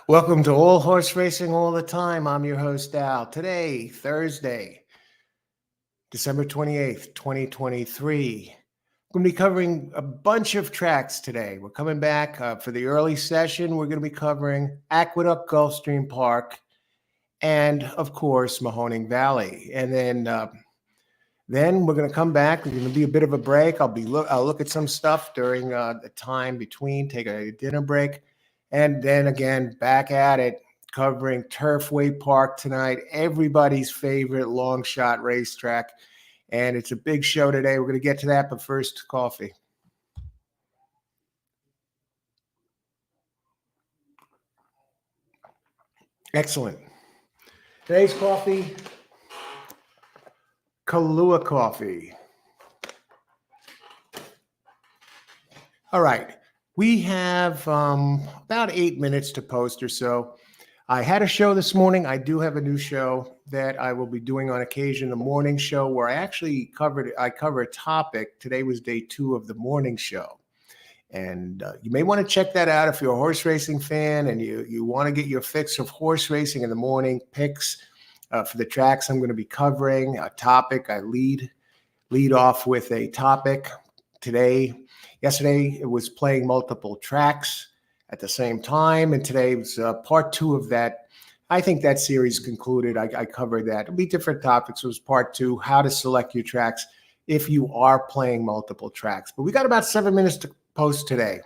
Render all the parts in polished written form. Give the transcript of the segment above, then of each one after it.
Welcome to All Horse Racing All the Time. I'm your host, Al. Today, Thursday, December 28th, 2023. We're going to be covering a bunch of tracks today. We're coming back for the early session. We're going to be covering Aqueduct, Gulfstream Park, and, of course, Mahoning Valley. And then we're going to come back. There's going to be a bit of a break. I'll look at some stuff during the time between, take a dinner break. And then again, back at it, covering Turfway Park tonight, everybody's favorite long shot racetrack. And it's a big show today. We're going to get to that, but first, coffee. Excellent. Today's coffee, Kahlua coffee. All right. We have about 8 minutes to post or so. I had a show this morning. I do have a new show that I will be doing on occasion, the morning show, where I cover a topic. Today was day 2 of the morning show. And you may want to check that out if you're a horse racing fan and you want to get your fix of horse racing in the morning, picks for the tracks I'm going to be covering, a topic. I lead off with a topic today. Yesterday, it was playing multiple tracks at the same time, and today was part 2 of that. I think that series concluded. I covered that. It'll be different topics. It was part 2, how to select your tracks if you are playing multiple tracks. But we got about 7 minutes to post today.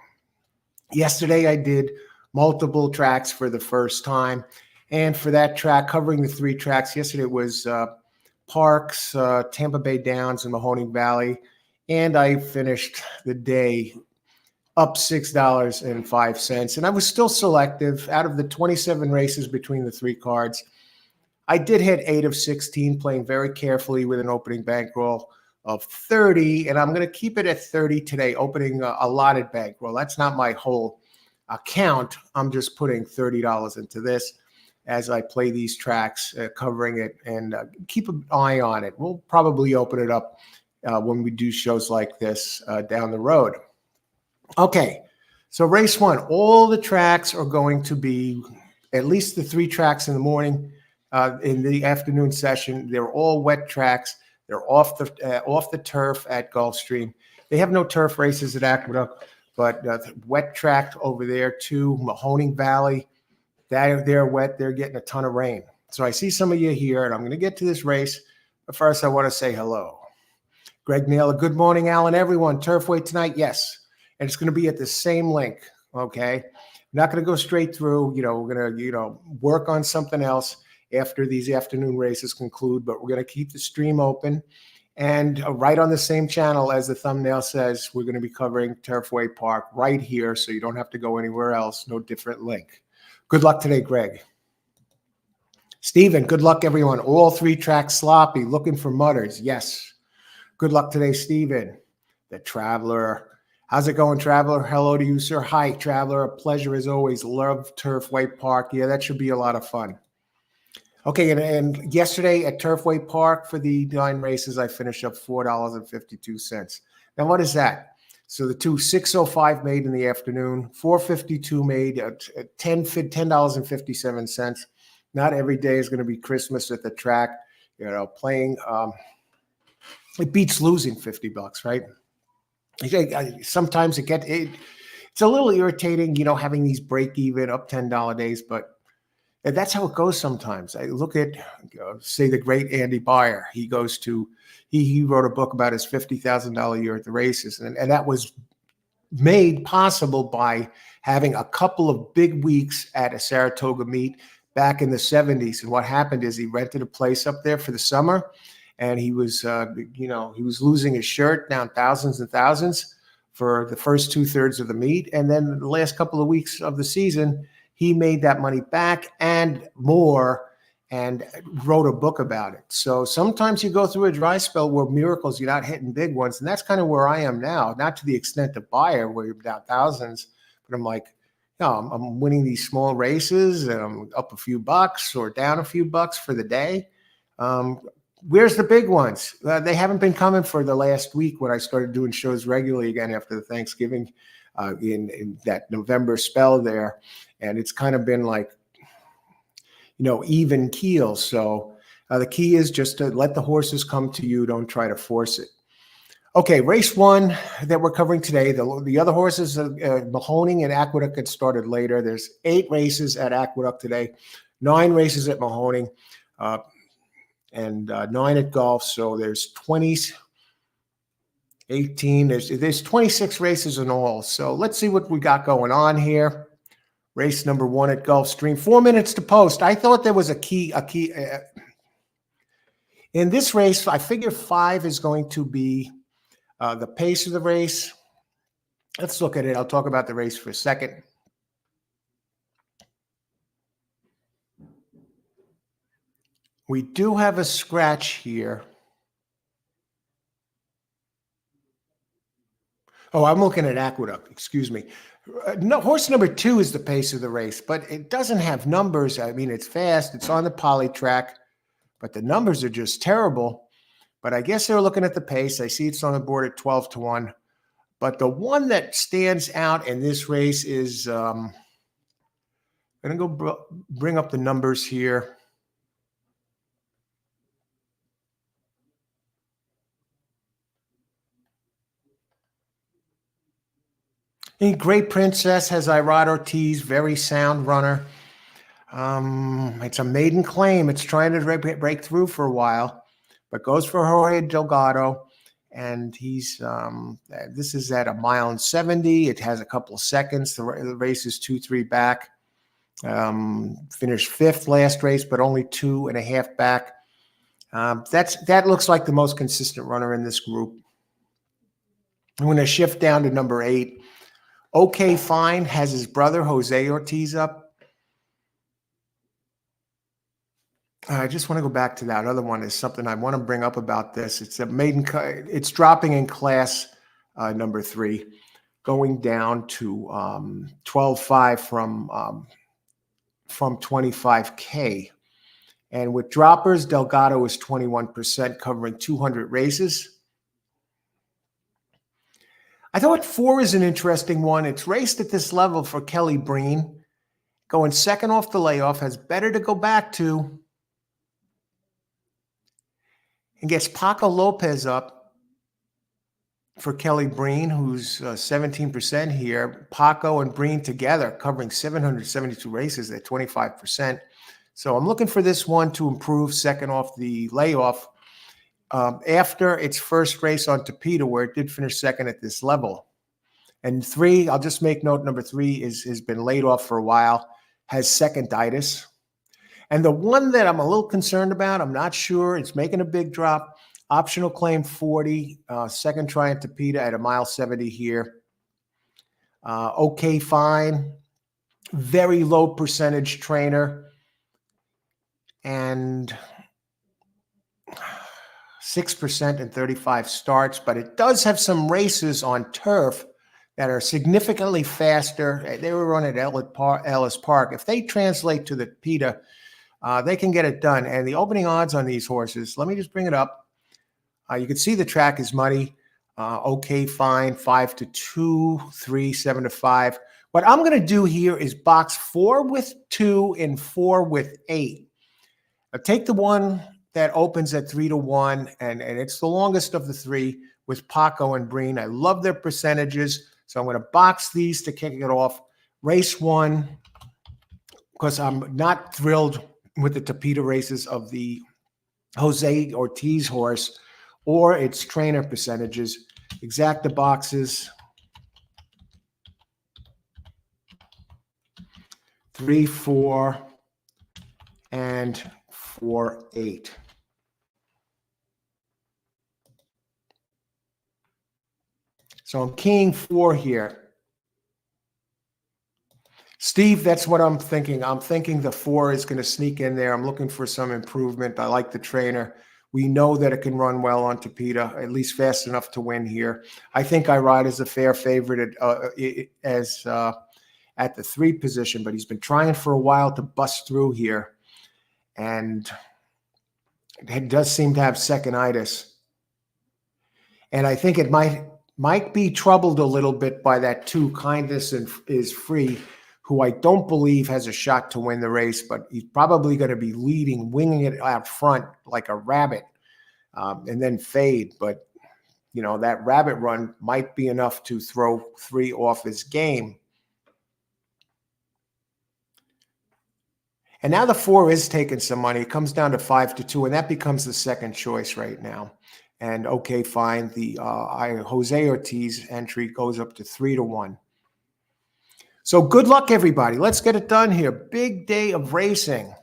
Yesterday, I did multiple tracks for the first time, and for that track, covering the 3 tracks, yesterday was Parks, Tampa Bay Downs, and Mahoning Valley. And I finished the day up $6.05. And I was still selective. Out of the 27 races between the 3 cards, I did hit 8 of 16, playing very carefully with an opening bankroll of 30. And I'm going to keep it at 30 today, opening a allotted bankroll. That's not my whole account. I'm just putting $30 into this as I play these tracks, covering it, and keep an eye on it. We'll probably open it up when we do shows like this down the road. Okay, so race 1, all the tracks are going to be, at least the 3 tracks in the morning, in the afternoon session. They're all wet tracks. They're off the turf at Gulfstream. They have no turf races at Aqueduct, but wet track over there too. Mahoning Valley, they're wet. They're getting a ton of rain. So I see some of you here, and I'm going to get to this race. But first, I want to say hello. Greg Naylor, good morning, Alan, everyone. Turfway tonight, yes. And it's going to be at the same link, okay? I'm not going to go straight through. We're going to, work on something else after these afternoon races conclude, but we're going to keep the stream open. And right on the same channel, as the thumbnail says, we're going to be covering Turfway Park right here, so you don't have to go anywhere else. No different link. Good luck today, Greg. Steven, good luck, everyone. All 3 tracks sloppy, looking for mutters. Yes. Good luck today, Steven. The Traveler. How's it going, Traveler? Hello to you, sir. Hi, Traveler. A pleasure as always. Love Turfway Park. Yeah, that should be a lot of fun. Okay, and yesterday at Turfway Park for the 9 races, I finished up $4.52. Now, what is that? So the 605 made in the afternoon, 452 made at $10.57. Not every day is going to be Christmas at the track. Playing. It beats losing $50, right? Sometimes it's a little irritating, having these break-even up $10 days, but that's how it goes sometimes. I look at, say, the great Andy Beyer. He wrote a book about his $50,000 year at the races, and that was made possible by having a couple of big weeks at a Saratoga meet back in the 70s. And what happened is he rented a place up there for the summer. And he was losing his shirt down thousands and thousands for the first 2/3 of the meet. And then the last couple of weeks of the season, he made that money back and more and wrote a book about it. So sometimes you go through a dry spell where miracles, you're not hitting big ones. And that's kind of where I am now, not to the extent of Beyer, where you're down thousands, but I'm like, I'm winning these small races and I'm up a few bucks or down a few bucks for the day. Where's the big ones? They haven't been coming for the last week when I started doing shows regularly again after the Thanksgiving in that November spell there. and it's kind of been like, even keel. So the key is just to let the horses come to you. Don't try to force it. Okay, race one that we're covering today. The other horses, Mahoning and Aqueduct, get started later. There's 8 races at Aqueduct today, 9 races at Mahoning, and 9 at Gulf. So there's 20, 18. There's 26 races in all. So let's see what we got going on here. Race number 1 at Gulfstream. 4 minutes to post. I thought there was a key. In this race, I figure 5 is going to be the pace of the race. Let's look at it. I'll talk about the race for a second. We do have a scratch here. Oh, I'm looking at Aqueduct. Excuse me. No, horse number 2 is the pace of the race, but it doesn't have numbers. I mean, it's fast. It's on the poly track, but the numbers are just terrible. But I guess they're looking at the pace. I see it's on the board at 12-1. But the one that stands out in this race is, I'm going to go bring up the numbers here. Great Princess has Irad Ortiz, very sound runner. It's a maiden claim. It's trying to break through for a while, but goes for Jorge Delgado. And he's this is at 1:70. It has a couple of seconds. The race is 2-3 back. Finished 5th last race, but only 2.5 back. That looks like the most consistent runner in this group. I'm going to shift down to number 8. Okay Fine has his brother Jose Ortiz up. I just want to go back to that other one. Is something I want to bring up about this. It's a maiden. It's dropping in class number 3, going down to 12.5 from 25K. And with droppers, Delgado is 21%, covering 200 races. I thought 4 is an interesting one. It's raced at this level for Kelly Breen. Going second off the layoff, has better to go back to. And gets Paco Lopez up for Kelly Breen, who's 17% here. Paco and Breen together covering 772 races at 25%. So I'm looking for this one to improve second off the layoff. After its first race on Topita, where it did finish second at this level. And 3, I'll just make note, number 3 has been laid off for a while, has seconditis. And the one that I'm a little concerned about, I'm not sure, it's making a big drop. Optional claim 40, second try at Topita at 1:70 here. Okay Fine, very low percentage trainer. And 6% in 35 starts, but it does have some races on turf that are significantly faster. They were run at Ellis Park. If they translate to the PETA, they can get it done. And the opening odds on these horses, let me just bring it up. You can see the track is muddy. Okay Fine, 5-2, 3, 7-5. What I'm going to do here is box 4 with 2 and 4 with 8. I'll take the one that opens at 3-1, and it's the longest of the 3 with Paco and Breen. I love their percentages, so I'm going to box these to kick it off. Race 1, because I'm not thrilled with the Topita races of the Jose Ortiz horse or its trainer percentages. Exacta boxes. 3, 4, and 4, 8. So I'm keying 4 here. Steve, that's what I'm thinking. I'm thinking the 4 is going to sneak in there. I'm looking for some improvement. I like the trainer. We know that it can run well on Topita, at least fast enough to win here. I think Irad is a fair favorite at the 3 position, but he's been trying for a while to bust through here. And it does seem to have seconditis. And I think it might be troubled a little bit by that 2, Kindness is Free. who I don't believe has a shot to win the race, but he's probably going to be leading, winging it out front like a rabbit, and then fade. But, that rabbit run might be enough to throw 3 off his game. And now the 4 is taking some money. It comes down to 5-2, and that becomes the second choice right now. And okay, fine. The Jose Ortiz entry goes up to 3-1. So good luck, everybody. Let's get it done here. Big day of racing.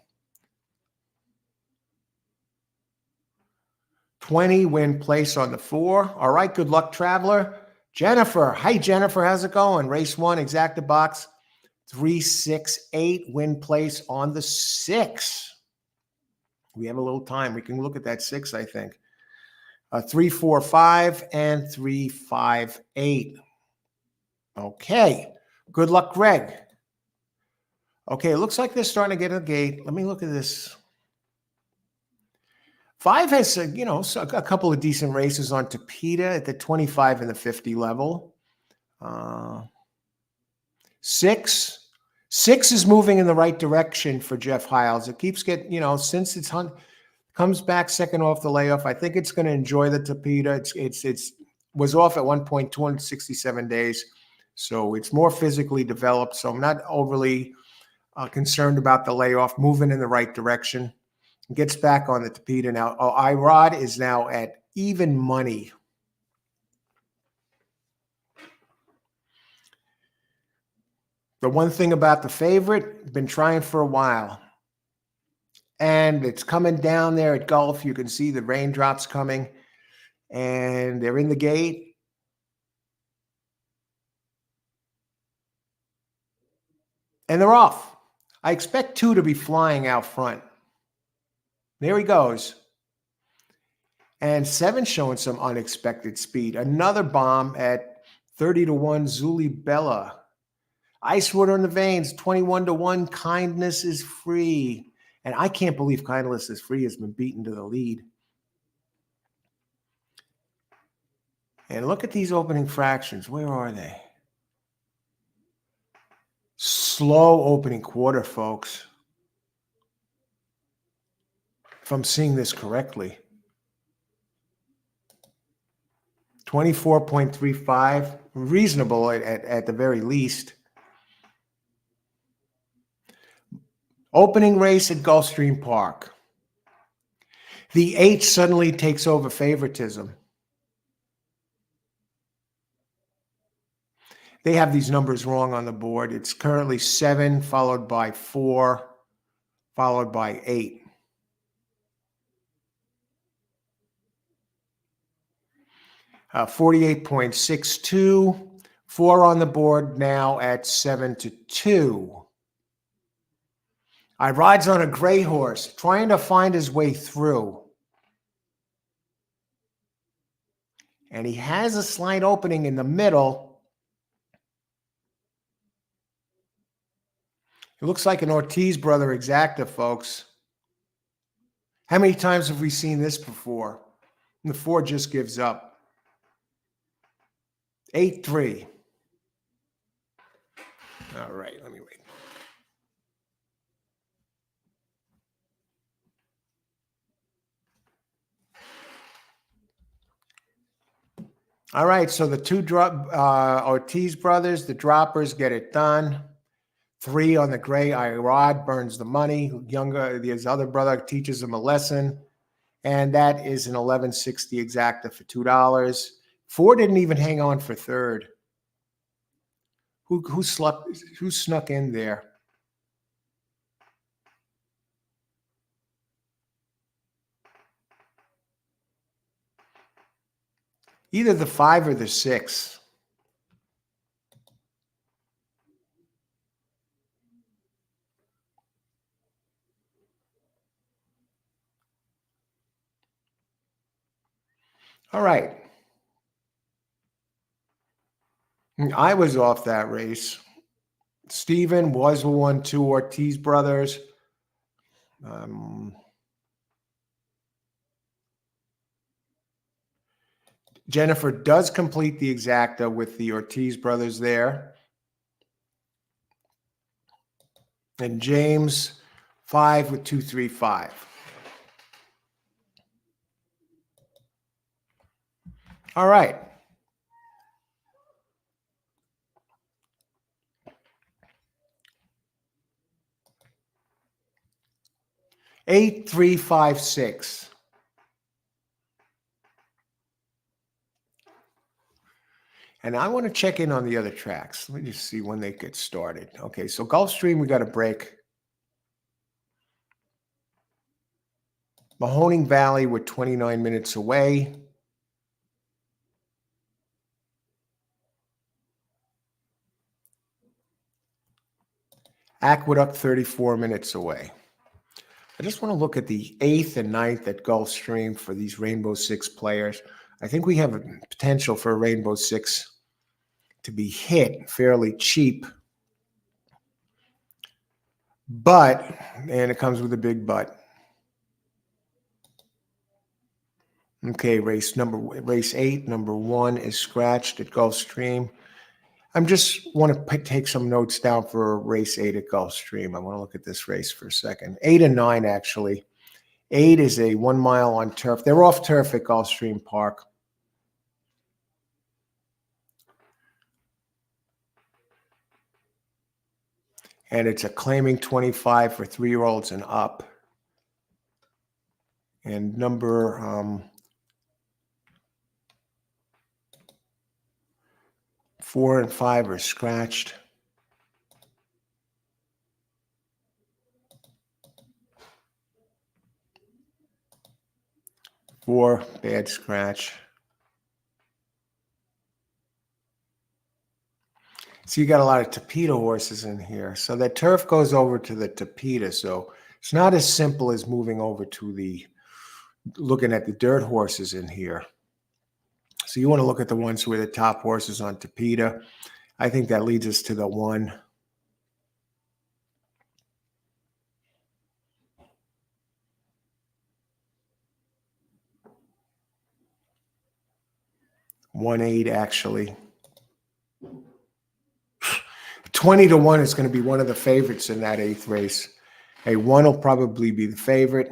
20 win place on the 4. All right, good luck, Traveler. Jennifer. Hi, Jennifer. How's it going? Race 1, exacta box. 368 win place on the 6. We have a little time. We can look at that 6, I think. 345 and 358. Okay. Good luck, Greg. Okay, it looks like they're starting to get a gate. Let me look at this. 5 has, a couple of decent races on Tapeta at the 25 and the 50 level. 6 is moving in the right direction for Jeff Hiles. It keeps getting, since it's comes back second off the layoff, I think it's going to enjoy the Tapeta. It's was off at one point 267 days, so it's more physically developed. So I'm not overly concerned about the layoff, moving in the right direction. Gets back on the Tapeta now. Irod is now at even money. The one thing about the favorite, been trying for a while. And it's coming down there at Gulf. You can see the raindrops coming. And they're in the gate. And they're off. I expect 2 to be flying out front. There he goes. And 7 showing some unexpected speed. Another bomb at 30-1, Zuli Bella. Icewood on the veins, 21-1. Kindness is free. And I can't believe Kindness is free has been beaten to the lead. And look at these opening fractions. Where are they? Slow opening quarter, folks. If I'm seeing this correctly. 24.35, reasonable at the very least. Opening race at Gulfstream Park. The 8 suddenly takes over favoritism. They have these numbers wrong on the board. It's currently 7, followed by 4, followed by 8. 48.62. 4 on the board now at 7-2. I rides on a gray horse, trying to find his way through. And he has a slight opening in the middle. It looks like an Ortiz brother exacta, folks. How many times have we seen this before? And the 4 just gives up. 8-3. All right, let me wait. All right, so the 2 Ortiz brothers, the droppers, get it done. 3 on the gray. Irod burns the money. His other brother teaches him a lesson. And that is an 1160 exacta for $2. 4 didn't even hang on for third. Who snuck in there? Either the 5 or the 6. All right. I was off that race. Steven was 1-2 Ortiz brothers. Jennifer does complete the exacta with the Ortiz brothers there. And James 5 with 235. All right. Eight, 3, 5, 6. And I want to check in on the other tracks. Let me just see when they get started. Okay, so Gulfstream, we got a break. Mahoning Valley, we're 29 minutes away. Aqueduct, 34 minutes away. I just want to look at the 8th and 9th at Gulfstream for these Rainbow Six players. I think we have a potential for a Rainbow Six to be hit fairly cheap. But, and it comes with a big but. Okay, race 8, number 1 is scratched at Gulfstream. I'm just want to take some notes down for race 8 at Gulfstream. I want to look at this race for a second. 8 and 9, actually. 8 is a 1 mile on turf. They're off turf at Gulfstream Park. And it's a claiming 25 for 3-year-olds and up. And number 4 and 5 are scratched. Four, bad scratch. So you got a lot of Tapeta horses in here. So that turf goes over to the Tapeta. So it's not as simple as moving over to the, looking at the dirt horses in here. So you want to look at the ones who are the top horses on Tapeta. I think that leads us to the 1. One 8 actually. 20 to 1 is going to be one of the favorites in that 8th race. A 1 will probably be the favorite.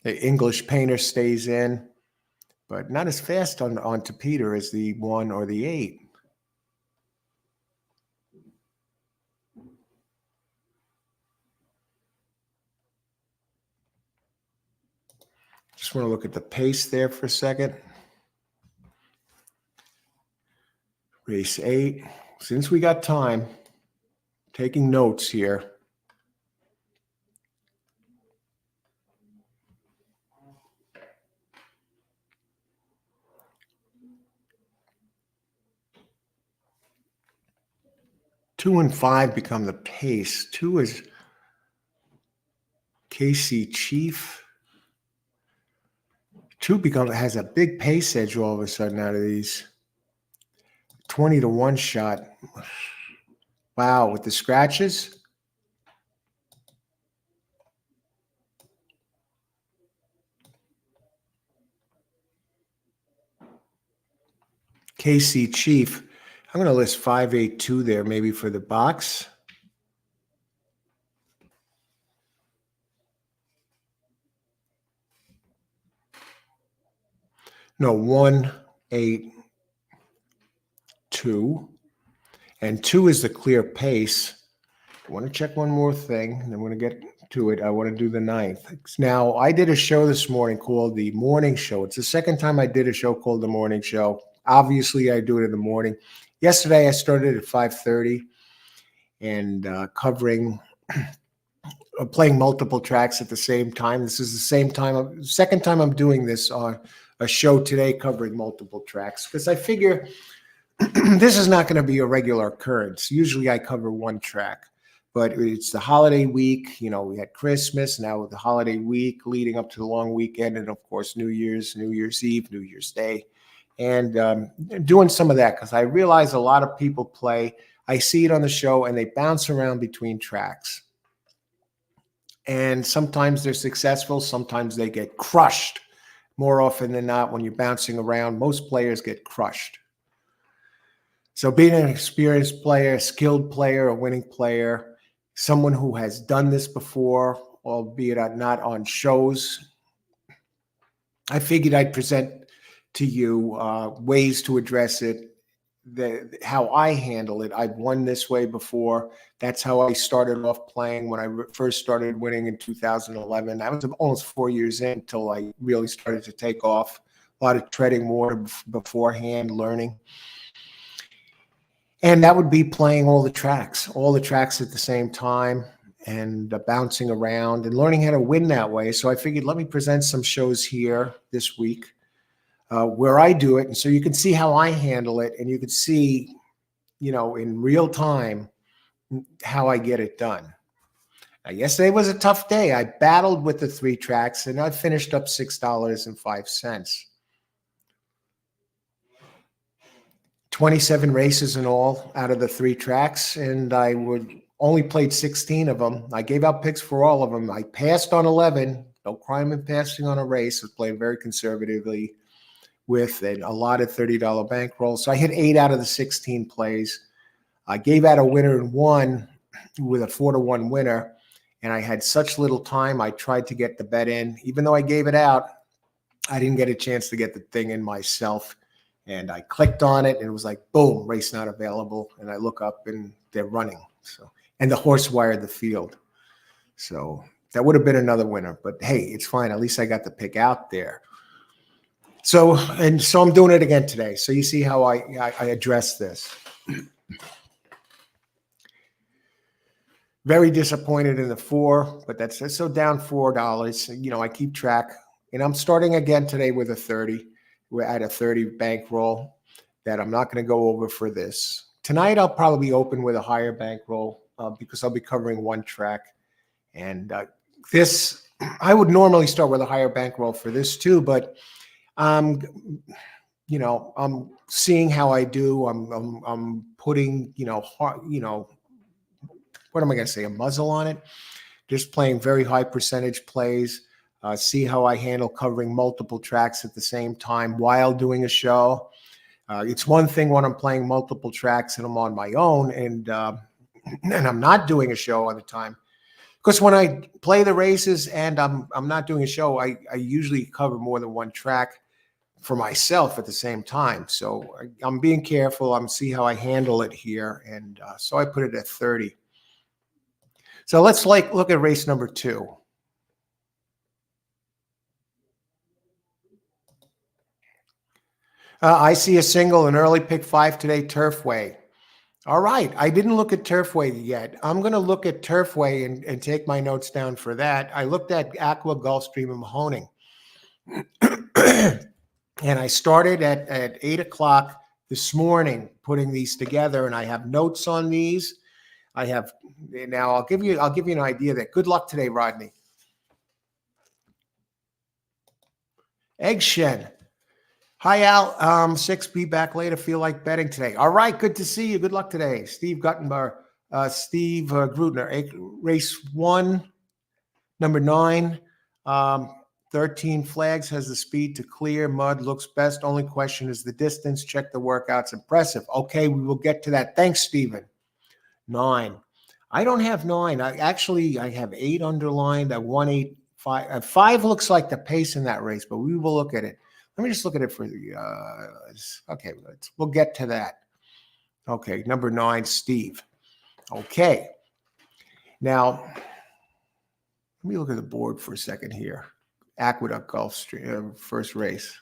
The English Painter stays in, but not as fast on Tapeta as the 1 or the 8. Just want to look at the pace there for a second. Race 8. Since we got time, taking notes here. Two and 5 become the pace. 2 is KC Chief. 2 has a big pace edge all of a sudden out of these. 20 to 1 shot. Wow, with the scratches. KC Chief. I'm going to list 582 there, maybe for the box. No, 1, 8, 2. And 2 is the clear pace. I want to check one more thing, and I'm going to get to it. I want to do the 9th. Now, I did a show this morning called The Morning Show. It's the second time I did a show called The Morning Show. Obviously, I do it in the morning. Yesterday, I started at 5:30 and covering, playing multiple tracks at the same time. This is the second time I'm doing this on a show today covering multiple tracks, because I figure this is not going to be a regular occurrence. Usually I cover one track, but it's the holiday week. You know, we had Christmas, now the holiday week leading up to the long weekend, and of course, New Year's Eve, New Year's Day, and doing some of that because I realize a lot of people play. I see it on the show and they bounce around between tracks. And sometimes they're successful. Sometimes they get crushed. more often than not, when you're bouncing around, most players get crushed. So being an experienced player, skilled player, a winning player, someone who has done this before, albeit not on shows, I figured I'd present to you ways to address it, how I handle it. I've won this way before. That's how I started off playing when I first started winning in 2011. I was almost 4 years in until I really started to take off. A lot of treading water beforehand, learning. And that would be playing all the tracks at the same time, and bouncing around and learning how to win that way. So I figured, let me present some shows here this week where I do it. And so you can see how I handle it, and you can see, in real time, how I get it done. Now, yesterday was a tough day. I battled with the 3 tracks, and I finished up $6.05. 27 races in all out of the 3 tracks, and I only played 16 of them. I gave out picks for all of them. I passed on 11. No crime in passing on a race. I was playing very conservatively with a lot of $30 bankroll. So I hit 8 out of the 16 plays. I gave out a winner in 1 with a 4-to-1 winner, and I had such little time. I tried to get the bet in. Even though I gave it out, I didn't get a chance to get the thing in myself. And I clicked on it, and it was like, boom, race not available. And I look up, and they're running. And the horse wired the field. So that would have been another winner. But hey, it's fine. At least I got the pick out there. So I'm doing it again today. So you see how I address this. Very disappointed in the 4, but that's so down $4. I keep track, and I'm starting again today with a 30. We're at a 30 bankroll that I'm not going to go over for this. Tonight, I'll probably open with a higher bankroll because I'll be covering 1 track. And this, I would normally start with a higher bankroll for this too, but I'm seeing how I do. I'm putting, what am I going to say, a muzzle on it? Just playing very high percentage plays. See how I handle covering multiple tracks at the same time while doing a show. It's one thing when I'm playing multiple tracks and I'm on my own, and I'm not doing a show all the time. Because when I play the races and I'm not doing a show, I usually cover more than 1 track for myself at the same time. So I'm being careful. I'm see how I handle it here, and so I put it at 30. So let's look at race number 2. I see a single, an early pick 5 today, Turfway. All right. I didn't look at Turfway yet. I'm going to look at Turfway and take my notes down for that. I looked at Aqueduct, Gulfstream, and Mahoning. And I started at 8 o'clock this morning putting these together, and I have notes on these. Now I'll give you an idea that good luck today, Rodney. Egg Shed. Hi, Al. 6B back later. Feel like betting today. All right. Good to see you. Good luck today. Steve Guttenberg, Steve Grutner. Race 1, number 9. 13 flags, has the speed to clear. Mud looks best. Only question is the distance. Check the workouts. Impressive. Okay, we will get to that. Thanks, Stephen. 9. I don't have 9. I have 8 underlined. I won 8. 5. 5 looks like the pace in that race, but we will look at it. Let me just look at it for the, okay, we'll get to that. Okay, number 9, Steve. Okay. Now, let me look at the board for a second here. Aqueduct, Gulfstream, first race.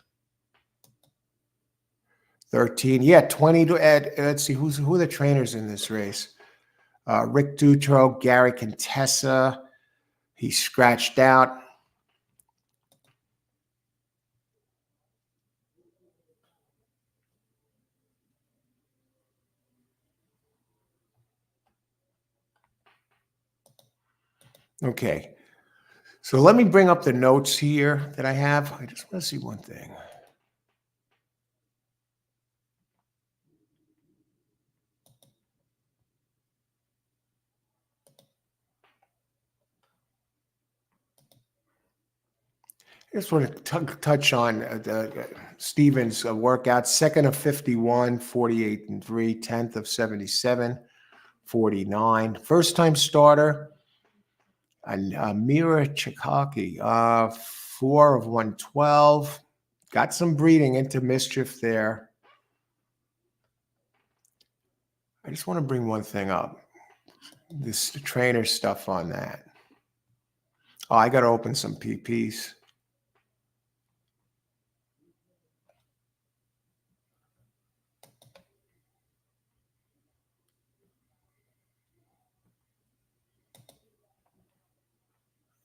13, yeah, 20 to add. Let's see, who are the trainers in this race? Rick Dutro, Gary Contessa. He scratched out. Okay, so let me bring up the notes here that I have. I just want to see one thing. I just want to touch on Stevens' workout. Second of 51, 48 and 3, 10th of 77, 49. First time starter, nyra Chikaki, 4 of 112. Got some breeding into mischief there. I just want to bring one thing up. This trainer stuff on that. Oh, I got to open some PPs.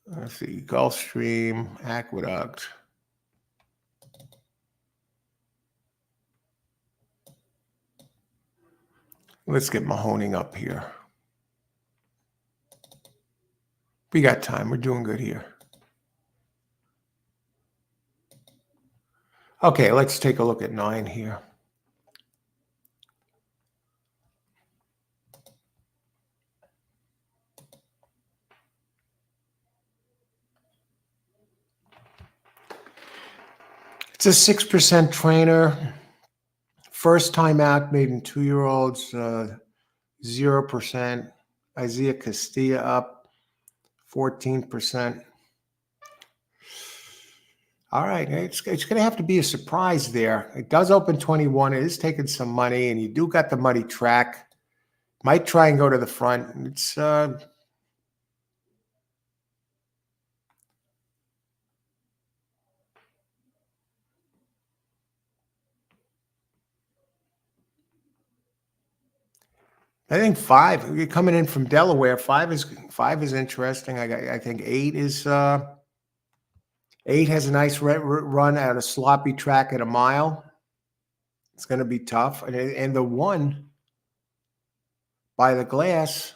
Let's see, Gulfstream, Aqueduct. Let's get Mahoning up here. We got time. We're doing good here. Okay, let's take a look at 9 here. It's a 6% trainer. First time out, made in 2-year-olds, 0%. Isaiah Castilla up 14%. All right, it's going to have to be a surprise there. It does open 21. It is taking some money, and you do got the muddy track. Might try and go to the front. It's I think 5. You're coming in from Delaware. 5 is interesting. I think 8 is 8 has a nice run at a sloppy track at a mile. It's going to be tough. And the 1 by the glass,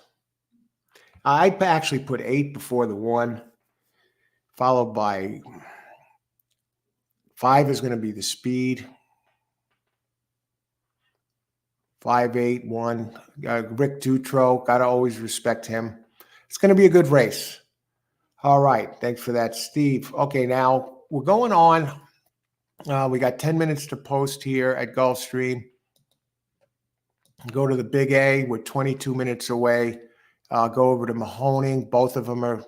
I'd actually put 8 before the 1, followed by 5 is going to be the speed. 5, 8, 1. Rick Dutro, got to always respect him. It's going to be a good race. All right. Thanks for that, Steve. Okay, now we're going on. We got 10 minutes to post here at Gulfstream. Go to the Big A. We're 22 minutes away. Go over to Mahoning. Both of them are.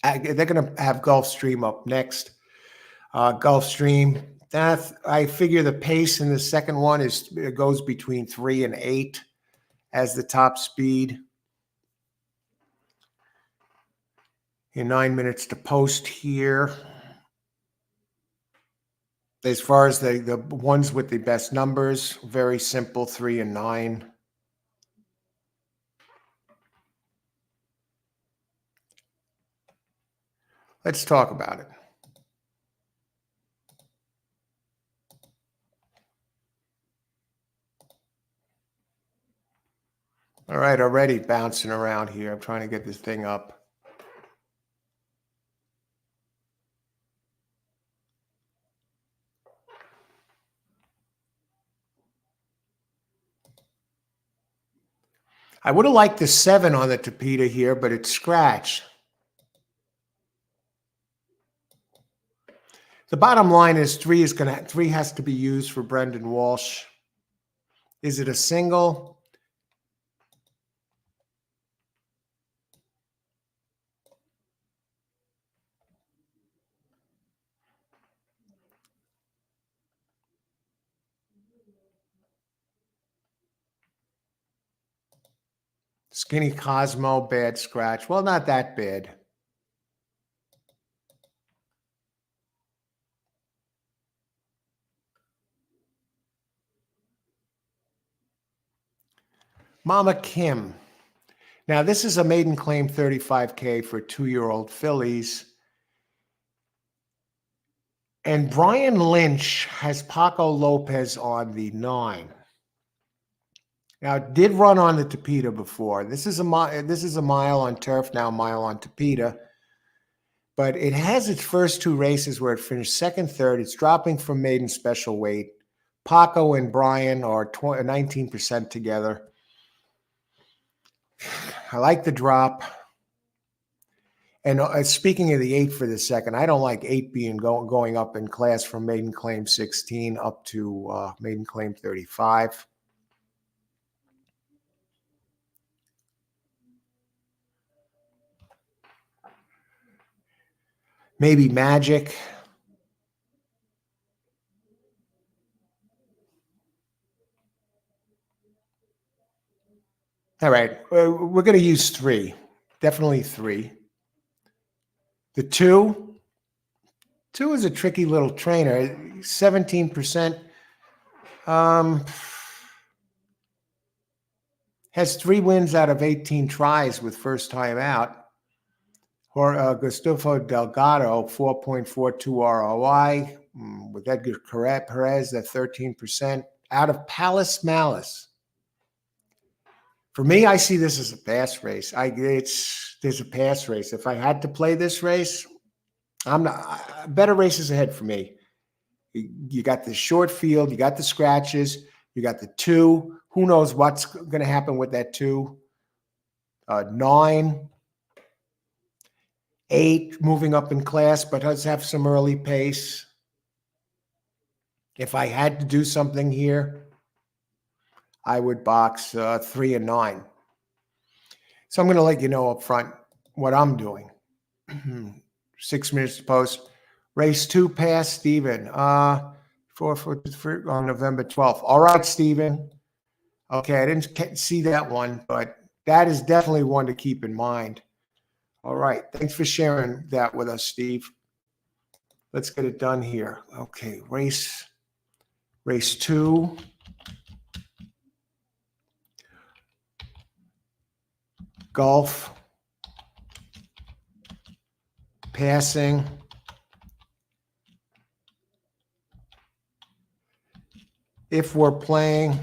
They're going to have Gulfstream up next. Gulfstream. I figure the pace in the second one goes between 3 and 8 as the top speed. In 9 minutes to post here. As far as the ones with the best numbers, very simple, 3 and 9. Let's talk about it. All right, already bouncing around here. I'm trying to get this thing up. I would have liked the 7 on the Tapeta here, but it's scratched. The bottom line is 3 has to be used for Brendan Walsh. Is it a single? Skinny Cosmo, bad scratch. Well, not that bad. Mama Kim. Now, this is a maiden claim 35K for 2-year-old fillies. And Brian Lynch has Paco Lopez on the 9. Now, it did run on the Tapeta before. This is a mile on turf, now a mile on Tapeta. But it has its first 2 races where it finished second, third. It's dropping from maiden special weight. Paco and Brian are 19% together. I like the drop. And speaking of the 8 for the second, I don't like 8 being going up in class from maiden claim 16 up to maiden claim 35. Maybe Magic. All right, we're going to use 3. Definitely 3. The 2 is a tricky little trainer. 17%. Has 3 wins out of 18 tries with first time out. Or Gustavo Delgado, 4.42 ROI. With Edgar Perez at 13%. Out of Palace Malice. For me, I see this as a pass race. There's a pass race. If I had to play this race, I'm not. Better races ahead for me. You got the short field. You got the scratches. You got the 2. Who knows what's going to happen with that 2? 9, 8 moving up in class, but does have some early pace. If I had to do something here, I would box 3 and 9. So I'm going to let you know up front what I'm doing. 6 minutes to post. Race 2 pass, Stephen. For on November 12th. All right, Stephen. Okay, I didn't see that one, but that is definitely one to keep in mind. All right, thanks for sharing that with us, Steve. Let's get it done here. Okay, race 2. Golf. Passing. If we're playing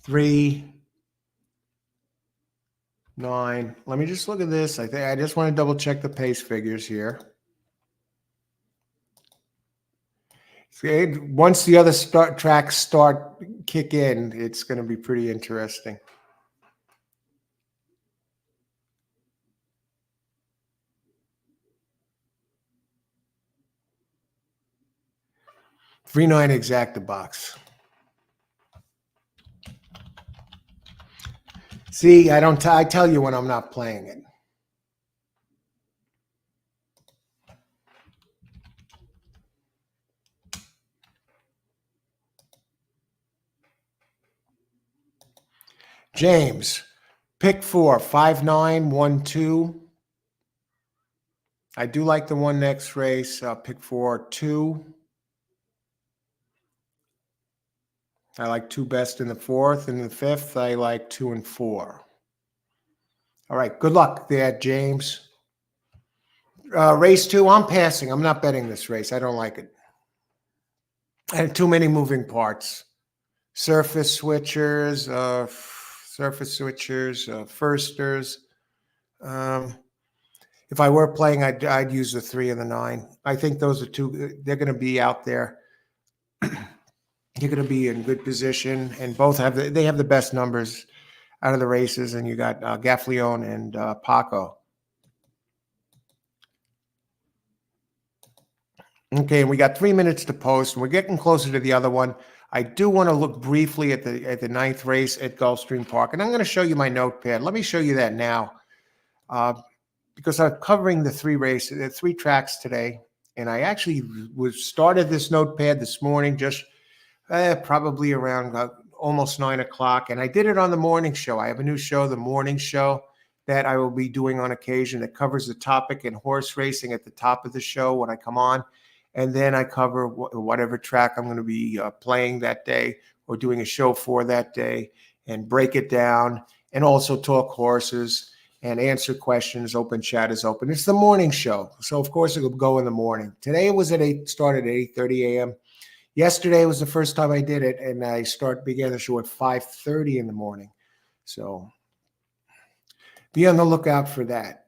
3, 9. Let me just look at this. I just want to double check the pace figures here. Once the other tracks kick in, it's going to be pretty interesting. Three 9 exacta box. See, I tell you when I'm not playing it. James, pick 4, 5, 9, 1, 2. I do like the one next race. Pick 4, 2. I like 2 best in the 4th. In the 5th, I like 2 and 4. All right, good luck there, James. Race 2, I'm passing. I'm not betting this race. I don't like it. I have too many moving parts. Surface switchers, firsters. If I were playing, I'd use the 3 and the 9. I think those are 2. They're going to be out there. You're going to be in good position, and both have the best numbers out of the races. And you got Gaffleone and Paco. Okay, and we got 3 minutes to post, and we're getting closer to the other one. I do want to look briefly at the 9th race at Gulfstream Park, and I'm going to show you my notepad. Let me show you that now, because I'm covering the 3 tracks today, and I actually started this notepad this morning, just probably around almost 9 o'clock, and I did it on the morning show. I have a new show, the morning show, that I will be doing on occasion that covers the topic in horse racing at the top of the show when I come on. And then I cover whatever track I'm going to be playing that day or doing a show for that day and break it down and also talk horses and answer questions. Open chat is open. It's the morning show. So, of course, it will go in the morning. Today it was started at 8:30 a.m. Yesterday was the first time I did it, and I began the show at 5:30 in the morning. So be on the lookout for that.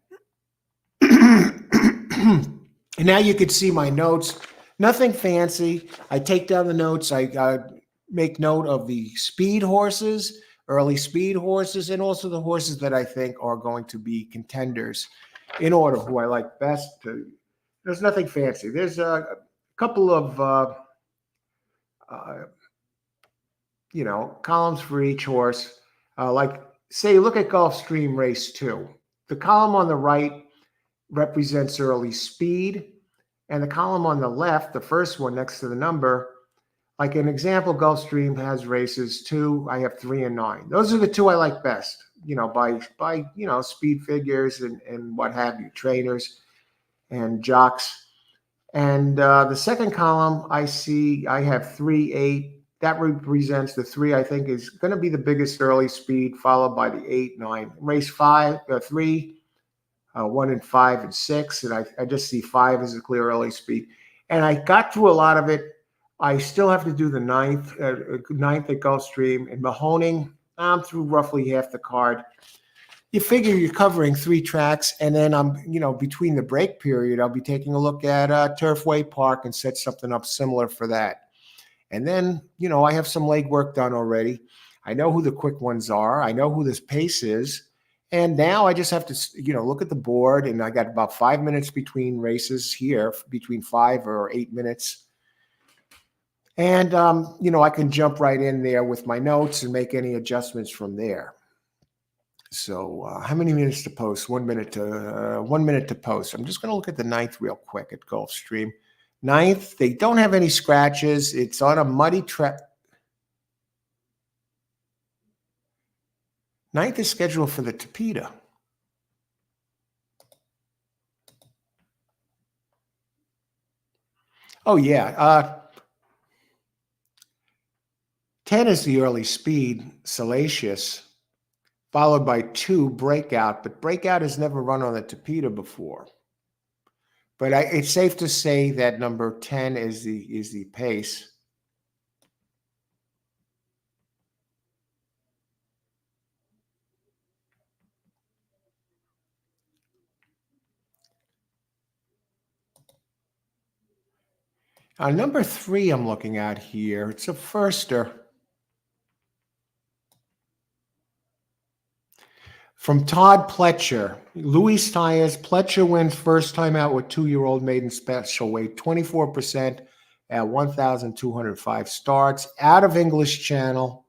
And now you can see my notes. Nothing fancy. I take down the notes. I make note of the speed horses, early speed horses and also the horses that I think are going to be contenders in order who I like best. There's nothing fancy. There's a couple of uh, columns for each horse. Like, say, look at Gulfstream Race 2. The column on the right represents early speed, and the column on the left, the first one next to the number, like an example, Gulfstream has races 2. I have 3 and 9. Those are the two I like best, by speed figures and what have you, trainers and jocks. And the second column, I have 3, 8. That represents the 3 I think is going to be the biggest early speed, followed by the 8, 9. Race 5, 3, 1 and 5 and 6. And I just see 5 as a clear early speed. And I got through a lot of it. I still have to do the ninth at Gulfstream. And Mahoning, I'm through roughly half the card. You figure you're covering 3 tracks, and then between the break period, I'll be taking a look at Turfway Park and set something up similar for that. And then, I have some legwork done already. I know who the quick ones are. I know who this pace is. And now I just have to, look at the board, and I got about 5 minutes between races here, between 5 or 8 minutes. And, I can jump right in there with my notes and make any adjustments from there. So how many minutes to post? 1 minute to post. I'm just going to look at the ninth real quick at Gulfstream. Ninth, they don't have any scratches. It's on a muddy track. Ninth is scheduled for the Tapeta. Oh, yeah. 10 is the early speed, Salacious, followed by 2, Breakout. But Breakout has never run on the Tapeta before. But it's safe to say that number 10 is the pace. Number 3 I'm looking at here, it's a firster. From Todd Pletcher, Luis Tyres. Pletcher wins first time out with 2-year-old maiden special weight, 24% at 1,205 starts. Out of English Channel,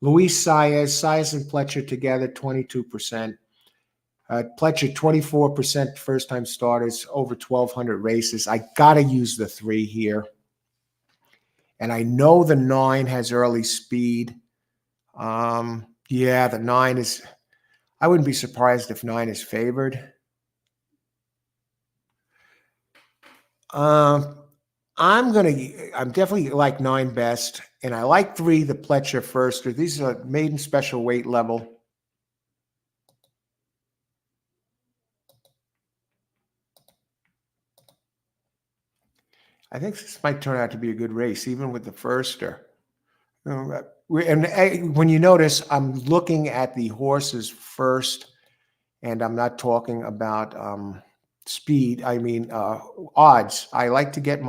Luis Saez and Pletcher together, 22%. Pletcher, 24% first-time starters, over 1,200 races. I got to use the 3 here. And I know the 9 has early speed. Yeah, the 9 is... I wouldn't be surprised if 9 is favored. I'm definitely like 9 best, and I like 3, the Pletcher firster. These are maiden special weight level. I think this might turn out to be a good race, even with the firster. And when you notice, I'm looking at the horses first, and I'm not talking about speed. I mean odds. I like to get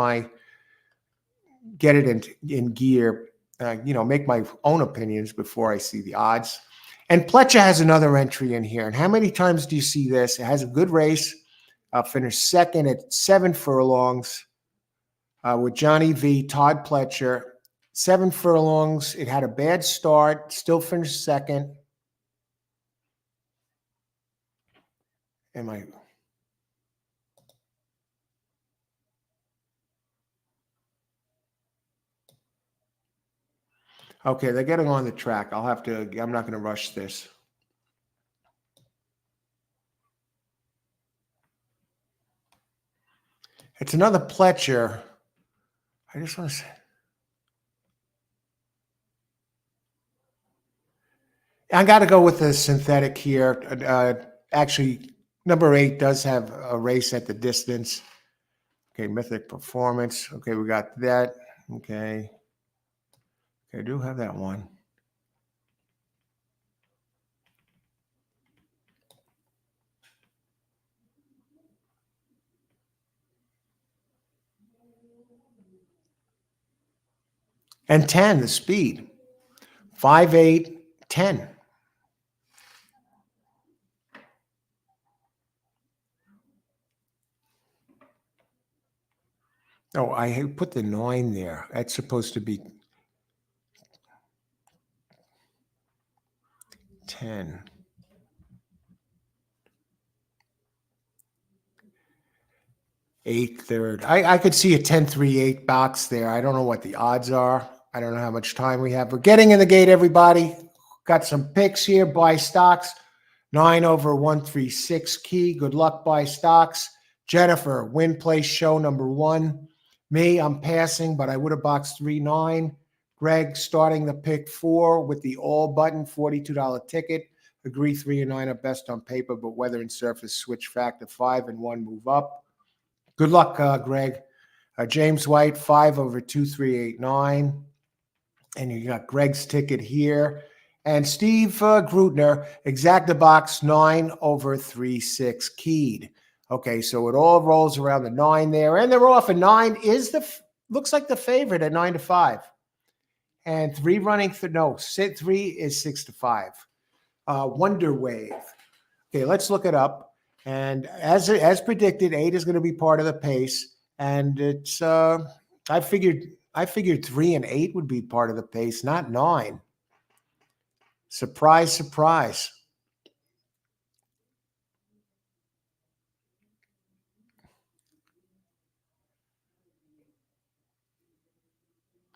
it in gear. Make my own opinions before I see the odds. And Pletcher has another entry in here. And how many times do you see this? It has a good race. Finished second at 7 furlongs with Johnny V. Todd Pletcher. 7 furlongs. It had a bad start. Still finished second. Okay, they're getting on the track. I'm not going to rush this. It's another Pletcher. I just want to say. I got to go with the synthetic here. Actually, number 8 does have a race at the distance. Okay, Mythic Performance. Okay, we got that. Okay, I do have that one. And 10, the speed. 5'8", 10. Oh, I put the 9 there. That's supposed to be 10. 8 third. I could see a 10-3-8 box there. I don't know what the odds are. I don't know how much time we have. We're getting in the gate, everybody. Got some picks here. Buy stocks. 9 over 136 key. Good luck, buy stocks. Jennifer, win place show number 1. Me, I'm passing, but I would have boxed 3-9. Greg, starting the pick 4 with the all button, $42 ticket. Agree 3 and 9 are best on paper, but weather and surface switch factor 5 and 1 move up. Good luck, Greg. James White, 5 over 2389. And you got Greg's ticket here. And Steve Grutner, exacta box 9 over 36 keyed. Okay, so it all rolls around the 9 there. And they're off. And 9 is looks like the favorite at 9-5. And 3 running, 3 is 6-5. Wonder Wave. Okay, let's look it up. And as predicted, 8 is going to be part of the pace. And it's I figured 3 and 8 would be part of the pace, not 9. Surprise, surprise.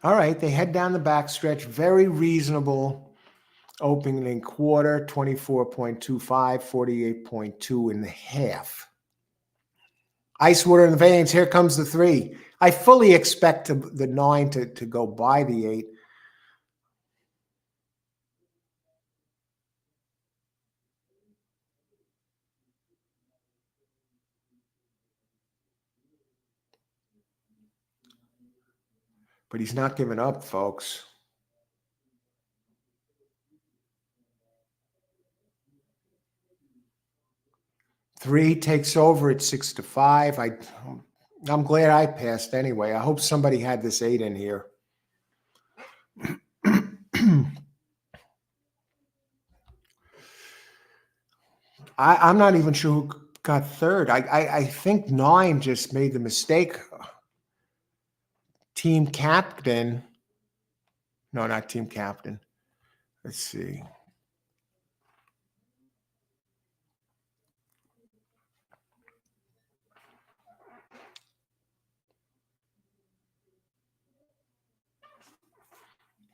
All right, they head down the backstretch. Very reasonable opening quarter, 24.25, 48.2 in the half. Ice water in the veins. Here comes the 3. I fully expect the 9 to go by the 8. But he's not giving up, folks. Three takes over at 6-5. I'm glad I passed anyway. I hope somebody had this 8 in here. I'm not even sure who got third. I think 9 just made the mistake. Team captain. No, not team captain. Let's see.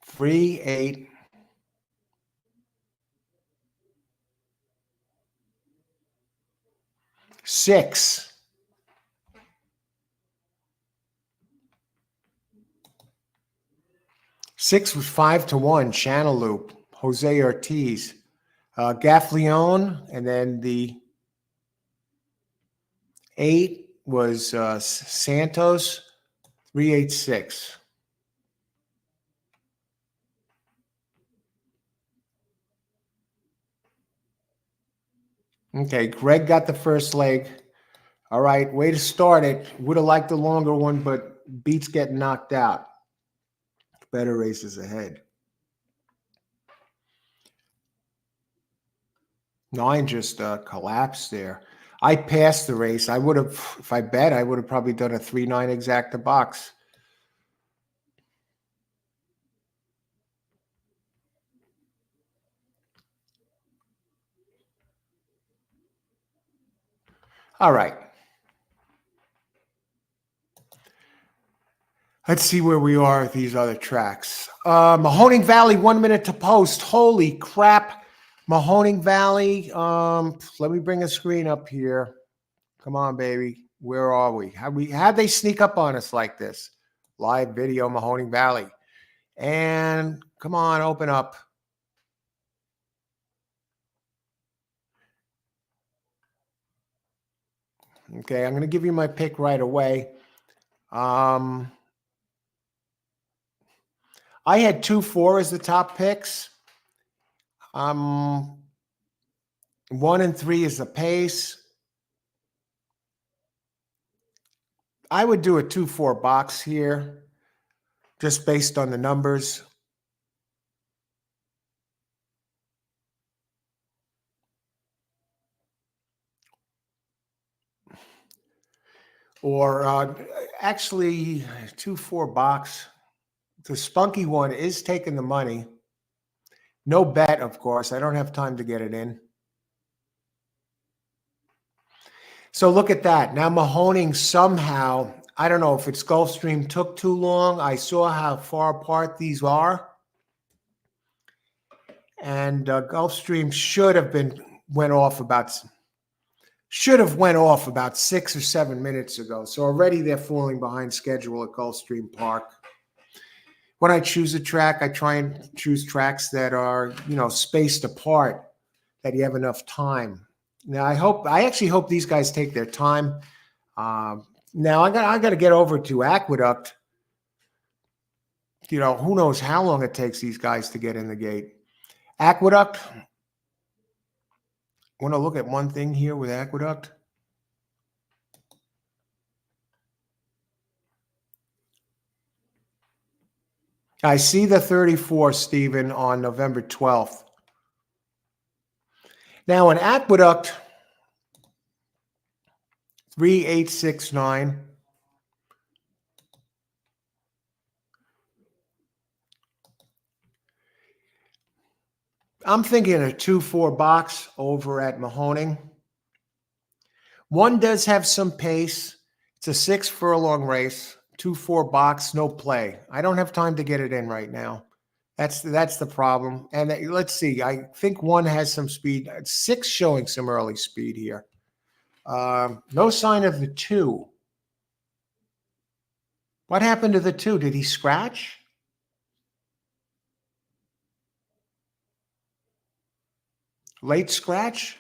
Three, 8. 6. 6 was 5-1. Channel Jose Ortiz, Gaffleon, and then the 8 was Santos, 386. Okay, Greg got the first leg. All right, way to start it. Would have liked the longer one, but beats getting knocked out. Better races ahead. 9 just collapsed there. I passed the race. I would have, if I bet, I would have probably done a 3-9 exacta box. All right. Let's see where we are at these other tracks. Mahoning Valley, 1 minute to post. Holy crap. Mahoning Valley. Let me bring a screen up here. Come on, baby. Where are we? How'd they sneak up on us like this? Live video, Mahoning Valley. And come on, open up. Okay, I'm going to give you my pick right away. I had 2-4 as the top picks. 1 and 3 is the pace. I would do a 2-4 box here, just based on the numbers. Or actually, 2-4 box. The spunky one is taking the money. No bet, of course. I don't have time to get it in. So look at that. Now Mahoning somehow, I don't know if it's Gulfstream took too long. I saw how far apart these are. And Gulfstream should have went off about 6 or 7 minutes ago. So already they're falling behind schedule at Gulfstream Park. When I choose a track, I try and choose tracks that are, spaced apart, that you have enough time. Now, I actually hope these guys take their time. Now, I got to get over to Aqueduct. Who knows how long it takes these guys to get in the gate. Aqueduct, I want to look at one thing here with Aqueduct. I see the 34, Stephen, on November 12th. Now, in Aqueduct, 3869. I'm thinking a 2-4 box over at Mahoning. One does have some pace. It's a 6 furlong race. 2-4 box, no play. I don't have time to get it in right now. That's the problem. And let's see. I think one has some speed. 6 showing some early speed here. No sign of the 2. What happened to the 2? Did he scratch? Late scratch?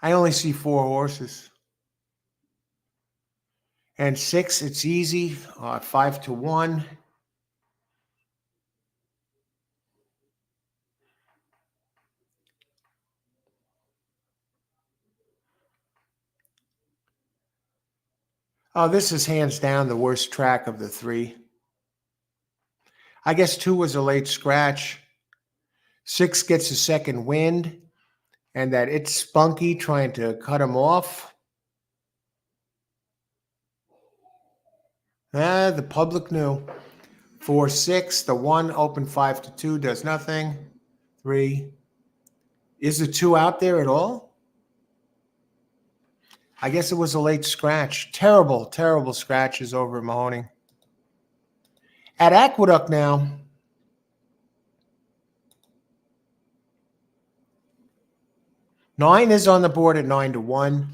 I only see 4 horses. And 6, it's easy. 5-1. Oh, this is hands down the worst track of the 3. I guess 2 was a late scratch. 6 gets a second wind, and that it's spunky trying to cut him off. The public knew. 4-6, the 1 open 5-2 does nothing. 3. Is the 2 out there at all? I guess it was a late scratch. Terrible, terrible scratches over at Mahoning. At Aqueduct now, nine is on the board at 9-1.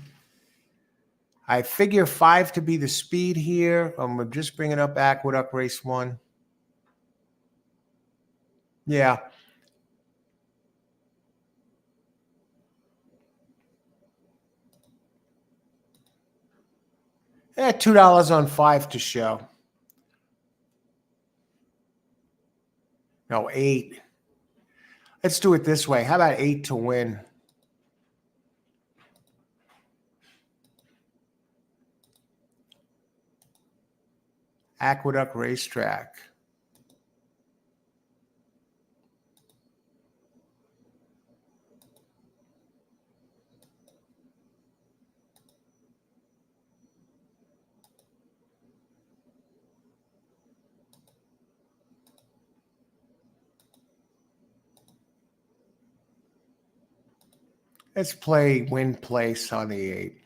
I figure 5 to be the speed here. I'm just bringing up Aqueduct race 1. Yeah. $2 on 5 to show. No, 8. Let's do it this way. How about 8 to win? Aqueduct Racetrack. Let's play win place on the 8.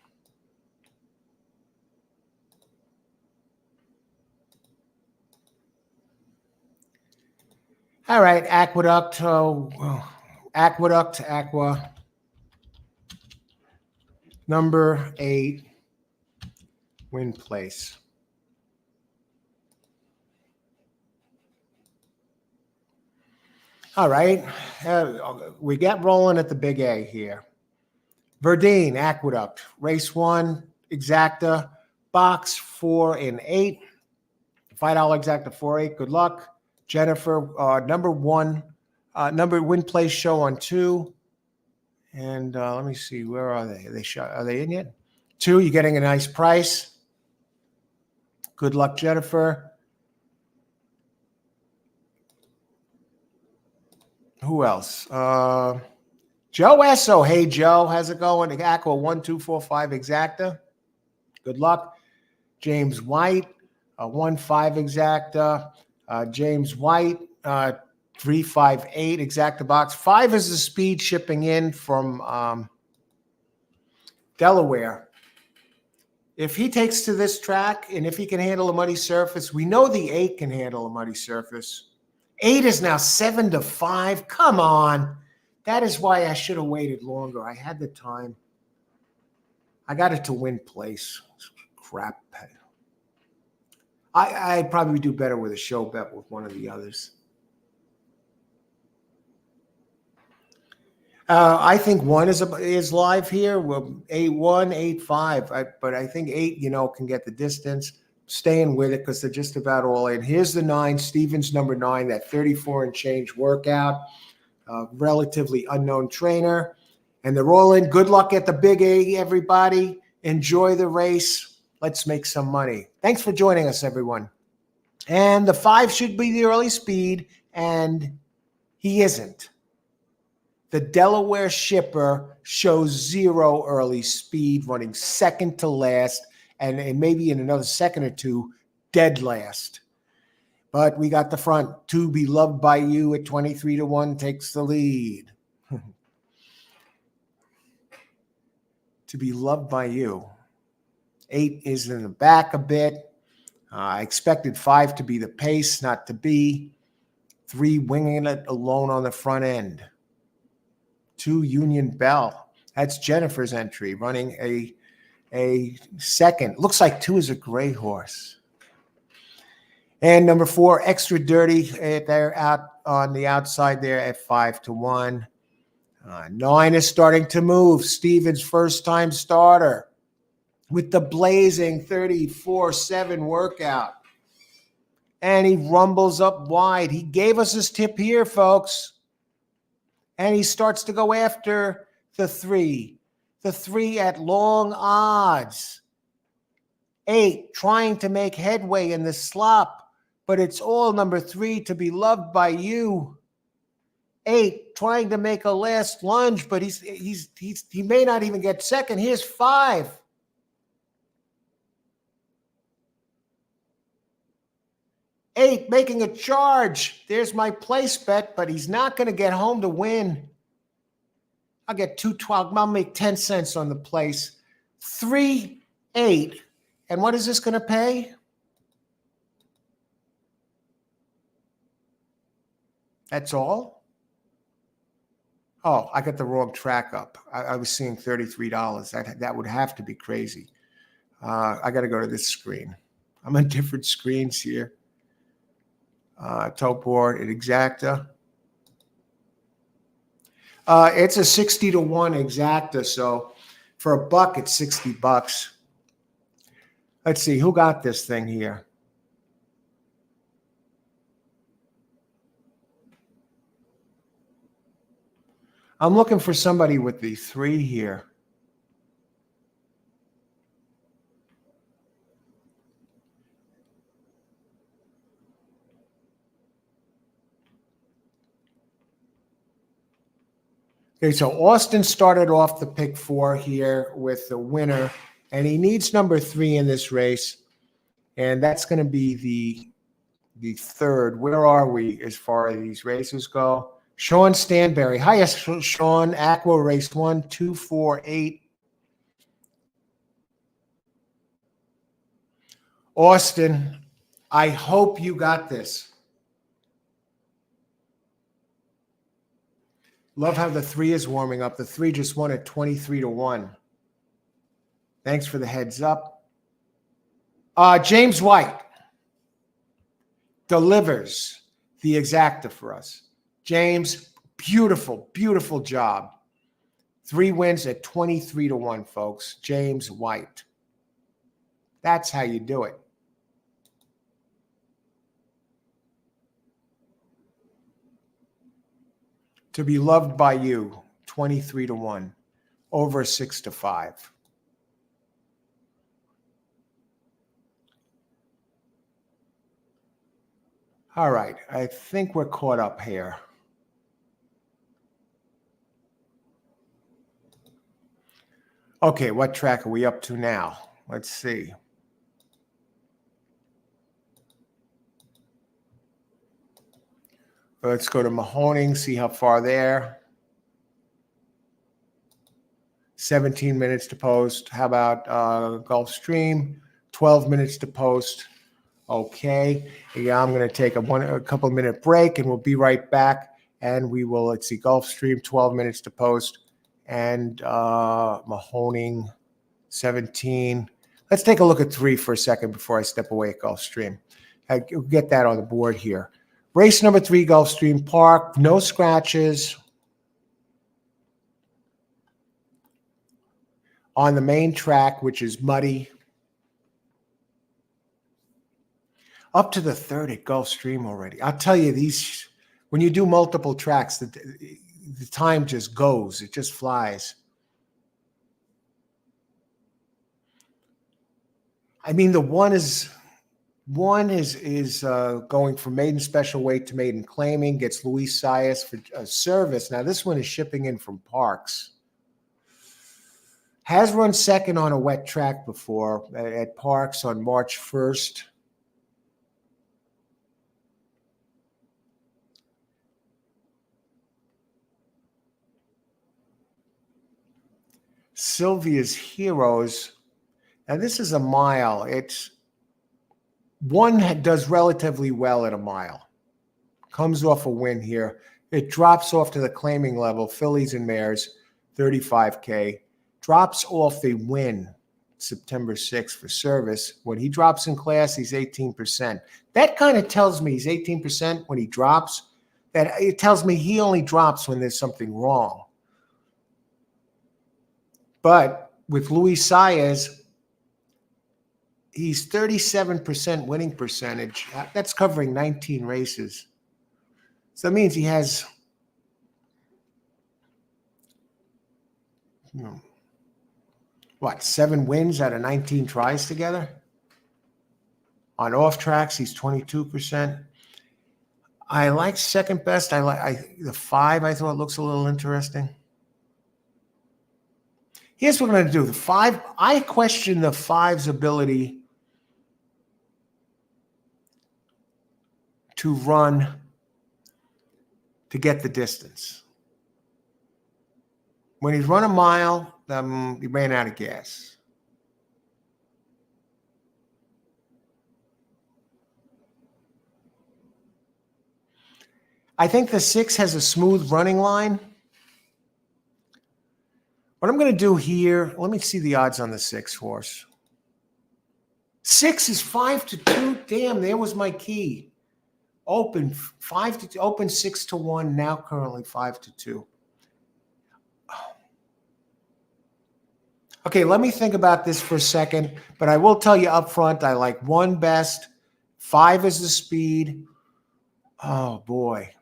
All right, Aqueduct. Aqua. Number 8. Win place. All right. We got rolling at the big A here. Verdine, Aqueduct. Race 1, Exacta. Box 4 and 8. $5 Exacta 4-8. Good luck. Jennifer, number 1. Number win place show on 2. And let me see. Where are they? Are they in yet? 2, you're getting a nice price. Good luck, Jennifer. Who else? Joe Esso. Hey, Joe. How's it going? Aqua 1245 exacta. Good luck. James White, 1-5 exacta. James White, 358 exacta box. 5 is the speed shipping in from Delaware. If he takes to this track and if he can handle a muddy surface, we know the 8 can handle a muddy surface. 8 is now 7-5. Come on. That is why I should have waited longer. I had the time. I got it to win place. Crap. I'd probably do better with a show bet with one of the others. I think 1 is live here. Well, 8-1, 8-5. But I think 8, can get the distance. Staying with it because they're just about all in. Here's the 9, Stevens number 9, that 34 and change workout. Relatively unknown trainer. And they're all in. Good luck at the Big A, everybody. Enjoy the race. Let's make some money. Thanks for joining us, everyone. And the 5 should be the early speed, and he isn't. The Delaware shipper shows 0 early speed, running second to last, and maybe in another second or 2, dead last. But we got the front. To Be Loved by You at 23-1 takes the lead. To Be Loved by You. 8 is in the back a bit. I expected 5 to be the pace, not to be. 3 winging it alone on the front end. 2 Union Bell. That's Jennifer's entry, running a second. Looks like 2 is a gray horse. And number 4, Extra Dirty. They're out on the outside there at 5-1. 9 is starting to move. Stevens' first-time starter with the blazing 34-7 workout. And he rumbles up wide. He gave us his tip here, folks. And he starts to go after the 3. The 3 at long odds. 8 trying to make headway in the slop, but it's all number 3, To Be Loved by You. 8 trying to make a last lunge, but he may not even get second. Here's 5. 8 making a charge. There's my place bet, but he's not going to get home to win. I'll get 212. I'll make 10 cents on the place. 3, 8. And what is this going to pay? That's all? Oh, I got the wrong track up. I was seeing $33. That would have to be crazy. I got to go to this screen. I'm on different screens here. Top board at exacta. It's a 60-1 exacta, so for $1, it's $60. Let's see, who got this thing here? I'm looking for somebody with the 3 here. Okay, so Austin started off the pick 4 here with the winner, and he needs number 3 in this race, and that's going to be the 3rd. Where are we as far as these races go? Sean Stanberry. Hi, Sean. Aqua race 1, 2, 4, 8. Austin, I hope you got this. Love how the 3 is warming up. The 3 just won at 23-1. Thanks for the heads up. James White delivers the exacta for us. James, beautiful, beautiful job. 3 wins at 23-1, folks. James White. That's how you do it. To Be Loved by You, 23-1, over 6-5. All right, I think we're caught up here. Okay, what track are we up to now? Let's see. Let's go to Mahoning, see how far there. 17 minutes to post. How about Gulfstream? 12 minutes to post. Okay. Yeah, I'm going to take a couple minute break and we'll be right back. And we will, let's see, Gulfstream, 12 minutes to post. And Mahoning, 17. Let's take a look at 3 for a second before I step away at Gulfstream. I'll get that on the board here. Race number 3, Gulfstream Park. No scratches. On the main track, which is muddy. Up to the 3rd at Gulfstream already. I'll tell you, these, when you do multiple tracks, the time just goes. It just flies. I mean, the one is going from maiden special weight to maiden claiming, gets Luis Saez for service. Now, this one is shipping in from Parks. Has run second on a wet track before at Parks on March 1st. Sylvia's Heroes. Now, this is a mile. It's one does relatively well at a mile. Comes off a win here. It drops off to the claiming level, fillies and mares, 35K. Drops off the win September 6th for service. When he drops in class, he's 18%. That kind of tells me he's 18% when he drops. That it tells me he only drops when there's something wrong. But with Luis Saez, he's 37% winning percentage. That's covering 19 races. So that means he has, what, 7 wins out of 19 tries together? On off tracks, he's 22%. I like second best. I like the 5. I thought looks a little interesting. Here's what I'm going to do. The 5, I question the 5's ability to run to get the distance. When he's run a mile, he ran out of gas. I think the 6 has a smooth running line. What I'm going to do here, let me see the odds on the 6 horse. 6 is 5-2. Damn, there was my key. Open 5-2, open 6-1. Now currently 5-2. Okay, let me think about this for a second. But I will tell you up front, I like 1 best. 5 is the speed. Oh boy.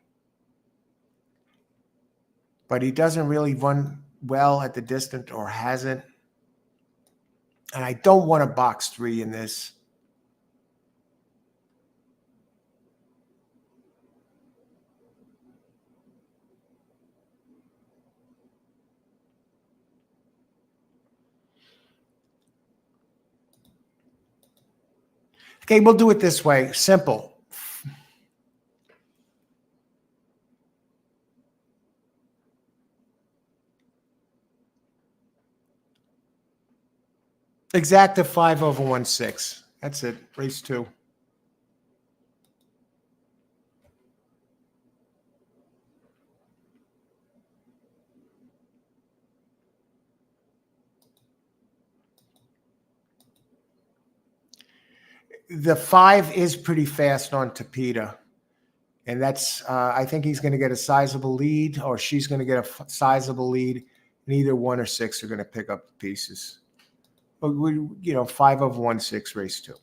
But he doesn't really run well at the distance, or hasn't. And I don't want a box 3 in this. Okay, we'll do it this way. Simple. Exacta 5/16. That's it. Race 2. The 5 is pretty fast on Tapeta. And that's, I think he's going to get a sizable lead, or she's going to get a sizable lead. And either 1 or 6 are going to pick up the pieces. But 5/16, race 2.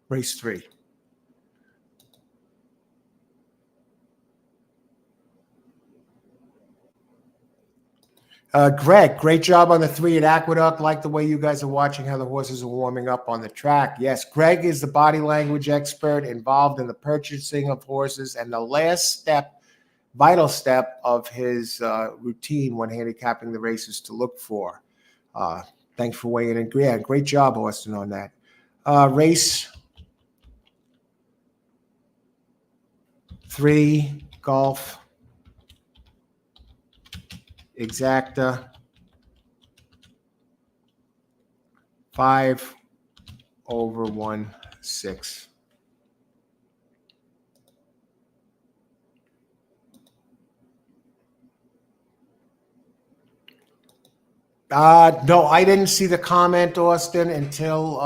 Race 3. Greg, great job on the 3 at Aqueduct. Like the way you guys are watching how the horses are warming up on the track. Yes, Greg is the body language expert involved in the purchasing of horses, and the last step, vital step of his routine when handicapping the races to look for. Thanks for weighing in. Yeah, great job, Austin, on that. Race 3, golf, exacta, 5/16. No, I didn't see the comment, Austin, until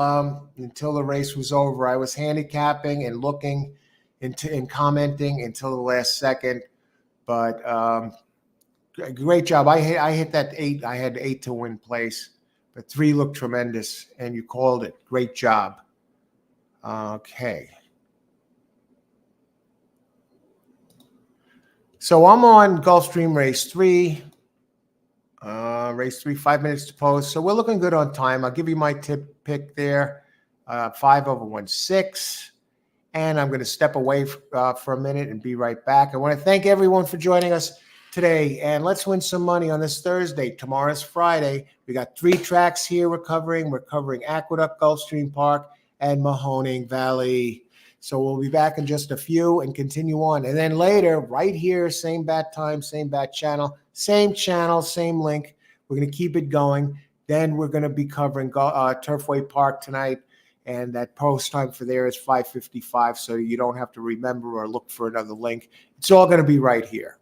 the race was over. I was handicapping and looking into and commenting until the last second. But great job. I hit that 8. I had 8 to win place, but 3 looked tremendous, and you called it. Great job. Okay. So I'm on Gulfstream race 3. Race 3, 5 minutes to post. So we're looking good on time. I'll give you my tip pick there. 5/16. And I'm going to step away for a minute and be right back. I want to thank everyone for joining us today. And let's win some money on this Thursday. Tomorrow's Friday. We got 3 tracks here we're covering. We're covering Aqueduct, Gulfstream Park, and Mahoning Valley. So we'll be back in just a few and continue on. And then later, right here, same bat time, same bat channel, same link. We're going to keep it going. Then we're going to be covering Turfway Park tonight. And that post time for there is 5:55, so you don't have to remember or look for another link. It's all going to be right here.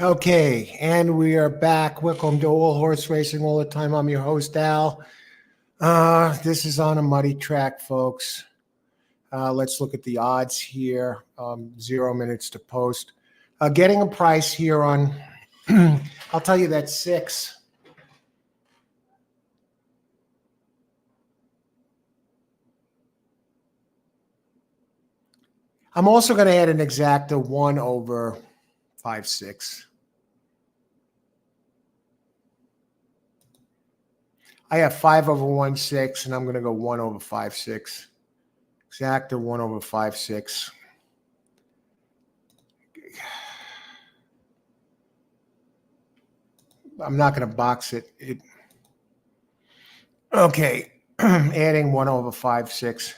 Okay, and we are back. Welcome to All Horse Racing All the Time. I'm your host, Al. This is on a muddy track, folks. Let's look at the odds here. 0 minutes to post. Getting a price here on, I'll tell you that 6. I'm also going to add an exacta 1 over 5-6. I have 5 over 1-6, and I'm going to go 1 over 5-6. Exacta 1 over 5-6. I'm not going to box it. Okay, adding 1 over 5-6.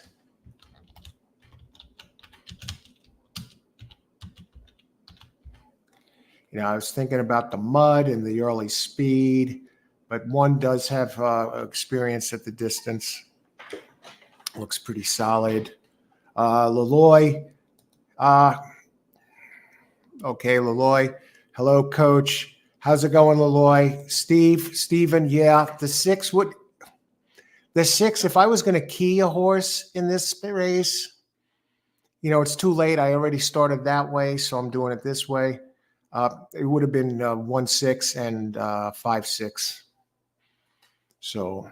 I was thinking about the mud and the early speed, but one does have experience at the distance. Looks pretty solid. Laloy. Okay, Laloy. Hello, coach. How's it going, Laloy? Steven, yeah. The 6, if I was going to key a horse in this race, it's too late. I already started that way, so I'm doing it this way. It would have been 1-6 and 5-6. So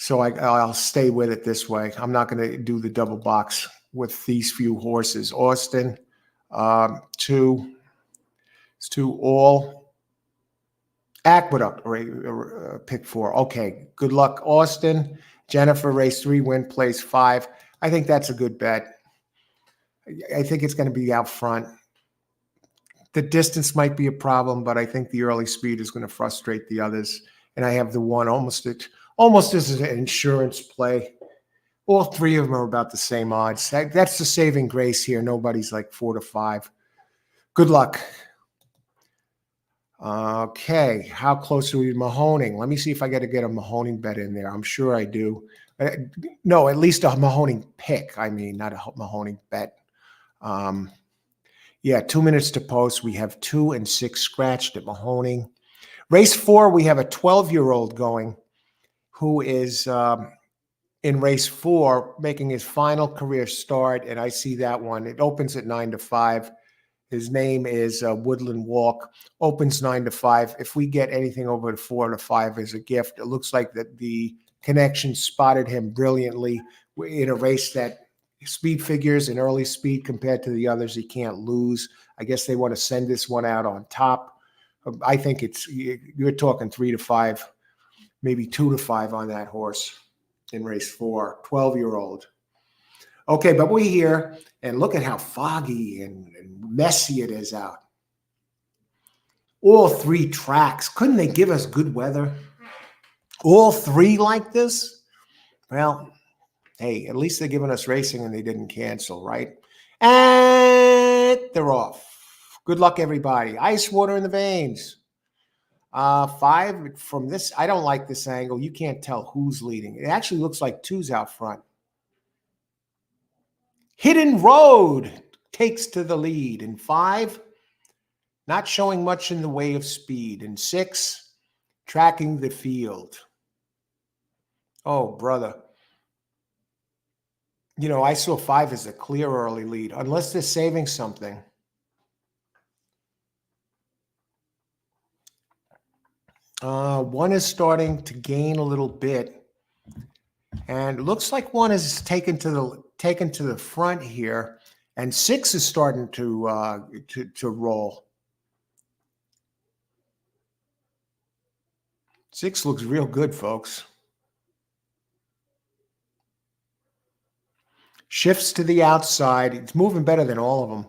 I'll stay with it this way. I'm not going to do the double box with these few horses. Austin, 2. It's 2 all. Aqueduct, pick 4. Okay, good luck, Austin. Jennifer, race 3, win, place 5. I think that's a good bet. I think it's going to be out front. The distance might be a problem, but I think the early speed is going to frustrate the others. And I have the 1 almost as an insurance play. All 3 of them are about the same odds. That's the saving grace here. Nobody's like 4 to 5. Good luck. Okay, how close are we to Mahoning? Let me see if I got to get a Mahoning bet in there. I'm sure I do. No, at least a Mahoning pick. I mean, not a Mahoning bet. Yeah, 2 minutes to post. We have 2 and 6 scratched at Mahoning. Race 4, we have a 12-year-old going who is in race 4 making his final career start, and I see that one. It opens at 9 to 5. His name is Woodland Walk. Opens 9 to 5. If we get anything over 4 to 5 as a gift, it looks like that the connection spotted him brilliantly in a race that speed figures and early speed compared to the others, he can't lose. I guess they want to send this one out on top. I think you're talking 3 to 5, maybe 2 to 5 on that horse in race 4, 12-year-old. Okay, but we're here, and look at how foggy and messy it is out. All 3 tracks. Couldn't they give us good weather? All 3 like this? Well, hey, at least they're giving us racing and they didn't cancel, right? And they're off. Good luck, everybody. Ice water in the veins. 5 from this. I don't like this angle. You can't tell who's leading. It actually looks like 2's out front. Hidden Road takes to the lead. In 5, not showing much in the way of speed. In 6, tracking the field. Oh, brother. I saw 5 as a clear early lead, unless they're saving something. One is starting to gain a little bit, and it looks like 1 is taken to the front here, and 6 is starting to roll. 6 looks real good, folks. Shifts to the outside. It's moving better than all of them.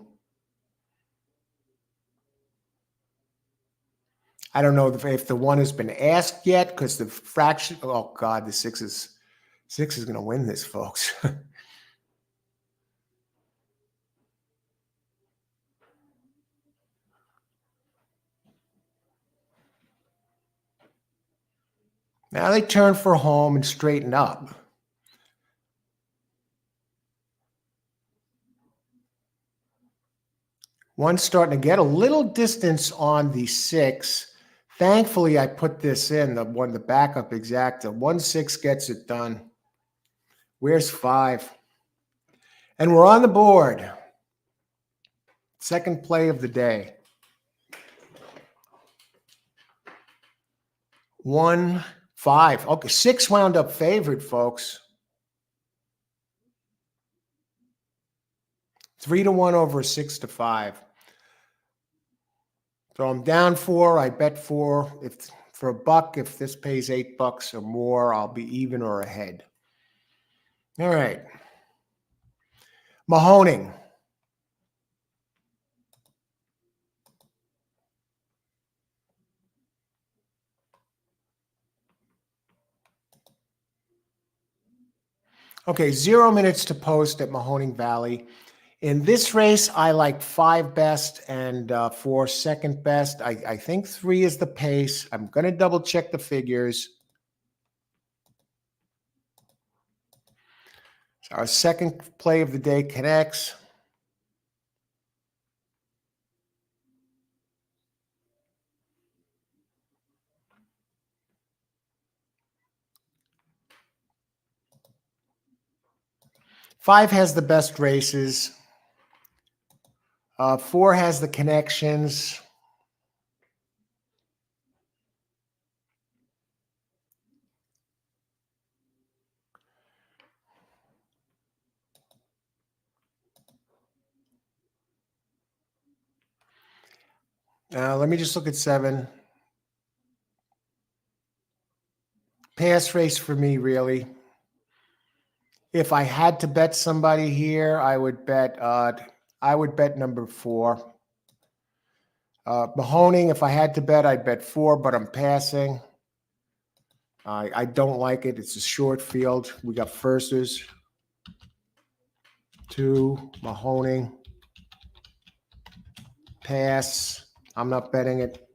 I don't know if the 1 has been asked yet, because the fraction. Oh God, the 6 is going to win this, folks. Now they turn for home and straighten up. One's starting to get a little distance on the 6. Thankfully, I put this in, the backup exacta. 1-6 gets it done. Where's 5? And we're on the board. Second play of the day. 1-5. Okay, 6 wound up favored, folks. 3-1 over 6-5. So I'm down 4. I bet 4. If for a buck, if this pays $8 or more, I'll be even or ahead. All right. Mahoning. Okay, 0 minutes to post at Mahoning Valley. In this race, I like 5 best and 4 second best. I think 3 is the pace. I'm going to double check the figures. So our second play of the day connects. Five has the best races. 4 has the connections. Let me just look at 7. Pass race for me, really. If I had to bet somebody here, I would bet number 4. Mahoning, if I had to bet, I'd bet 4, but I'm passing. I don't like it. It's a short field. We got firsters. 2, Mahoning. Pass. I'm not betting it.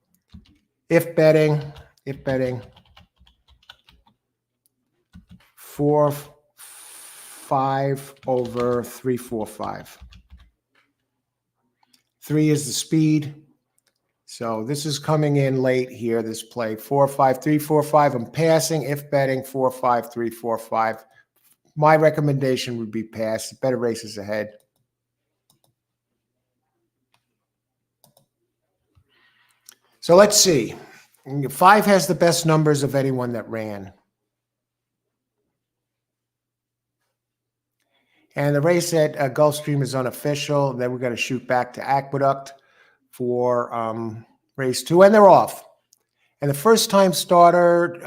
If betting. 4-5 over 3-4-5. 3 is the speed. So this is coming in late here, this play. 4-5, 3-4-5. I'm passing. If betting, 4-5, 3-4-5. My recommendation would be pass. Better races ahead. So let's see. 5 has the best numbers of anyone that ran. And the race at Gulfstream is unofficial. Then we're going to shoot back to Aqueduct for race 2. And they're off. And the first-time starter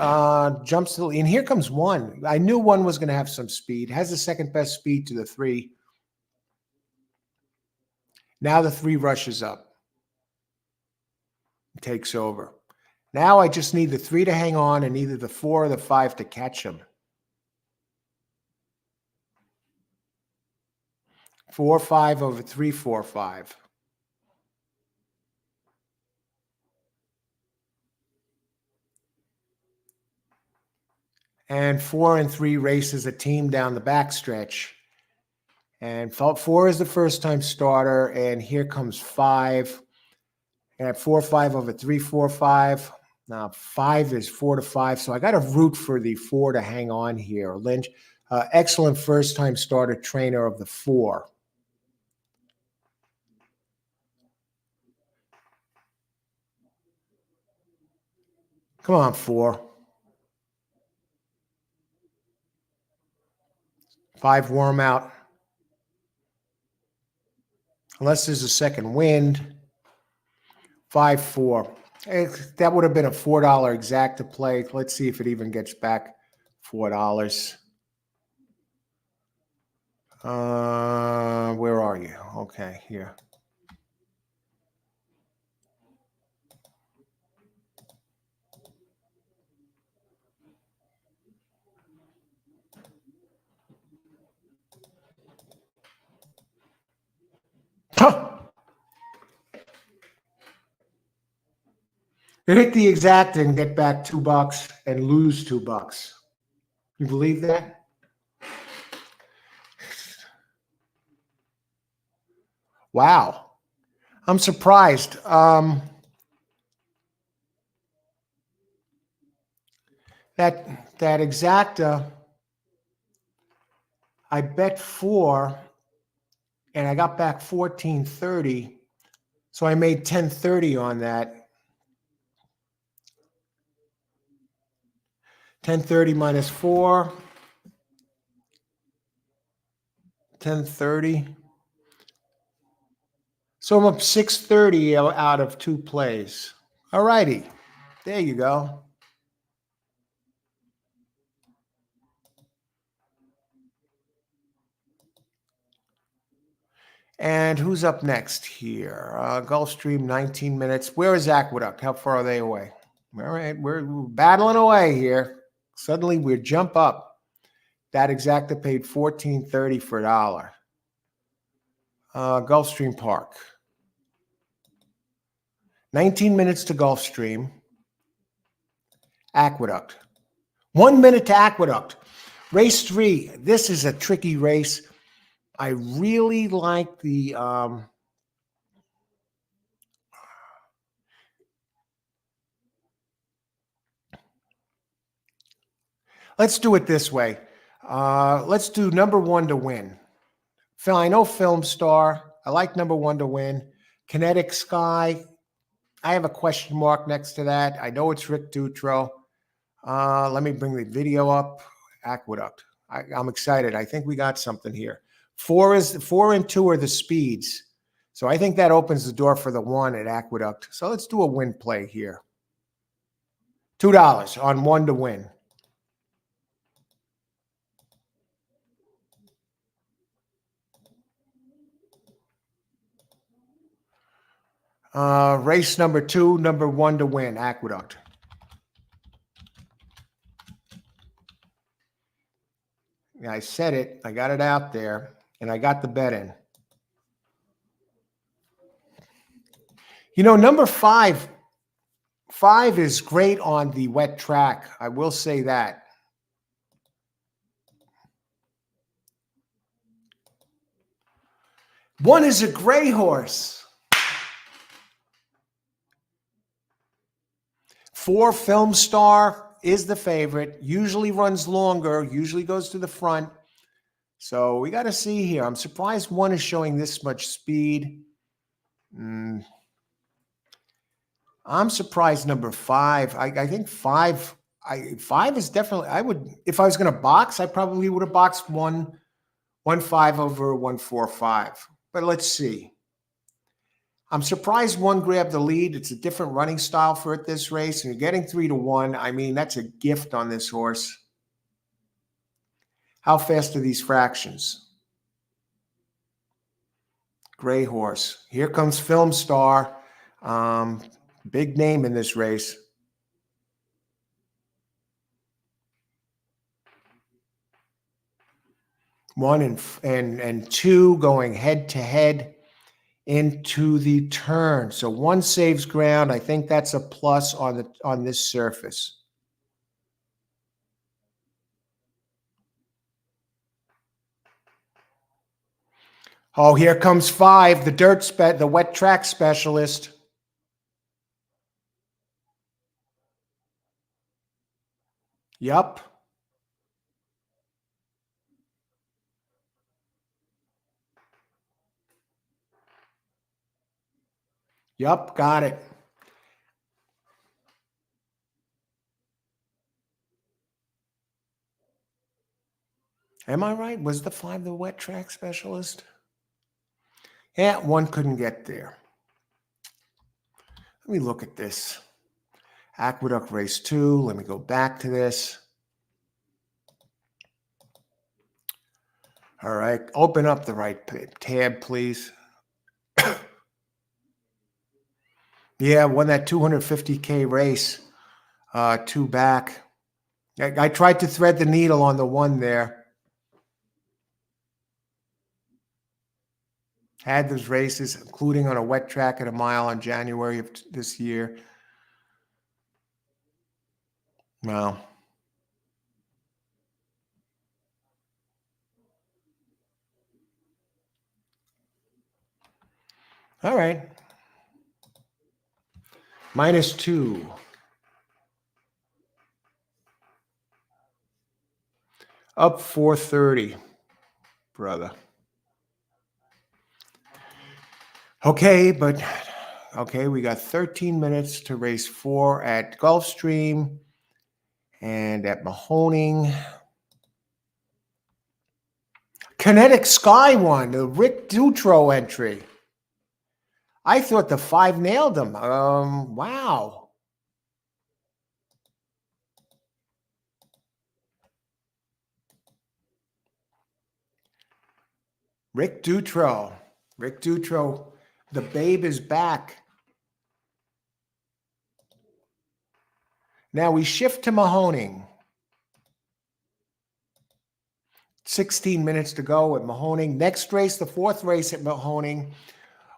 jumps to the lead. And here comes 1. I knew 1 was going to have some speed. Has the second best speed to the 3. Now the 3 rushes up. Takes over. Now I just need the 3 to hang on and either the 4 or the 5 to catch him. 4-5 over 3-4-5. And 4 and 3 races a team down the backstretch. And 4 is the first-time starter, and here comes 5. At 4-5 over 3-4-5. Now 5 is 4-5, so I got to root for the 4 to hang on here. Lynch, excellent first-time starter trainer of the 4. Come on, 4. 5 warm out. Unless there's a second wind. 5-4. That would have been a $4 exacta play. Let's see if it even gets back $4. Where are you? Okay, here. You hit the exact and get back $2 and lose $2. You believe that? Wow. I'm surprised. That exacta, I bet 4, and I got back 14.30, so I made 10.30 on that. 10.30 minus 4, 10.30. So I'm up 6.30 out of 2 plays. All righty, there you go. And who's up next here? Gulfstream, 19 minutes. Where is Aqueduct? How far are they away? All right, we're battling away here. Suddenly we jump up. That exacta paid $14.30 for $1. Gulfstream Park. 19 minutes to Gulfstream. Aqueduct. 1 minute to Aqueduct. Race 3. This is a tricky race. I really like the let's do it this way. Let's do number 1 to win. Phil, I know Film Star. I like number 1 to win. Kinetic Sky. I have a question mark next to that. I know it's Rick Dutro. Let me bring the video up. Aqueduct. I'm excited. I think we got something here. 4 and 2 are the speeds. So I think that opens the door for the 1 at Aqueduct. So let's do a win play here. $2 on 1 to win. Race number 2, number 1 to win, Aqueduct. Yeah, I said it. I got it out there, and I got the bet in. You know, number 5 is great on the wet track. I will say that. One is a gray horse. 4, Film Star is the favorite. Usually runs longer, usually goes to the front. So we got to see here. I'm surprised 1 is showing this much speed. I'm surprised number 5. I think 5. 5 is definitely. I would, if I was going to box, I probably would have boxed 1.5 over 1.45. But let's see. I'm surprised 1 grabbed the lead. It's a different running style for at this race, and you're getting 3 to 1. I mean, that's a gift on this horse. How fast are these fractions? Gray horse. Here comes Film Star. Big name in this race. 1 and 2 going head to head into the turn. So 1 saves ground. I think that's a plus on this surface. Oh, here comes 5, the wet track specialist. Yup. Yup, got it. Am I right? Was the 5 the wet track specialist? Yeah, 1 couldn't get there. Let me look at this. Aqueduct race 2. Let me go back to this. All right, open up the right tab, please. Yeah, won that 250K race, 2 back. I tried to thread the needle on the 1 there. Had those races, including on a wet track at a mile in January of this year. Wow. All right. -2. Up 430, brother. Okay, but okay, we got 13 minutes to race 4 at Gulfstream and at Mahoning. Kinetic Sky won, the Rick Dutro entry. I thought the 5 nailed him. Wow. Rick Dutro. Rick Dutro. The babe is back. Now we shift to Mahoning. 16 minutes to go at Mahoning. Next race, the 4th race at Mahoning.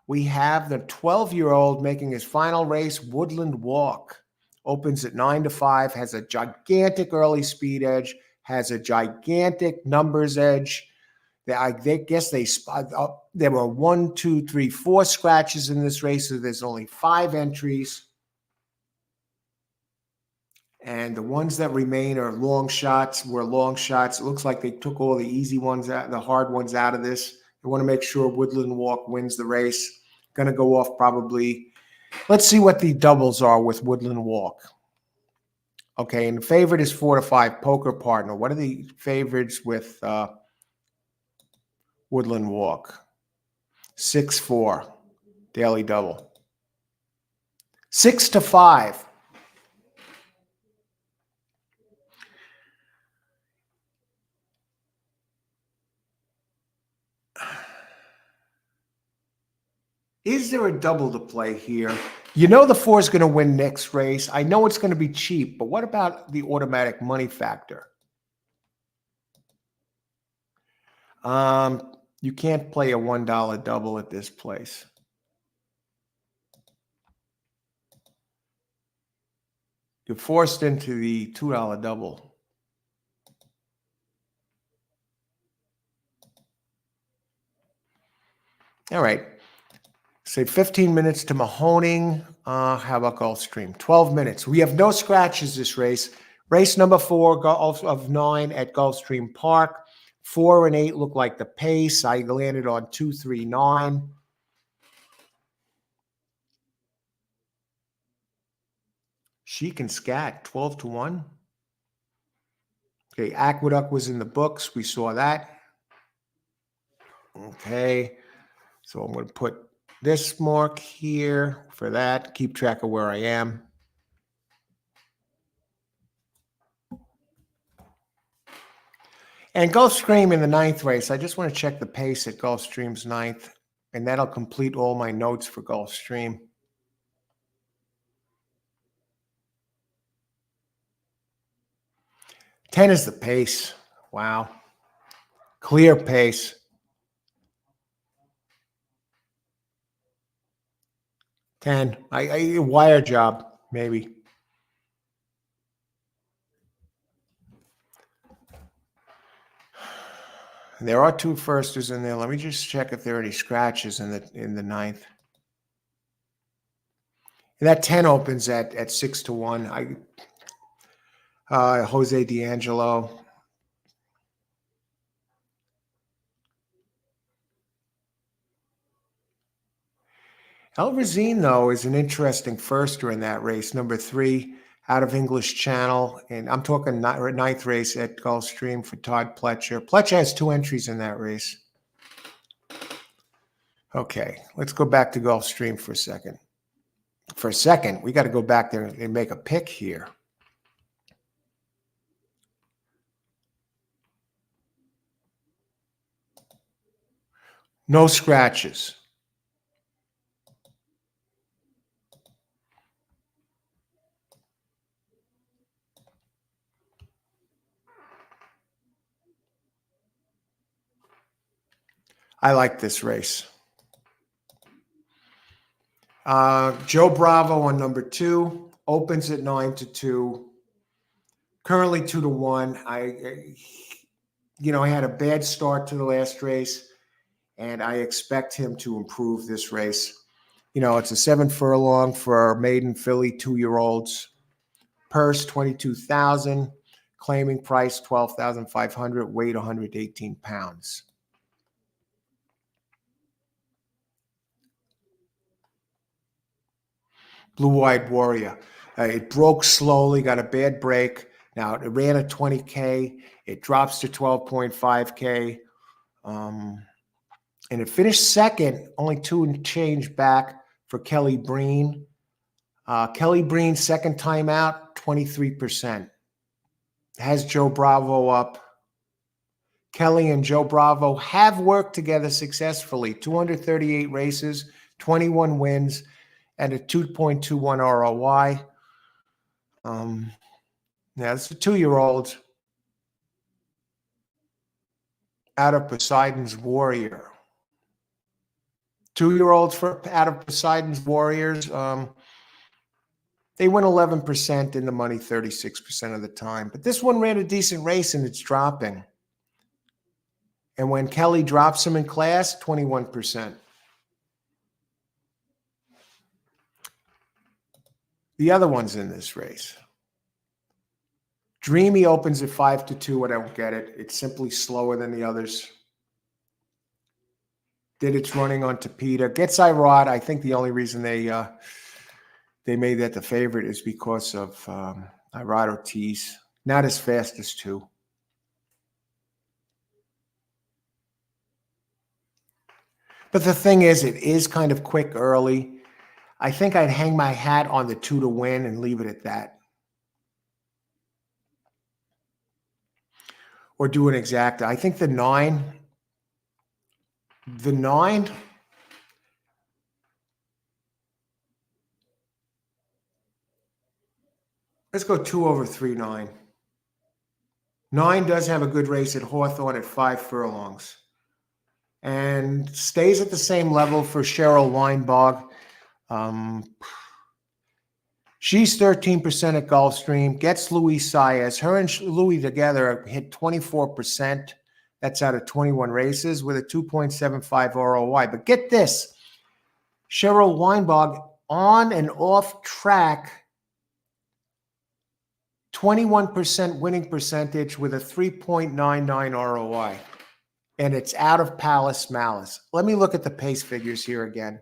We have the 12-year-old making his final race, Woodland Walk. Opens at 9-5, has a gigantic early speed edge, has a gigantic numbers edge. I guess there were 1, 2, 3, 4 scratches in this race, so there's only 5 entries. And the ones that remain are long shots. It looks like they took all the easy ones out, the hard ones out of this. They want to make sure Woodland Walk wins the race. Going to go off probably. Let's see what the doubles are with Woodland Walk. Okay, and the favorite is 4-5 Poker Partner. What are the favorites with Woodland Walk? 6-4 Daily Double. 6-5. Is there a double to play here? You know the 4 is going to win next race. I know it's going to be cheap, but what about the automatic money factor? You can't play a $1 double at this place. You're forced into the $2 double. All right. Say 15 minutes to Mahoning. How about Gulfstream? 12 minutes. We have no scratches this race. Race number 4 of 9 at Gulfstream Park. 4 and 8 look like the pace. I landed on 239. She can scat 12-1. Okay, Aqueduct was in the books. We saw that. Okay, so I'm going to put this mark here for that. Keep track of where I am. And Gulfstream in the 9th race. I just want to check the pace at Gulfstream's 9th, and that'll complete all my notes for Gulfstream. Ten is the pace. Wow. Clear pace. 10. I wire job, maybe. There are 2 firsters in there. Let me just check if there are any scratches in the 9th. And that 10 opens at 6-1. Jose D'Angelo. El Razine, though, is an interesting firster in that race. Number 3 out of English Channel. And I'm talking 9th race at Gulfstream for Todd Pletcher. Pletcher has 2 entries in that race. Okay, let's go back to Gulfstream for a second. We got to go back there and make a pick here. No scratches. I like this race. Joe Bravo on number 2 opens at 9-2. Currently 2-1. I had a bad start to the last race, and I expect him to improve this race. It's a 7 furlong for maiden filly 2-year-olds. Purse 22,000, claiming price 12,500, weight 118 pounds. Blue-Eyed Warrior. It broke slowly, got a bad break. Now it ran at 20K. It drops to 12.5K. And it finished second, only 2 and change back for Kelly Breen. Kelly Breen, second time out, 23%. Has Joe Bravo up. Kelly and Joe Bravo have worked together successfully. 238 races, 21 wins, and a 2.21 ROI. Now, it's a 2-year-old out of Poseidon's Warrior. 2-year-olds out of Poseidon's Warriors, they win 11% in the money 36% of the time. But this one ran a decent race, and it's dropping. And when Kelly drops him in class, 21%. The other ones in this race. Dreamy opens at 5-2. I don't get it. It's simply slower than the others. Did its running on Tapeta. Gets Irod. I think the only reason they made that the favorite is because of Irod Ortiz. Not as fast as 2. But the thing is, it is kind of quick early. I think I'd hang my hat on the 2 to win and leave it at that. Or do an exacta. I think the 9, let's go 2 over 3-9. 9 does have a good race at Hawthorne at 5 furlongs. And stays at the same level for Cheryl Weinbach. She's 13% at Gulfstream, gets Louis Saez. Her and Louis together hit 24%. That's out of 21 races with a 2.75 ROI. But get this, Cheryl Weinbach on and off track, 21% winning percentage with a 3.99 ROI. And it's out of Palace Malice. Let me look at the pace figures here again.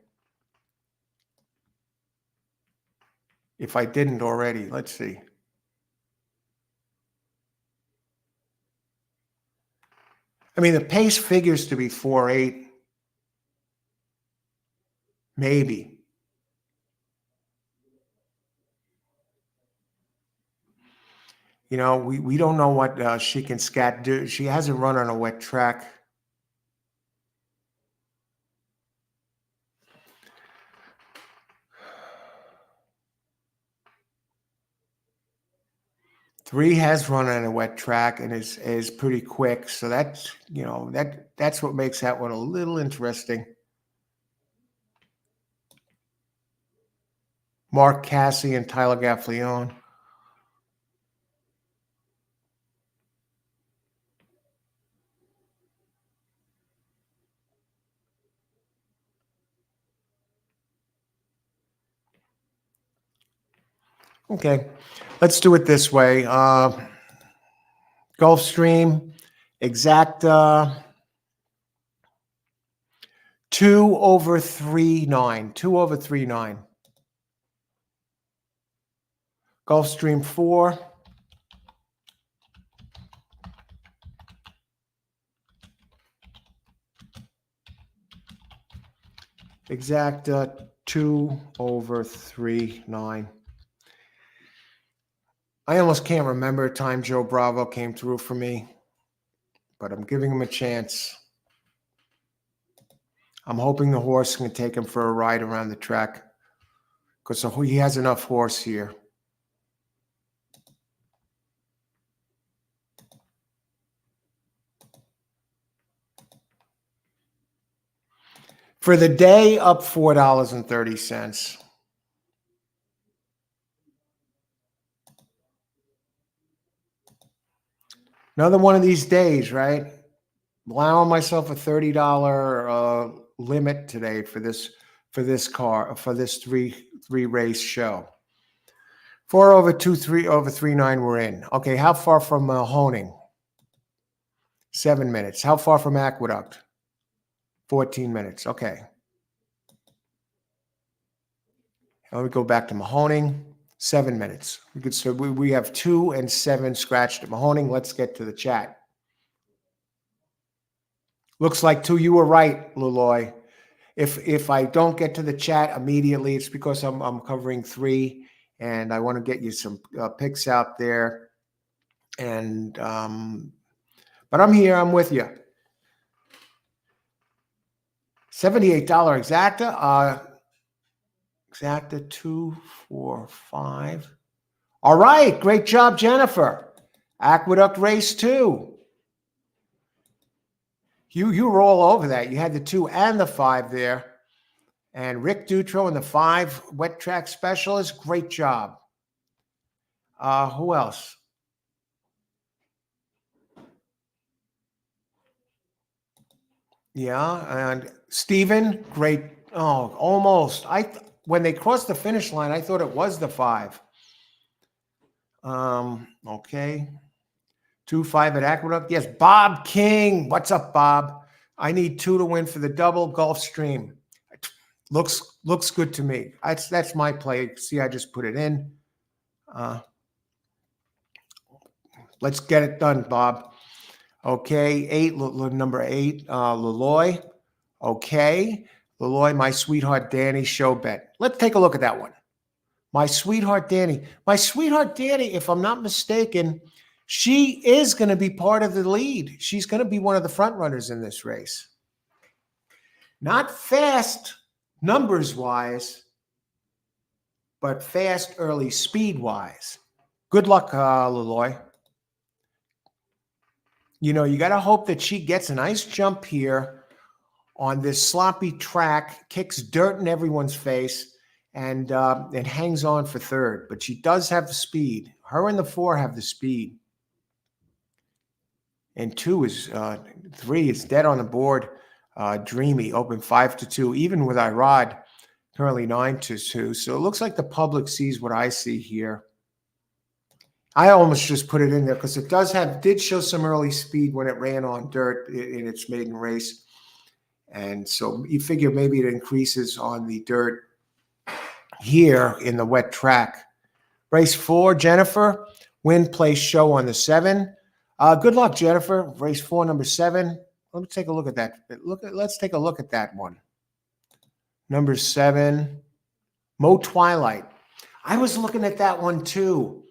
If I didn't already, let's see. I mean, the pace figures to be 4.8. Maybe. We don't know what she can scat do. She hasn't run on a wet track. Three has run on a wet track and is pretty quick. So that's, that's what makes that one a little interesting. Mark Cassie and Tyler Gaffleone. Okay, let's do it this way. Gulfstream, exacta 2 over 3.9. 2 over 3.9. Gulfstream 4. Exacta 2 over 3.9. I almost can't remember a time Joe Bravo came through for me, but I'm giving him a chance. I'm hoping the horse can take him for a ride around the track because he has enough horse here. For the day, up $4.30. Another one of these days, right? Allowing myself a $30 limit today for this for this three race show. 4 over 2, 3 over 3.9 we're in. Okay, how far from Mahoning? 7 minutes. How far from Aqueduct? 14 minutes. Okay. Now we go back to Mahoning. 7 minutes. So we have 2 and 7 scratched at Mahoning. Let's get to the chat. Looks like 2. You were right, Luloy. If I don't get to the chat immediately, it's because I'm covering 3, and I want to get you some picks out there. And but I'm here. I'm with you. $78 exacta. Exacta 2, 4, 5. All right, great job, Jennifer. Aqueduct race 2. You were all over that. You had the 2 and the 5 there. And Rick Dutro and the 5 wet track specialist. Great job. Who else? Yeah, and Steven, great. Oh, almost. When they crossed the finish line, I thought it was the 5. Okay. 2-5 at Aqueduct. Yes, Bob King. What's up, Bob? I need 2 to win for the double Gulfstream. Looks good to me. That's my play. See, I just put it in. Let's get it done, Bob. Okay, number 8, Leloy. Okay, Leloy, my sweetheart Danny show bet. Let's take a look at that one. My sweetheart Danny. My sweetheart Danny, if I'm not mistaken, she is going to be part of the lead. She's going to be one of the front runners in this race. Not fast numbers-wise, but fast early speed-wise. Good luck, Leloy. You know, you got to hope that she gets a nice jump here on this sloppy track, kicks dirt in everyone's face, and hangs on for 3rd. But she does have the speed. Her and the 4 have the speed. And 3 is dead on the board. Dreamy, open 5-2, even with Irod, currently 9-2. So it looks like the public sees what I see here. I almost just put it in there because it did show some early speed when it ran on dirt in its maiden race. And so you figure maybe it increases on the dirt here in the wet track. Race 4, Jennifer, win, place, show on the 7. Good luck, Jennifer. Race 4, number 7. Let me take a look at that. Let's take a look at that one. Number 7, Mo Twilight. I was looking at that one too.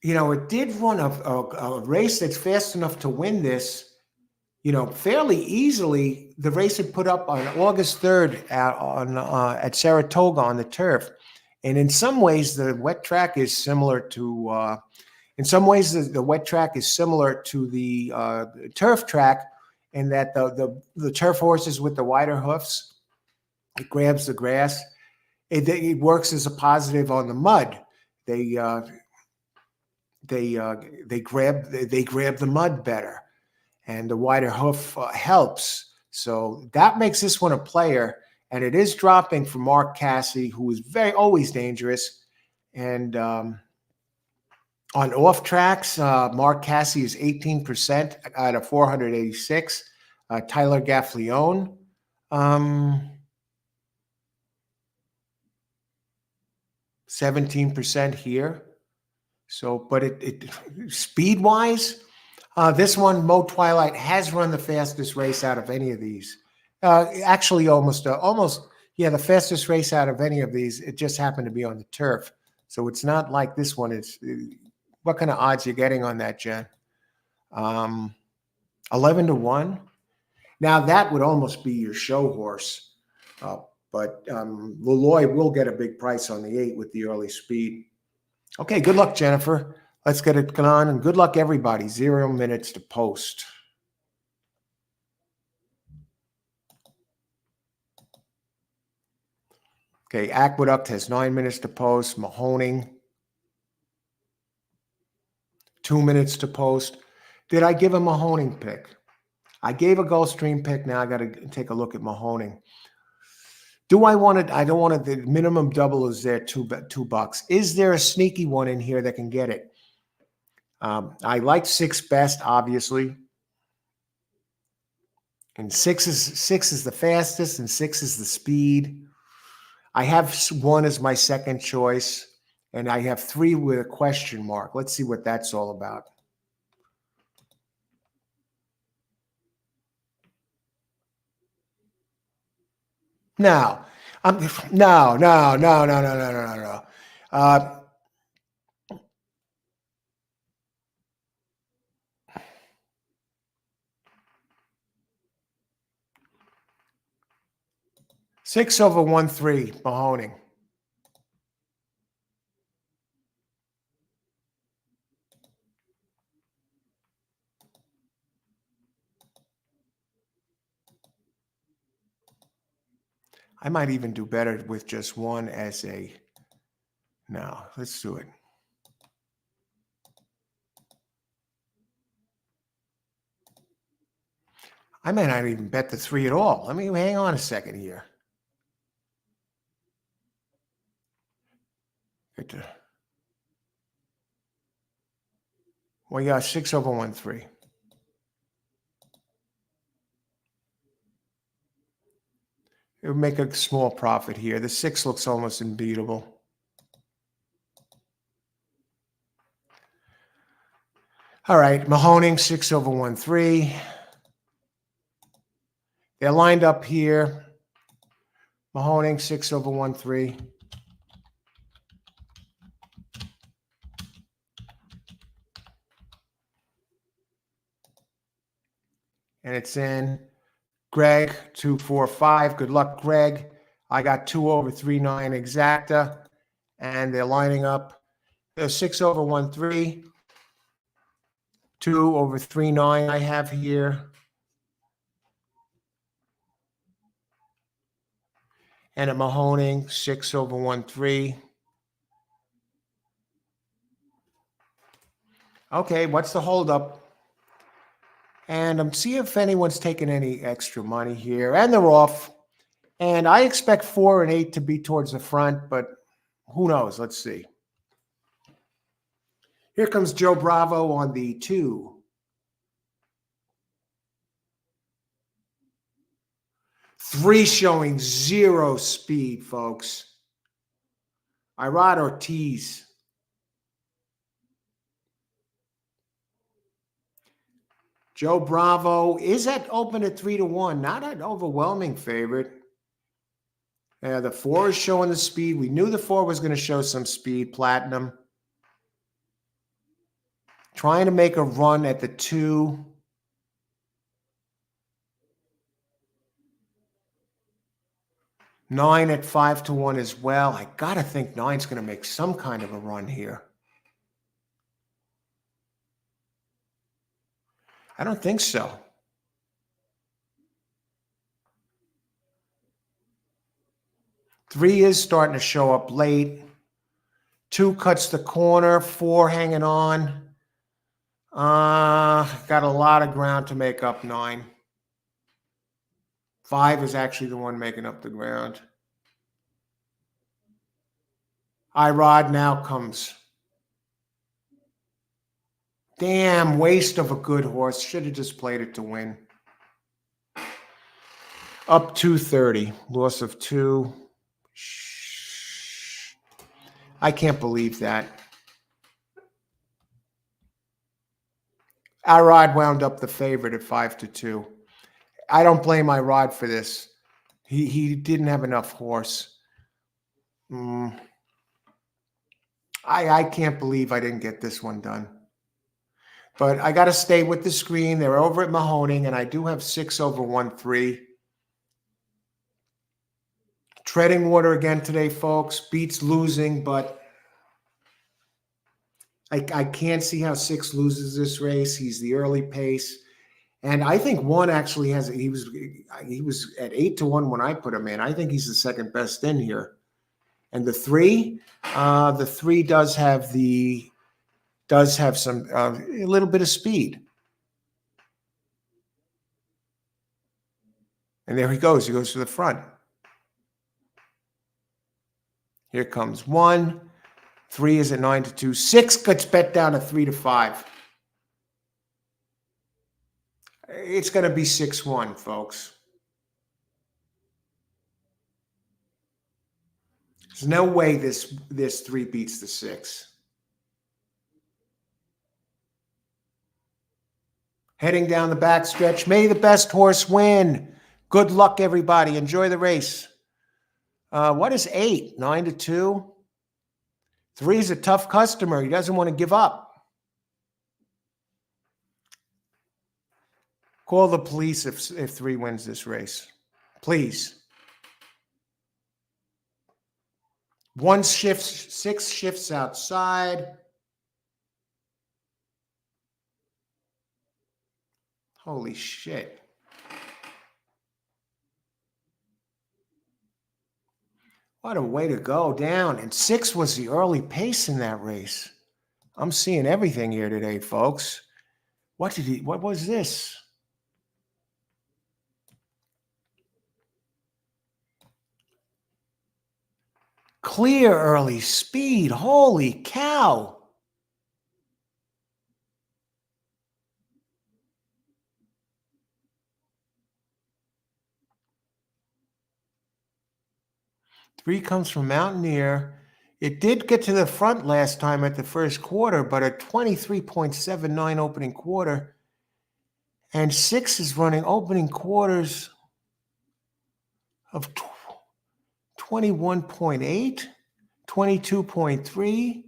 You know, it did run a race that's fast enough to win this, you know, fairly easily. The race it put up on August 3rd at Saratoga on the turf. And in some ways, the wet track is similar to the wet track is similar to the turf track, in that the turf horses with the wider hoofs, it grabs the grass. It works as a positive on the mud. They grab the mud better, and the wider hoof helps. So that makes this one a player, and it is dropping for Mark Cassie, who is always dangerous. And on off tracks, Mark Cassie is 18% out of 486. Tyler Gaffleone, 17% here. So, but it speed wise, this one, Mo Twilight, has run the fastest race out of any of these. Actually, almost, the fastest race out of any of these. It just happened to be on the turf. So it's not like this one. What kind of odds you're getting on that, Jen? 11-1. Now that would almost be your show horse, but Leloy will get a big price on the 8 with the early speed. Okay, good luck, Jennifer. Let's get it on, and good luck, everybody. 0 minutes to post. Okay, Aqueduct has 9 minutes to post. Mahoning, 2 minutes to post. Did I give a Mahoning pick? I gave a Gulfstream pick. Now I got to take a look at Mahoning. Do I want it? I don't want it. The minimum double is there, $2. Is there a sneaky one in here that can get it? I like 6 best, obviously. And six is the fastest, and 6 is the speed. I have 1 as my second choice, and I have 3 with a question mark. Let's see what that's all about. Now, no. 6 over 1-3, Mahoning. I might even do better with just 1 as a. No, let's do it. I may not even bet the 3 at all. Let me hang on a second here. Well, yeah, 6 over 1-3. It would make a small profit here. The 6 looks almost unbeatable. All right, Mahoning, 6 over 1-3. They're lined up here. Mahoning, 6 over 1-3. And it's in. Greg, 2-4-5. Good luck, Greg. I got 2 over 3-9 exacta. And they're lining up. They're 6 over 1-3. 2 over 3-9 I have here. And at Mahoning, 6 over 1-3. Okay, what's the holdup? And I'm seeing if anyone's taking any extra money here. And they're off. And I expect 4 and 8 to be towards the front, but who knows? Let's see. Here comes Joe Bravo on the 2. 3 showing 0 speed, folks. Irad Ortiz. Joe Bravo is at open at 3-1. Not an overwhelming favorite. The 4 is showing the speed. We knew the 4 was going to show some speed. Platinum. Trying to make a run at the 2. Nine at 5-1 as well. I got to think 9's going to make some kind of a run here. I don't think so. Three is starting to show up late. 2 cuts the corner. 4 hanging on. Got a lot of ground to make up 9. 5 is actually the one making up the ground. Irod now comes. Damn, waste of a good horse. Should have just played it to win. Up 230. Loss of 2. I can't believe that. Irod wound up the favorite at 5-2. I don't blame Irod for this. He didn't have enough horse. I can't believe I didn't get this one done. But I got to stay with the screen. They're over at Mahoning, and I do have 6 over 1-3. Treading water again today, folks. Beats losing, but I can't see how 6 loses this race. He's the early pace. And I think 1 actually has, he was at 8-1 when I put him in. I think he's the second best in here. And the 3 does have some a little bit of speed. And there he goes. He goes to the front. Here comes 1. 3 is at 9-2. 6 gets bet down to 3-5. It's going to be 6-1, folks. There's no way this 3 beats the 6. Heading down the backstretch. May the best horse win. Good luck, everybody. Enjoy the race. What is 8? 9-2. 3 is a tough customer. He doesn't want to give up. Call the police if 3 wins this race. Please. 1 shifts, 6 shifts outside. Holy shit. What a way to go down. And 6 was the early pace in that race. I'm seeing everything here today, folks. What was this? Clear early speed. Holy cow. Three comes from Mountaineer. It did get to the front last time at the first quarter, but a 23.79 opening quarter. And 6 is running opening quarters of 21.8, 22.3.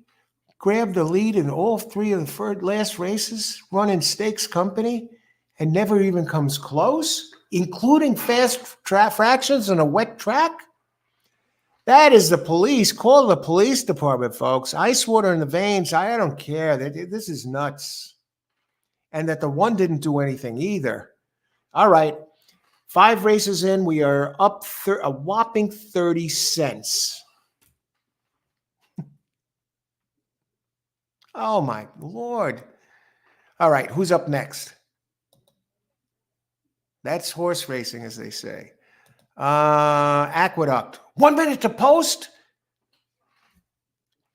Grabbed the lead in all 3 of the last races, running Stakes Company, and never even comes close, including fast fractions on a wet track. That is the police. Call the police department, folks. Ice water in the veins. I don't care. This is nuts. And that the 1 didn't do anything either. All right. 5 races in. We are up a whopping 30 cents. Oh, my Lord. All right. Who's up next? That's horse racing, as they say. Aqueduct. 1 minute to post.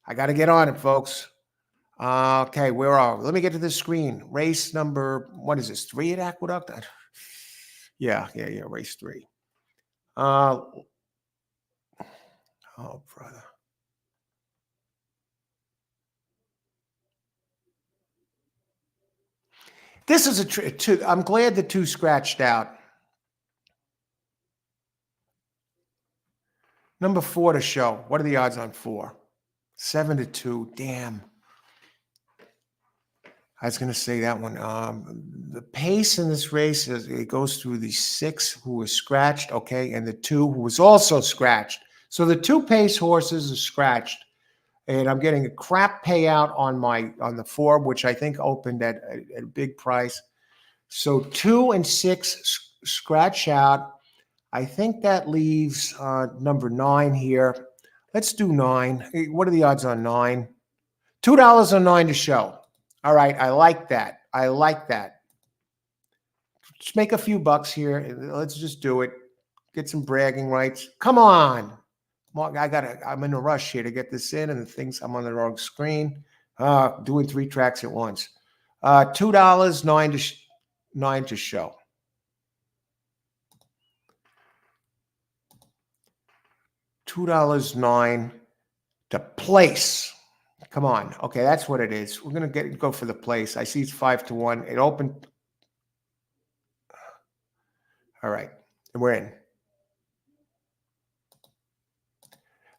I got to get on it, folks. Okay, where are we? Let me get to the screen. Race number, what is this, 3 at Aqueduct? Yeah, race 3. Oh, brother. This is I'm glad the 2 scratched out. Number 4 to show. What are the odds on 4? 7-2. Damn. I was going to say that one. The pace in this race it goes through the 6 who was scratched, okay, and the 2 who was also scratched. So the 2 pace horses are scratched, and I'm getting a crap payout on the 4, which I think opened at a big price. So 2 and 6 scratch out. I think that leaves number 9 here. Let's do 9. What are the odds on 9? $2 on 9 to show. All right, I like that. Just make a few bucks here. Let's just do it. Get some bragging rights. Come on. Mark, I'm in a rush here to get this in, and the things I'm on the wrong screen. Doing 3 tracks at once. $2, 9 to show. $2, 9 to place. Come on. Okay, that's what it is. We're going to go for the place. I see it's 5-1. It opened. All right. And we're in.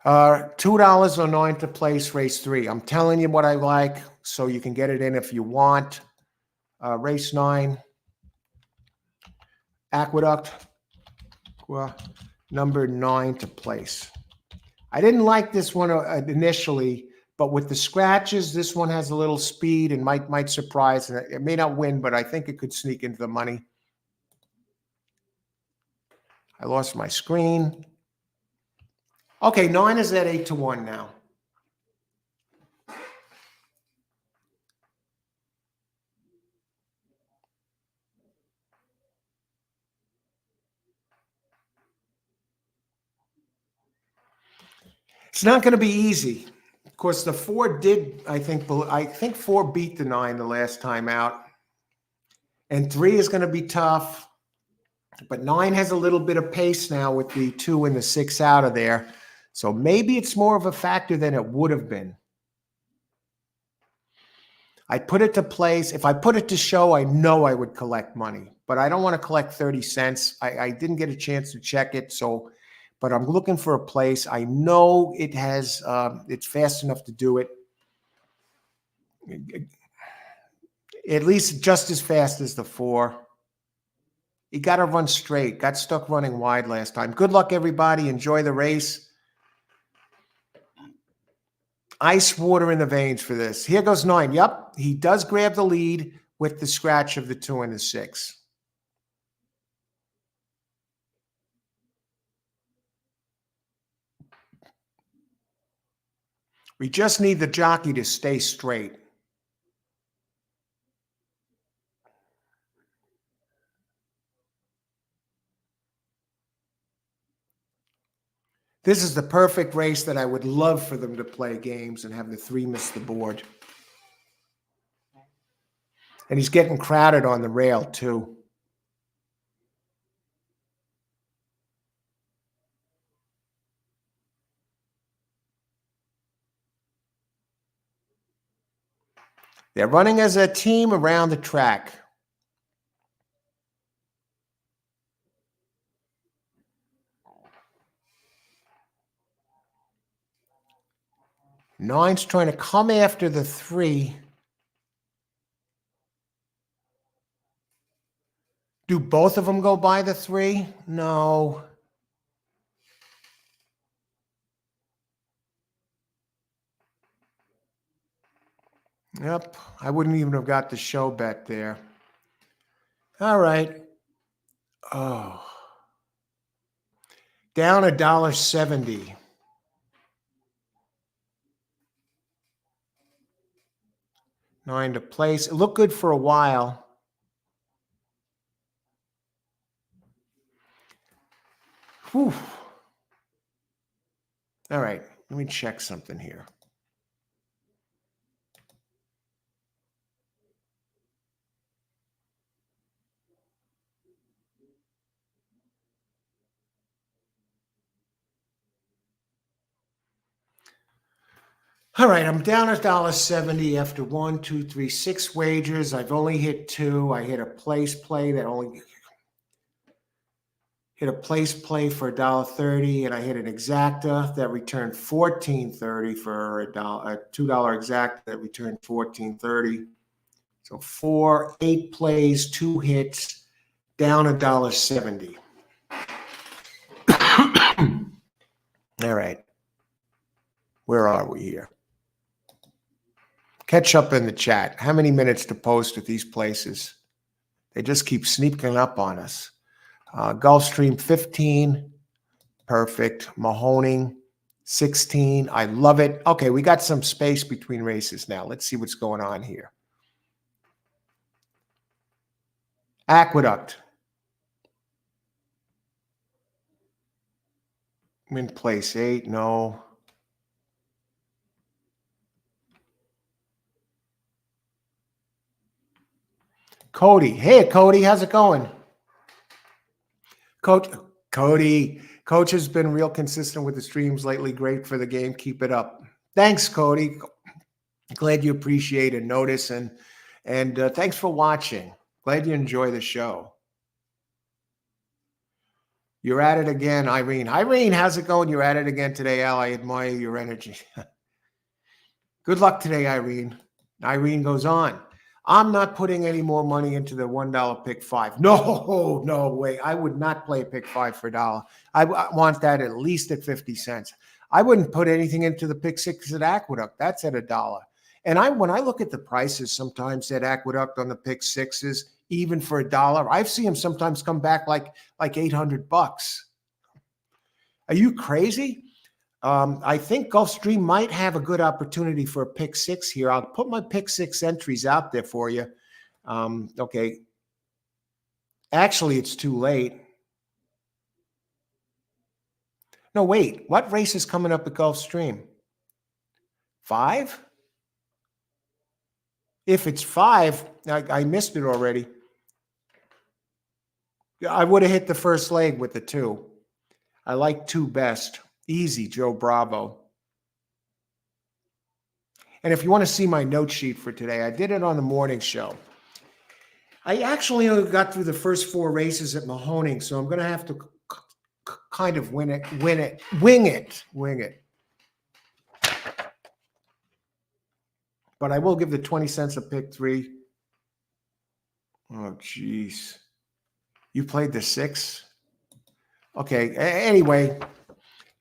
$2 on 9 to place race 3. I'm telling you what I like, so you can get it in if you want. Race 9. Aqueduct. Number 9 to place. I didn't like this one initially, but with the scratches, this one has a little speed and might surprise. It may not win, but I think it could sneak into the money. I lost my screen. Okay, 9 is at 8-1 now. It's not going to be easy. Of course, the 4 did, I think 4 beat the 9 the last time out. And 3 is going to be tough. But 9 has a little bit of pace now with the 2 and the 6 out of there. So maybe it's more of a factor than it would have been. I put it to place. If I put it to show, I know I would collect money. But I don't want to collect 30 cents. I didn't get a chance to check it. So, but I'm looking for a place. I know it has, it's fast enough to do it. At least just as fast as the 4. You got to run straight. Got stuck running wide last time. Good luck, everybody. Enjoy the race. Ice water in the veins for this. Here goes 9. Yep, he does grab the lead with the scratch of the 2 and the 6. We just need the jockey to stay straight. This is the perfect race that I would love for them to play games and have the 3 miss the board. And he's getting crowded on the rail, too. They're running as a team around the track. Nine's trying to come after the 3. Do both of them go by the 3? No. Yep, I wouldn't even have got the show bet there. All right. Oh. Down $1.70. Nine to place. It looked good for a while. Whew. All right, let me check something here. All right, I'm down $1.70 after 1, 2, 3, 6 wagers. I've only hit 2. I hit a place play that only hit a place play for $1.30, and I hit an exacta that returned $14.30 for a $2 exacta that returned $14.30. So 4, 8 plays, 2 hits, down $1.70. All right. Where are we here? Catch up in the chat. How many minutes to post at these places? They just keep sneaking up on us. Gulfstream 15. Perfect. Mahoning 16. I love it. Okay, we got some space between races now. Let's see what's going on here. Aqueduct. I'm in place 8. No. Cody. Hey, Cody. How's it going? Cody. Coach has been real consistent with the streams lately. Great for the game. Keep it up. Thanks, Cody. Glad you appreciate and notice. And thanks for watching. Glad you enjoy the show. You're at it again, Irene. Irene, how's it going? You're at it again today, Al. I admire your energy. Good luck today, Irene. Irene goes on. I'm not putting any more money into the $1 pick 5. No, no way. I would not play a pick 5 for $1. I want that at least at 50 cents. I wouldn't put anything into the pick 6 at Aqueduct. That's at $1. And when I look at the prices sometimes at Aqueduct on the pick 6s, even for $1, I've seen them sometimes come back like $800. Are you crazy? I think Gulfstream might have a good opportunity for a pick 6 here. I'll put my pick 6 entries out there for you. Okay. Actually, it's too late. No, wait. What race is coming up at Gulfstream? 5? If it's 5, I missed it already. I would have hit the first leg with the 2. I like 2 best. Easy, Joe Bravo. And if you want to see my note sheet for today, I did it on the morning show. I actually only got through the first 4 races at Mahoning, so I'm going to have to kind of wing it. But I will give the 20 cents a pick 3. Oh, geez. You played the 6? Okay. Anyway,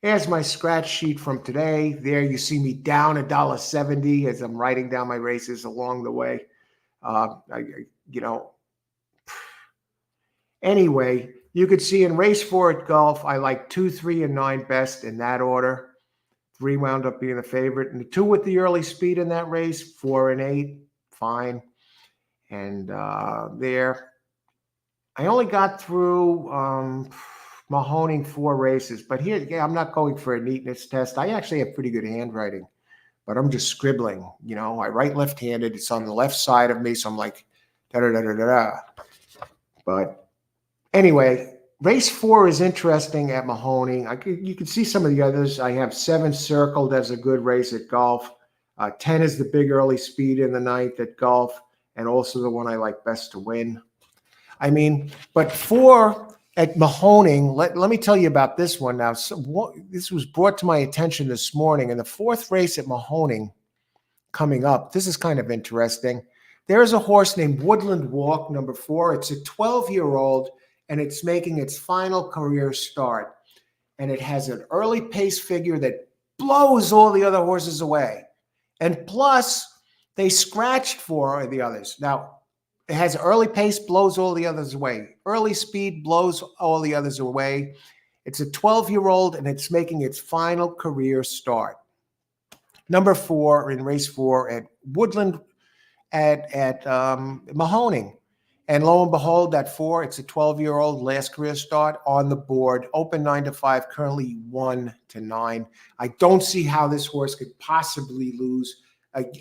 here's my scratch sheet from today. There you see me down $1.70 as I'm writing down my races along the way. Anyway, you could see in race 4 at Gulf, I like 2, 3, and 9 best in that order. 3 wound up being the favorite. And the 2 with the early speed in that race, 4 and 8, fine. And there, I only got through Mahoning 4 races. But here, yeah, I'm not going for a neatness test. I actually have pretty good handwriting, but I'm just scribbling. I write left-handed. It's on the left side of me, so I'm like, da-da-da-da-da-da. But anyway, race 4 is interesting at Mahoning. You can see some of the others. I have 7 circled as a good race at Gulf. 10 is the big early speed in the 9th at Gulf, and also the one I like best to win. But 4 at Mahoning, let me tell you about this one now. This was brought to my attention this morning, and the 4th race at Mahoning coming up. This is kind of interesting. There is a horse named Woodland Walk, number 4. It's a 12-year-old, and it's making its final career start. And it has an early pace figure that blows all the other horses away. And plus, they scratched 4 of the others. Now, it has early pace, blows all the others away. Early speed blows all the others away. It's a 12-year-old, and it's making its final career start. Number 4 in race 4 at Woodland at Mahoning. And lo and behold, that 4, it's a 12-year-old, last career start on the board, open 9 to 5, currently 1 to 9. I don't see how this horse could possibly lose.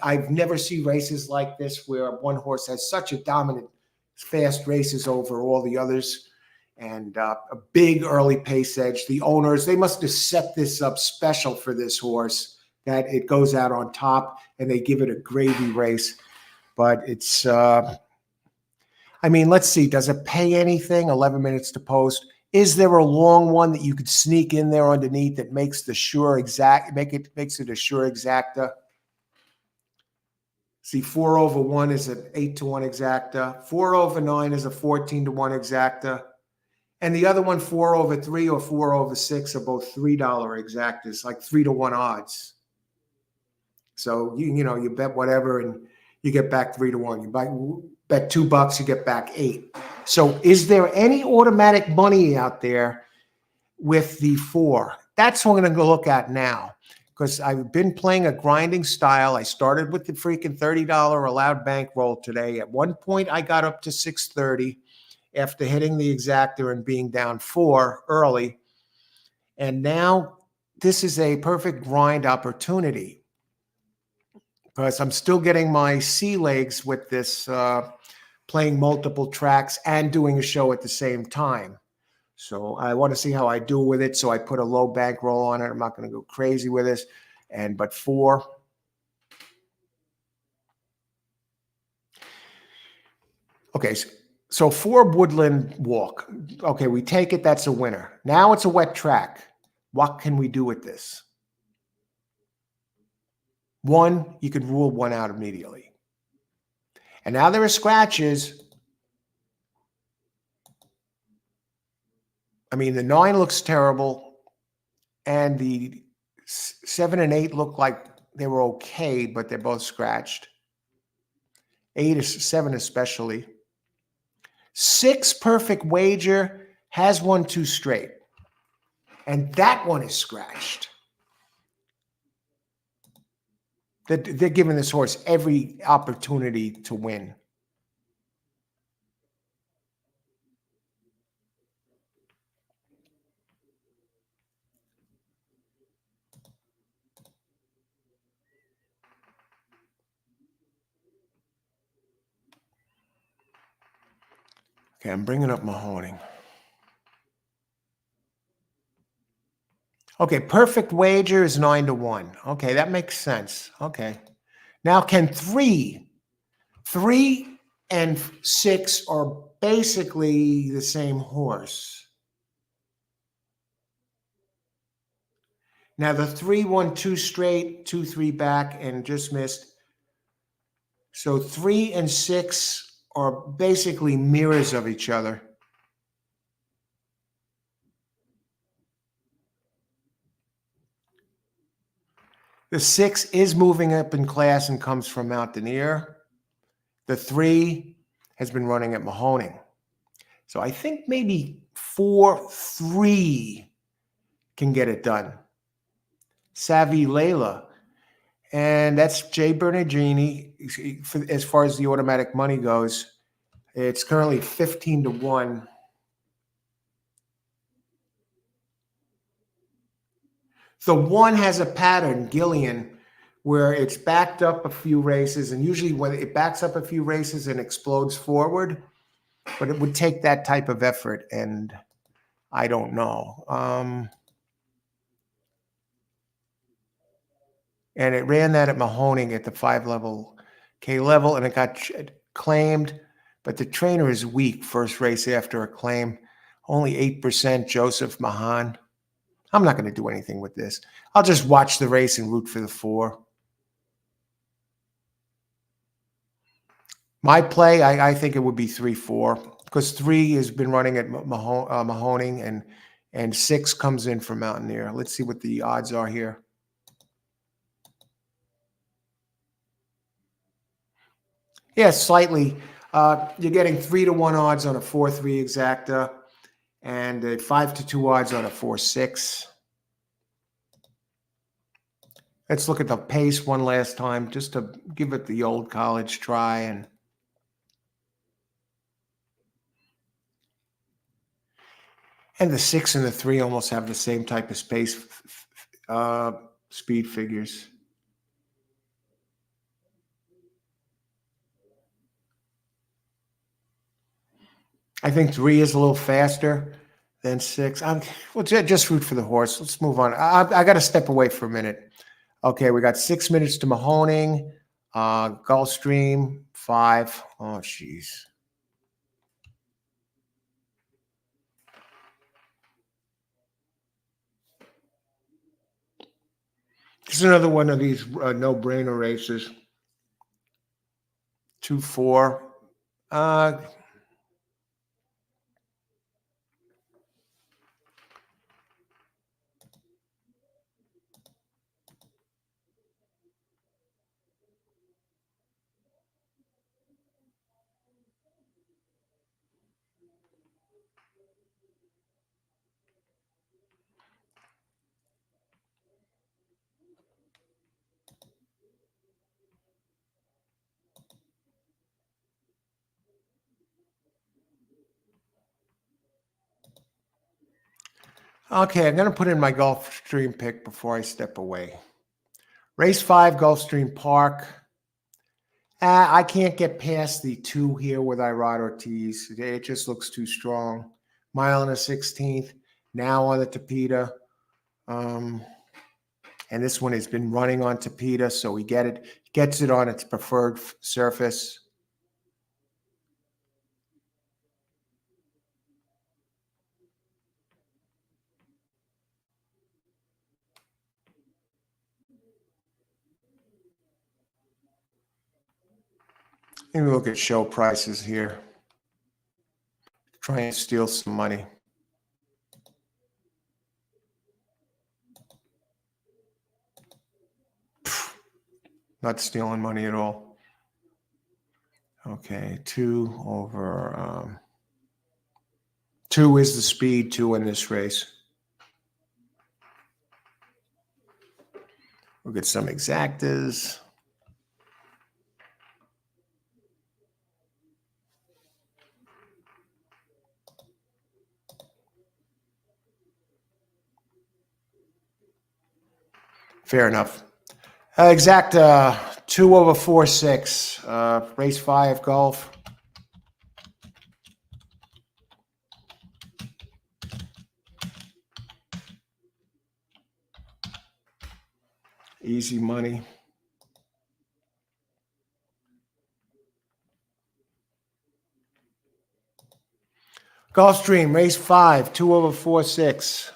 I've never seen races like this where one horse has such a dominant, fast races over all the others, and a big early pace edge. The owners, they must have set this up special for this horse, that it goes out on top and they give it a gravy race. But it's, let's see, does it pay anything? 11 minutes to post. Is there a long one that you could sneak in there underneath that makes the makes it a sure exacta? See, 4 over 1 is an 8 to 1 exacta. 4 over 9 is a 14 to 1 exacta. And the other one, 4 over 3 or 4 over 6, are both $3 exactas, like 3 to 1 odds. So, you bet whatever and you get back 3 to 1. You bet $2, you get back 8. So is there any automatic money out there with the 4? That's what I'm going to go look at now, because I've been playing a grinding style. I started with the freaking $30 allowed bankroll today. At one point, I got up to $630 after hitting the exactor and being down 4 early. And now this is a perfect grind opportunity, because I'm still getting my sea legs with this playing multiple tracks and doing a show at the same time. So I want to see how I do with it. So I put a low bankroll on it. I'm not going to go crazy with this. But 4. Okay, so 4 Woodland Walk. Okay, we take it. That's a winner. Now it's a wet track. What can we do with this? 1, you could rule 1 out immediately. And now there are scratches. The 9 looks terrible, and the 7 and 8 look like they were okay, but they're both scratched. 7 especially. 6 perfect wager has 1 2 straight, and that one is scratched. They're giving this horse every opportunity to win. Okay, I'm bringing up Mahoning. Okay, perfect wager is 9-1. Okay, that makes sense. Okay. Now, can 3 and 6 are basically the same horse. Now, the 3 won 2 straight, 2, 3 back, and just missed. So 3 and 6 are basically mirrors of each other. The 6 is moving up in class and comes from Mount Denier. The 3 has been running at Mahoning. So I think maybe 4-3 can get it done. Savvy Layla. And that's Jay Bernardini. As far as the automatic money goes, it's currently 15-1. The 1 has a pattern, Gillian, where it's backed up a few races, and usually when it backs up a few races and explodes forward, but it would take that type of effort, and I don't know. And it ran that at Mahoning at the 5 K level, and it got claimed, but the trainer is weak first race after a claim. Only 8%, Joseph Mahan. I'm not going to do anything with this. I'll just watch the race and root for the 4. My play, I think it would be 3-4, because 3 has been running at Mahoning, and 6 comes in from Mountaineer. Let's see what the odds are here. Yeah, slightly. You're getting 3-1 odds on a 4-3 exacta, and 5-2 odds on a 4-6. Let's look at the pace one last time, just to give it the old college try. And the 6 and the 3 almost have the same type of space speed figures. I think 3 is a little faster than 6. Well, just root for the horse. Let's move on. I got to step away for a minute. Okay, we got 6 minutes to Mahoning, Gulfstream, 5. Oh, jeez. This is another one of these no-brainer races. 2-4. Okay, I'm going to put in my Gulfstream pick before I step away. Race 5, Gulfstream Park. I can't get past the 2 here with Irad Ortiz. It just looks too strong. Mile and a 16th. Now on the Tapeta. And this one has been running on Tapeta, so he gets it on its preferred surface. Let me look at show prices here. Try and steal some money. Not stealing money at all. Okay, 2 over 2 is the speed, 2 in this race. We'll get some exactas. Fair enough. Exacta 2 over 4-6. Race 5 golf. Easy money. Gulfstream, race 5, 2/4/6.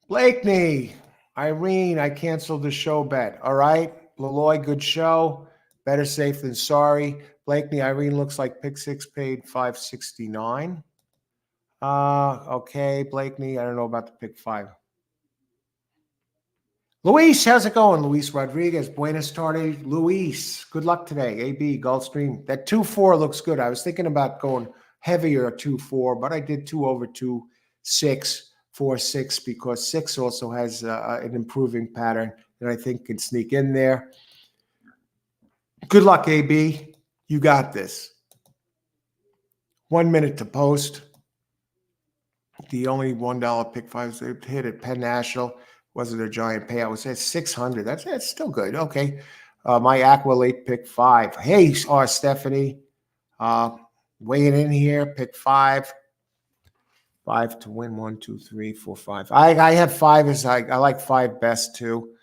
Blakeney, Irene, I canceled the show bet. All right. Leloy, good show. Better safe than sorry. Blakeney, Irene looks like pick 6 paid $569. Okay, Blakeney, I don't know about the pick 5. Luis, how's it going? Luis Rodriguez, Buenas tardes. Luis, good luck today. AB, Gulfstream. That 2-4 looks good. I was thinking about going heavier at 2-4, but I did 2/2/6, 4/6, because 6 also has an improving pattern that I think can sneak in there. Good luck, AB. You got this. 1 minute to post. The only $1 pick 5 they hit at Penn National. Wasn't a giant payout. It was at 600. That's still good. Okay. My Aqua late pick 5. Hey, Stephanie. Weighing in here, pick 5. 5 to win. 1, 2, 3, 4, 5. I have 5 as I like 5 best too.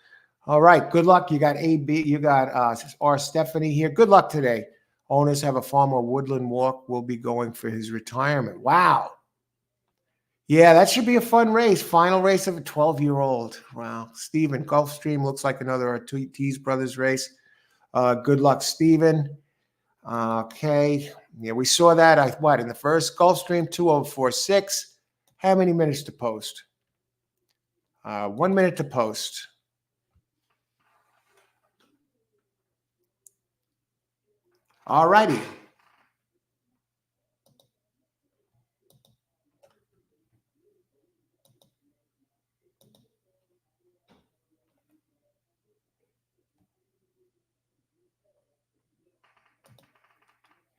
All right. Good luck. You got AB. You got R. Stephanie here. Good luck today. Owners have a Farmer Woodland walk. Will be going for his retirement. Wow. Yeah, that should be a fun race. Final race of a 12-year-old. Wow. Steven, Gulfstream looks like another Ortiz Brothers race. Good luck, Steven. Okay. Yeah, we saw that. In the first Gulfstream, 2/4/6. How many minutes to post? 1 minute to post. All righty.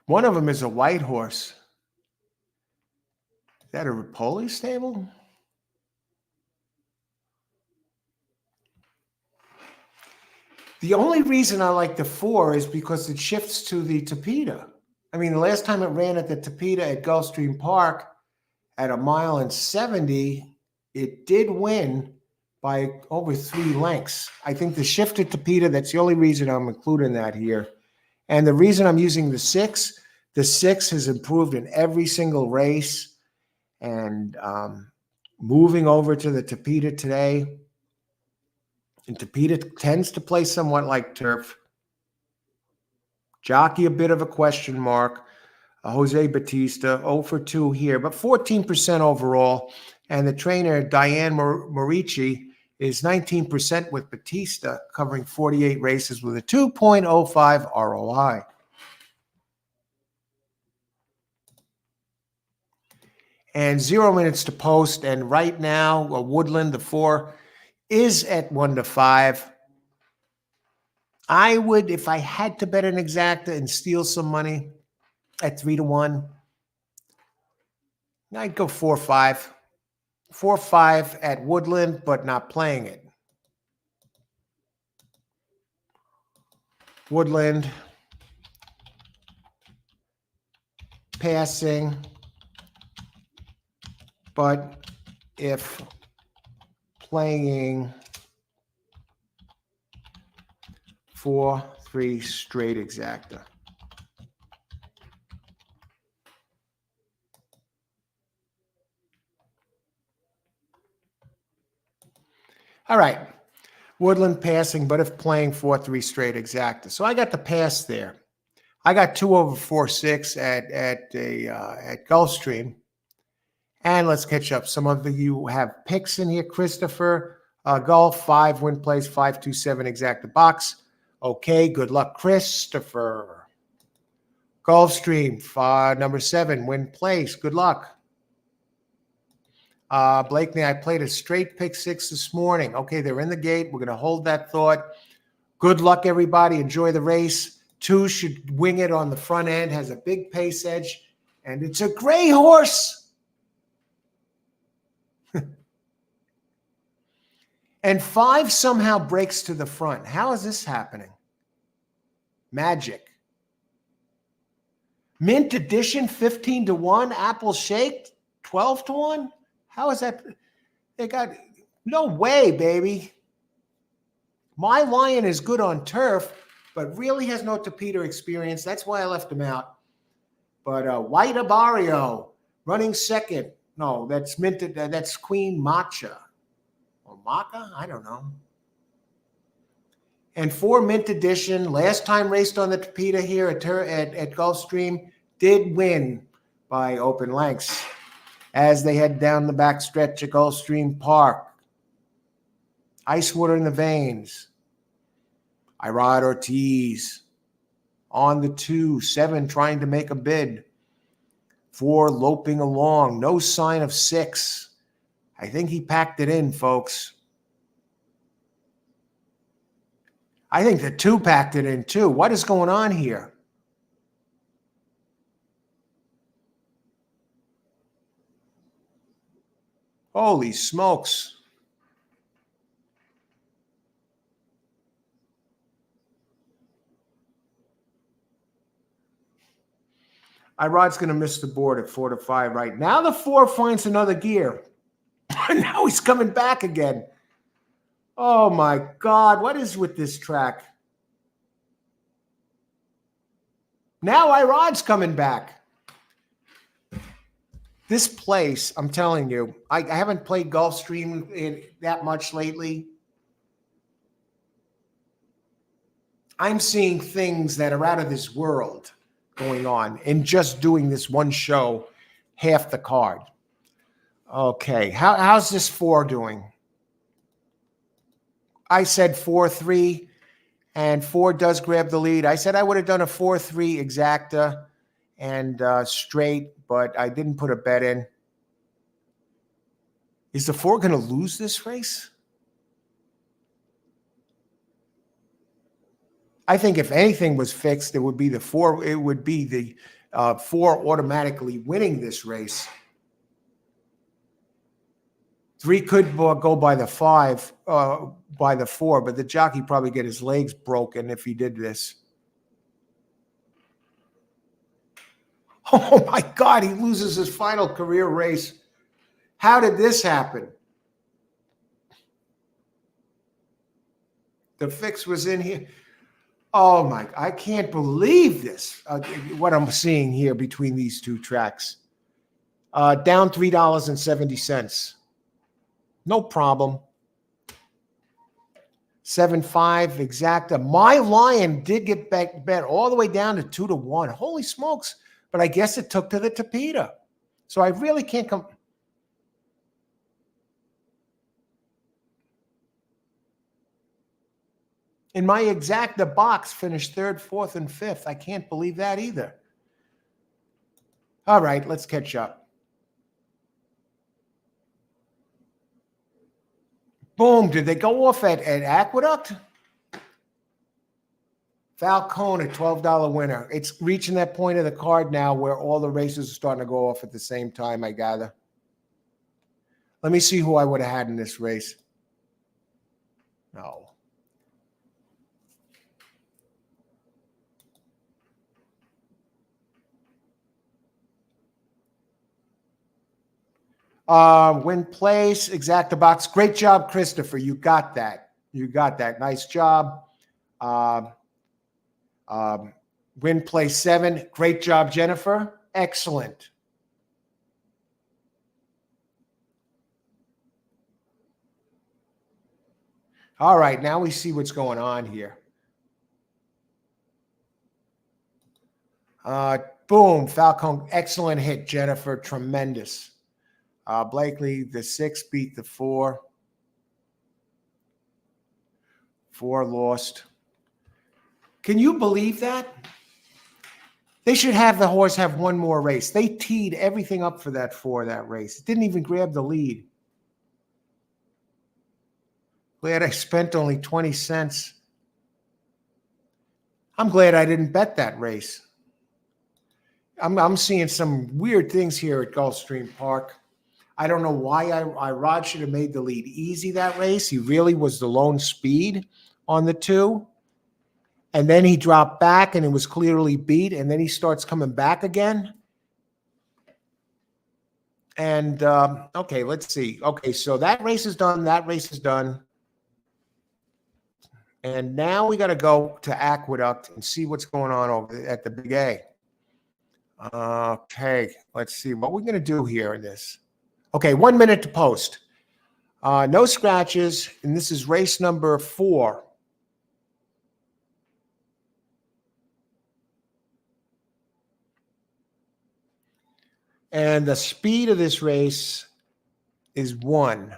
One of them is a white horse. Is that a Ripoli stable? The only reason I like the 4 is because it shifts to the Tapeta. I mean, the last time it ran at the Tapeta at Gulfstream Park at 1.70 miles, it did win by over 3 lengths. I think the shift to Tapeta, that's the only reason I'm including that here. And the reason I'm using the 6 has improved in every single race. And moving over to the Tapeta today, and Tapeta tends to play somewhat like turf. Jockey, a bit of a question mark. Jose Batista, 0 for 2 here, but 14% overall. And the trainer, Diane Morici, is 19% with Batista, covering 48 races with a 2.05 ROI. And 0 minutes to post. And right now, Woodland, the 4, is at 1-5. I would, if I had to bet an exacta and steal some money at 3-1, I'd go 4-5. 4-5 at Woodland, but not playing it. Woodland, passing, but if playing 4-3 straight exacta. All right. Woodland passing, but if playing 4-3 straight exacta. So I got the pass there. I got 2/4/6 at Gulfstream. And let's catch up. Some of you have picks in here. Christopher, Golf, 5 win plays, 527 exacta box. Okay, good luck, Christopher. Gulfstream, number 7, win place. Good luck. Blakeney, I played a straight pick 6 this morning. Okay, they're in the gate. We're going to hold that thought. Good luck, everybody. Enjoy the race. 2 should wing it on the front end, has a big pace edge, and it's a gray horse. And 5 somehow breaks to the front. How is this happening? Magic. Mint edition, 15-1. Apple shake, 12-1. How is that? They got no way, baby. My Lion is good on turf, but really has no Tapeta experience. That's why I left him out. But White Abario running second. No, that's minted. That's Queen Matcha or Maca. I don't know. And 4 mint edition. Last time raced on the Tapeta here at Gulfstream, did win by open lengths as they head down the back stretch at Gulfstream Park. Ice water in the veins. Irad Ortiz on the 2, 7 trying to make a bid. 4 loping along. No sign of 6. I think he packed it in, folks. I think the 2 packed it in too. What is going on here? Holy smokes. Irod's going to miss the board at 4-5 right now. The 4 finds another gear. Now he's coming back again. Oh my God, what is with this track? Now Irod's coming back. This place, I'm telling you, I haven't played Gulfstream that much lately. I'm seeing things that are out of this world going on in just doing this one show, half the card. Okay, how's this 4 doing? I said 4-3, and 4 does grab the lead. I said I would have done a 4-3 exacta and straight, but I didn't put a bet in. Is the 4 going to lose this race? I think if anything was fixed, it would be the 4. It would be the 4 automatically winning this race. 3 could go by the 5, by the 4, but the jockey probably get his legs broken if he did this. Oh my God, he loses his final career race. How did this happen? The fix was in here. Oh my, I can't believe this, what I'm seeing here between these 2 tracks. Down $3.70. No problem. 7-5 exacta. My Lion did get bet all the way down to 2-1. Holy smokes. But I guess it took to the Tapeta. So I really can't come. In my exacta box, finished 3rd, 4th, and 5th. I can't believe that either. All right, let's catch up. Boom. Did they go off at Aqueduct? Falcone, a $12 winner. It's reaching that point of the card now where all the races are starting to go off at the same time, I gather. Let me see who I would have had in this race. No. Win place, exacta box. Great job, Christopher. You got that. You got that. Nice job. Win place 7. Great job, Jennifer. Excellent. All right, now we see what's going on here. Boom, Falcone. Excellent hit, Jennifer. Tremendous. Blakely, the 6 beat the 4. 4 lost. Can you believe that? They should have the horse have one more race. They teed everything up for that 4, that race. It didn't even grab the lead. Glad I spent only 20 cents. I'm glad I didn't bet that race. I'm seeing some weird things here at Gulfstream Park. I don't know why Rod should have made the lead easy that race. He really was the lone speed on the 2. And then he dropped back and it was clearly beat. And then he starts coming back again. And okay, let's see. Okay, so that race is done. That race is done. And now we got to go to Aqueduct and see what's going on over at the Big A. Okay, let's see what we're going to do here in this. Okay, 1 minute to post. No scratches, and this is race number 4. And the speed of this race is 1.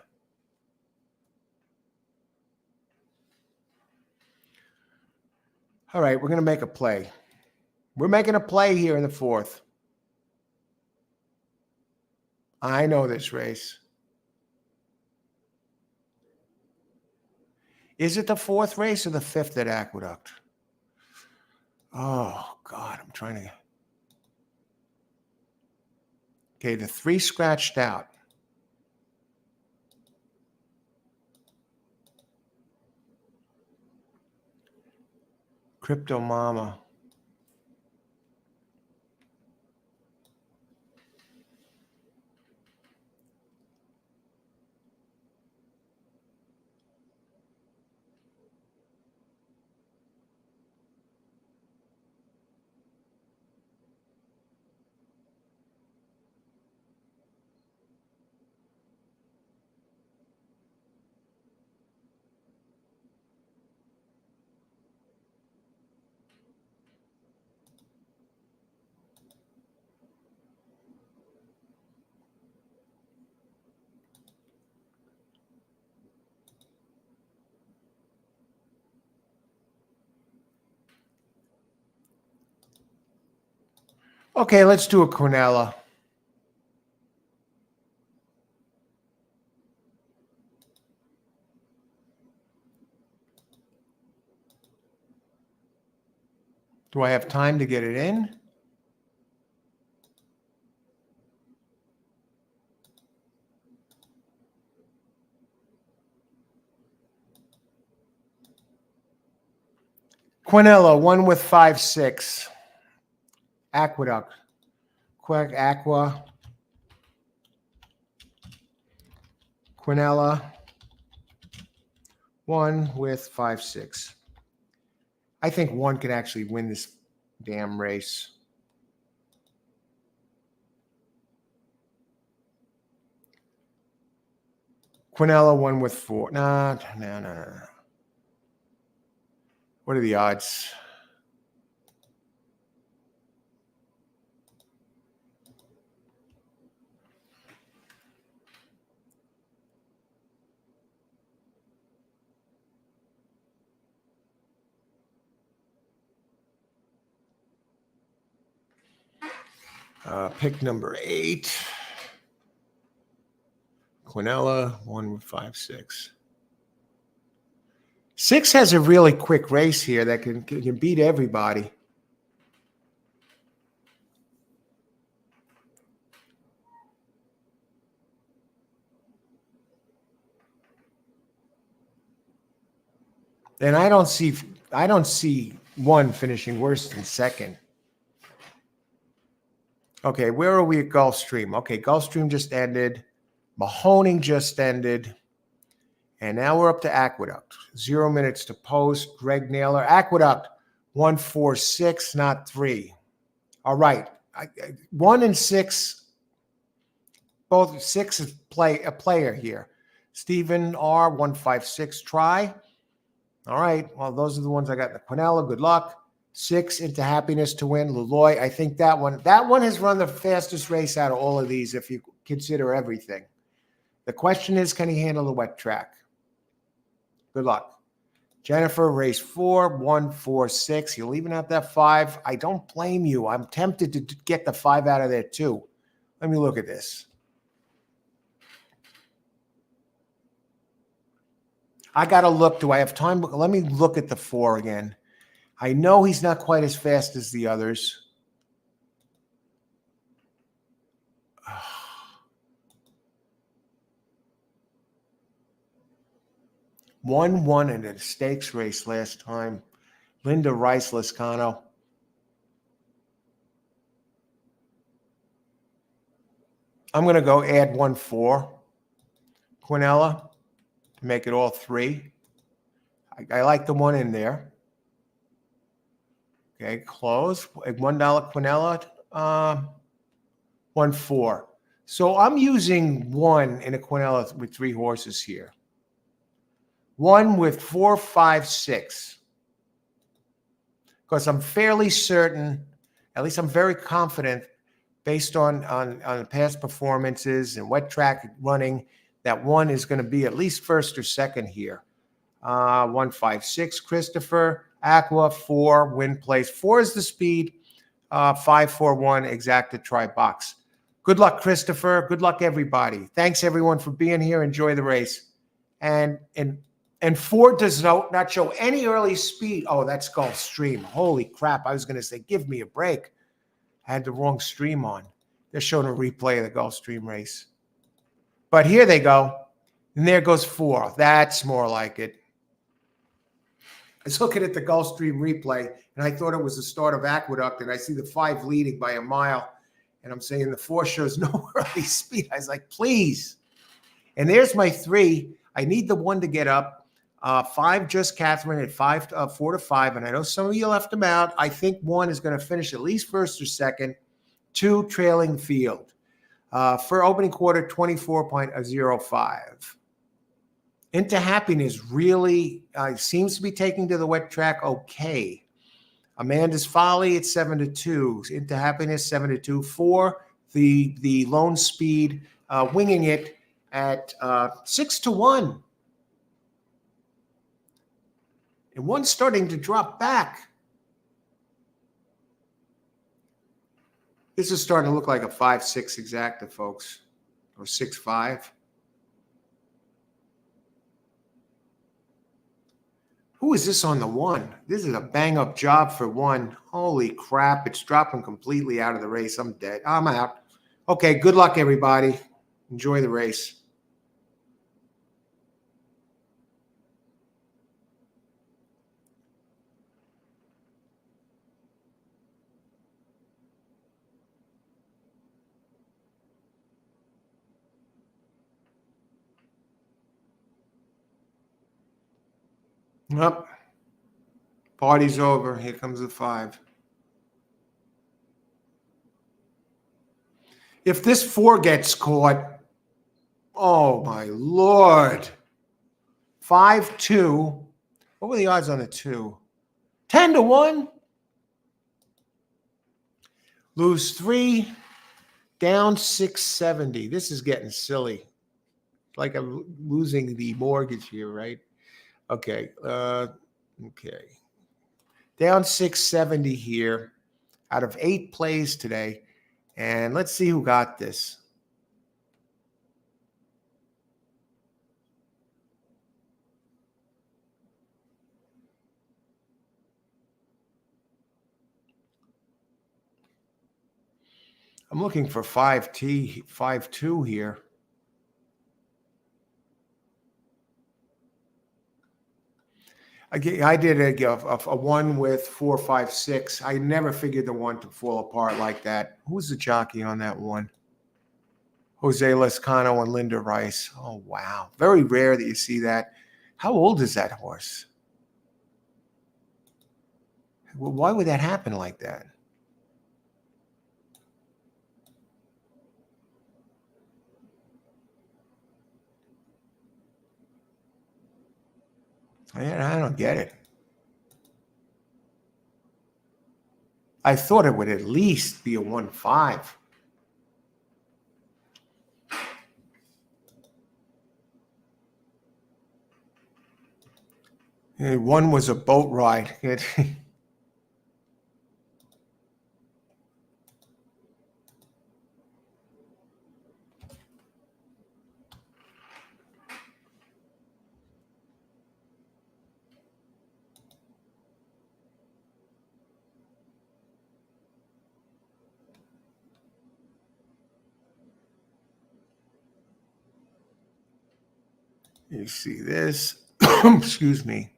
All right, we're going to make a play. We're making a play here in the 4th. I know this race. Is it the 4th race or the 5th at Aqueduct? Oh, God, I'm trying to... Okay, the 3 scratched out. Crypto Mama. Okay, let's do a Quinella. Do I have time to get it in? Quinella, 1 with 5-6. Aqueduct. Aqua. Quinella, 1 with 5-6. I think 1 can actually win this damn race. Quinella, 1 with 4. No. What are the odds? Pick number 8. Quinella, 1 with 5-6. 6 has a really quick race here that can beat everybody. And I don't see 1 finishing worse than 2nd. Okay, where are we at Gulfstream? Okay, Gulfstream just ended. Mahoning just ended. And now we're up to Aqueduct. 0 minutes to post. Greg Naylor. Aqueduct, 1-4-6, not 3. All right. 1 and 6, both 6 is a player here. Stephen R, 1-5-6, try. All right. Well, those are the ones I got. The Quinella, good luck. 6 into Happiness to win. Laloy, I think that one has run the fastest race out of all of these if you consider everything. The question is, can he handle the wet track? Good luck. Jennifer, race 4, 1-4-6. You're leaving out that 5. I don't blame you. I'm tempted to get the 5 out of there too. Let me look at this. I got to look. Do I have time? Let me look at the 4 again. I know he's not quite as fast as the others. 1-1 in a stakes race last time. Linda Rice Lascano. I'm going to go add 1-4. Quinella to make it all 3. I like the 1 in there. Okay, close. $1 Quinella, 1-4. So I'm using 1 in a Quinella with 3 horses here. 1 with 4, 5, 6. Because I'm fairly certain, at least I'm very confident, based on past performances and wet track running, that 1 is going to be at least first or second here. 1, 5, 6, Christopher. Aqua, 4, win place. 4 is the speed. 5, 4, 1, exacta try box. Good luck, Christopher. Good luck, everybody. Thanks, everyone, for being here. Enjoy the race. And 4 does not show any early speed. Oh, that's Gulfstream. Holy crap. I was going to say, give me a break. I had the wrong stream on. They're showing a replay of the Gulfstream race. But here they go. And there goes 4. That's more like it. I was looking at the Gulfstream replay, and I thought it was the start of Aqueduct, and I see the 5 leading by a mile. And I'm saying the 4 shows no early speed. I was like, please. And there's my 3. I need the 1 to get up. 5, just Catherine at 4 to 5. And I know some of you left them out. I think 1 is going to finish at least first or second. 2 trailing field. For opening quarter, 24.05. Into Happiness really seems to be taking to the wet track okay. Amanda's Folly at 7 to 2. Into Happiness 7 to 2. 4, the Lone Speed, winging it at 6 to 1. And 1's starting to drop back. This is starting to look like a 5-6 exacta, folks, or 6-5. Who is this on the 1? This is a bang-up job for 1. Holy crap, it's dropping completely out of the race. I'm dead. I'm out. Okay, good luck, everybody. Enjoy the race. Yep. Party's over. Here comes the 5. If this 4 gets caught, oh my Lord. 5-2. What were the odds on the 2? 10 to 1. Lose 3. Down 670. This is getting silly. Like I'm losing the mortgage here, right? Okay. Okay. Down 670 here out of 8 plays today. And let's see who got this. I'm looking for 5-2 here. I did a 1 with 4, 5, 6. I never figured the 1 to fall apart like that. Who's the jockey on that 1? Jose Lescano and Linda Rice. Oh, wow. Very rare that you see that. How old is that horse? Well, why would that happen like that? I don't get it. I thought it would at least be a 1-5. And 1 was a boat ride. You see this? Excuse me.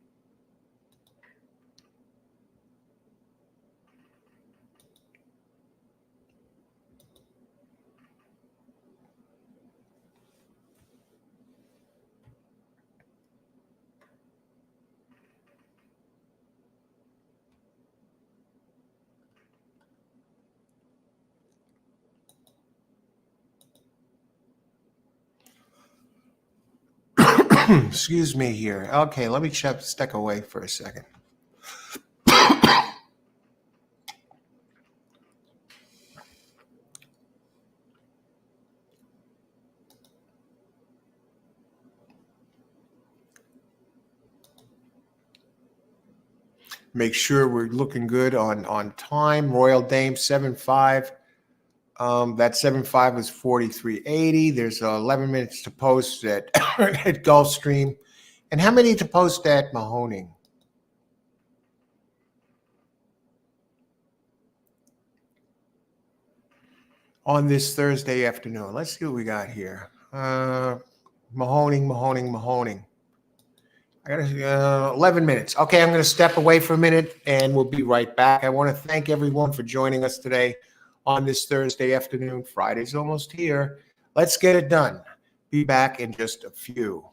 Excuse me here. Okay, let me step away for a second. Make sure we're looking good on time. Royal Dame 7.5. That 7.5 was 43.80. There's 11 minutes to post at at Gulfstream. And how many to post at Mahoning? On this Thursday afternoon. Let's see what we got here. Mahoning. I got 11 minutes. Okay, I'm going to step away for a minute and we'll be right back. I want to thank everyone for joining us today on this Thursday afternoon. Friday's almost here. Let's get it done. Be back in just a few.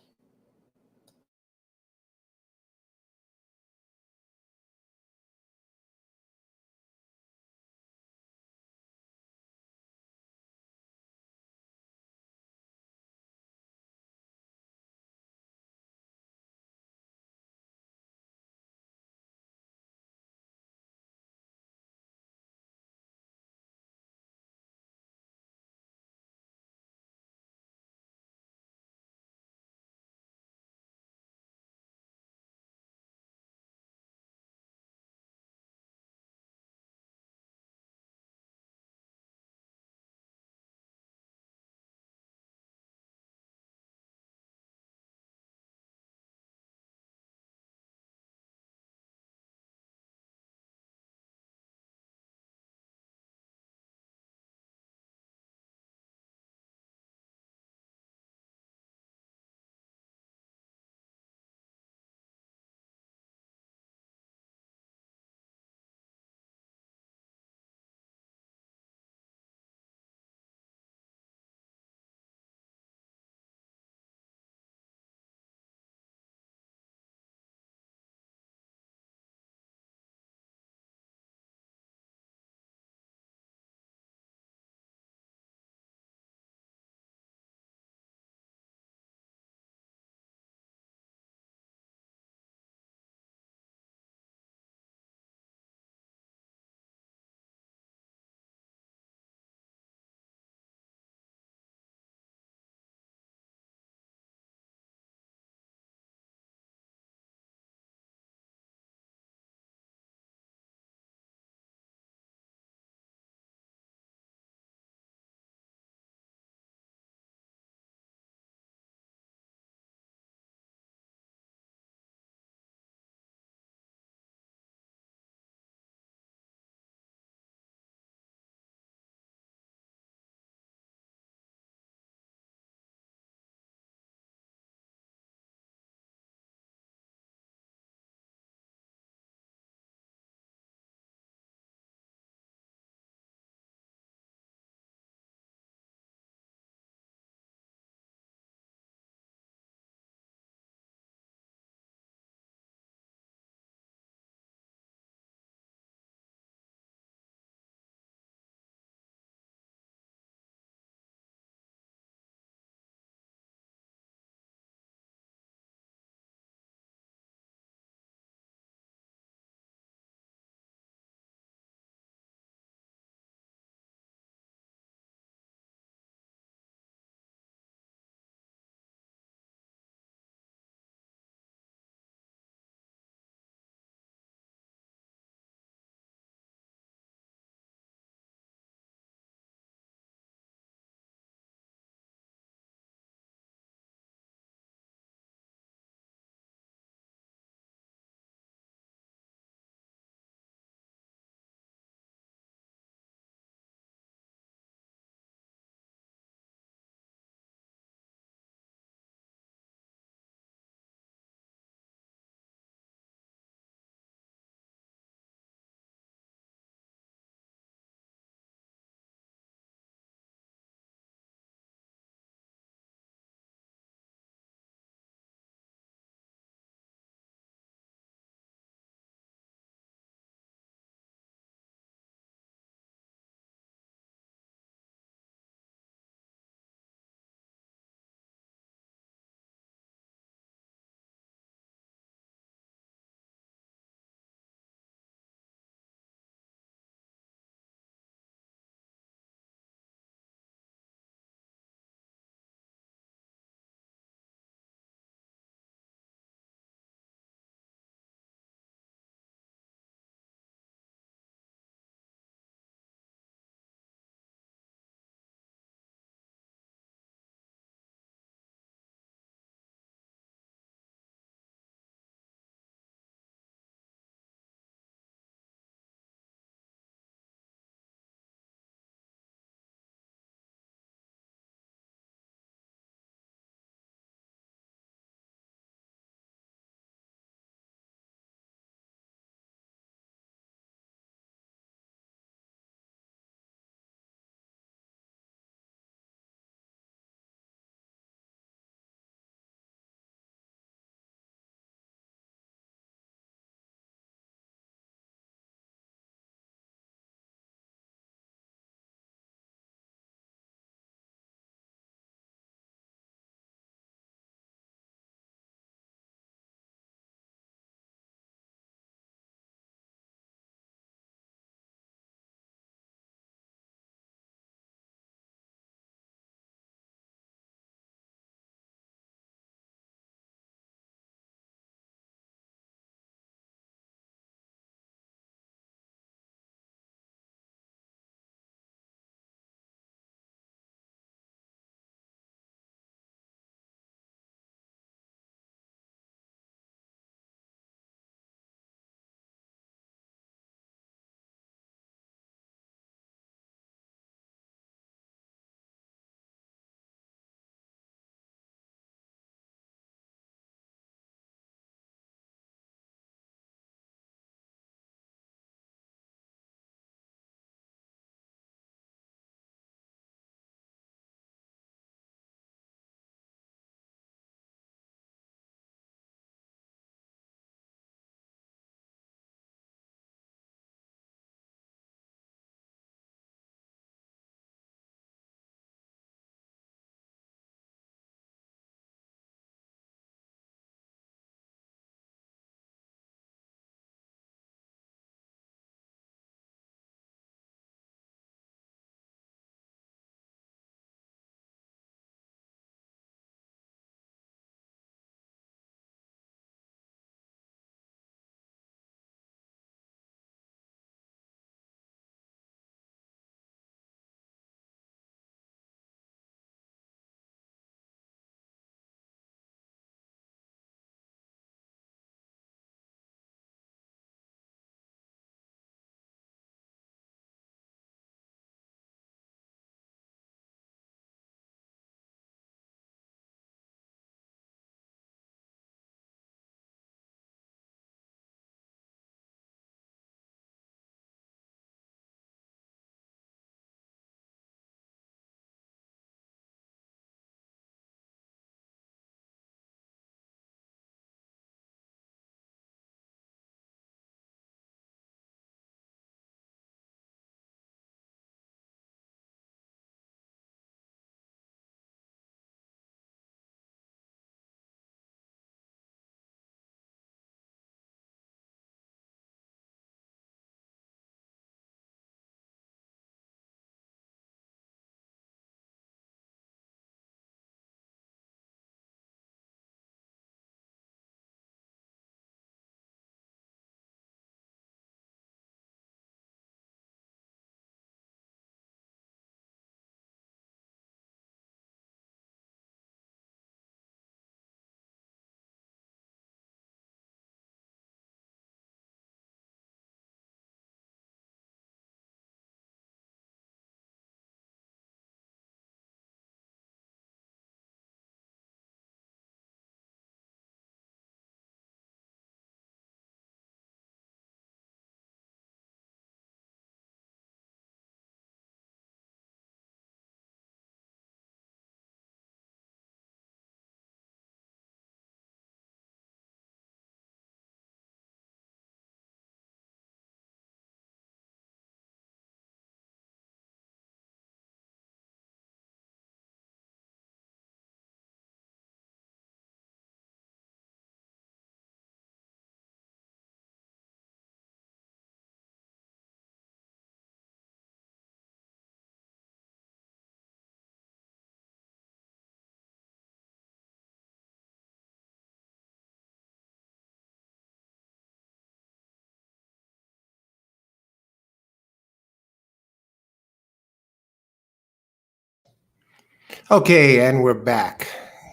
Okay, and we're back.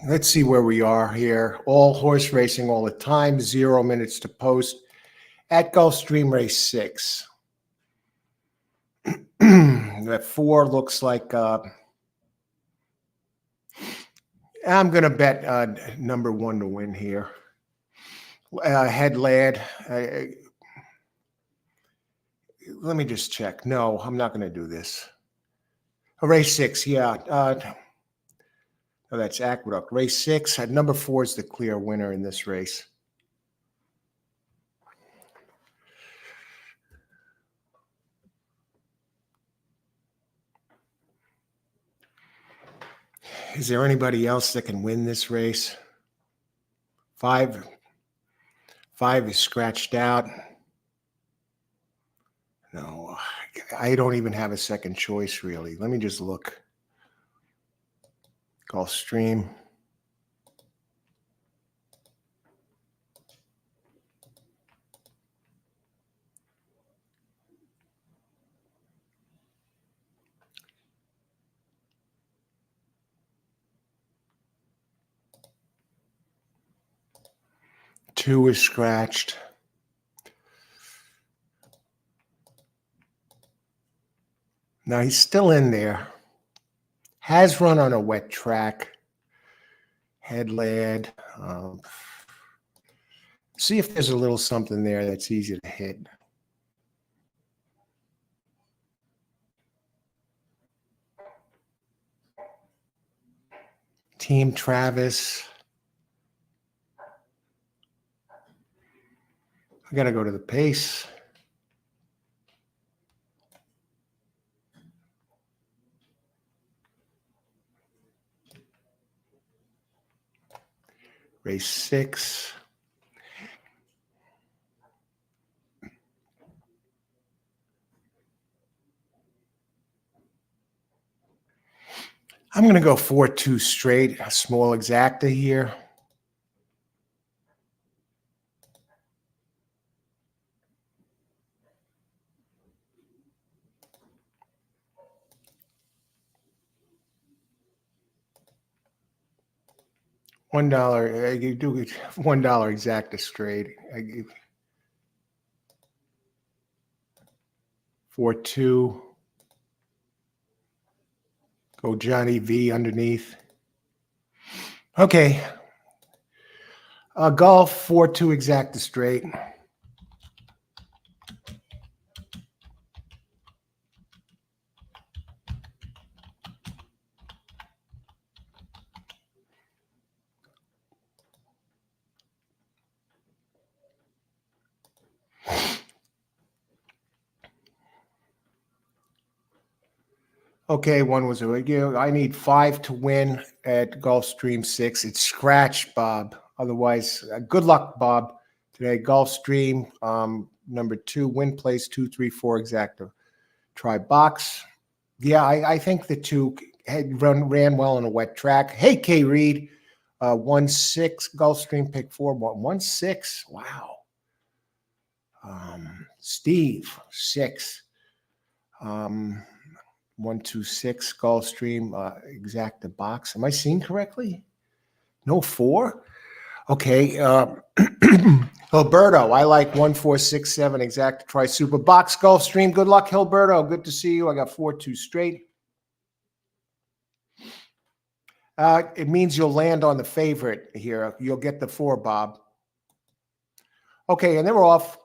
Let's see where we are here. All horse racing all the time, 0 minutes to post at Gulfstream Race 6. That 4 looks like I'm going to bet number 1 to win here. Head lad. Let me just check. No, I'm not going to do this. Race 6, yeah. No, that's Aqueduct. Race 6. Number 4 is the clear winner in this race. Is there anybody else that can win this race? 5 is scratched out. No, I don't even have a second choice, really. Let me just look. Gulfstream. Two is scratched. Now he's still in there. Has run on a wet track. Head lad. See if there's a little something there that's easy to hit. Team Travis. I got to go to the pace. Race 6. I'm going to go 4-2 straight, a small exacta here. $1. You do $1 exacta straight. I give 4-2. Go Johnny V underneath. Okay. Golf 4-2 exacta straight. Okay, 1 was a regular. I need 5 to win at Gulfstream 6. It's scratch, Bob. Otherwise, good luck, Bob. Today, Gulfstream, number 2, win place 2, 3, 4 exacta. Try box. Yeah, I think the 2 ran well on a wet track. Hey, K. Reed, 1-6 Gulfstream pick 4, 1-6. Wow. Steve 6. 1-2-6 Gulfstream exacta box. Am I seeing correctly? No 4. Okay. Hilberto, I like 1-4-6-7 exacta try super box Gulfstream. Good luck, Hilberto. Good to see you. I got 4-2 straight. It means you'll land on the favorite here. You'll get the 4, Bob. Okay, and they're off.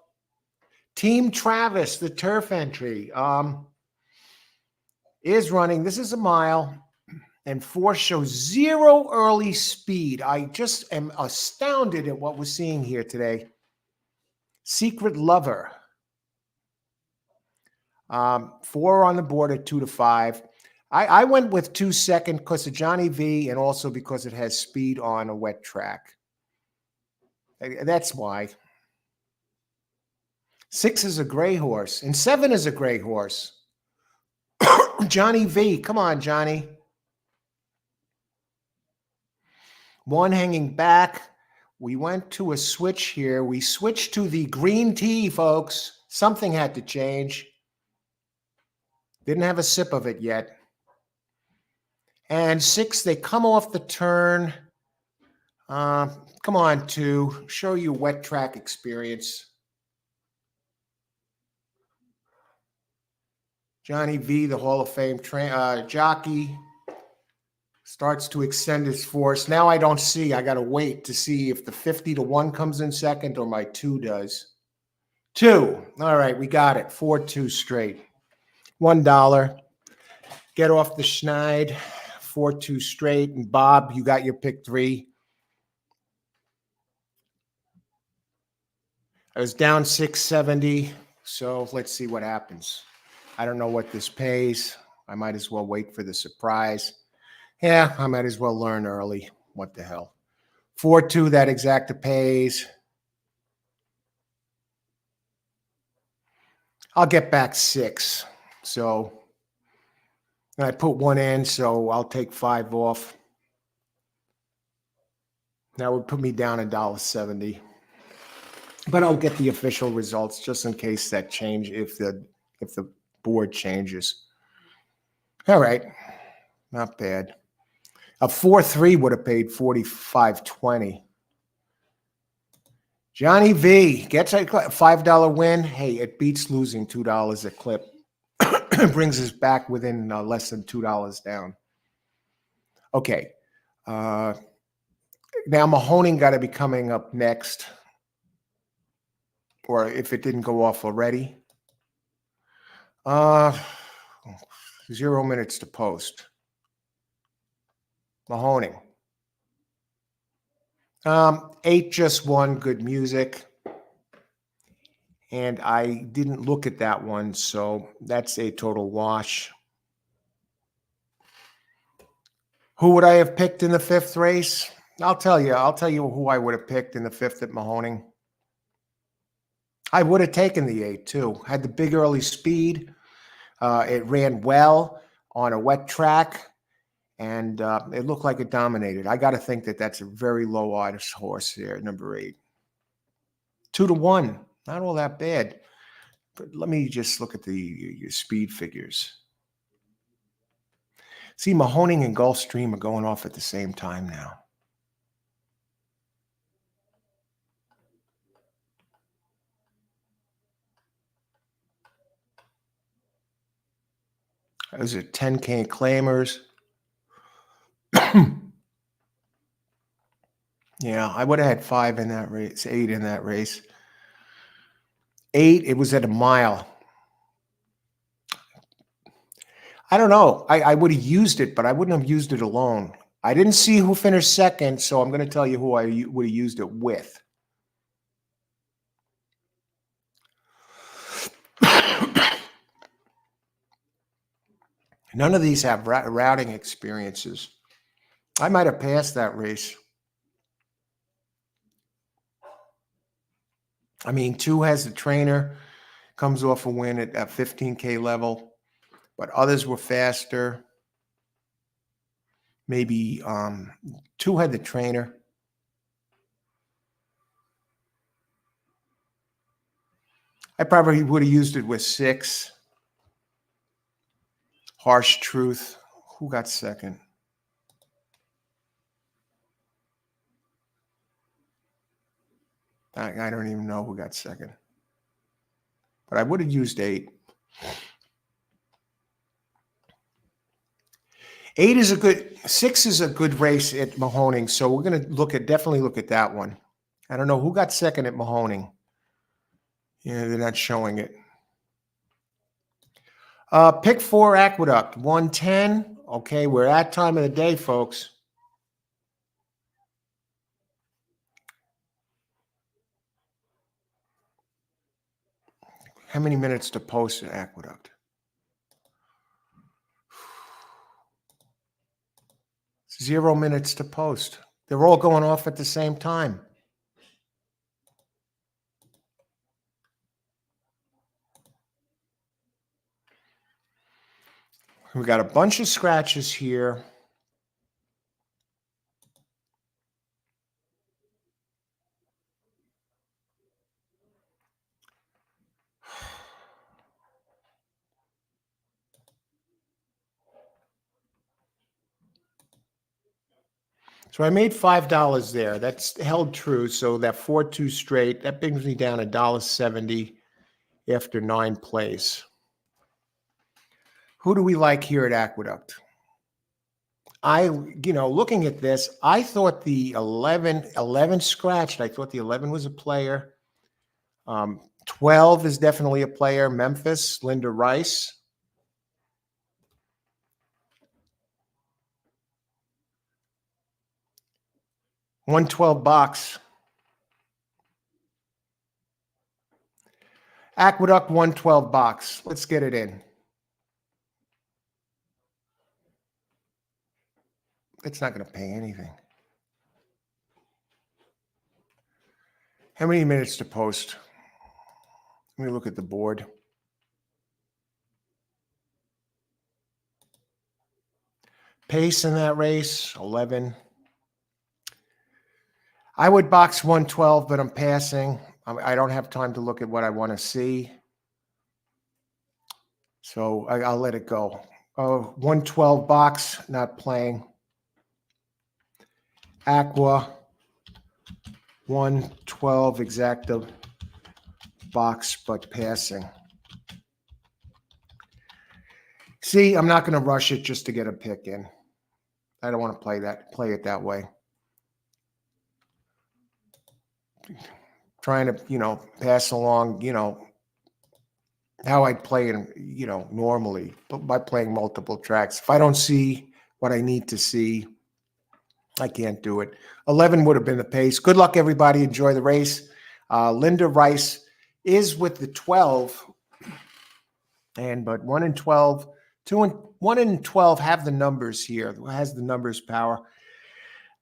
Team Travis, the turf entry, is running. This is a mile, and 4 shows 0 early speed. I just am astounded at what we're seeing here today. Secret Lover. 4 on the board at 2-5. I went with 2 second because of Johnny V and also because it has speed on a wet track. That's why. 6 is a gray horse, and 7 is a gray horse. Johnny V, come on, Johnny. 1 hanging back. We went to a switch here. We switched to the green tea, folks. Something had to change. Didn't have a sip of it yet. And 6, they come off the turn. Come on, 2, show you wet track experience. Johnny V, the Hall of Fame jockey, starts to extend his force. Now I don't see. I got to wait to see if the 50-1 comes in second or my 2 does. 2. All right, we got it. 4-2 straight. $1. Get off the schneid. 4-2 straight. And Bob, you got your pick 3. I was down 670. So let's see what happens. I don't know what this pays. I might as well wait for the surprise. Yeah, I might as well learn early. What the hell? 4-2, that exacta pays. I'll get back 6. So I put 1 in, so I'll take 5 off. That would put me down $1.70. But I'll get the official results just in case that change if the board changes. All right, not bad. A 4-3 would have paid $45.20. Johnny V gets a $5 win. Hey, it beats losing $2 a clip. Brings us back within less than $2 down. Okay. Now Mahoning got to be coming up next. Or if it didn't go off already. 0 minutes to post. Mahoning. 8 just won. Good music. And I didn't look at that one, so that's a total wash. Who would I have picked in the 5th race? I'll tell you who I would have picked in the 5th at Mahoning. I would have taken the 8 too. Had the big early speed. It ran well on a wet track, and it looked like it dominated. I got to think that that's a very low odds horse there, number 8. 2-1, not all that bad. But let me just look at the speed figures. See, Mahoning and Gulfstream are going off at the same time now. Those are 10K claimers. Yeah, I would have had 5 in that race, 8 in that race. 8, it was at a mile. I don't know. I would have used it, but I wouldn't have used it alone. I didn't see who finished second, so I'm going to tell you who I would have used it with. None of these have routing experiences. I might have passed that race. I mean, 2 has the trainer, comes off a win at 15K level, but others were faster. Maybe 2 had the trainer. I probably would have used it with 6. Harsh Truth. Who got second? I don't even know who got second. But I would have used 8. 8 is a good, 6 is a good race at Mahoning. So we're going to definitely look at that one. I don't know who got second at Mahoning. Yeah, they're not showing it. Pick 4 Aqueduct, 110. Okay, we're at time of the day, folks. How many minutes to post an Aqueduct? 0 minutes to post. They're all going off at the same time. We got a bunch of scratches here. So I made $5 there. That's held true. So that 4-2 straight, that brings me down $1.70 after 9 plays. Who do we like here at Aqueduct? Looking at this, I thought the 11 scratched. I thought the 11 was a player. 12 is definitely a player. Memphis, Linda Rice. $112 box. Aqueduct $112 box. Let's get it in. It's not going to pay anything. How many minutes to post? Let me look at the board. Pace in that race, 11. I would box 112, but I'm passing. I don't have time to look at what I want to see. So I'll let it go. 112 box, not playing. Aqua, 112 exacta box, but passing. See, I'm not going to rush it just to get a pick in. I don't want to play it that way. Trying to, pass along, how I'd play it, normally, but by playing multiple tracks. If I don't see what I need to see, I can't do it. 11 would have been the pace. Good luck, everybody. Enjoy the race. Linda Rice is with the 12, but 1 and 12, 1 and 12 have the numbers here. Has the numbers power.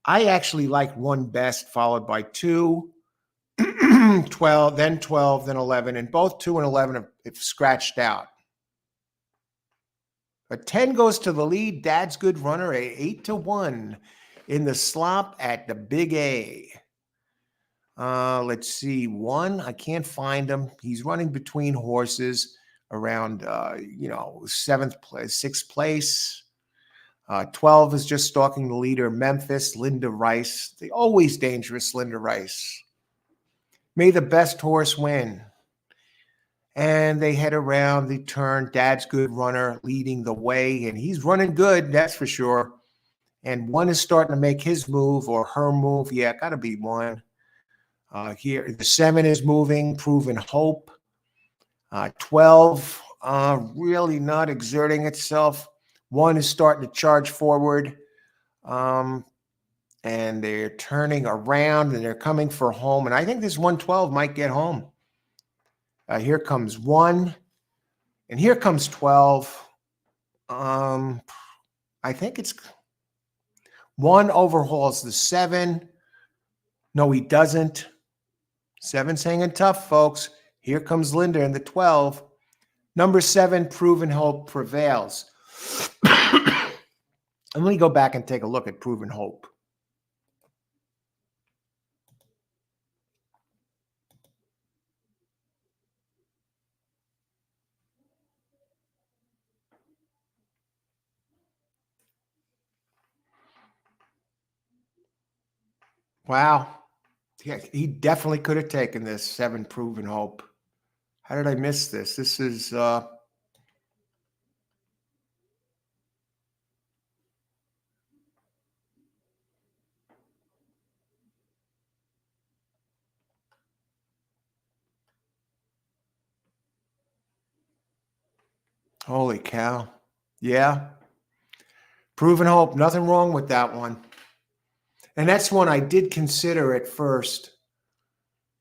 I actually like 1 best, followed by 2. 12, then 12, then 11, and both 2 and 11 have scratched out. But 10 goes to the lead. Dad's good runner, 8-1 in the slop at the Big A. Let's see, 1, I can't find him. He's running between horses around, 7th place, 6th place. 12 is just stalking the leader, Memphis, Linda Rice. The always dangerous Linda Rice. May the best horse win. And they head around the turn. Dad's good runner leading the way, and he's running good, that's for sure. And 1 is starting to make his move or her move. Yeah, got to be 1. Here, the 7 is moving, Proven Hope. 12, really not exerting itself. 1 is starting to charge forward. And they're turning around and they're coming for home. And I think this 112 might get home. Here comes 1. And here comes 12. I think it's 1 overhauls the 7. No, he doesn't. 7's hanging tough, folks. Here comes Linda in the 12. Number 7, Proven Hope, prevails. And let me go back and take a look at Proven Hope. Wow. Yeah, he definitely could have taken this 7 Proven Hope. How did I miss this? This is holy cow. Yeah. Proven Hope. Nothing wrong with that one. And that's one I did consider at first.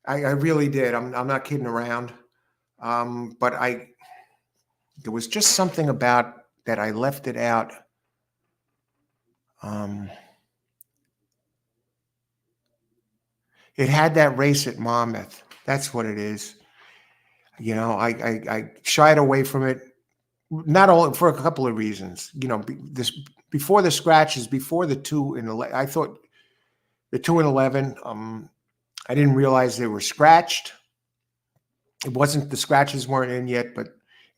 I really did. I'm not kidding around. But there was just something about that I left it out. It had that race at Monmouth. That's what it is. I shied away from it, not only for a couple of reasons. Before the scratches, before the 2 and 11, I thought the 2 and 11. I didn't realize they were scratched. It wasn't, the scratches weren't in yet,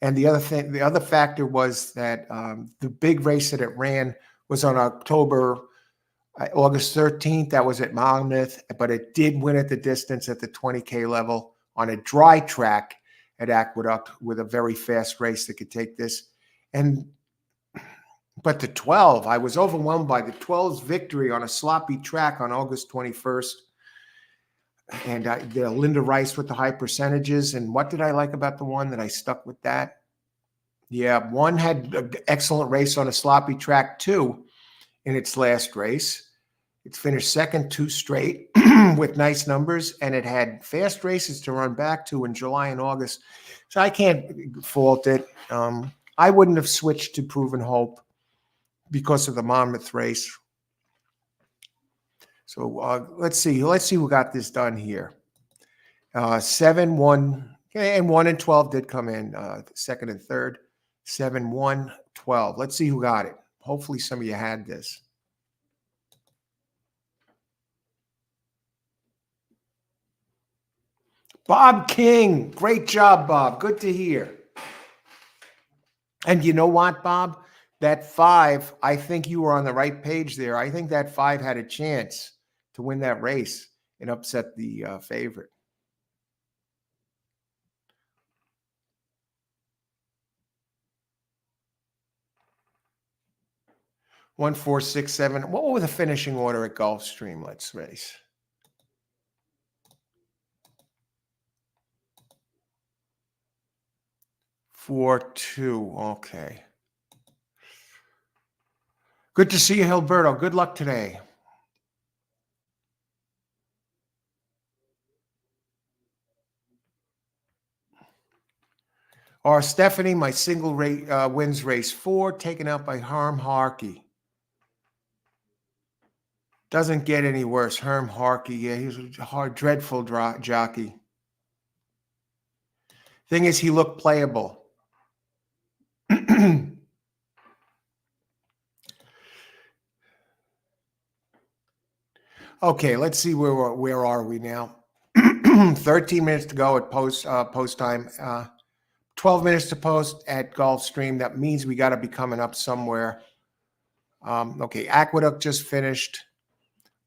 and the other factor was that the big race that it ran was on October August 13th, that was at Monmouth, but it did win at the distance at the 20K level on a dry track at Aqueduct with a very fast race that could take this. But the 12, I was overwhelmed by the 12's victory on a sloppy track on August 21st. And Linda Rice with the high percentages. And what did I like about the one that I stuck with that? Yeah, one had an excellent race on a sloppy track, too, in its last race. It's finished second 2 straight with nice numbers, and it had fast races to run back to in July and August. So I can't fault it. I wouldn't have switched to Proven Hope because of the Monmouth race. So let's see who got this done here. 7, 1, and 1 and 12 did come in, second and third. 7, 1, 12. Let's see who got it. Hopefully some of you had this. Bob King. Great job, Bob. Good to hear. And you know what, Bob? That 5, I think you were on the right page there. I think that 5 had a chance to win that race and upset the favorite. One, 4, 6, 7. What was the finishing order at Gulfstream? Let's race. 4, 2. Okay. Good to see you, Hilberto. Good luck today. Or Stephanie, my single wins race 4, taken out by Herm Harkey. Doesn't get any worse. Herm Harkey, yeah, he's a hard, dreadful jockey. Thing is, he looked playable. Okay, let's see where are we now. 13 minutes to go at post time. 12 minutes to post at Gulfstream. That means we got to be coming up somewhere. Okay, Aqueduct just finished.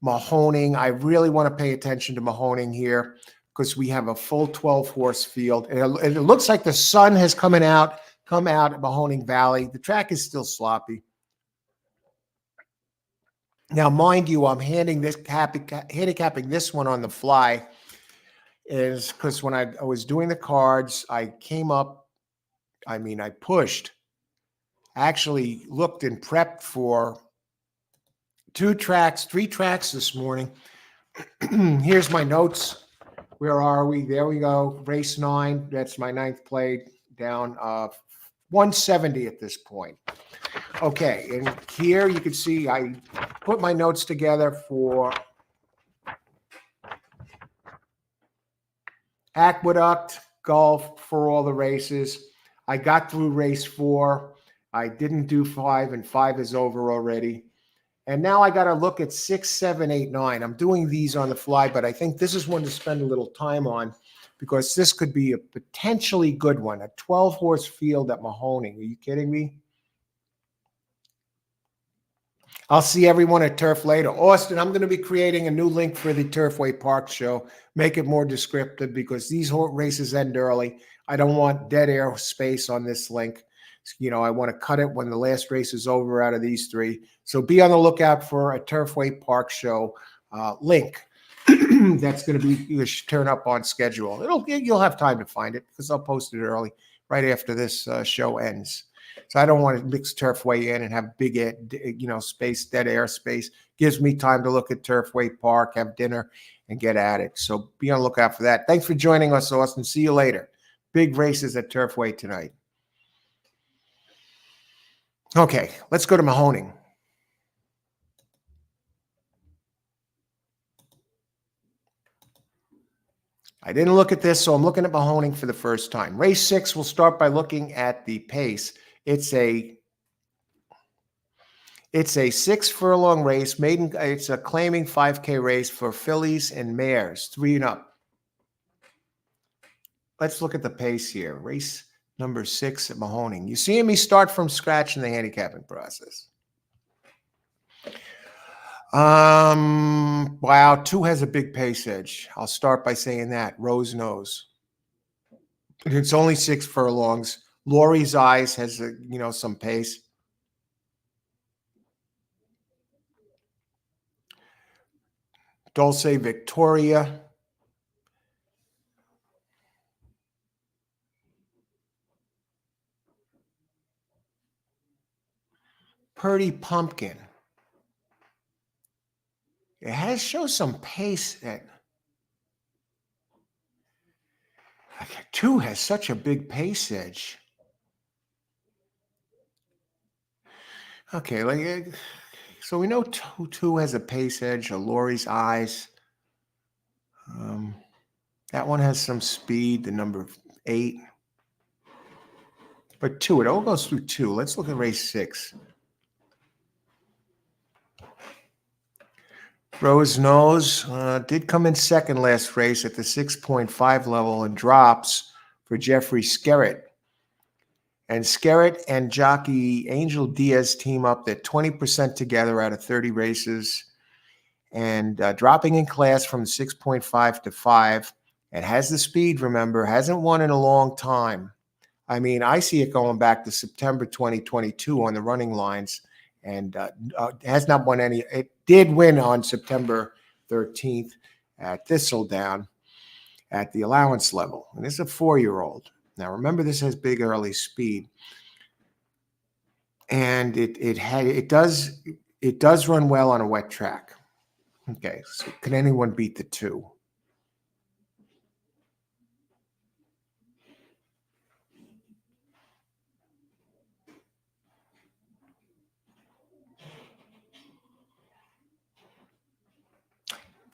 Mahoning. I really want to pay attention to Mahoning here because we have a full 12-horse field. And it looks like the sun has come out at Mahoning Valley. The track is still sloppy. Now, mind you, I'm handicapping this one on the fly is because when I was doing the cards, I pushed, actually looked and prepped for 3 tracks this morning. Here's my notes. Where are we? There we go. Race 9. That's my 9th play down 170 at this point. Okay, and here you can see I put my notes together for Aqueduct, Golf for all the races. I got through race 4. I didn't do 5, and 5 is over already. And now I got to look at 6, 7, 8, 9. I'm doing these on the fly, but I think this is one to spend a little time on because this could be a potentially good one. A 12-horse field at Mahoning. Are you kidding me? I'll see everyone at Turf later. Austin, I'm going to be creating a new link for the Turfway Park show. Make it more descriptive because these races end early. I don't want dead air space on this link. You know, I want to cut it when the last race is over out of these 3. So be on the lookout for a Turfway Park show link. That's going to be turn up on schedule. You'll have time to find it because I'll post it early, right after this show ends. So I don't want to mix Turfway in and have big, space, dead air space. Gives me time to look at Turfway Park, have dinner, and get at it. So be on the lookout for that. Thanks for joining us, Austin. See you later. Big races at Turfway tonight. Okay, let's go to Mahoning. I didn't look at this, so I'm looking at Mahoning for the first time. Race 6, we'll start by looking at the pace. It's a 6-furlong race. It's a claiming 5K race for fillies and mares, 3 and up. Let's look at the pace here. Race number 6 at Mahoning. You seeing me start from scratch in the handicapping process. Wow, 2 has a big pace edge. I'll start by saying that. Rose Nose. It's only 6 furlongs. Laurie's Eyes has some pace. Dulce Victoria. Purdy Pumpkin. It has shows some pace. That 2 has such a big pace edge. Okay, so we know two has a pace edge. A Laurie's Eyes. That one has some speed. The number 8, but 2. It all goes through 2. Let's look at race 6. Rose Nose did come in second last race at the 6.5 level and drops for Jeffrey Skerritt. And Skerritt and jockey Angel Diaz team up at 20% together out of 30 races and dropping in class from 6.5 to 5. It has the speed, remember, hasn't won in a long time. I mean, I see it going back to September 2022 on the running lines. And has not won any. It did win on September 13th at Thistledown at the allowance level. And this is a 4-year-old. Now, remember, this has big early speed. And it does run well on a wet track. Okay, so can anyone beat the 2?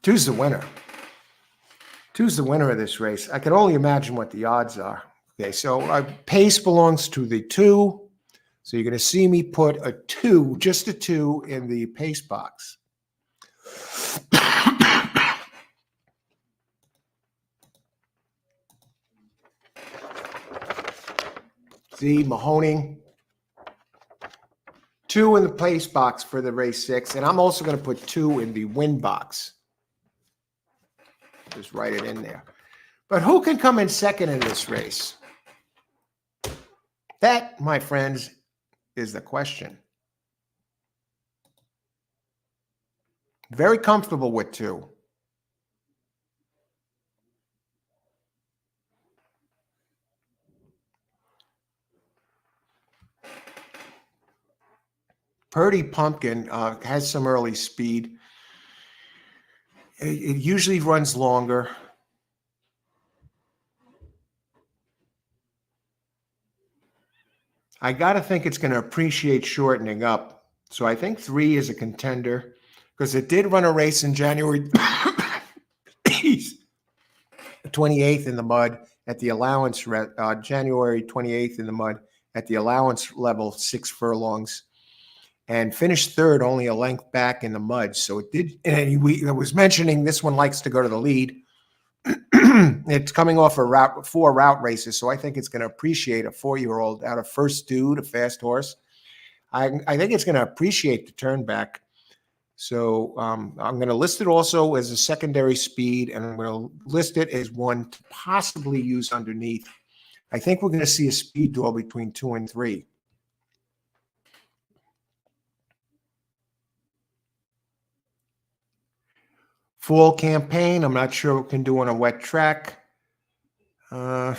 Two's the winner. 2's the winner of this race. I can only imagine what the odds are. Okay, so pace belongs to the 2. So you're going to see me put a 2, just a 2, in the pace box. See, Mahoning. 2 in the pace box for the race 6. And I'm also going to put 2 in the win box. Just write it in there. But who can come in second in this race? That, my friends, is the question. Very comfortable with 2. Purdy Pumpkin has some early speed. It usually runs longer. I got to think it's going to appreciate shortening up. So I think 3 is a contender because it did run a race in January 28th in the mud at the allowance, January 28th in the mud at the allowance level, 6 furlongs, and finished third, only a length back in the mud. So it did, and I was mentioning this one likes to go to the lead. It's coming off a 4 route races, so I think it's going to appreciate a 4-year-old out of First Dude, a fast horse. I think it's going to appreciate the turn back. So I'm going to list it also as a secondary speed, and I'm going to list it as one to possibly use underneath. I think we're going to see a speed duel between 2 and 3. Full campaign, I'm not sure what we can do on a wet track. The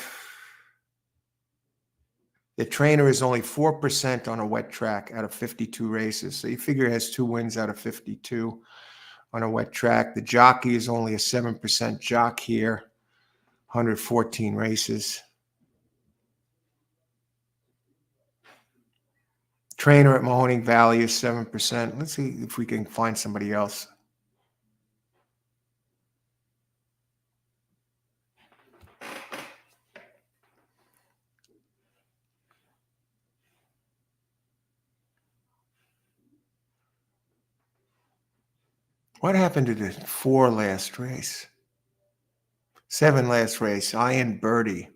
trainer is only 4% on a wet track out of 52 races. So you figure it has 2 wins out of 52 on a wet track. The jockey is only a 7% jock here, 114 races. Trainer at Mahoning Valley is 7%. Let's see if we can find somebody else. What happened to the 4 last race? 7 last race, Iron Birdie.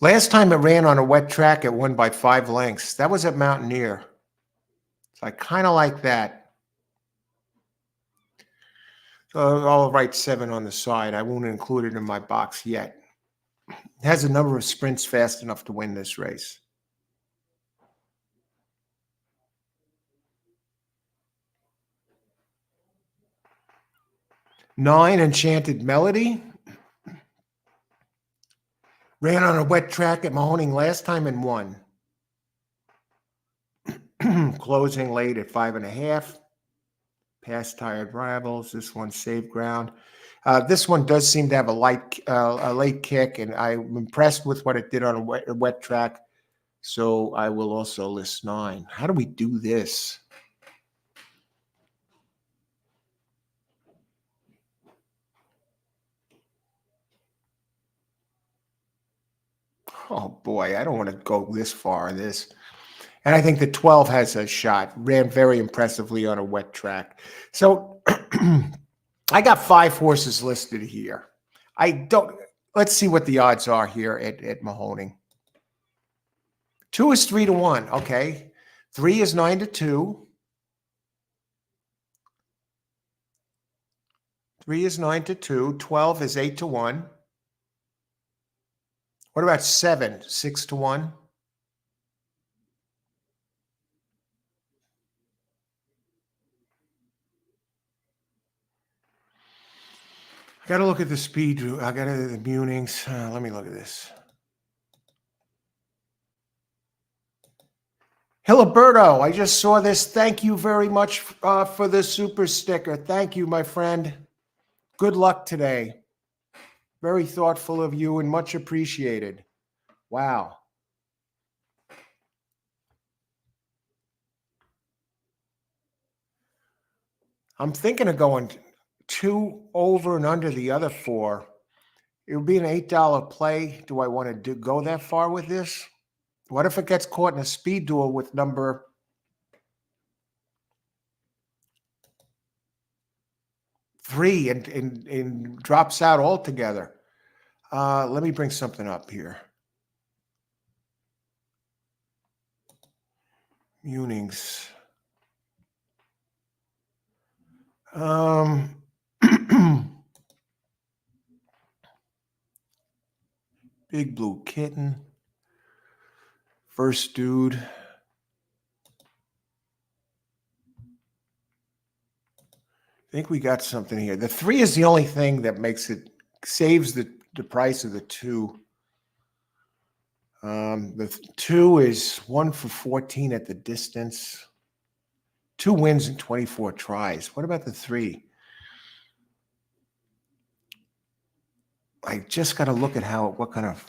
Last time it ran on a wet track, it won by 5 lengths. That was at Mountaineer. So I kind of like that. I'll write 7 on the side. I won't include it in my box yet. It has a number of sprints fast enough to win this race. 9, Enchanted Melody. Ran on a wet track at Mahoning last time and won. Closing late at 5.5. Past tired rivals. This one saved ground. This one does seem to have a late kick, and I'm impressed with what it did on a wet track. So I will also list 9. How do we do this? Oh boy, I don't want to go this far. And I think the 12 has a shot. Ran very impressively on a wet track. So I got 5 horses listed here. Let's see what the odds are here at Mahoning. 2 is 3-1. Okay. 3 is 9-2. 3 is 9-2. 12 is 8-1. What about 7? 6-1. I got to look at the speed. I got the Munings. Let me look at this. Hiliberto, I just saw this. Thank you very much for the super sticker. Thank you, my friend. Good luck today. Very thoughtful of you and much appreciated. Wow. I'm thinking of going 2 over and under the other 4. It would be an $8 play. Do I want to go that far with this? What if it gets caught in a speed duel with number 3 and drops out altogether? Let me bring something up here. Munings. Big Blue Kitten. First Dude. I think we got something here. The 3 is the only thing that saves the price of the 2. The 2 is 1 for 14 at the distance. 2 wins in 24 tries. What about the 3? I just got to look at what kind of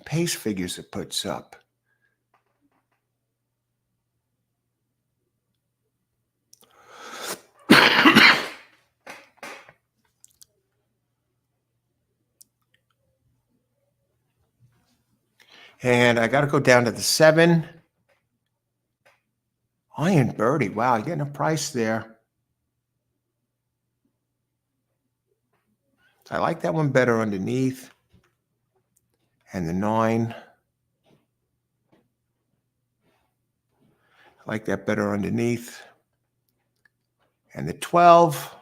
pace figures it puts up. And I got to go down to the 7. Iron Birdie. Wow, you're getting a price there. I like that one better underneath. And the 9. I like that better underneath. And the 12.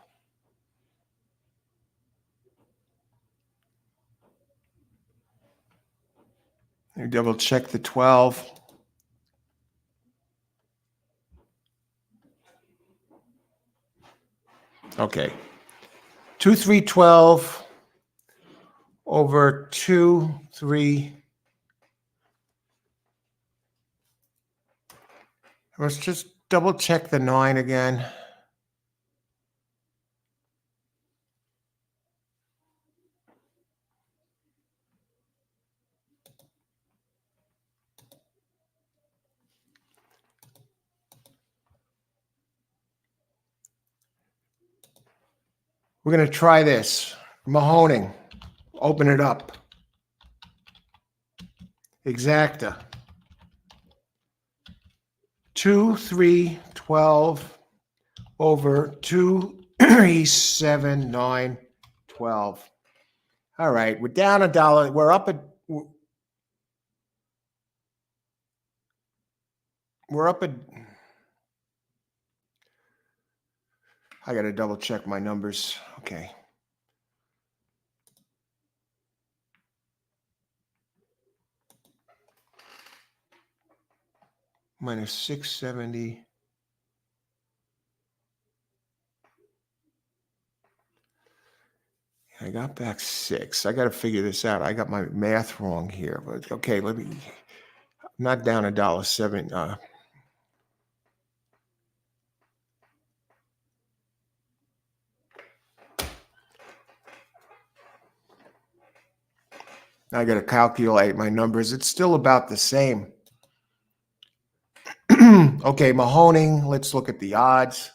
Let me double check the 12. Okay. 2, 3, 12 over 2, 3. Let's just double check the 9 again. We're going to try this. Mahoning. Open it up. Exacta. 2, 3, 12 over 2, 3, 7, 9, 12. All right. We're down $1. We're up I got to double check my numbers. Okay. Minus 670. I got back 6. I got to figure this out. I got my math wrong here, but okay, let me. I'm not down $1.07. I got to calculate my numbers. It's still about the same. Okay, Mahoning. Let's look at the odds.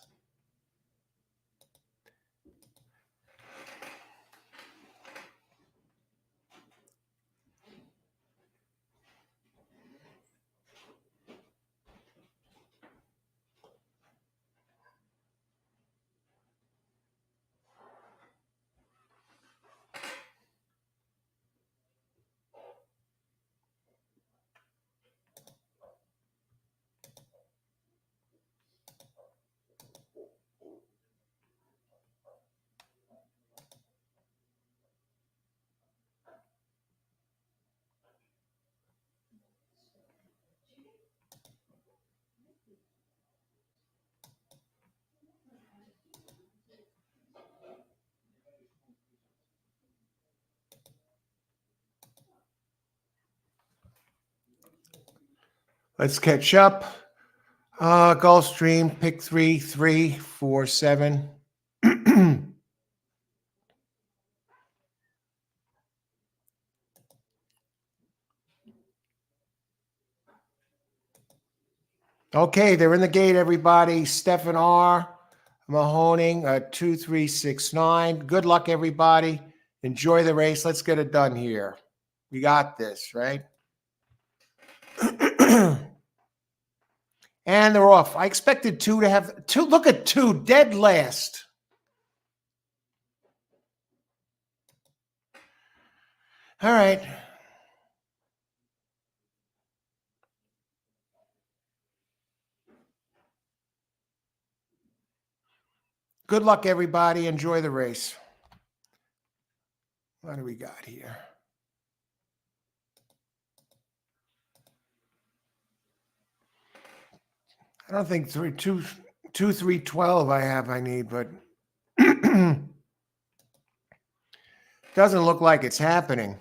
Let's catch up. Gulfstream, pick 3, 3, 4, 7. Okay, they're in the gate, everybody. Stefan R. Mahoning, 2369. Good luck, everybody. Enjoy the race. Let's get it done here. We got this, right? And they're off. I expected 2 to have 2. Look at 2, dead last. All right. Good luck, everybody. Enjoy the race. What do we got here? I don't think 312 I need, but doesn't look like it's happening.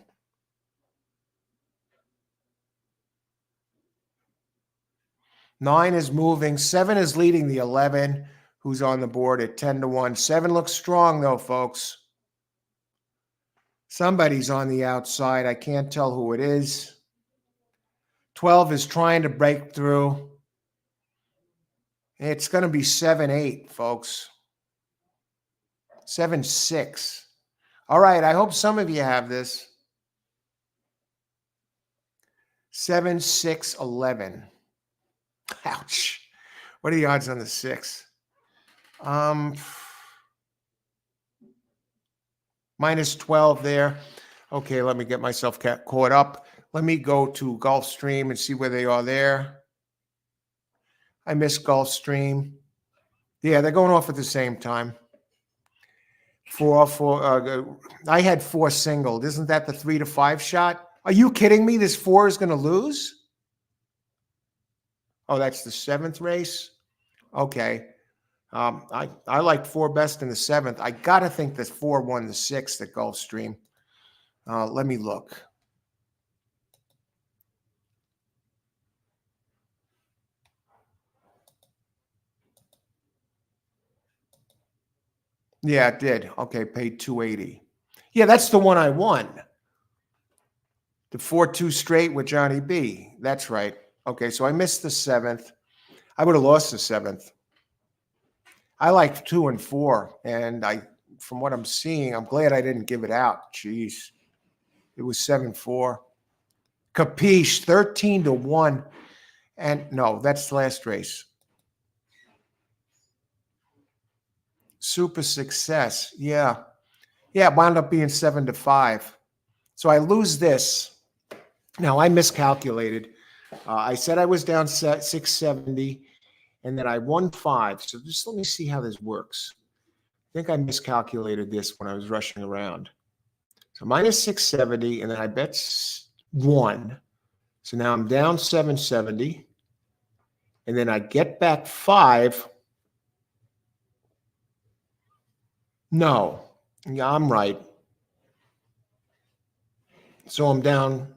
Nine is moving. 7 is leading the 11, who's on the board at 10-1. 7 looks strong, though, folks. Somebody's on the outside. I can't tell who it is. 12 is trying to break through. It's going to be 7-8, folks. 7-6. All right, I hope some of you have this. 7-6-11. Ouch. What are the odds on the 6? Minus 12 there. Okay, let me get myself caught up. Let me go to Gulfstream and see where they are there. I missed Gulfstream. Yeah, they're going off at the same time. 4. I had 4 singled. Isn't that the 3 to 5 shot? Are you kidding me? This 4 is going to lose? Oh, that's the 7th race? Okay. I liked 4 best in the 7th. I got to think that 4 won the 6th at Gulfstream. Let me look. Yeah, it did. Okay, paid $280. Yeah, that's the one I won. The 4-2 straight with Johnny B. That's right. Okay, so I missed the 7th. I would have lost the 7th. I liked 2 and 4, and from what I'm seeing, I'm glad I didn't give it out. Jeez, it was 7-4. Capiche, 13-1, and no, that's the last race. Super success, yeah, it wound up being 7-5. So I lose this. Now I miscalculated. I said I was down 670, and then I won 5. So just let me see how this works. think I miscalculated this when I was rushing around. So minus 670, and then I bet 1. So now I'm down 770. And then I get back 5. No. Yeah, I'm right. So I'm down.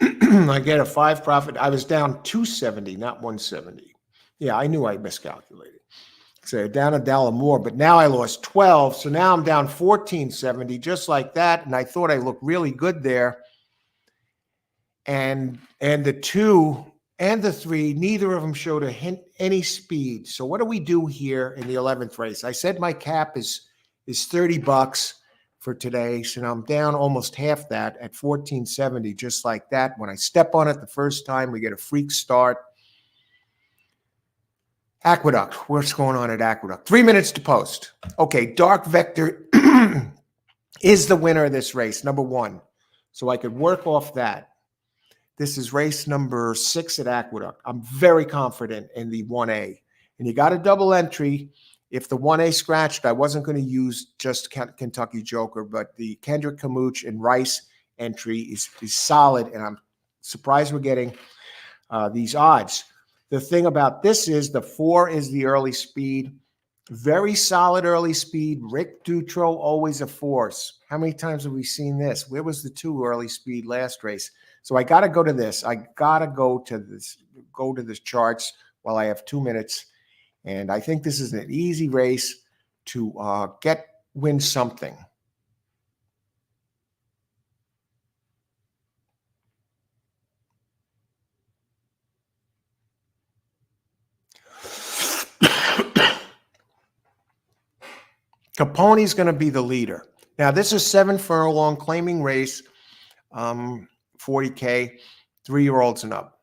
I get a 5 profit. I was down 270, not 170. Yeah, I knew I miscalculated. So down $1 more, but now I lost 12. So now I'm down 1470, just like that. And I thought I looked really good there. And the 2 and the 3, neither of them showed a hint any speed. So what do we do here in the 11th race? I said my cap is $30 for today. So now I'm down almost half that at 1470, just like that. When I step on it the first time, we get a freak start. Aqueduct. What's going on at Aqueduct? 3 minutes to post. Okay, Dark Vector is the winner of this race, number 1. So I could work off that. This is race number 6 at Aqueduct. I'm very confident in the 1A. And you got a double entry. If the 1A scratched, I wasn't going to use just Kentucky Joker, but the Kendrick Kamuch and Rice entry is solid, and I'm surprised we're getting these odds. The thing about this is the 4 is the early speed. Very solid early speed. Rick Dutro, always a force. How many times have we seen this? Where was the 2 early speed last race? So I got to go to this. I got to go to this charts while I have 2 minutes. And I think this is an easy race to win something. Capone's going to be the leader. Now, this is 7 furlong claiming race, 40K, 3-year-olds and up.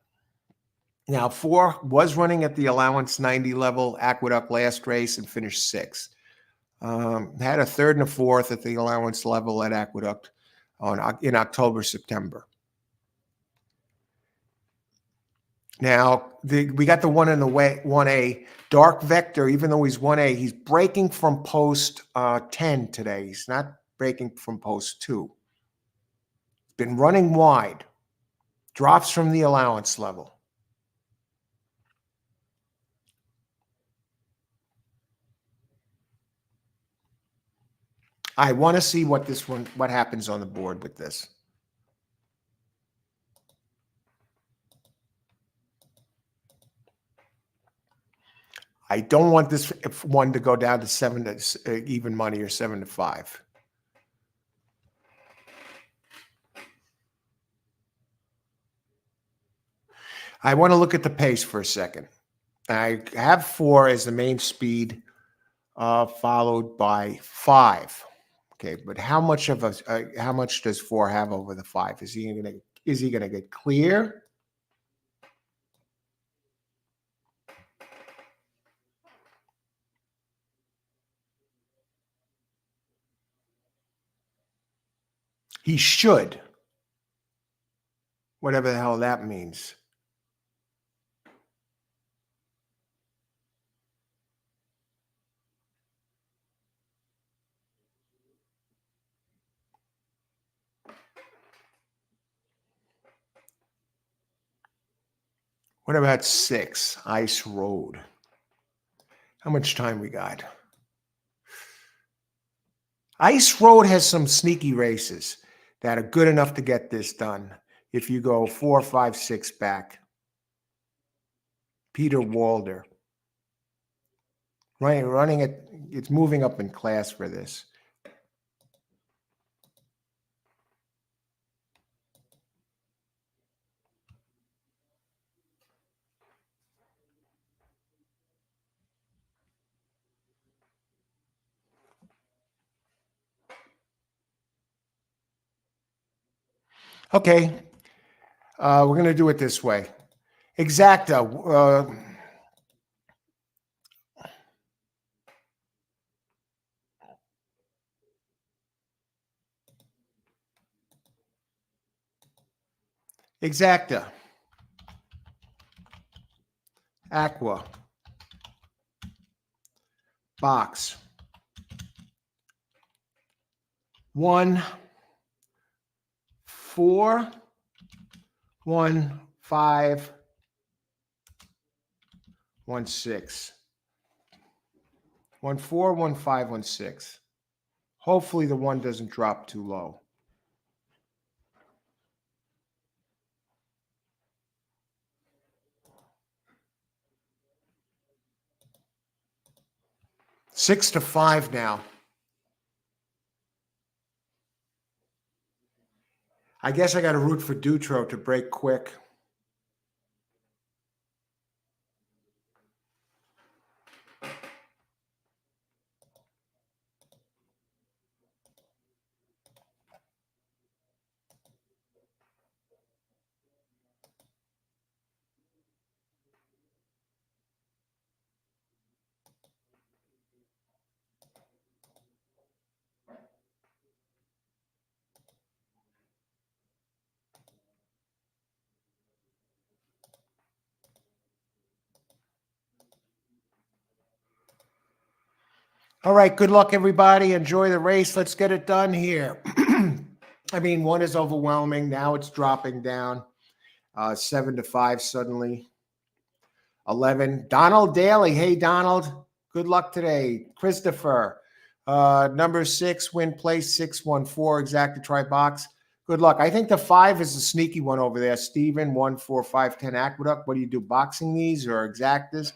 Now, 4 was running at the allowance 90 level, Aqueduct last race, and finished 6th. Had a 3rd and a 4th at the allowance level at Aqueduct in October, September. Now, we got the 1 in the way, 1A. Dark Vector, even though he's 1A, he's breaking from post 10 today. He's not breaking from post 2. He's been running wide. Drops from the allowance level. I want to see what happens on the board with this. I don't want this one to go down to 7 to even money or 7 to 5. I want to look at the pace for a second. I have 4 as the main speed, followed by 5. Okay, but how much does 4 have over the 5? Is he gonna get clear? He should. Whatever the hell that means. What about 6, Ice Road? How much time we got? Ice Road has some sneaky races that are good enough to get this done. If you go 4, 5, 6 back. Peter Walder. Running it, it's moving up in class for this. Okay, we're going to do it this way. Exacta. Exacta. Aqua. Box. 1, 4, 1, 5, 1, 6. 1, 4, 1, 5, 1, 6. Hopefully the 1 doesn't drop too low. Six to 5 now. I guess I got to root for Dutro to break quick. All right, good luck, everybody. Enjoy the race. Let's get it done here. I mean, 1 is overwhelming. Now it's dropping down. 7 to 5 suddenly. 11. Donald Daly. Hey, Donald. Good luck today. Christopher. Number 6, win place 614. Exacta try box. Good luck. I think the 5 is a sneaky one over there. Steven, 1, 4, 5, 10 Aqueduct. What do you do? Boxing these or exactas?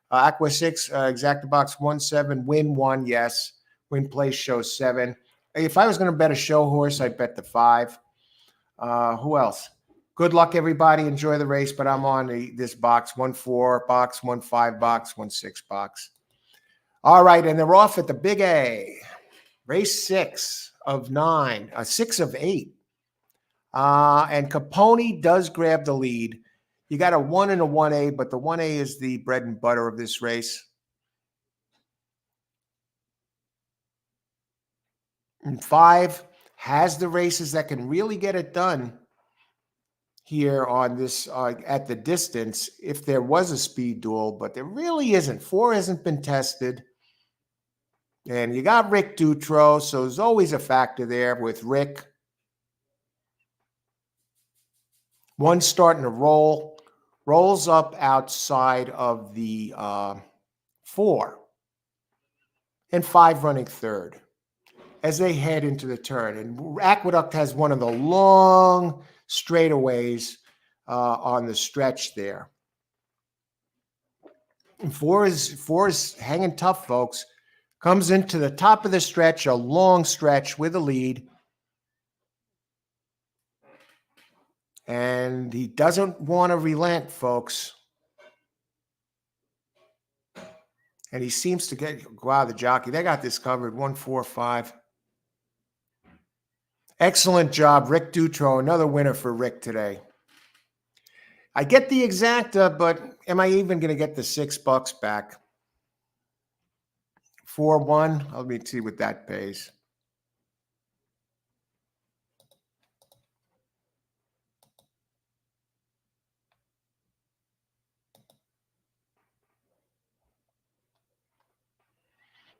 Aqua 6, exacta box 1, 7, win 1. Yes. Win place shows 7. If I was going to bet a show horse, I'd bet the 5. Who else? Good luck, everybody. Enjoy the race, but I'm on this box, 1, 4 box, 1, 5 box, 1, 6 box. All right, and they're off at the Big A. Race 6 of 9, 6 of 8. And Capone does grab the lead. You got a 1 and a 1A, but the 1A is the bread and butter of this race. And 5 has the races that can really get it done here on this at the distance if there was a speed duel, but there really isn't. 4 hasn't been tested. And you got Rick Dutro, so there's always a factor there with Rick. 1 starting to roll, rolls up outside of the 4, and 5 running third as they head into the turn. And Aqueduct has one of the long straightaways on the stretch there. And 4 is hanging tough, folks. Comes into the top of the stretch, a long stretch with a lead. And he doesn't want to relent, folks. And he seems to go out of the jockey. They got this covered, 1, 4, 5. Excellent job, Rick Dutro. Another winner for Rick today. I get the exacta, but am I even going to get the $6 back? 4-1. Let me see what that pays.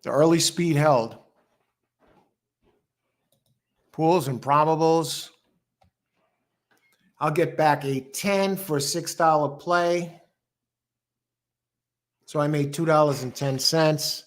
The early speed held. Pools and probables. I'll get back a 10 for a $6 play. So I made $2.10.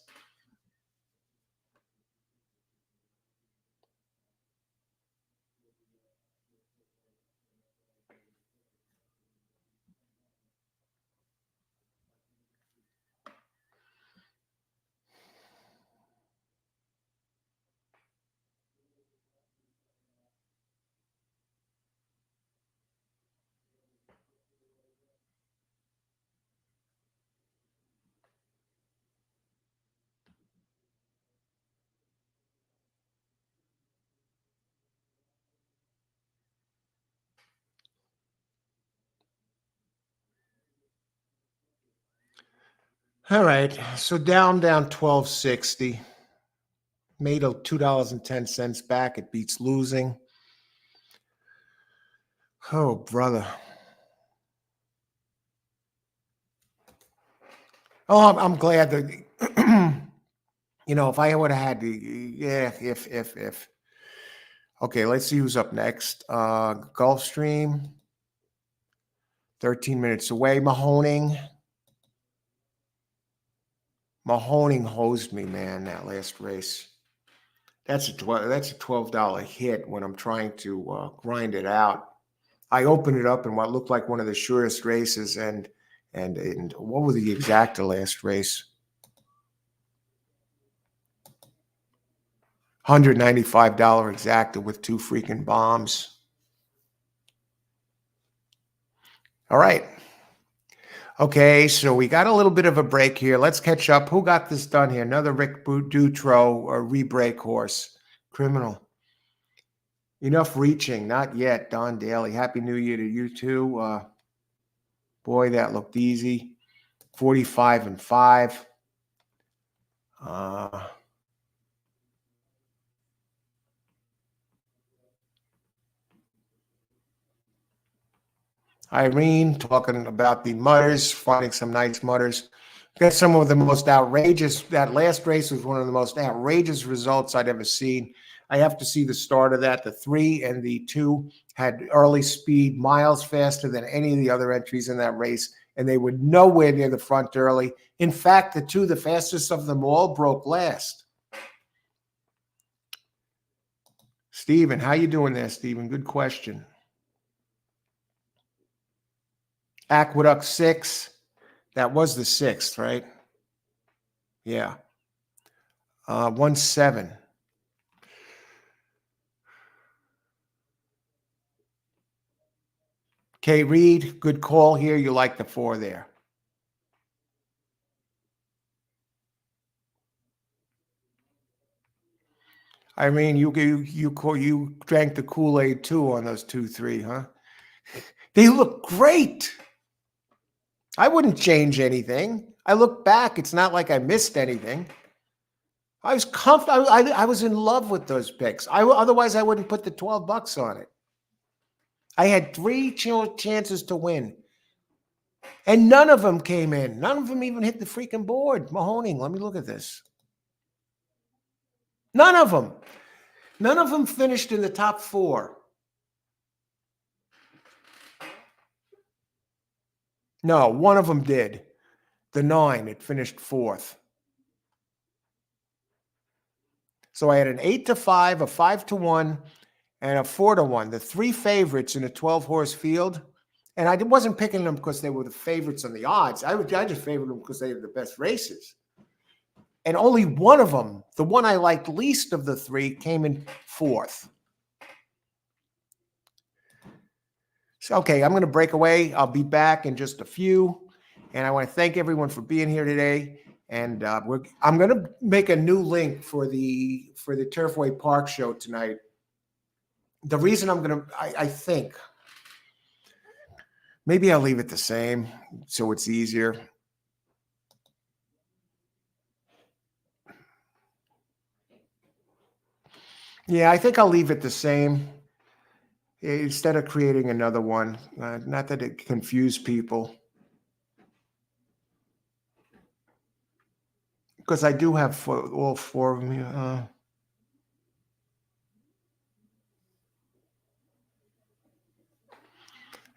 All right, so down 1260. Made a $2.10 back. It beats losing. Oh, brother. Oh, I'm glad that, if I would have had the, yeah, if. Okay, let's see who's up next. Gulfstream, 13 minutes away. Mahoning hosed me, man, that last race. That's a $12 hit when I'm trying to grind it out. I opened it up in what looked like one of the surest races, and what was the exacta last race? $195 exacta with 2 freaking bombs. All right. Okay, so we got a little bit of a break here. Let's catch up. Who got this done here? Another Rick Dutro or re-break horse. Criminal. Enough reaching. Not yet. Don Daly. Happy New Year to you too. Boy, that looked easy. 45-5. Irene talking about the mutters, finding some nice mutters. Got some of the most outrageous. That last race was one of the most outrageous results I'd ever seen. I have to see the start of that. The 3 and the 2 had early speed, miles faster than any of the other entries in that race, and they were nowhere near the front early. In fact, the 2, the fastest of them all, broke last. Stephen, how you doing there, Stephen? Good question. Aqueduct 6. That was the 6th, right? Yeah. 1-7. Kay Reed, good call here. You like the 4 there. Irene, you drank the Kool-Aid too on those 2-3, huh? They look great. I wouldn't change anything. I look back. It's not like I missed anything. I was comfortable. I was in love with those picks. Otherwise, I wouldn't put the $12 on it. I had 3 chances to win, and none of them came in. None of them even hit the freaking board. Mahoning, let me look at this. None of them. None of them finished in the top 4. No, one of them did. The 9, it finished 4th. So I had an 8-5, a 5-1, and a 4-1. The 3 favorites in a 12-horse field. And I wasn't picking them because they were the favorites on the odds. I just favored them because they were the best races. And only one of them, the one I liked least of the 3, came in 4th. So, okay, I'm going to break away. I'll be back in just a few. And I want to thank everyone for being here today. And I'm going to make a new link for the Turfway Park show tonight. The reason I'm going to, I think, maybe I'll leave it the same so it's easier. Yeah, I think I'll leave it the same instead of creating another one. Not that it confused people. Because I do have all 4 of them.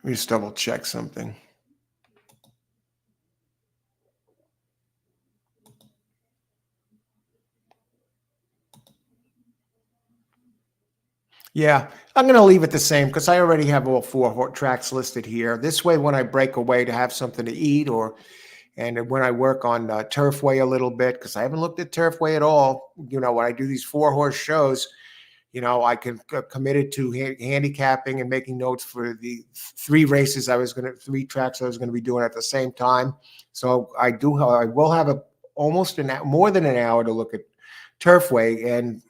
Let me just double check something. Yeah, I'm going to leave it the same because I already have all 4 tracks listed here. This way, when I break away to have something to eat and when I work on Turfway a little bit, because I haven't looked at Turfway at all, when I do these 4-horse shows, I can committed to handicapping and making notes for the 3 tracks I was going to be doing at the same time. So I will have more than an hour to look at Turfway. And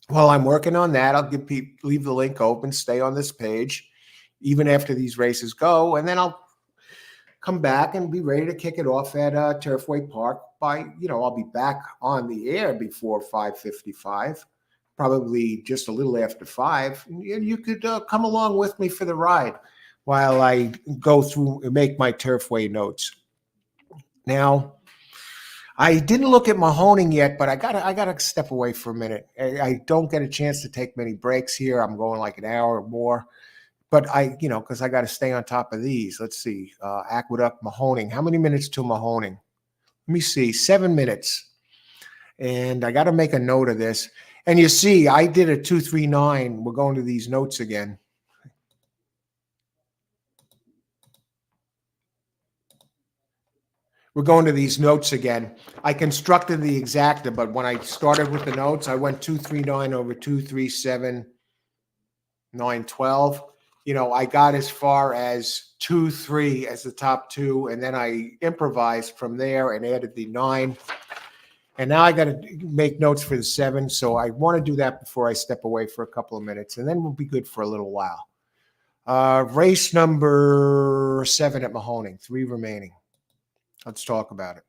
while I'm working on that, I'll leave the link open, stay on this page, even after these races go. And then I'll come back and be ready to kick it off at Turfway Park I'll be back on the air before 5:55. Probably just a little after 5. You could come along with me for the ride while I go through and make my Turfway notes. Now, I didn't look at Mahoning yet, but I gotta step away for a minute. I don't get a chance to take many breaks here. I'm going like an hour or more, but because I got to stay on top of these. Let's see, Aqueduct, Mahoning. How many minutes to Mahoning? Let me see, 7 minutes. And I got to make a note of this. And you see, I did a 239. We're going to these notes again. We're going to these notes again. I constructed the exacta, but when I started with the notes, I went 239 over 237, 912. I got as far as 2-3 as the top two, and then I improvised from there and added the 9. And now I got to make notes for the 7. So I want to do that before I step away for a couple of minutes, and then we'll be good for a little while. Race number 7 at Mahoning, 3 remaining. Let's talk about it.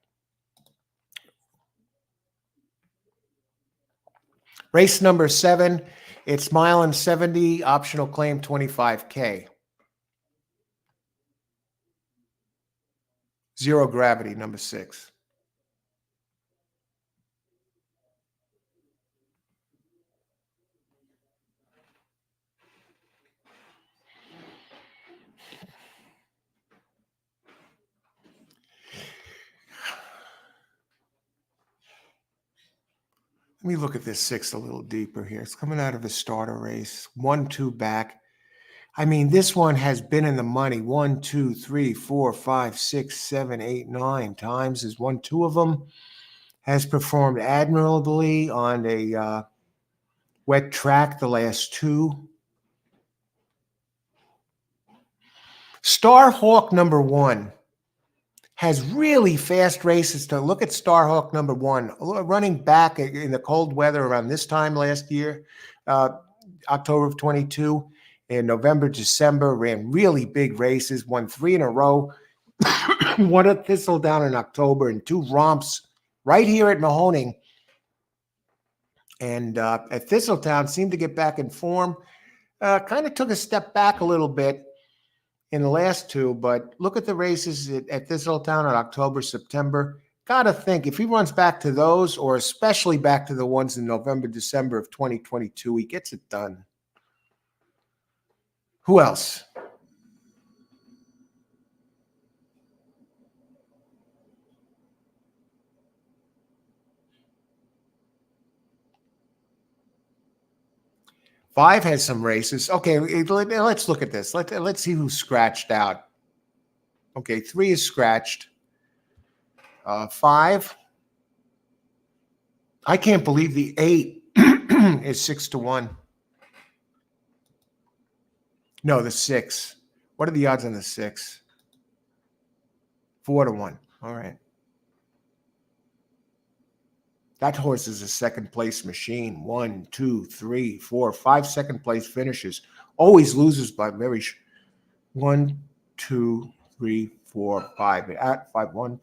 Race number 7, it's mile and 70, optional claim 25K. Zero gravity, number 6. Let me look at this 6 a little deeper here. It's coming out of a starter race, 1-2 back. I mean, this one has been in the money 1, 2, 3, 4, 5, 6, 7, 8, 9 times. Has won 2 of them. Has performed admirably on a wet track the last 2. Starhawk number 1 has really fast races. To look at Starhawk number 1, running back in the cold weather around this time last year, October of 22, in November, December, ran really big races, won 3 in a row, won at Thistledown in October, and 2 romps right here at Mahoning. And at Thistletown, seemed to get back in form. Kind of took a step back a little bit in the last 2, but look at the races at Thistletown in October, September. Got to think if he runs back to those, or especially back to the ones in November, December of 2022, he gets it done. Who else? Five has some races. Okay, let's look at this. Let's see who's scratched out. Okay, 3 is scratched. 5. I can't believe the 8 is 6-1. No, the 6. What are the odds on the 6? 4-1. All right. That horse is a second place machine. 1, 2, 3, 4, 5 second place finishes. Always loses by very 1, 2, 3, 4, 5. At 5, 1,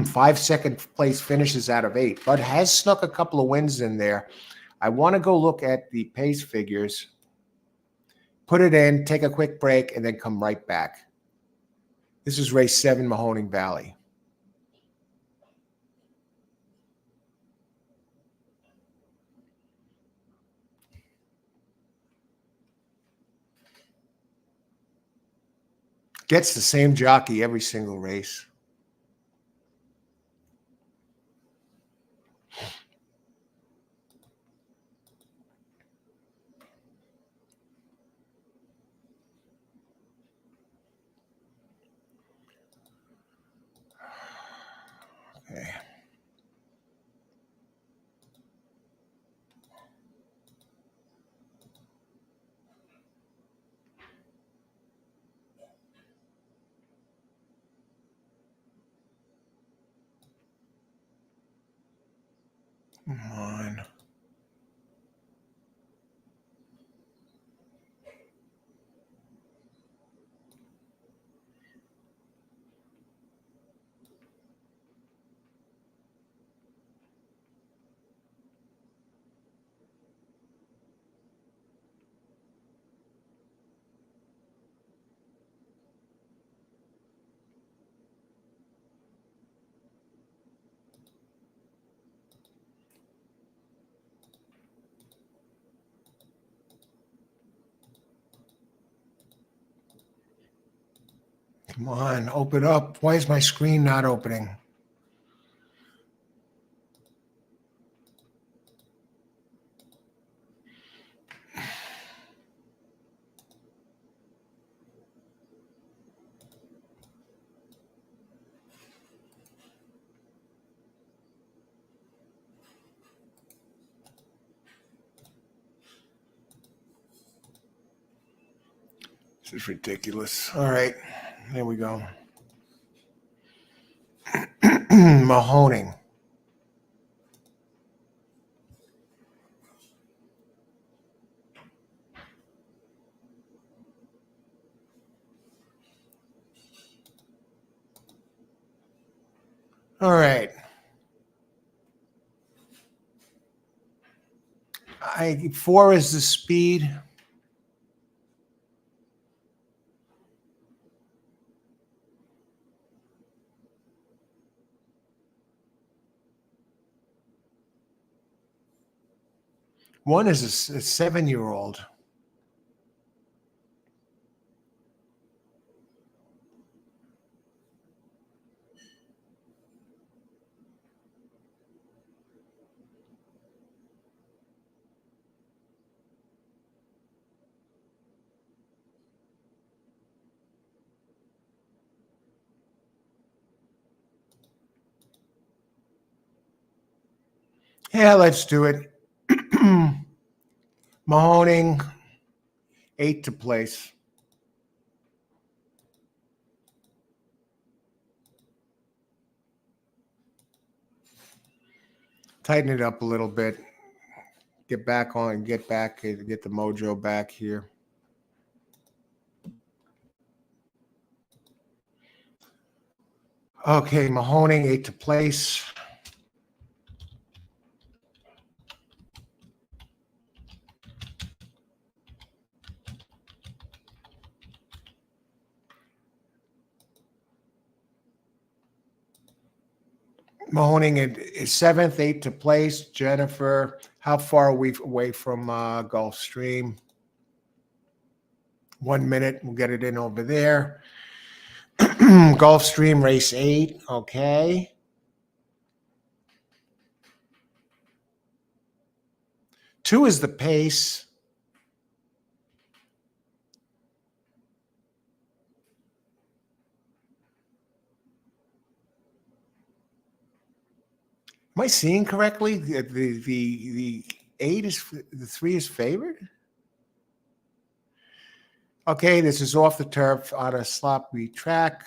5 second place finishes out of 8, but has snuck a couple of wins in there. I want to go look at the pace figures, put it in, take a quick break, and then come right back. This is race 7, Mahoning Valley. Gets the same jockey every single race. Okay. Come on. Come on, open up. Why is my screen not opening? This is ridiculous. All right, there we go. Mahoning. All right. 4 is the speed. One is a 7-year-old. Yeah, let's do it. Mahoning, 8 to place. Tighten it up a little bit. Get back on, get the mojo back here. Okay, Mahoning, 8 to place. Mahoning at 7th, 8 to place. Jennifer, how far are we away from Gulfstream? 1 minute. We'll get it in over there. Gulfstream, race 8. Okay. 2 is the pace. Am I seeing correctly? The 8 is the 3 is favored. Okay, this is off the turf on a sloppy track.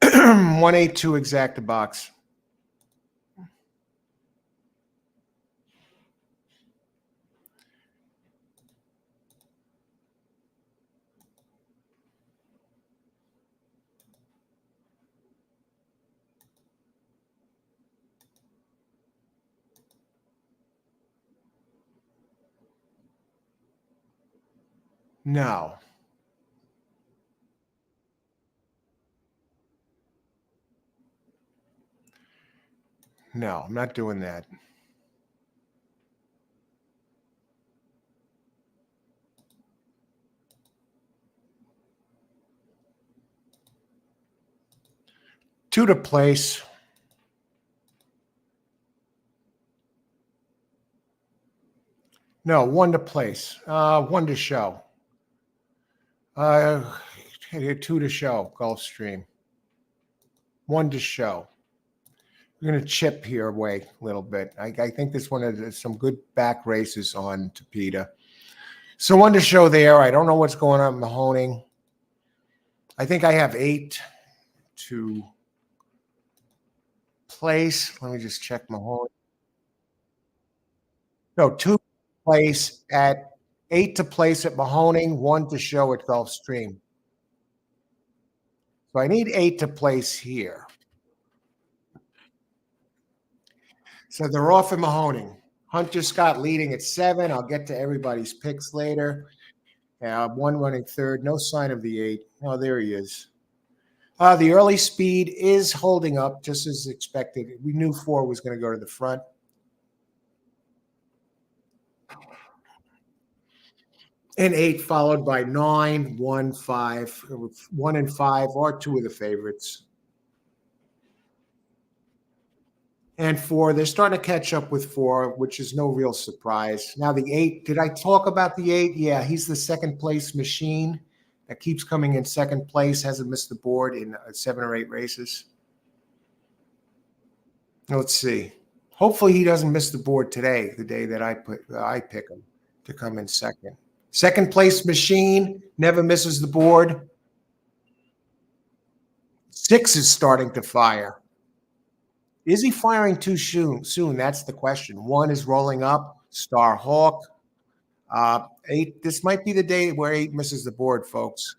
182 exacta box. No. No, I'm not doing that. Two to place. No, 1 to place. 1 to show. 2 to show, Gulfstream. 1 to show. We're going to chip here away a little bit. I think this one has some good back races on Tapeta. So 1 to show there. I don't know what's going on with Mahoning. I think I have 8 to place. Let me just check Mahoning. No, 2 place at 8 to place at Mahoning, 1 to show at Gulfstream. So I need 8 to place here. So they're off at Mahoning. Hunter Scott leading at 7. I'll get to everybody's picks later. 1 running third. No sign of the 8. Oh, there he is. The early speed is holding up just as expected. We knew 4 was going to go to the front. And 8 followed by 9, 1, 5. 1 and 5 are 2 of the favorites. And 4, they're starting to catch up with 4, which is no real surprise. Now the 8, did I talk about the 8? Yeah, he's the second place machine that keeps coming in second place, hasn't missed the board in 7 or 8 races. Let's see. Hopefully he doesn't miss the board today, the day that I pick him to come in second. Second place machine, never misses the board. 6 is starting to fire. Is he firing too soon? That's the question. 1 is rolling up. Star Hawk. 8. This might be the day where 8 misses the board, folks.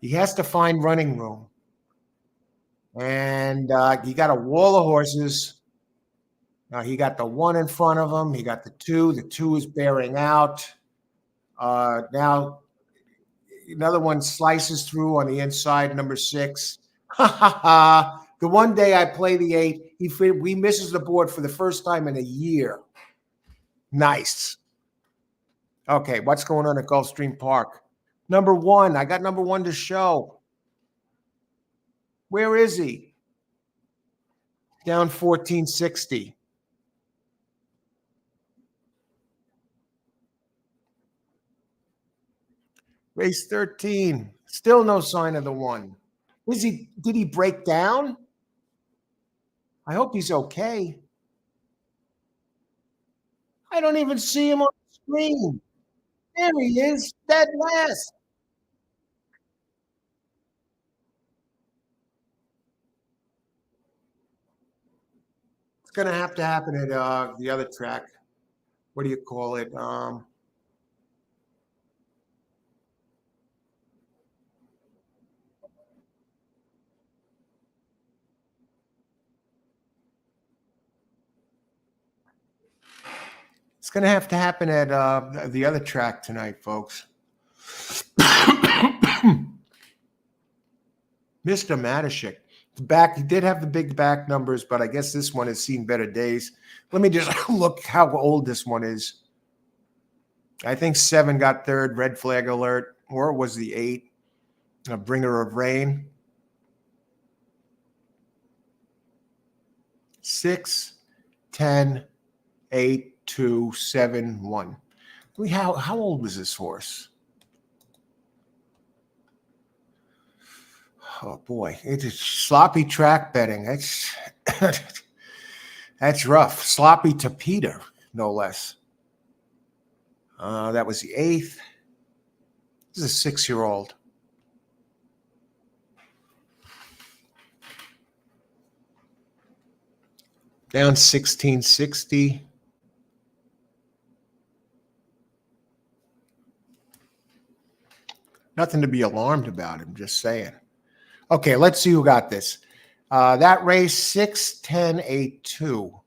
He has to find running room. And he got a wall of horses. He got the 1 in front of him. He got the 2. The 2 is bearing out. Now another one slices through on the inside, number 6. Ha ha ha. The one day I play the 8, we misses the board for the first time in a year. Nice. Okay, what's going on at Gulfstream Park? Number 1. I got number 1 to show. Where is he? Down 1460. Race 13. Still no sign of the 1. Did he break down? I hope he's okay. I don't even see him on the screen. There he is, dead last. It's going to happen at the other track. What do you call it? It's going to happen at the other track tonight, folks. Mr. Matashik. He did have the big back numbers, but I guess this one has seen better days. Let me just look how old this one is. I think 7 got third, red flag alert, or it was the 8, a bringer of rain. 6, 10, 8, 2, 7, 1. How old was this horse? Oh boy, it is sloppy track betting. That's rough. Sloppy to Peter, no less. That was the 8th. This is a 6-year-old. Down 1660. Nothing to be alarmed about. I'm just saying. Okay, let's see who got this. That race, 6, 10, 8, 2.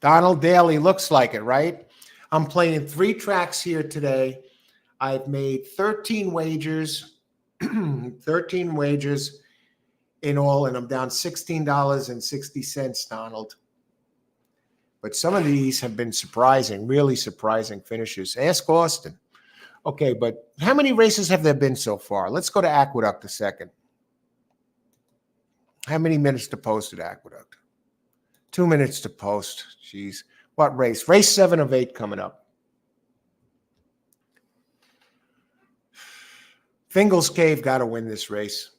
Donald Daly looks like it, right? I'm playing 3 tracks here today. I've made 13 wagers, 13 wagers in all, and I'm down $16.60, Donald. But some of these have been surprising, really surprising finishes. Ask Austin. Okay, but how many races have there been so far? Let's go to Aqueduct a second. How many minutes to post at Aqueduct? 2 minutes to post. Jeez. What race? Race 7 of 8 coming up. Fingal's Cave got to win this race.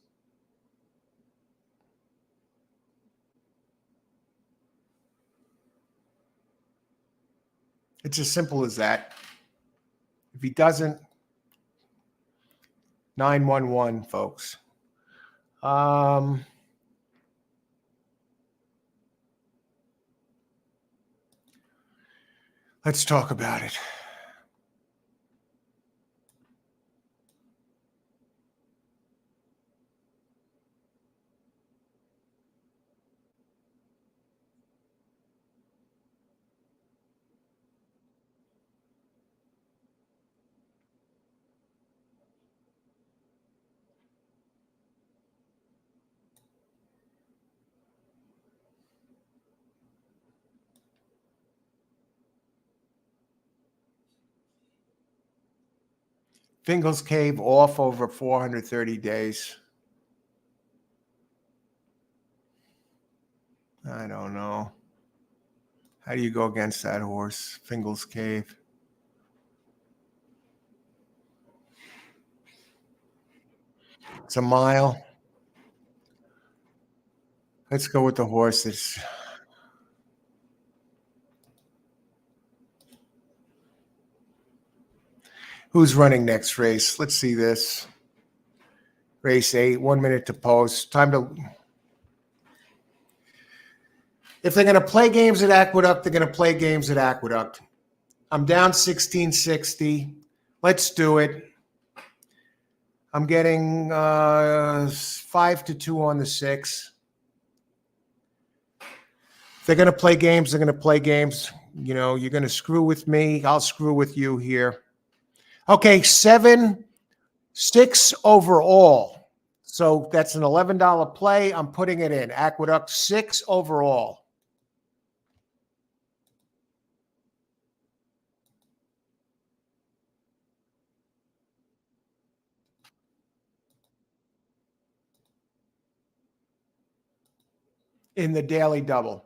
It's as simple as that. If he doesn't, 911, folks. Let's talk about it. Fingal's Cave off over 430 days. I don't know. How do you go against that horse? Fingal's Cave. It's a mile. Let's go with the horses. Who's running next race? Let's see this. Race 8, 1 minute to post. Time to... If they're going to play games at Aqueduct, they're going to play games at Aqueduct. I'm down 1660. Let's do it. I'm getting 5-2 on the 6. If they're going to play games, they're going to play games. You know, you're going to screw with me. I'll screw with you here. Okay, 7-6 overall. So that's an $11 play. I'm putting it in. Aqueduct 6 overall. In the daily double.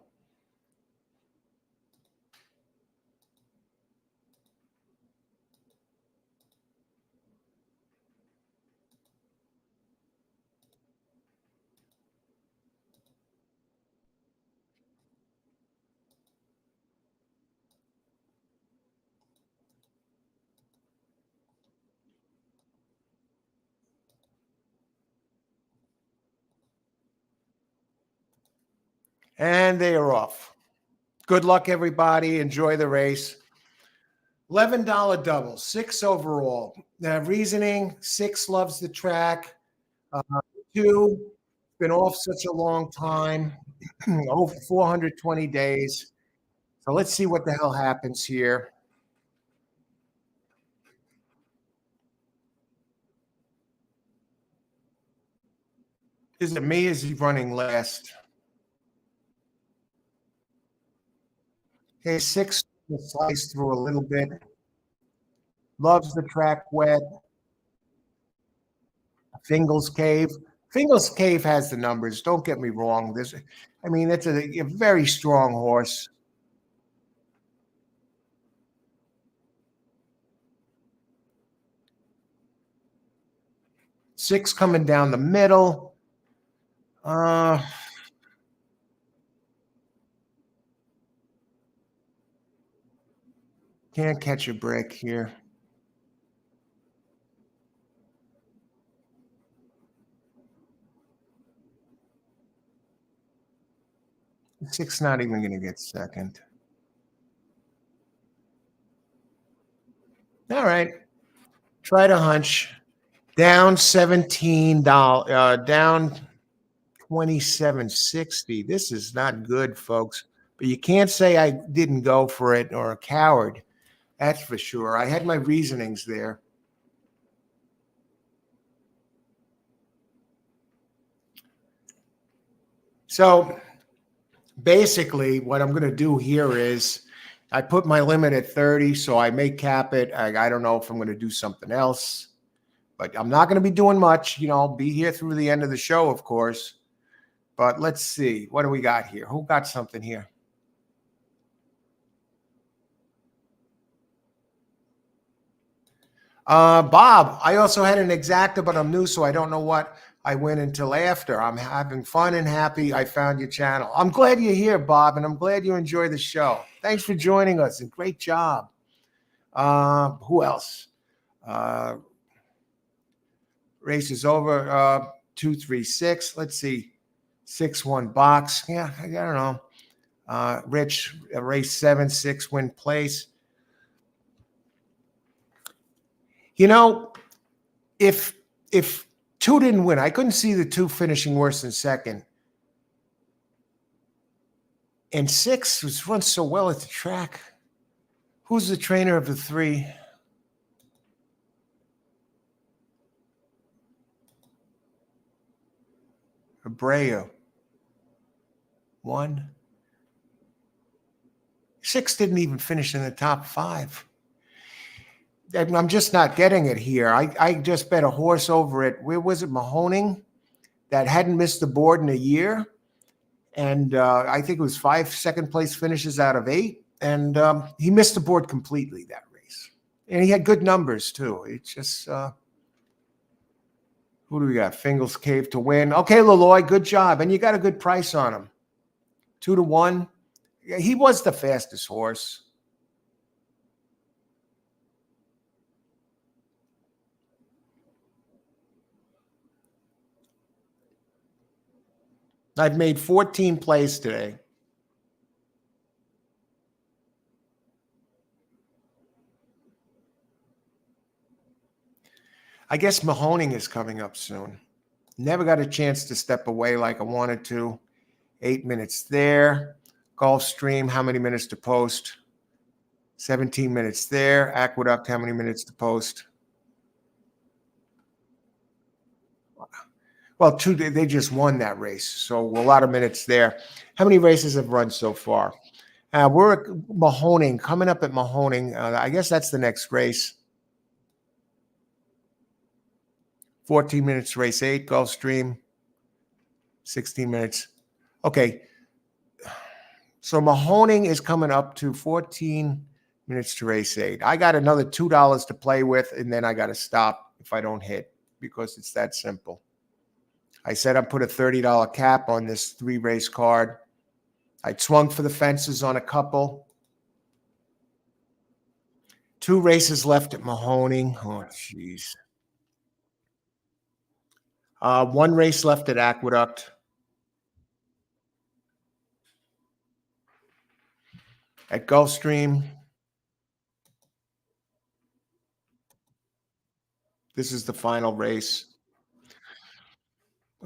And they are off. Good luck, everybody. Enjoy the race. $11 double, 6 overall. Now, reasoning, 6 loves the track. 2, been off such a long time, over 420 days. So let's see what the hell happens here. Is it me? Is he running last? Okay, 6 sliced through a little bit. Loves the track wet. Fingal's Cave. Fingal's Cave has the numbers. Don't get me wrong. It's a very strong horse. Six coming down the middle. Can't catch a break here. Six not even going to get second. All right. Try to hunch. Down $17, down 27.60. This is not good, folks. But you can't say I didn't go for it or a coward. That's for sure. I had my reasonings there. So basically, what I'm going to do here is I put my limit at 30, so I may cap it. I don't know if I'm going to do something else, but I'm not going to be doing much. You know, I'll be here through the end of the show, of course. But let's see. What do we got here? Who got something here? Bob, I also had an exacta, but I'm new, so I don't know what I win until after. I'm having fun and happy I found your channel. I'm glad you're here, Bob, and I'm glad you enjoy the show. Thanks for joining us, and great job. Who else? Race is over. 236. Let's see. 6-1 box. Yeah, I don't know. Rich, race 7, 6 win place. You know, if 2 didn't win, I couldn't see the 2 finishing worse than second. And 6 was run so well at the track. Who's the trainer of the 3? Abreu. 1. 6 didn't even finish in the top 5. I'm just not getting it here. I just bet a horse over it. Where was it? Mahoning, that hadn't missed the board in a year. And I think it was 5 second place finishes out of 8. And he missed the board completely that race. And he had good numbers too. It's just, who do we got? Fingles Cave to win. Okay, Leloy, good job. And you got a good price on him. 2-1. He was the fastest horse. I've made 14 plays today. I guess Mahoning is coming up soon. Never got a chance to step away like I wanted to. 8 minutes there. Gulfstream, how many minutes to post? 17 minutes there. Aqueduct, how many minutes to post? Well, 2, they just won that race, so a lot of minutes there. How many races have run so far? We're at Mahoning, coming up at Mahoning. I guess that's the next race. 14 minutes, race 8, Gulfstream. 16 minutes. Okay. So Mahoning is coming up to 14 minutes to race 8. I got another $2 to play with, and then I got to stop if I don't hit, because it's that simple. I said I put a $30 cap on this 3-race card. I swung for the fences on a couple. 2 races left at Mahoning. Oh, jeez. 1 race left at Aqueduct. At Gulfstream, this is the final race.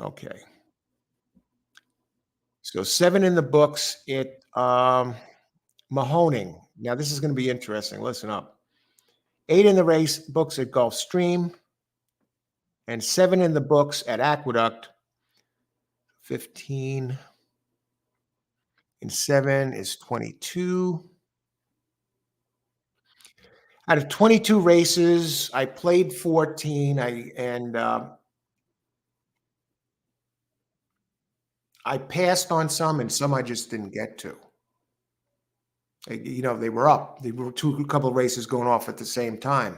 Okay. So 7 in the books at Mahoning. Now, this is going to be interesting. Listen up. 8 in the race books at Gulfstream, and 7 in the books at Aqueduct. 15 and 7 is 22. Out of 22 races, I played 14. I passed on some, and some I just didn't get to. You know, they were up. They were a couple of races going off at the same time.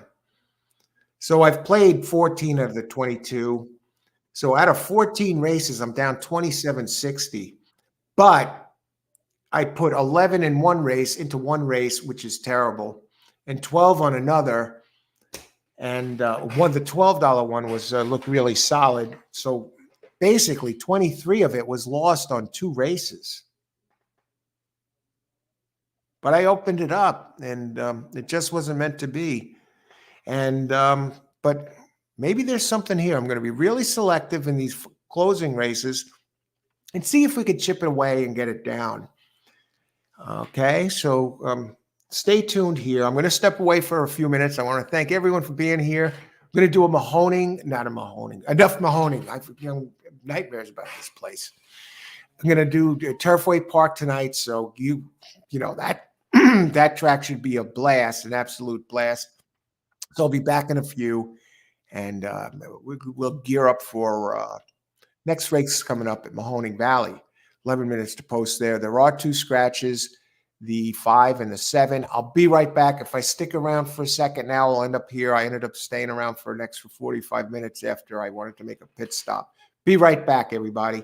So I've played 14 of the 22. So out of 14 races, I'm down 2760. But I put 11 in one race into one race, which is terrible, and 12 on another. And the $12 one was looked really solid. So basically, 23 of it was lost on 2 races. But I opened it up, and it just wasn't meant to be. And but maybe there's something here. I'm going to be really selective in these closing races and see if we could chip it away and get it down. Okay, so stay tuned here. I'm going to step away for a few minutes. I want to thank everyone for being here. I'm going to do a Mahoning, not a Mahoning, enough Mahoning. I've nightmares about this place. I'm going to do Turfway Park tonight, so you know that that track should be a blast, an absolute blast. So I'll be back in a few, and we'll gear up for next race coming up at Mahoning Valley. 11 minutes to post there. There are 2 scratches, the 5 and the 7. I'll be right back. If I stick around for a second now, I'll end up here. I ended up staying around for an extra 45 minutes after I wanted to make a pit stop. Be right back, everybody.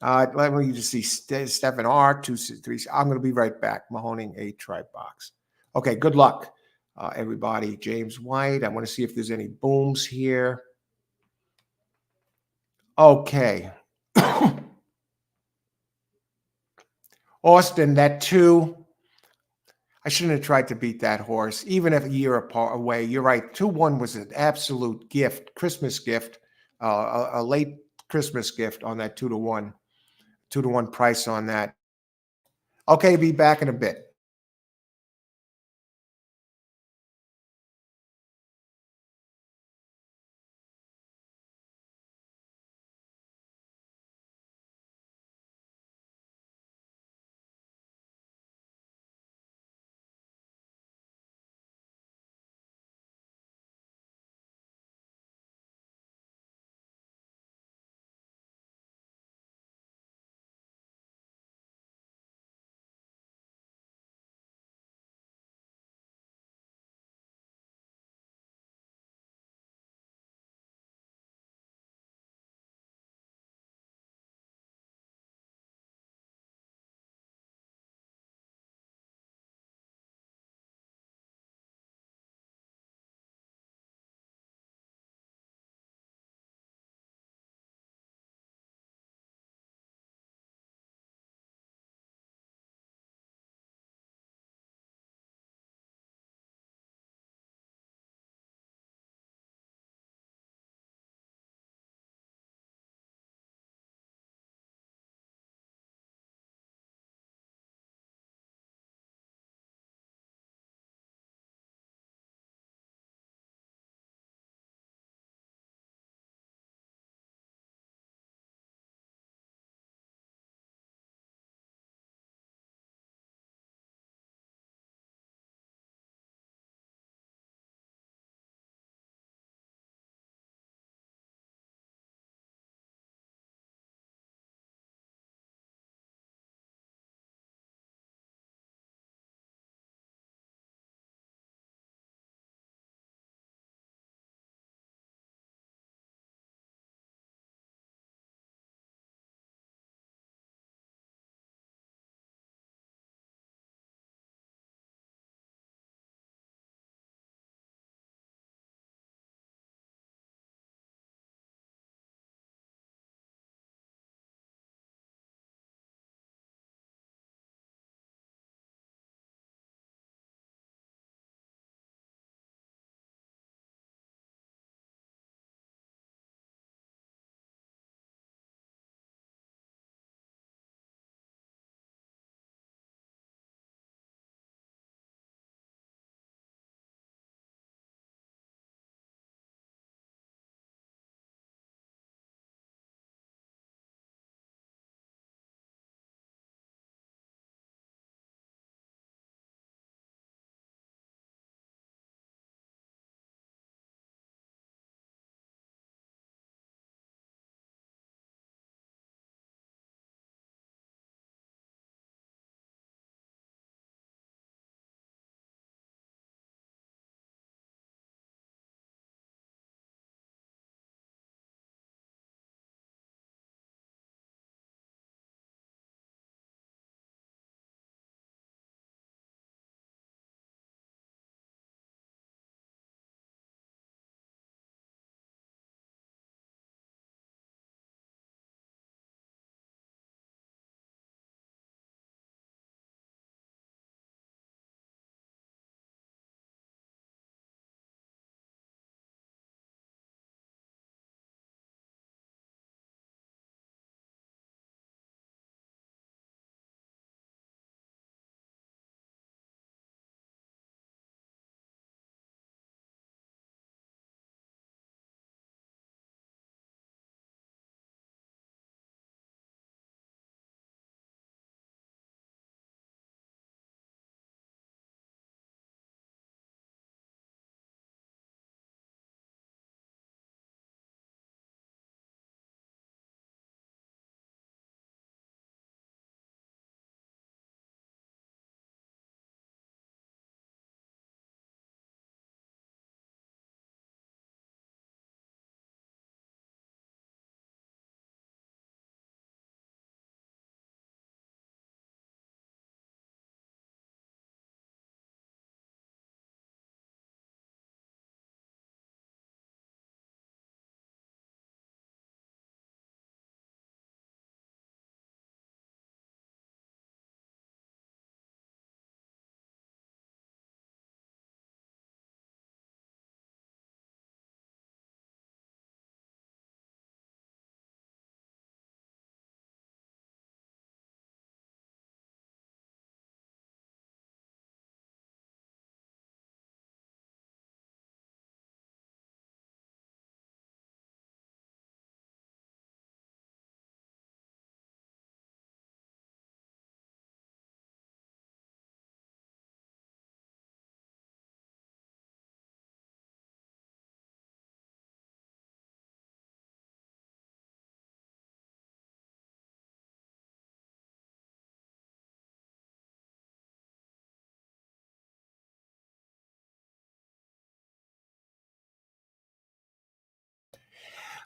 Let me just see Stephen R. 2 3. I'm going to be right back. Mahoning 8 try box. Okay, good luck. everybody. James White. I want to see if there's any booms here. Okay. Austin, that 2. I shouldn't have tried to beat that horse, even if a year apart away. You're right. 2-1 was an absolute gift, Christmas gift, a late Christmas gift on that 2-1, 2-1 price on that. Okay, be back in a bit.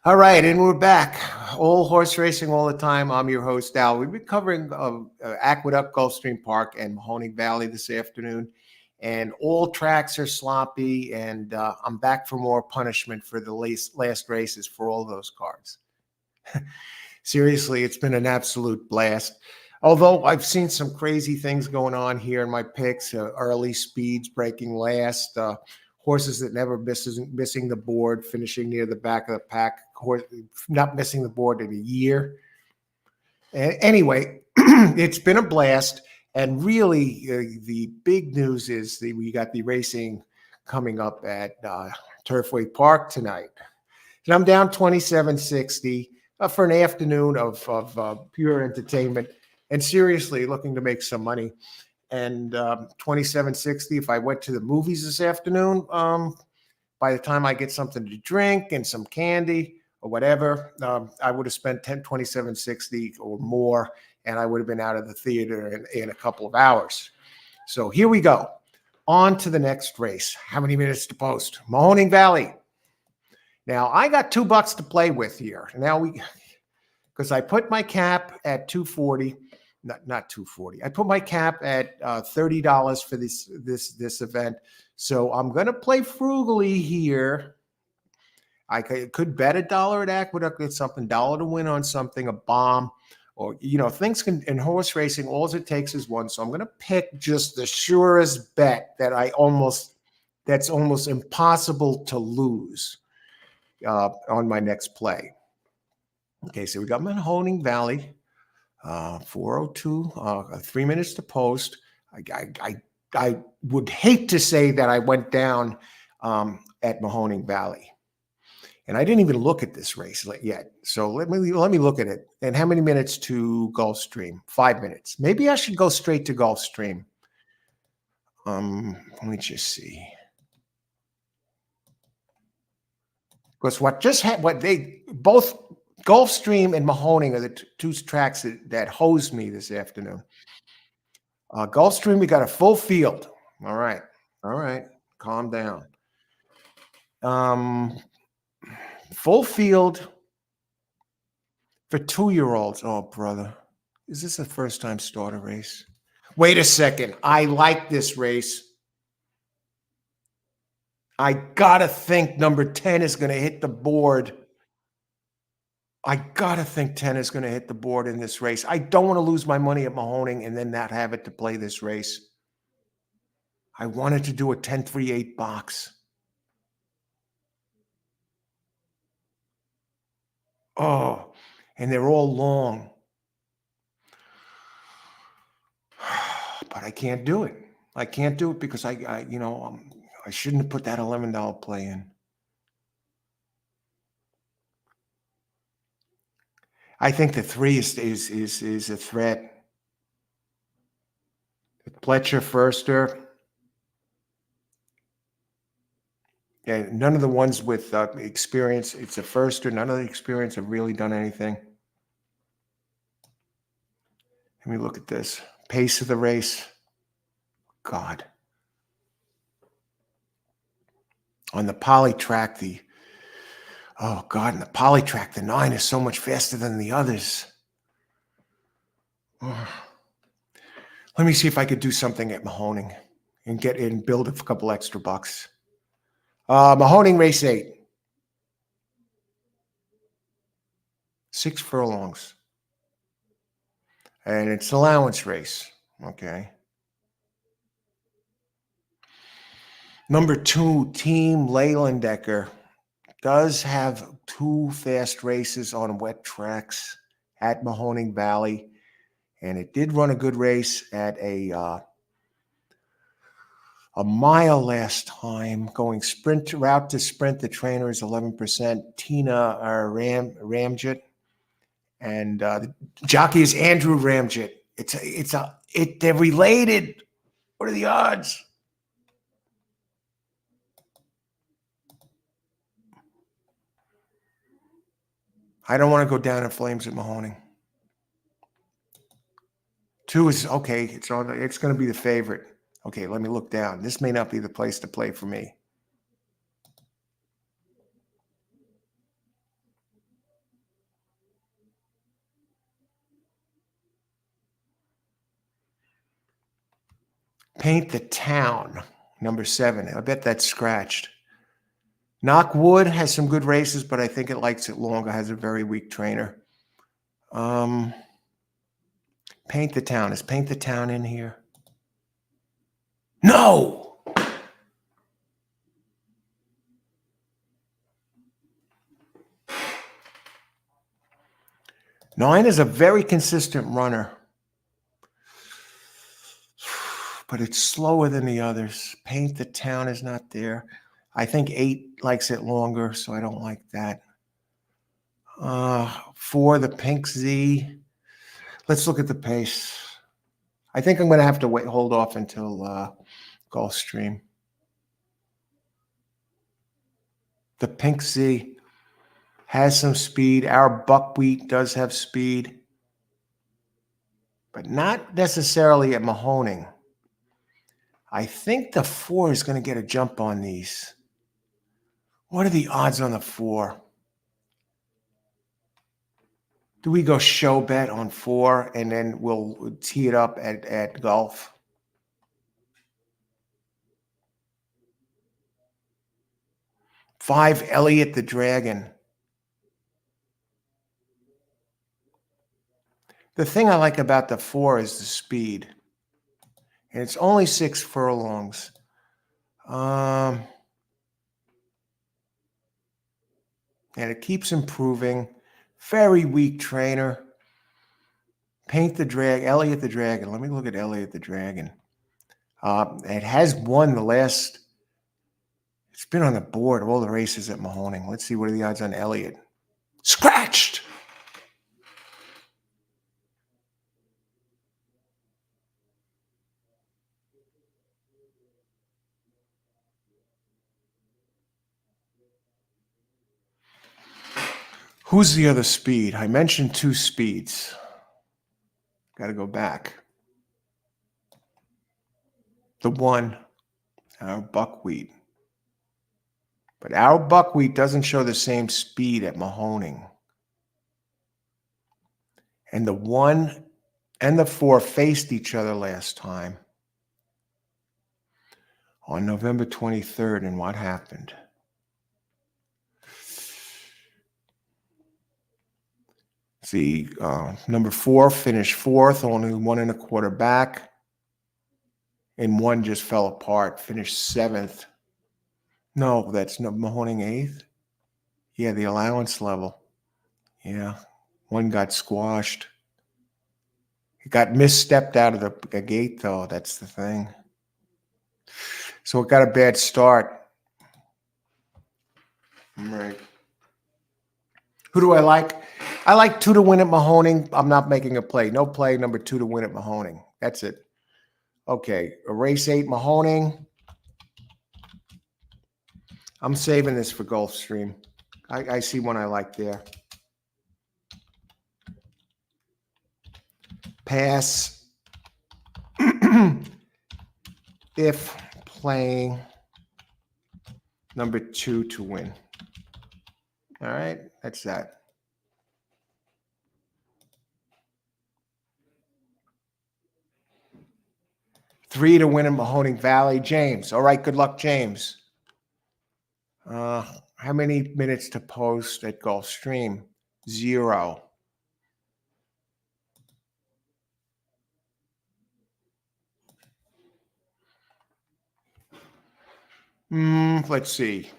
All right, and we're back. All horse racing all the time. I'm your host, Al. We've been covering Aqueduct, Gulfstream Park, and Mahoning Valley this afternoon. And all tracks are sloppy, and I'm back for more punishment for the last races for all those cars. Seriously, it's been an absolute blast. Although I've seen some crazy things going on here in my picks, early speeds breaking last, horses that never missing the board, finishing near the back of the pack, not missing the board in a year. Anyway, it's been a blast. And really, the big news is we got the racing coming up at Turfway Park tonight. And I'm down 2760 for an afternoon of pure entertainment and seriously looking to make some money. And 2760, if I went to the movies this afternoon, by the time I get something to drink and some candy or whatever, I would have spent 2760 or more, and I would have been out of the theater in a couple of hours. So here we go. On to the next race. How many minutes to post? Mahoning Valley. Now, I got $2 to play with here. Now, because I put my cap at 240, not 240. I put my cap at $30 for this event. So I'm going to play frugally here. I could bet $1 at Aqueduct at something, $1 to win on something, a bomb, or, things can, in horse racing, all it takes is one. So I'm going to pick just the surest bet that that's almost impossible to lose on my next play. Okay, so we got Mahoning Valley, 402, 3 minutes to post. I would hate to say that I went down at Mahoning Valley. And I didn't even look at this race yet. So let me look at it. And how many minutes to Gulfstream? 5 minutes. Maybe I should go straight to Gulfstream. Let me just see. Because both Gulfstream and Mahoning are the two tracks that hosed me this afternoon. Gulfstream, we got a full field. All right. Calm down. Full field for 2-year-olds. Oh, brother. Is this a first-time starter race? Wait a second. I like this race. I got to think number 10 is going to hit the board. I got to think 10 is going to hit the board in this race. I don't want to lose my money at Mahoning and then not have it to play this race. I wanted to do a 10-3-8 box. Oh, and they're all long. But I can't do it. I can't do it because I shouldn't have put that $11 play in. I think the 3 is a threat. Pletcher, Firster. Yeah, none of the ones with experience. It's a Firster. None of the experience have really done anything. Let me look at this. Pace of the race. God. On the poly track, in the poly track, the 9 is so much faster than the others. Oh. Let me see if I could do something at Mahoning and build a couple extra bucks. Mahoning race 8. 6 furlongs. And it's an allowance race. Okay. Number 2, Team Leylandecker does have 2 fast races on wet tracks at Mahoning Valley. And it did run a good race at a mile last time, going route to sprint. The trainer is 11%. Tina Ramjet, and the jockey is Andrew Ramjet. They're related. What are the odds? I don't want to go down in flames at Mahoning. 2 is okay. It's going to be the favorite. Okay, let me look down. This may not be the place to play for me. Paint the Town, number 7. I bet that's scratched. Knockwood has some good races, but I think it likes it longer, has a very weak trainer. Paint the Town. Is Paint the Town in here? No! Nine is a very consistent runner, but it's slower than the others. Paint the Town is not there. I think 8 likes it longer, so I don't like that. 4, the Pink Z. Let's look at the pace. I think I'm going to have to hold off until Gulfstream. The Pink Z has some speed. Our Buckwheat does have speed, but not necessarily at Mahoning. I think the 4 is going to get a jump on these. What are the odds on the 4? Do we go show bet on 4 and then we'll tee it up at Gulf? Five, Elliot the Dragon. The thing I like about the 4 is the speed. And it's only 6 furlongs. And it keeps improving. Very weak trainer. Paint the Dragon. Elliot the Dragon. Let me look at Elliot the Dragon. It has won the last. It's been on the board of all the races at Mahoning. Let's see what are the odds on Elliot. Scratched. Who's the other speed? I mentioned 2 speeds. Got to go back. The 1, our Buckwheat. But our Buckwheat doesn't show the same speed at Mahoning. And the 1 and the 4 faced each other last time on November 23rd. And what happened? See, number 4 finished 4th, only 1 1/4 back. And 1 just fell apart, finished 7th. No, that's no Mahoning 8th. Yeah, the allowance level. Yeah, 1 got squashed. It got misstepped out of the gate, though. That's the thing. So it got a bad start. Right. Who do I like? I like 2 to win at Mahoning. I'm not making a play. No play, number 2 to win at Mahoning. That's it. Okay, a race 8, Mahoning. I'm saving this for Gulfstream. I see one I like there. Pass. If playing number 2 to win. All right, that's that. Three to win in Mahoning Valley. James. All right, good luck, James. How many minutes to post at Gulfstream? 0. Let's see.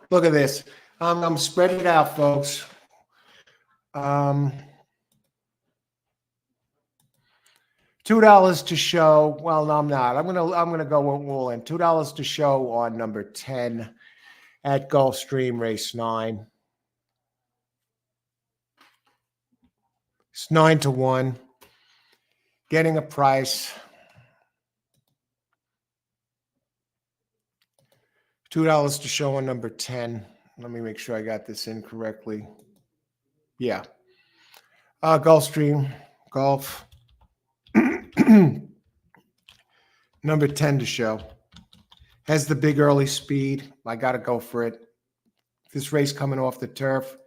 Look at this. I'm spreading it out, folks. $2 to show. Well, no, I'm not. I'm gonna go all in. $2 to show on number 10 at Gulfstream race 9. It's 9 to 1. Getting a price. $2 to show on number 10. Let me make sure I got this in correctly. Yeah. Gulfstream, Gulf. Number 10 to show. Has the big early speed. I got to go for it. This race coming off the turf,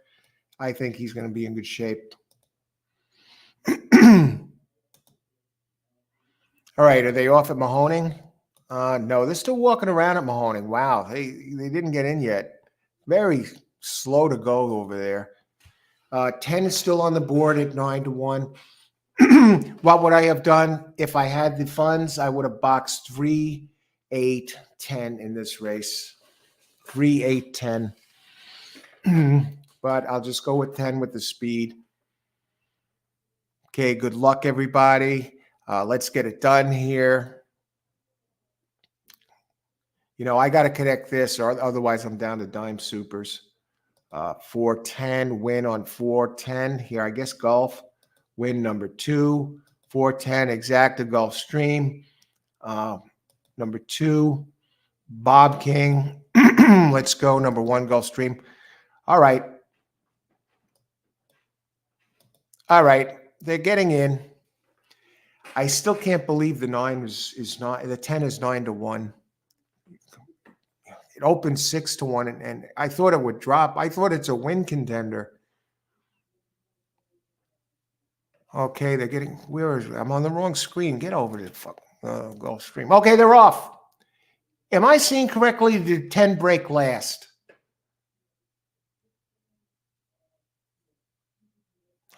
I think he's going to be in good shape. All right, are they off at Mahoning? No, they're still walking around at Mahoning. Wow, they didn't get in yet. Very slow to go over there. 10 is still on the board at 9-1. What would I have done if I had the funds? I would have boxed 3, 8, 10 in this race. 3, 8, 10. But I'll just go with 10 with the speed. Okay, good luck, everybody. Let's get it done here. You know, I got to connect this, or otherwise I'm down to dime supers. 410, win on 410. Here, I guess golf. Win number 2. 410, exact to Gulfstream. Number 2, Bob King. Let's go, number 1, Gulfstream. All right. All right. They're getting in. I still can't believe the 9 is not, the 10 is 9-1. It opened 6-1, and I thought it would drop. I thought it's a win contender. Okay, they're getting, where is it? I'm on the wrong screen. Get over to the fuck Gulfstream. Okay, they're off. Am I seeing correctly? Did 10 break last?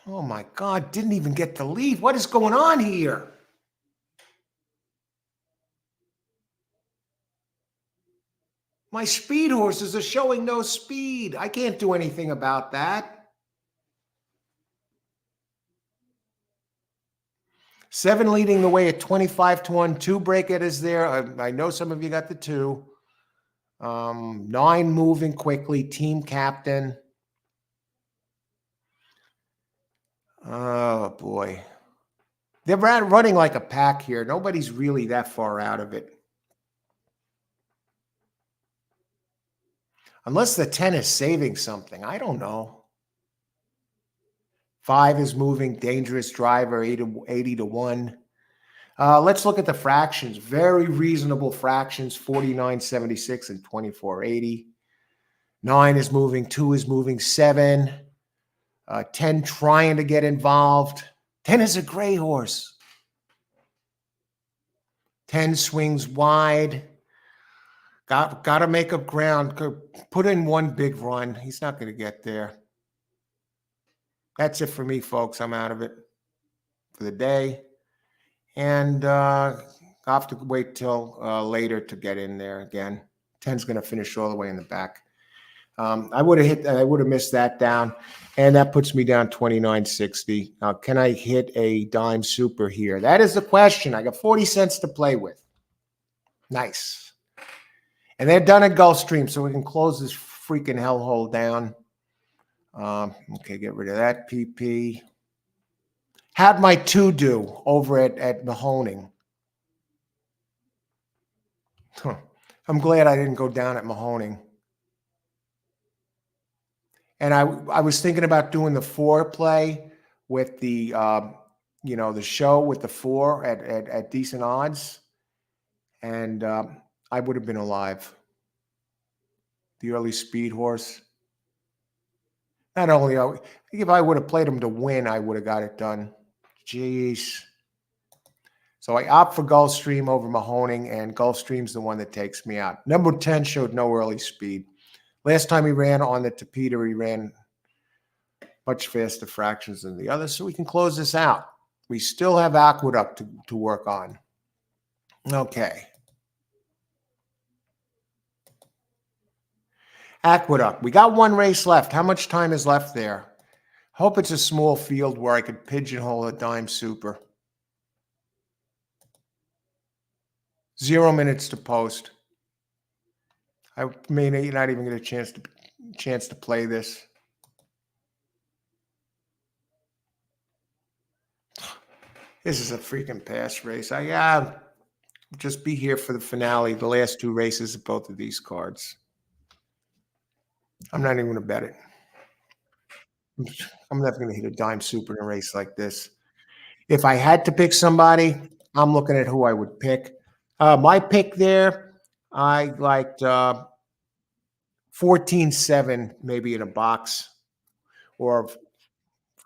Oh my God, didn't even get the lead. What is going on here? My speed horses are showing no speed. I can't do anything about that. 7 leading the way at 25-1. 2 break it is there. I know some of you got the 2. 9 moving quickly. Team captain. Oh boy. They're running like a pack here. Nobody's really that far out of it. Unless the 10 is saving something. I don't know. 5 is moving. Dangerous driver, 80-1. Let's look at the fractions. Very reasonable fractions, 49.76 and 24.80. 9 is moving. 2 is moving. 7. 10 trying to get involved. 10 is a gray horse. 10 swings wide. Got to make up ground. Put in 1 big run. He's not going to get there. That's it for me, folks. I'm out of it for the day. And I'll have to wait till later to get in there again. 10's going to finish all the way in the back. I would have missed that down. And that puts me down 29.60. Now, can I hit a dime super here? That is the question. I got 40 cents to play with. Nice. And they're done at Gulfstream, so we can close this freaking hellhole down. Okay, get rid of that PP. How'd my 2 do over at Mahoning? Huh. I'm glad I didn't go down at Mahoning. And I was thinking about doing the 4 play with the the show with the 4 at decent odds, and I would have been alive. The early speed horse. Not only if I would have played him to win, I would have got it done. Jeez. So I opt for Gulfstream over Mahoning, and Gulfstream's the one that takes me out. Number 10 showed no early speed. Last time he ran on the Tapeta, he ran much faster fractions than the others, so we can close this out. We still have Aqueduct to work on. Okay. Aqueduct. We got 1 race left. How much time is left there? Hope it's a small field where I could pigeonhole a dime super. 0 minutes to post. I may not even get a chance to play this. This is a freaking pass race. I just be here for the finale, the last 2 races of both of these cards. I'm not even going to bet it. I'm never going to hit a dime super in a race like this. If I had to pick somebody, I'm looking at who I would pick. My pick there, I liked 14-7 maybe in a box, or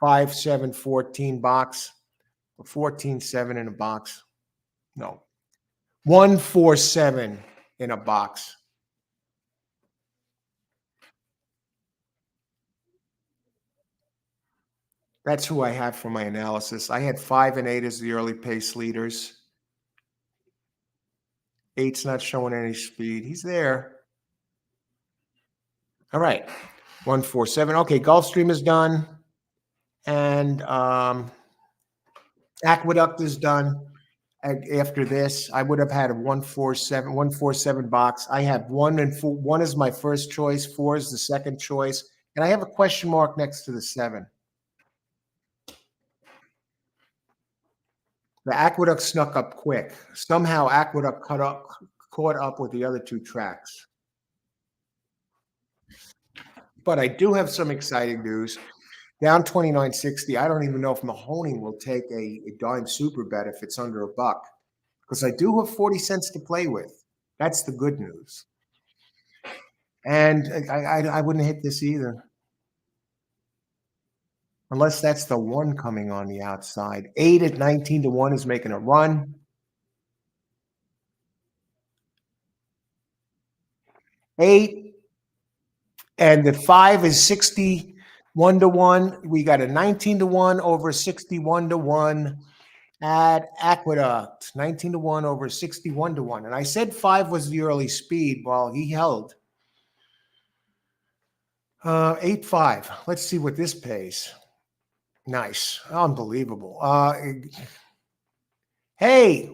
5-7-14 box, or 14-7 in a box. No, 1-4-7 in a box. That's who I have for my analysis. I had 5 and 8 as the early pace leaders. 8's not showing any speed. He's there. All right. 1-4-7. Okay, Gulfstream is done. And Aqueduct is done. After this, I would have had a 1-4-7 box. I have 1 and 4. 1 is my first choice. 4 is the second choice. And I have a question mark next to the 7. The Aqueduct snuck up quick. Somehow Aqueduct caught up with the other 2 tracks. But I do have some exciting news. Down 29.60. I don't even know if Mahoning will take a dime super bet if it's under $1, because I do have 40 cents to play with. That's the good news. And I wouldn't hit this either, unless that's the 1 coming on the outside. 8 at 19-1 is making a run. 8 and the 5 is 61-1. We got a 19-1 over 61-1 at Aqueduct. 19-1 over 61-1. And I said 5 was the early speed. Well, he held. 8-5. Let's see what this pays. Nice. Unbelievable. Hey,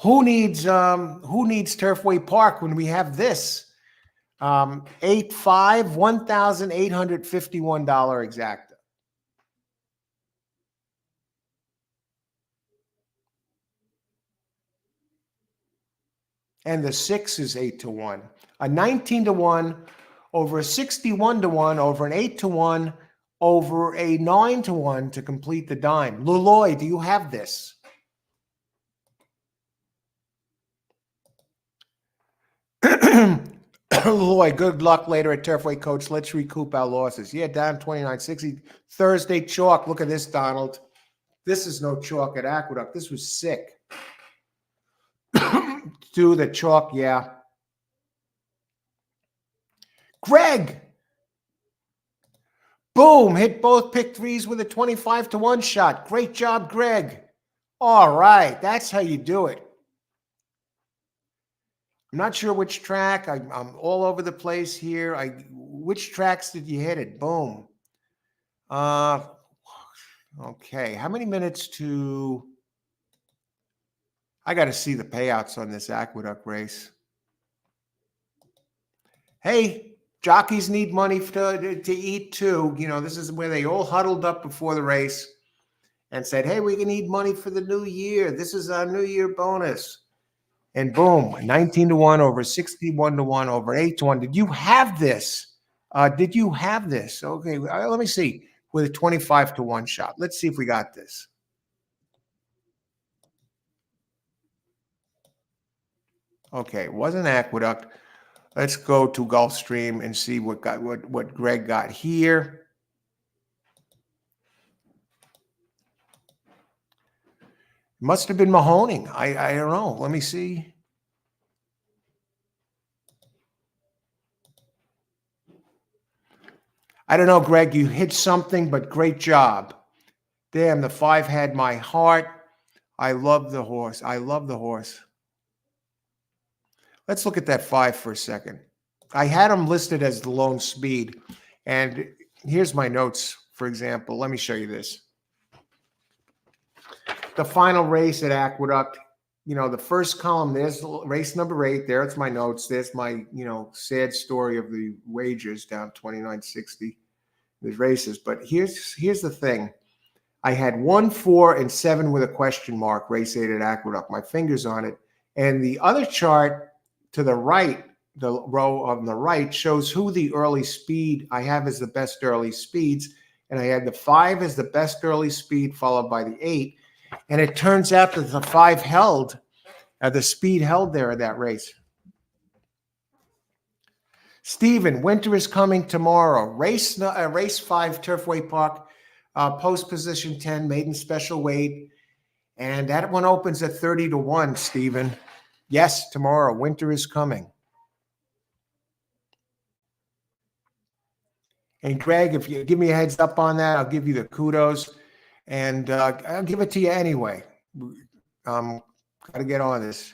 who needs Turfway Park when we have this? 8-5, $1,851 exacta. And the 6 is 8-1. A 19-1 over a 61-1 over an 8-1 over a 9-1 to complete the dime. Luloy, do you have this? Luloy, good luck later at Turfway, coach. Let's recoup our losses. Yeah, down 29.60. Thursday chalk. Look at this, Donald. This is no chalk at Aqueduct. This was sick. Do the chalk, yeah. Greg. Boom, hit both pick threes with a 25-1 shot. Great job, Greg. All right, that's how you do it. I'm not sure which track. I'm all over the place here. Which tracks did you hit it? Boom. Okay, how many minutes to... I got to see the payouts on this Aqueduct race. Hey, jockeys need money to eat too. You know, this is where they all huddled up before the race and said, hey, we need money for the new year. This is our New Year bonus. And boom, 19-1 over 61-1 over 8-1. Did you have this? Did you have this? Okay, let me see. With a 25-1 shot. Let's see if we got this. Okay, it wasn't Aqueduct. Let's go to Gulfstream and see what Greg got here. Must have been Mahoning. I don't know. Let me see. I don't know, Greg. You hit something, but great job. Damn, the 5 had my heart. I love the horse. I love the horse. Let's look at that 5 for a second. I had him listed as the lone speed. And here's my notes, for example. Let me show you this. The final race at Aqueduct, you know, the first column, there's race number 8. There's my notes. There's my, sad story of the wagers down 29.60. These races. But here's the thing. I had 1, 4, and 7 with a question mark, race 8 at Aqueduct. My finger's on it. And the other chart to the right, the row on the right, shows who the early speed I have as the best early speeds. And I had the 5 as the best early speed, followed by the 8. And it turns out that the 5 held The speed held there in that race. Stephen, winter is coming tomorrow. Race 5, Turfway Park, post position 10, maiden special weight. And that one opens at 30-1, Stephen. Yes, tomorrow. Winter is coming. And Greg, if you give me a heads up on that, I'll give you the kudos. And I'll give it to you anyway. Got to get on this.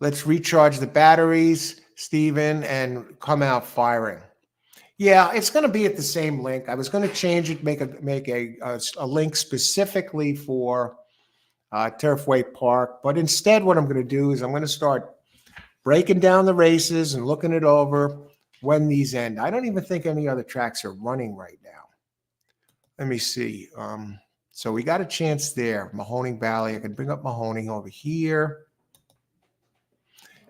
Let's recharge the batteries, Stephen, and come out firing. Yeah, it's going to be at the same link. I was going to change it, make a link specifically for Turfway Park. But instead, what I'm going to do is I'm going to start breaking down the races and looking it over when these end. I don't even think any other tracks are running right now. Let me see. So we got a chance there. Mahoning Valley. I can bring up Mahoning over here.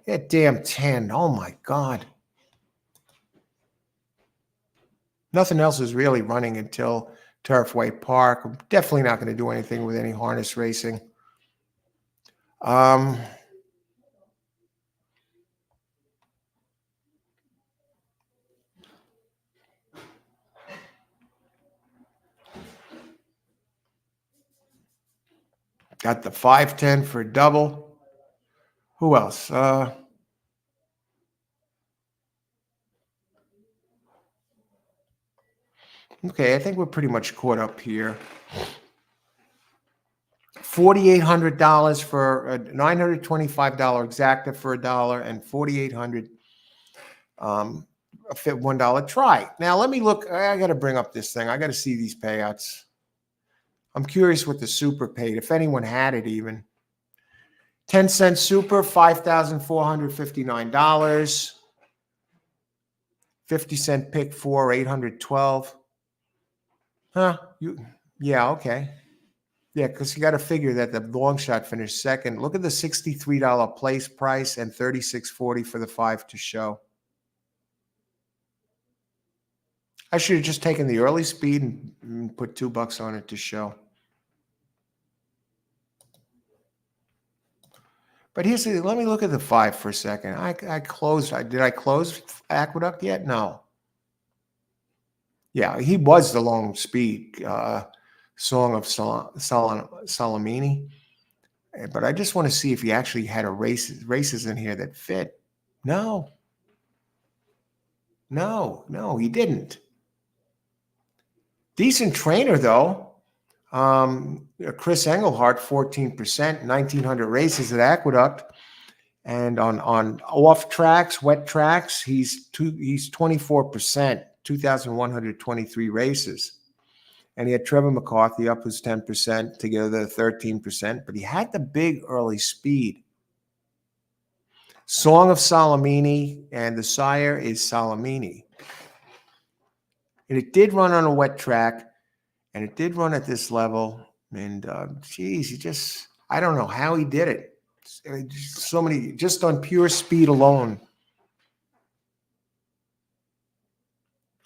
That damn 10. Oh, my God. Nothing else is really running until Turfway Park. I'm definitely not going to do anything with any harness racing. Got the 510 for a double. Who else? Okay, I think we're pretty much caught up here. $4,800 for a $925 exacta for $1 and $4,800 a fit $1 try. Now let me look. I got to bring up this thing. I got to see these payouts. I'm curious what the super paid, if anyone had it even. 10-cent super, $5,459. 50-cent pick 4, $812. Huh? Yeah, okay. Yeah, because you got to figure that the long shot finished second. Look at the $63 place price and $36.40 for the 5 to show. I should have just taken the early speed and put $2 on it to show. But let me look at the 5 for a second. I closed. Did I close Aqueduct yet? No. Yeah, he was the long speed song of Salamini. But I just want to see if he actually had races in here that fit. No, he didn't. Decent trainer, though. Chris Engelhardt, 14%, 1,900 races at Aqueduct. And on off tracks, wet tracks, he's 24%, 2,123 races. And he had Trevor McCarthy up his 10%, together 13%, but he had the big early speed. Song of Salamini, and the sire is Salamini. And it did run on a wet track, and it did run at this level. And geez, I don't know how he did it. So many, just on pure speed alone.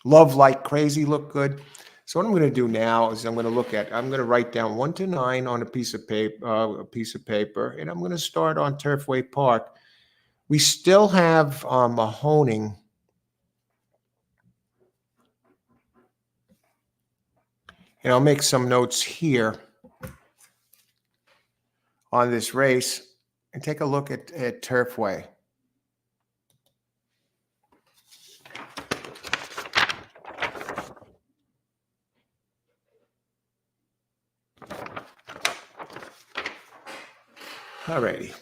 Love Like Crazy looked good. So what I'm going to do now is I'm going to write down 1 to 9 on a piece of paper, and I'm going to start on Turfway Park. We still have Mahoning. And I'll make some notes here on this race and take a look at Turfway. Alrighty.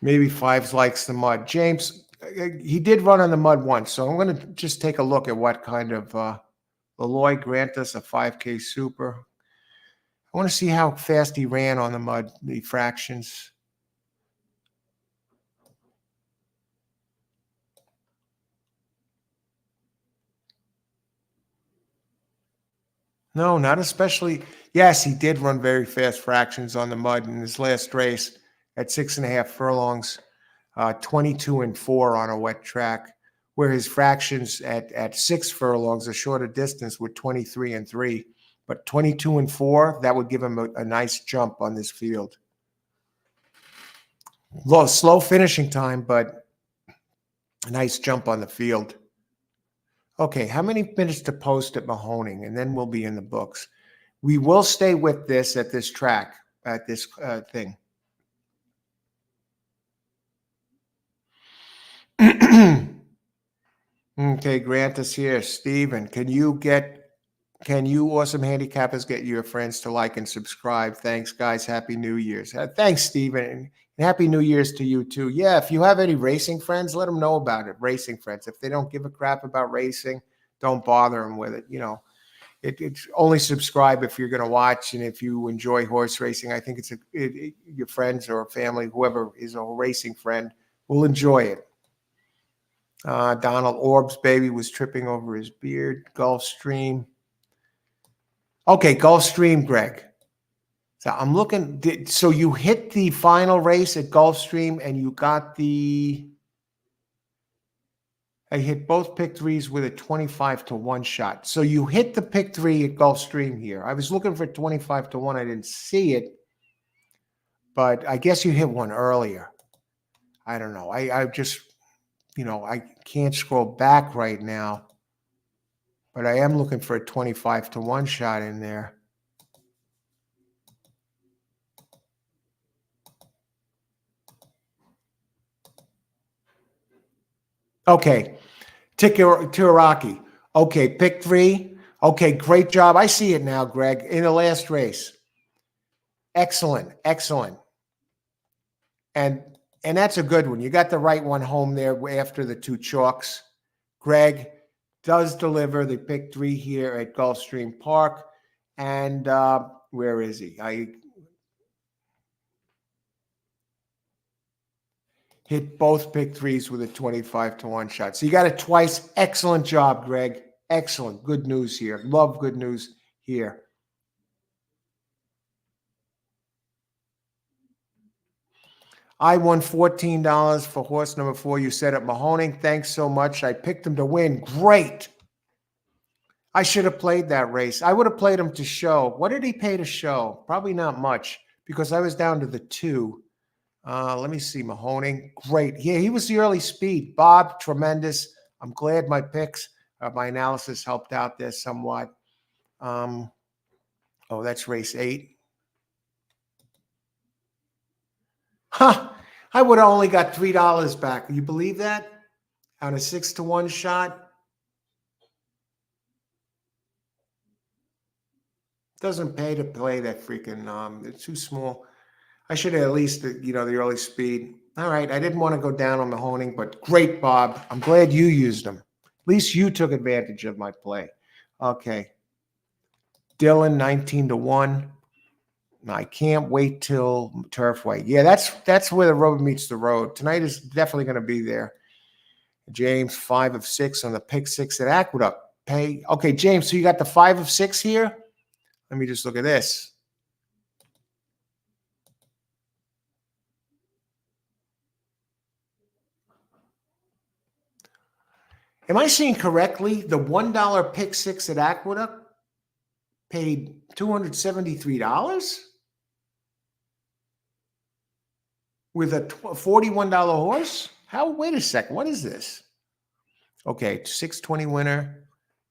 Maybe Fives likes the mud. James, he did run on the mud once, so I'm going to just take a look at what kind of Leloy grant us a 5K super. I want to see how fast he ran on the mud, the fractions. No, not especially. Yes, he did run very fast fractions on the mud in his last race at 6.5 furlongs, 22-4 on a wet track, where his fractions at 6 furlongs, a shorter distance, were 23-3. But 22-4, that would give him a nice jump on this field. Slow finishing time, but a nice jump on the field. Okay, how many minutes to post at Mahoning? And then we'll be in the books. We will stay with this at this track, at this thing. Okay, Grant is here. Steven, can you awesome handicappers get your friends to like and subscribe? Thanks, guys. Happy New Year's. Thanks, Steven. And Happy New Year's to you, too. Yeah, if you have any racing friends, let them know about it. Racing friends. If they don't give a crap about racing, don't bother them with it. You know, it's only subscribe if you're going to watch, and if you enjoy horse racing. I think your friends or family, whoever is a racing friend, will enjoy it. Donald Orb's baby was tripping over his beard. Gulfstream. Okay, Gulfstream, Greg. So I'm looking. So you hit the final race at Gulfstream, and you got I hit both pick threes with a 25-1 shot. So you hit the pick three at Gulfstream here. I was looking for 25-1. I didn't see it, but I guess you hit one earlier. I don't know. I just, I can't scroll back right now, but I am looking for a 25-1 shot in there. Okay. Tiraraki. Okay, pick three. Okay, great job. I see it now, Greg, in the last race. Excellent, excellent. And that's a good one. You got the right one home there after the two chalks. Greg does deliver the pick three here at Gulfstream Park. And where is he? I hit both pick threes with a 25-1 shot. So you got it twice. Excellent job, Greg. Excellent. Good news here. Love good news here. I won $14 for horse number 4. You said at Mahoning. Thanks so much. I picked him to win. Great. I should have played that race. I would have played him to show. What did he pay to show? Probably not much, because I was down to the 2. Let me see. Mahoning. Great. Yeah, he was the early speed. Bob, tremendous. I'm glad my picks, my analysis helped out there somewhat. That's race 8. Huh. I would have only got $3 back. You believe that? On a 6-1 shot? Doesn't pay to play that freaking, it's too small. I should have at least, the early speed. All right. I didn't want to go down on Mahoning, but great, Bob. I'm glad you used them. At least you took advantage of my play. Okay. Dylan, 19-1. I can't wait till Turfway. Yeah, that's where the rubber meets the road. Tonight is definitely going to be there. James, 5 of 6 on the pick 6 at Aqueduct. Okay, James, so you got the 5 of 6 here? Let me just look at this. Am I seeing correctly? The $1 pick 6 at Aqueduct paid $273 with a $41 horse? Wait a second. What is this? Okay, $620 winner,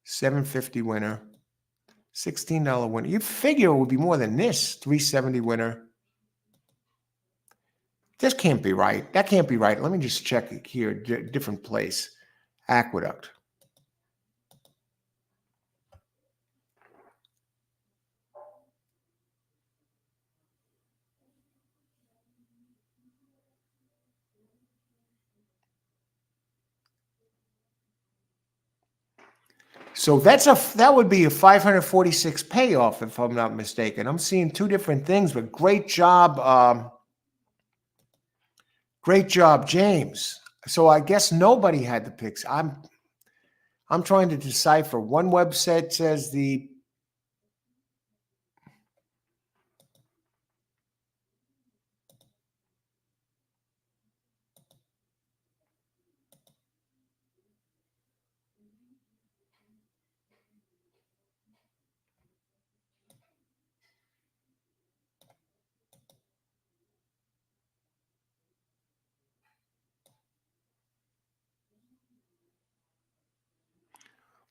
$750 winner, $16 winner. You figure it would be more than this. $370 winner. This can't be right. That can't be right. Let me just check it here. Different place. Aqueduct. So that would be a 546 payoff, if I'm not mistaken. I'm seeing two different things, but great job. Great job, James. So I guess nobody had the picks. I'm trying to decipher. One website says the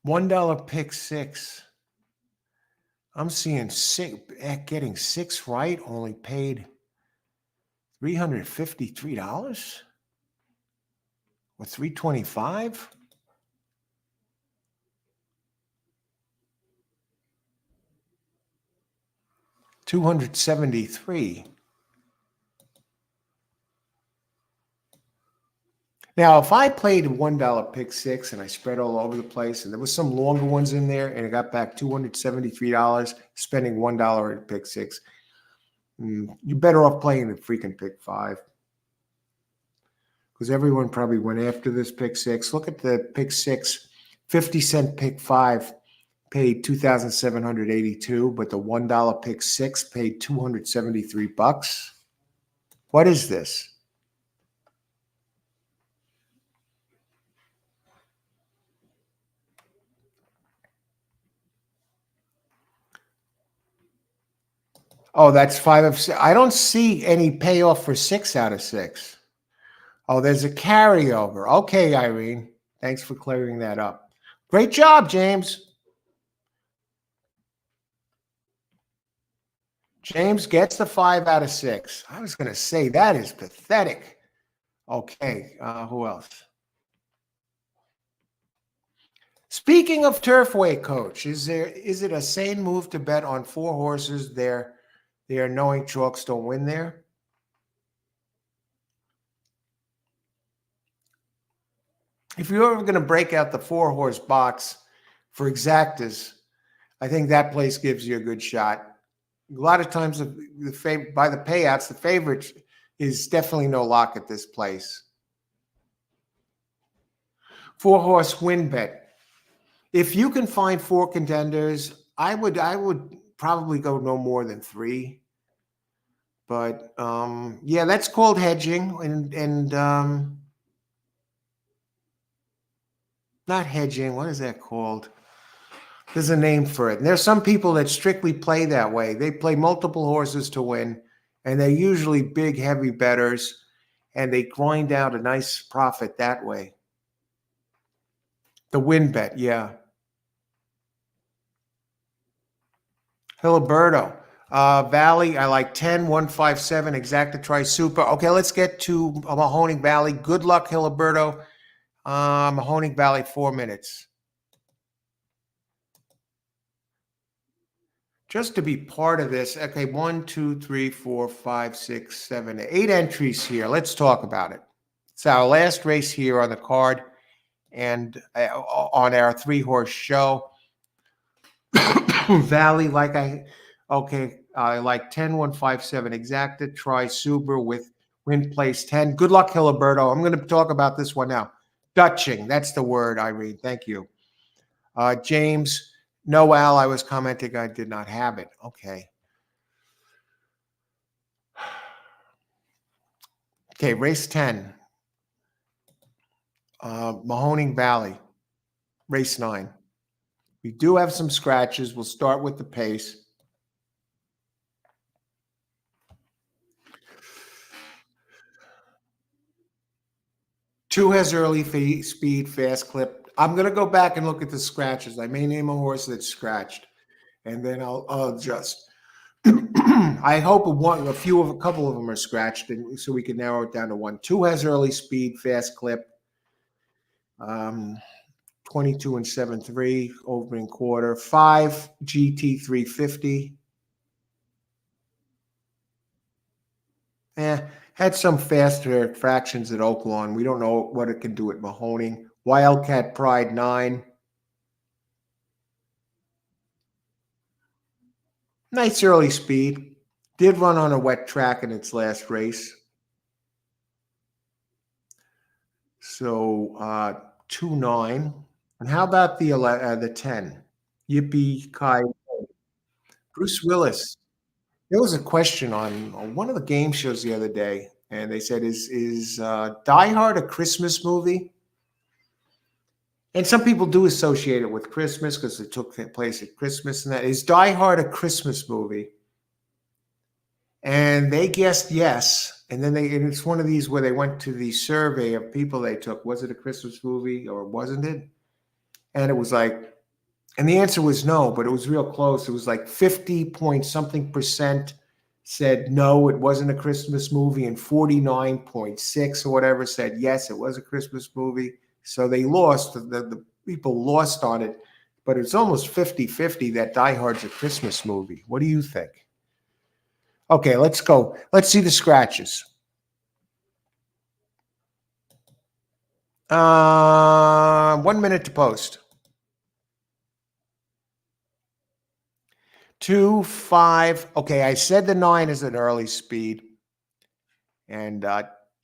$1 pick six. I'm seeing getting six right only paid $353 or $325. $273. Now, if I played $1 pick six and I spread all over the place, and there was some longer ones in there, and I got back $273, spending $1 at pick six, you're better off playing the freaking pick five. Because everyone probably went after this pick six. Look at the pick six, 50-cent pick five paid $2,782, but the $1 pick six paid $273. What is this? Oh, that's 5 of 6. I don't see any payoff for 6 out of 6. Oh, there's a carryover. Okay, Irene. Thanks for clearing that up. Great job, James. James gets the 5 out of 6. I was going to say that is pathetic. Okay, who else? Speaking of Turfway, Coach, is it a sane move to bet on 4 horses there knowing chalks don't win there? If you're ever going to break out the 4-horse box for exactas, I think that place gives you a good shot. A lot of times, by the payouts, the favorite is definitely no lock at this place. 4-horse win bet. If you can find 4 contenders, I would probably go no more than 3. But yeah, that's called hedging, and not hedging. What is that called? There's a name for it. And there's some people that strictly play that way. They play multiple horses to win, and they're usually big, heavy bettors, and they grind out a nice profit that way. The win bet, yeah. Hiliberto. Valley, I like 10, 157, exacta try super. Okay, let's get to Mahoning Valley. Good luck, Hiliberto. Mahoning Valley, 4 minutes. Just to be part of this, okay, 1, 2, 3, 4, 5, 6, 7, 8 entries here. Let's talk about it. It's our last race here on the card and on our 3-horse show. Valley, I like 10, 157 exacta, try super with win place 10. Good luck, Hiliberto. I'm going to talk about this one now. Dutching, that's the word, Irene. Thank you. James, no, Al, I was commenting I did not have it. Okay. Okay, race 10. Mahoning Valley, race 9. We do have some scratches. We'll start with the pace. Two has early speed, fast clip. I'm going to go back and look at the scratches. I may name a horse that's scratched, and then I'll adjust. I hope a couple of them are scratched, and so we can narrow it down to 1. 2 has early speed, fast clip. 22 and 7-3 opening quarter. 5 GT 350. Had some faster fractions at Oaklawn. We don't know what it can do at Mahoning. Wildcat Pride 9. Nice early speed. Did run on a wet track in its last race. So 2-9. And how about the 10? Yippee Kai. Bruce Willis. There was a question on one of the game shows the other day, and they said, "Is Die Hard a Christmas movie?" And some people do associate it with Christmas because it took place at Christmas. And that is Die Hard a Christmas movie? And they guessed yes. And then it's one of these where they went to the survey of people they took. Was it a Christmas movie or wasn't it? And it was like And the answer was no, but it was real close. It was like 50 point something percent said no, it wasn't a Christmas movie, and 49.6 or whatever said yes, it was a Christmas movie. So they lost, the people lost on it, but it's almost 50-50 that Die Hard's a Christmas movie. What do you think? Okay, let's go. Let's see the scratches. 1 minute to post. 2, 5. Okay, I said the 9 is an early speed. And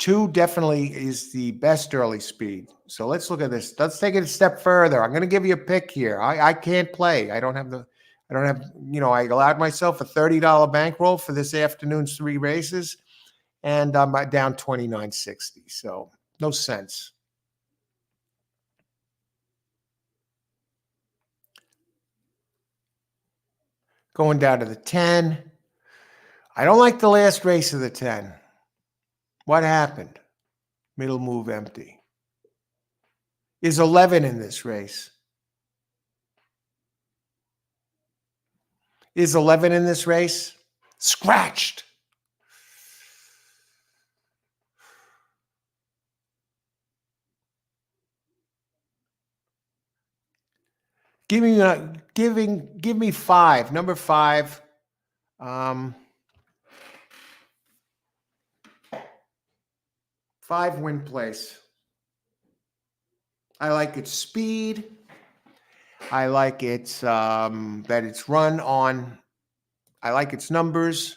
2 definitely is the best early speed. So let's look at this. Let's take it a step further. I'm going to give you a pick here. I can't play. I don't have, I allowed myself a $30 bankroll for this afternoon's 3 races, and I'm down 29.60. So no sense. Going down to the 10. I don't like the last race of the 10. What happened? Middle move empty. Is 11 in this race? Is 11 in this race? Scratched. Give me 5. Number 5. 5 win place. I like its speed. I like its that it's run on. I like its numbers.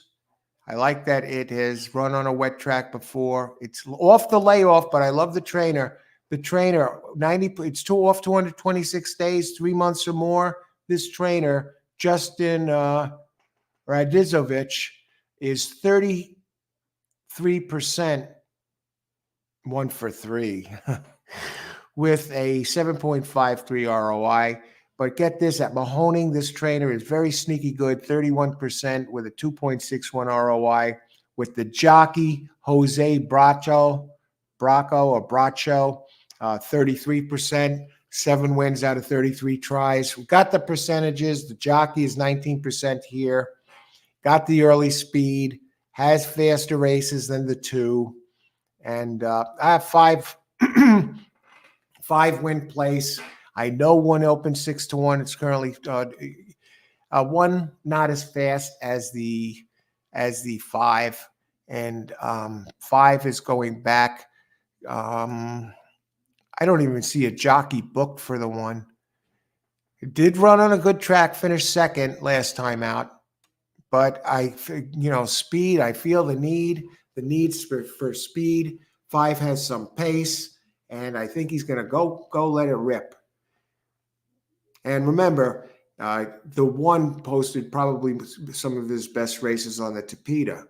I like that it has run on a wet track before. It's off the layoff, but I love the trainer. The trainer, 90. It's off 226 days, 3 months or more. This trainer, Justin Radizovich, is 33%, 1 for 3, with a 7.53 ROI. But get this, at Mahoning, this trainer is very sneaky good, 31% with a 2.61 ROI. With the jockey, Jose Bracho, 33%, 7 wins out of 33 tries. We got the percentages. The jockey is 19% here. Got the early speed, has faster races than the 2. And I have 5 win place. I know 1 open 6-1. It's currently 1 not as fast as the 5, and 5 is going back. I don't even see a jockey booked for the 1. It did run on a good track, finished second last time out, but speed. I feel the needs for speed. 5 has some pace, and I think he's going to go let it rip. And remember, the 1 posted probably some of his best races on the Tapeta.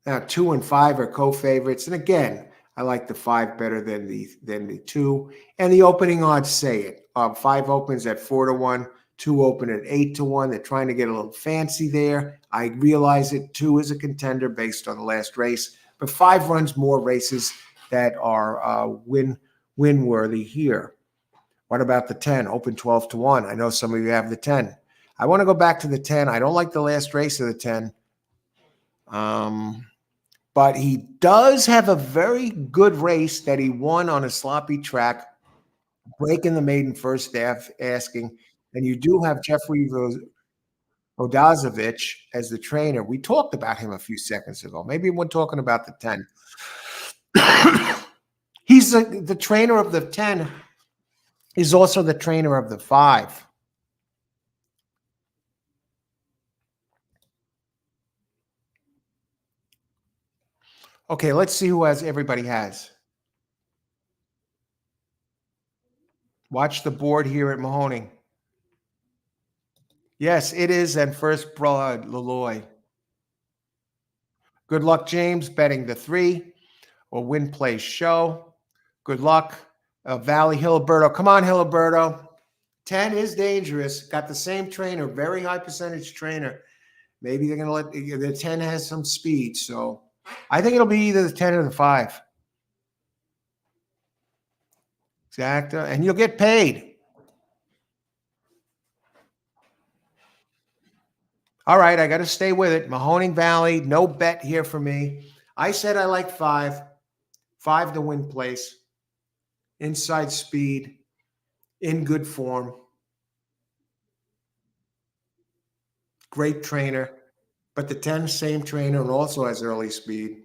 Now 2 and 5 are co-favorites, and again, I like the 5 better than the 2. And the opening odds say it. 5 opens at 4-1, 2 open at 8-1. They're trying to get a little fancy there. I realize it. 2 is a contender based on the last race, but 5 runs more races that are win-worthy here. What about the 10? Open 12-1. I know some of you have the 10. I want to go back to the 10. I don't like the last race of the 10. But he does have a very good race that he won on a sloppy track, breaking the maiden first half, asking. And you do have Jeffrey Odazovich as the trainer. We talked about him a few seconds ago. Maybe we're talking about the 10. He's the trainer of the 10. He's also the trainer of the 5. Okay, let's see who everybody has. Watch the board here at Mahoning. Yes, it is. And First Blood, Leloy. Good luck, James, betting the 3 or win play show. Good luck. Valley, Hiliberto. Come on, Hiliberto. 10 is dangerous. Got the same trainer, very high percentage trainer. Maybe they're going to let the 10 has some speed. So I think it'll be either the 10 or the 5. Exactly. And you'll get paid. All right, I got to stay with it. Mahoning Valley, no bet here for me. I said I like 5. 5 to win place. Inside speed, in good form, great trainer. But the 10, same trainer, and also has early speed.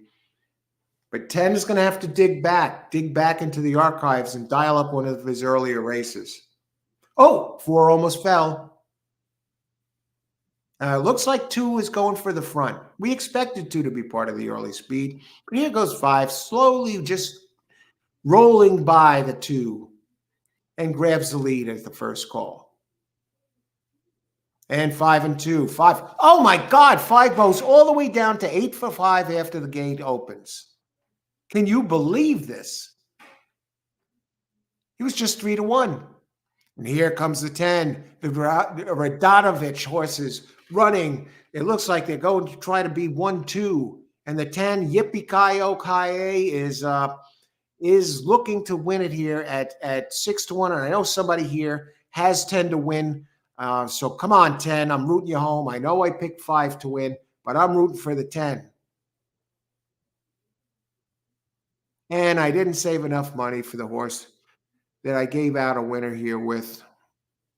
But 10 is going to have to dig back into the archives and dial up one of his earlier races. Oh, 4 almost fell. Looks like 2 is going for the front. We expected 2 to be part of the early speed. But here goes 5, slowly just rolling by the 2 and grabs the lead at the first call. And 5 and 2. 5. Oh my God, 5 goes all the way down to 8 for 5 after the gate opens. Can you believe this? He was just 3 to 1. And here comes the 10, the Radonovich horses running. It looks like they're going to try to be 1-2. And the 10, Yippee-Ki-Yo-Ki-A, is looking to win it here at 6 to 1. And I know somebody here has 10 to win. So come on, 10. I'm rooting you home. I know I picked 5 to win, but I'm rooting for the 10. And I didn't save enough money for the horse that I gave out a winner here with.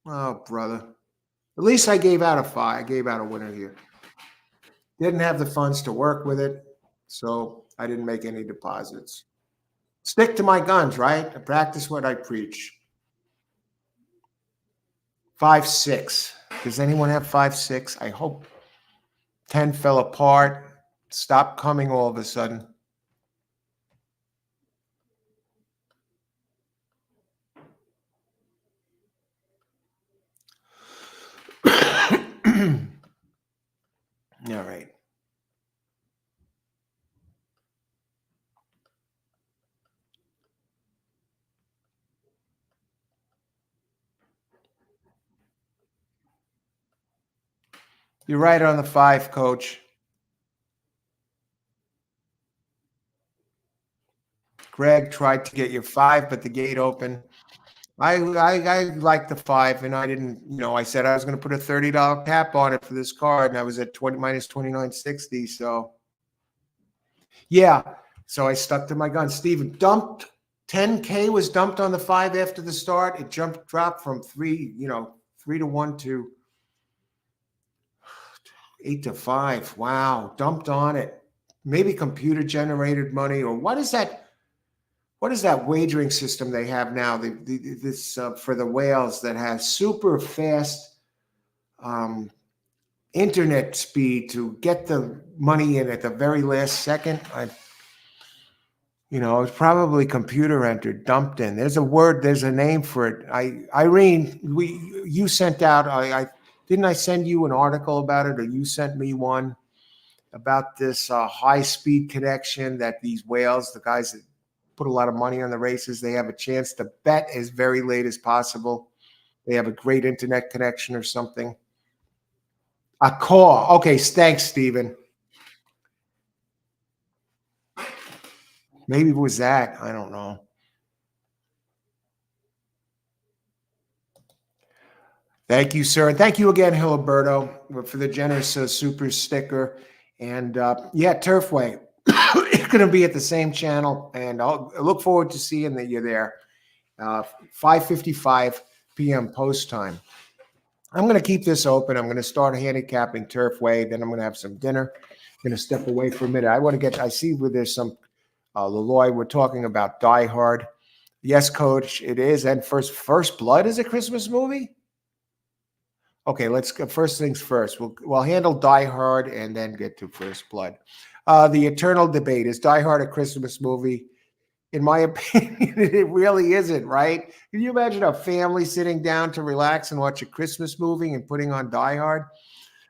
Oh, brother. At least I gave out a 5. I gave out a winner here. Didn't have the funds to work with it, so I didn't make any deposits. Stick to my guns, right? I practice what I preach. 5-6. Does anyone have 5-6? I hope. 10 fell apart. Stopped coming all of a sudden. All right. You're right on the 5, Coach. Greg tried to get your 5, but the gate opened. I like the 5, and I didn't, I said I was going to put a $30 cap on it for this card, and I was at 20 minus 29.60. So, yeah. So I stuck to my gun. Steven dumped 10K was dumped on the 5 after the start. It dropped from 3 to 1 to 8 to 5. Wow. Dumped on it. Maybe computer generated money, or what is that? What is that wagering system they have now? This for the whales that has super fast internet speed to get the money in at the very last second. It's probably computer entered, dumped in. There's a name for it. Irene, you sent out. Didn't I send you an article about it, or you sent me one about this high speed connection that these whales, the guys that put a lot of money on the races, they have a chance to bet as very late as possible. They have a great internet connection or something. A call. Okay, thanks, Stephen. Maybe it was that. I don't know. Thank you, sir. And thank you again, Hiliberto, for the generous super sticker. And yeah, Turfway. It's going to be at the same channel. And I'll look forward to seeing that you're there. 5:55 p.m. post time. I'm going to keep this open. I'm going to start handicapping Turfway. Then I'm going to have some dinner. I'm going to step away for a minute. I see where there's some Leloy. We're talking about Die Hard. Yes, Coach, it is. And First Blood is a Christmas movie? Okay, let's go. First things first. We'll handle Die Hard and then get to First Blood. The eternal debate, is Die Hard a Christmas movie? In my opinion, it really isn't, right? Can you imagine a family sitting down to relax and watch a Christmas movie and putting on Die Hard?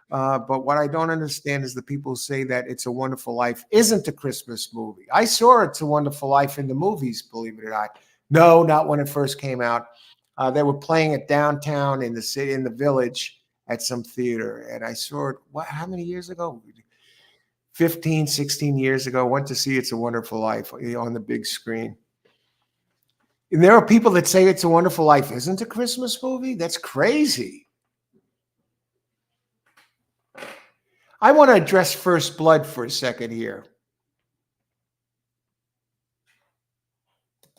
But what I don't understand is the people who say that It's a Wonderful Life isn't a Christmas movie. I saw It's a Wonderful Life in the movies, believe it or not. No, not when it first came out. They were playing it downtown in the city, in the village at some theater. And I saw it, how many years ago? 15, 16 years ago. Went to see It's a Wonderful Life on the big screen. And there are people that say It's a Wonderful Life isn't a Christmas movie. That's crazy. I want to address First Blood for a second here.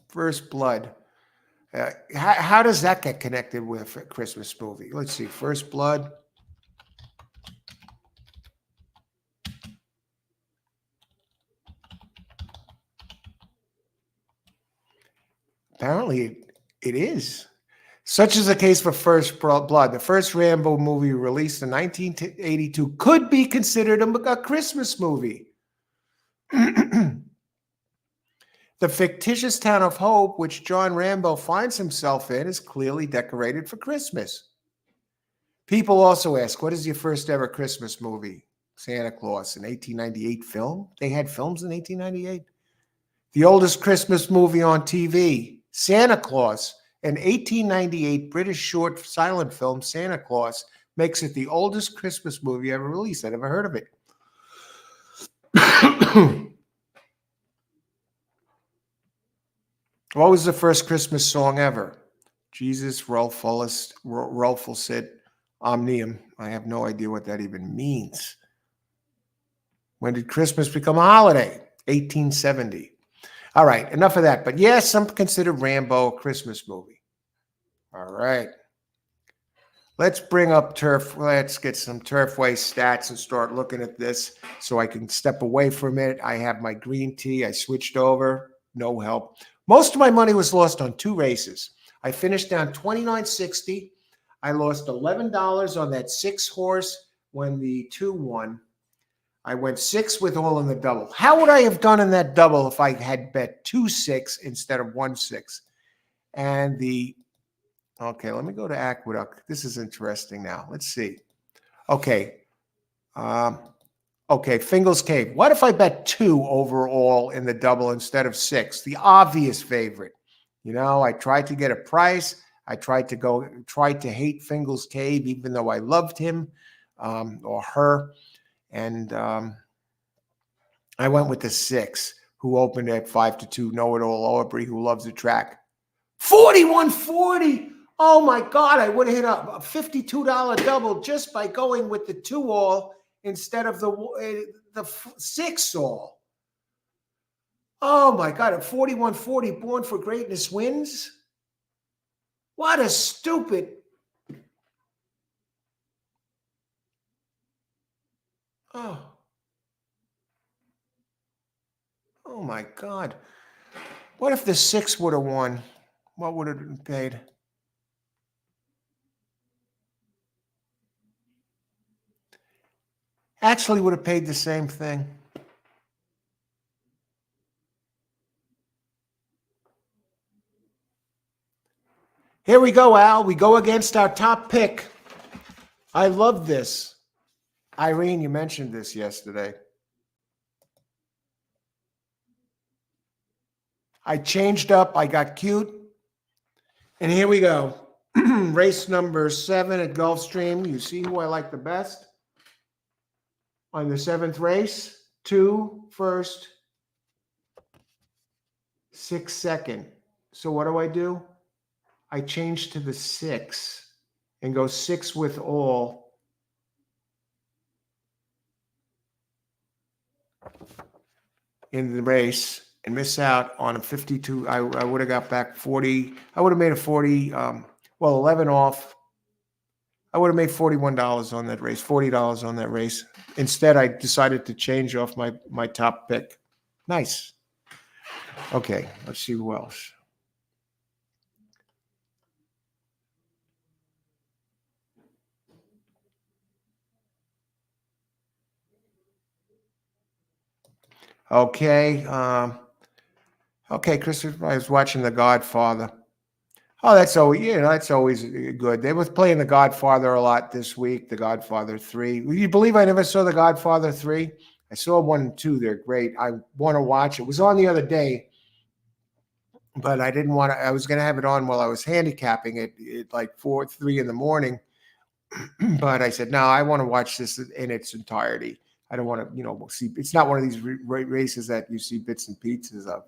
First Blood. How does that get connected with a Christmas movie? Let's see. First Blood. Apparently, it is. Such is the case for First Blood. The first Rambo movie released in 1982 could be considered a Christmas movie. The fictitious town of Hope, which John Rambo finds himself in, is clearly decorated for Christmas. People also ask, what is your first ever Christmas movie? Santa Claus, an 1898 film? They had films in 1898? The oldest Christmas movie on TV, Santa Claus, an 1898 British short silent film, Santa Claus, makes it the oldest Christmas movie ever released. I never heard of it. What was the first Christmas song ever? Jesus, Rolfulcit, Omnium. I have no idea what that even means. When did Christmas become a holiday? 1870. All right, enough of that. But yes, some consider Rambo a Christmas movie. All right. Let's bring up Let's get some Turfway stats and start looking at this so I can step away from it. I have my green tea. I switched over. No help. Most of my money was lost on 2 races. I finished down $29.60. I lost $11 on that 6-horse when the 2 won. I went 6 with all in the double. How would I have done in that double if I had bet 2-6 instead of 1-6? And okay, let me go to Aqueduct. This is interesting now. Let's see. Okay. Okay, Fingal's Cave. What if I bet 2 overall in the double instead of 6? The obvious favorite. You know, I tried to get a price. I tried to hate Fingal's Cave, even though I loved him or her. And I went with the 6, who opened at 5-2. Know-it-all Aubrey, who loves the track. 41.40. Oh my God! I would have hit a $52 double just by going with the 2-all instead of the 6-all. Oh my God! At 41.40, Born for Greatness wins. What a stupid. Oh my God. What if the 6 would have won? What would it have been paid? Actually would have paid the same thing. Here we go, Al. We go against our top pick. I love this. Irene, you mentioned this yesterday. I changed up. I got cute. And here we go. Race number 7 at Gulfstream. You see who I like the best? On the 7th race, 2 first, 6 second. So what do? I change to the 6 and go 6 with all. In the race and miss out on a 52. I would have got back 40. I would have made a 40, 11 off. I would have made $41 on that race, $40 on that race. Instead, I decided to change off my top pick. Nice. Okay, let's see who else. Okay. Okay, Christopher, I was watching The Godfather. Oh, that's always good. They were playing The Godfather a lot this week, The Godfather 3. Will you believe I never saw The Godfather 3? I saw 1 and 2. They're great. I want to watch it. It was on the other day, but I didn't want to. I was going to have it on while I was handicapping it at like 3 in the morning. But I said, no, I want to watch this in its entirety. I don't want to, see. It's not one of these races that you see bits and pieces of.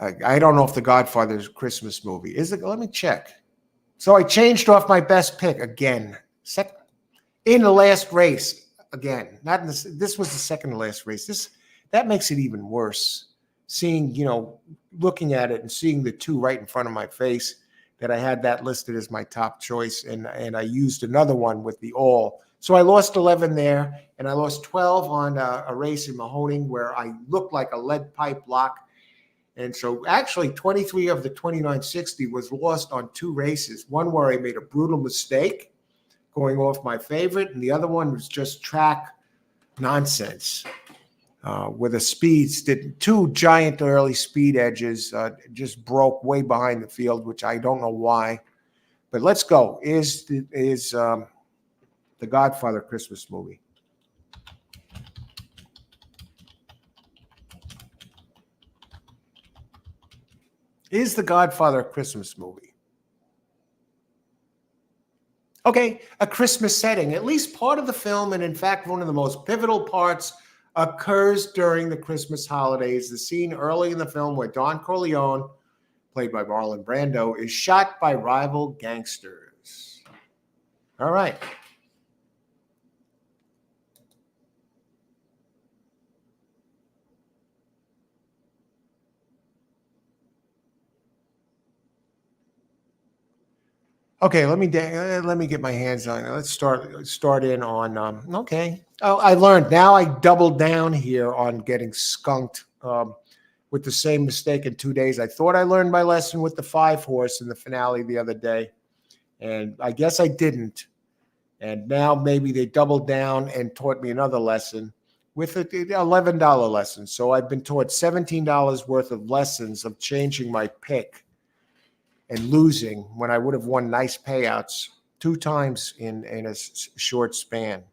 I don't know if The Godfather is a Christmas movie. Is it? Let me check. So I changed off my best pick again. in the last race again. Not in this. This was the second to last race. That makes it even worse. Seeing, looking at it and seeing the two right in front of my face, that I had that listed as my top choice, and I used another one with the all. So I lost 11 there, and I lost 12 on a race in Mahoning where I looked like a lead pipe lock. And so actually 23 of the 2960 was lost on two races. One where I made a brutal mistake going off my favorite, and the other one was just track nonsense. With a speeds, two giant early speed edges just broke way behind the field, which I don't know why. But let's go. Is the Godfather Christmas movie? Is the Godfather a Christmas movie? Okay, a Christmas setting. At least part of the film, and in fact, one of the most pivotal parts, occurs during the Christmas holidays. The scene early in the film where Don Corleone, played by Marlon Brando, is shot by rival gangsters. All right. Okay, let me get my hands on it. Let's start in on okay. Oh, I learned. Now I doubled down here on getting skunked with the same mistake in 2 days. I thought I learned my lesson with the 5-horse in the finale the other day, and I guess I didn't. And now maybe they doubled down and taught me another lesson with an $11 lesson. So I've been taught $17 worth of lessons of changing my pick and losing when I would have won nice payouts 2 times in a short span.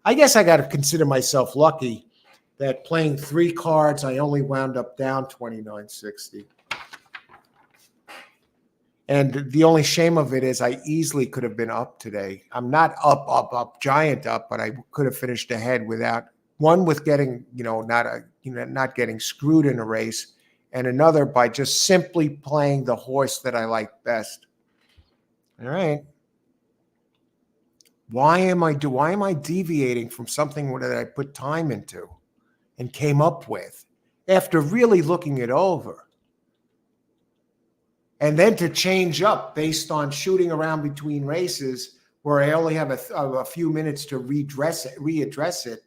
I guess I got to consider myself lucky that playing 3 cards, I only wound up down 2960. And the only shame of it is I easily could have been up today. I'm not up, giant up, but I could have finished ahead without one with getting, not getting screwed in a race, and another by just simply playing the horse that I like best. All right. Why am I deviating from something that I put time into and came up with after really looking it over? And then to change up based on shooting around between races where I only have a few minutes to readdress it,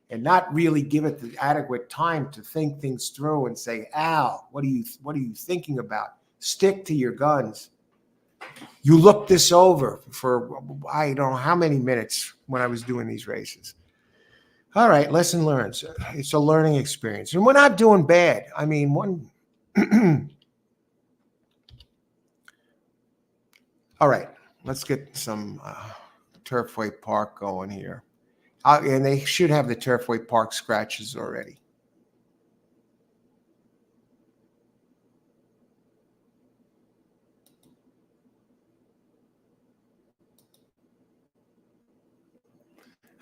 and not really give it the adequate time to think things through and say, Al, what are you thinking about? Stick to your guns. You looked this over for I don't know how many minutes when I was doing these races. All right, lesson learned. It's a learning experience. And we're not doing bad. I mean, all right, let's get some Turfway Park going here. And they should have the Turfway Park scratches already.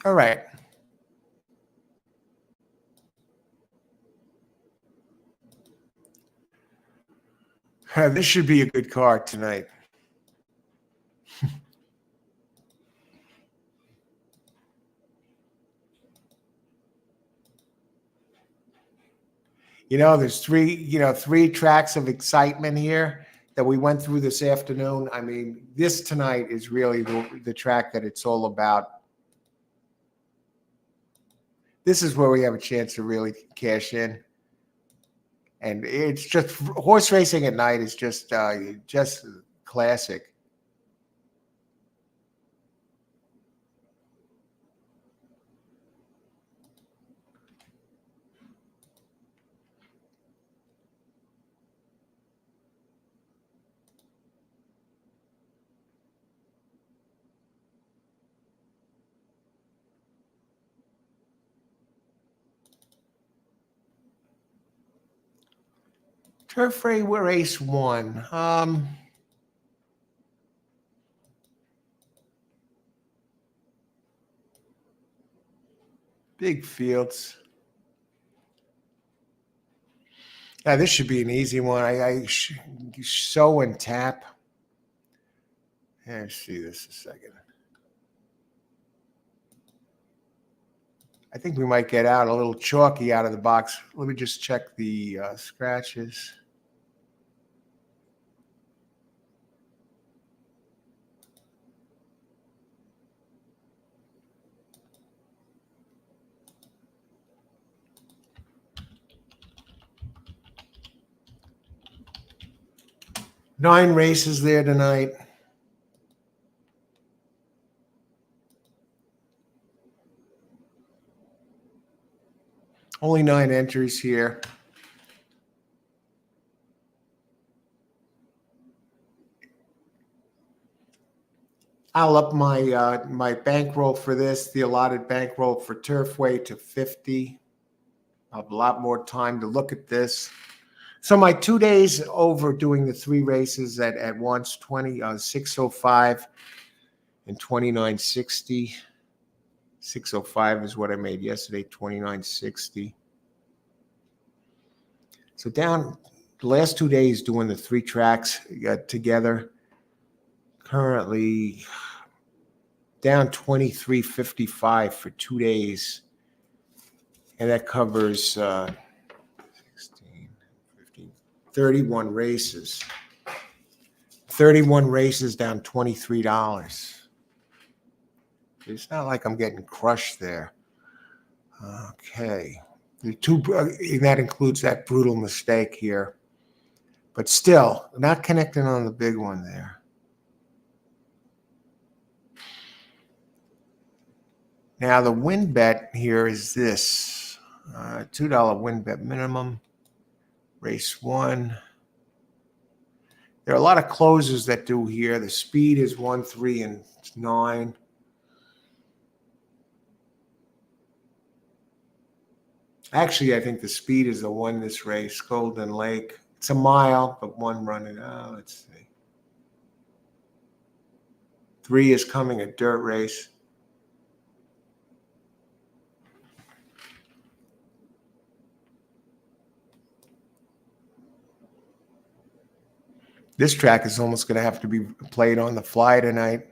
All right. This should be a good card tonight. There's three tracks of excitement here that we went through this afternoon. I mean, this tonight is really the track that it's all about. This is where we have a chance to really cash in. And it's just horse racing at night is just classic. Turfway race 1. Big fields. Yeah, this should be an easy one. I sow and tap. Let's see this a second. I think we might get out a little chalky out of the box. Let me just check the scratches. Nine races there tonight. Only 9 entries here. I'll up my my bankroll for this, the allotted bankroll for Turfway, to 50. I'll have a lot more time to look at this. So my 2 days over doing the 3 races at once, 605 and 2960. 605 is what I made yesterday, 2960. So down the last 2 days doing the 3 tracks together, currently down 2355 for 2 days. And that covers 16, 15, 31 races. 31 races down $23. It's not like I'm getting crushed there. Okay. That includes that brutal mistake here. But still, not connecting on the big one there. Now, the win bet here is this. $2 win bet minimum. Race 1. There are a lot of closers that do here. The speed is 1, 3, and 9. Actually, I think the speed is the one this race, Golden Lake. It's a mile, but 1 running. Let's see. 3 is coming, a dirt race. This track is almost going to have to be played on the fly tonight.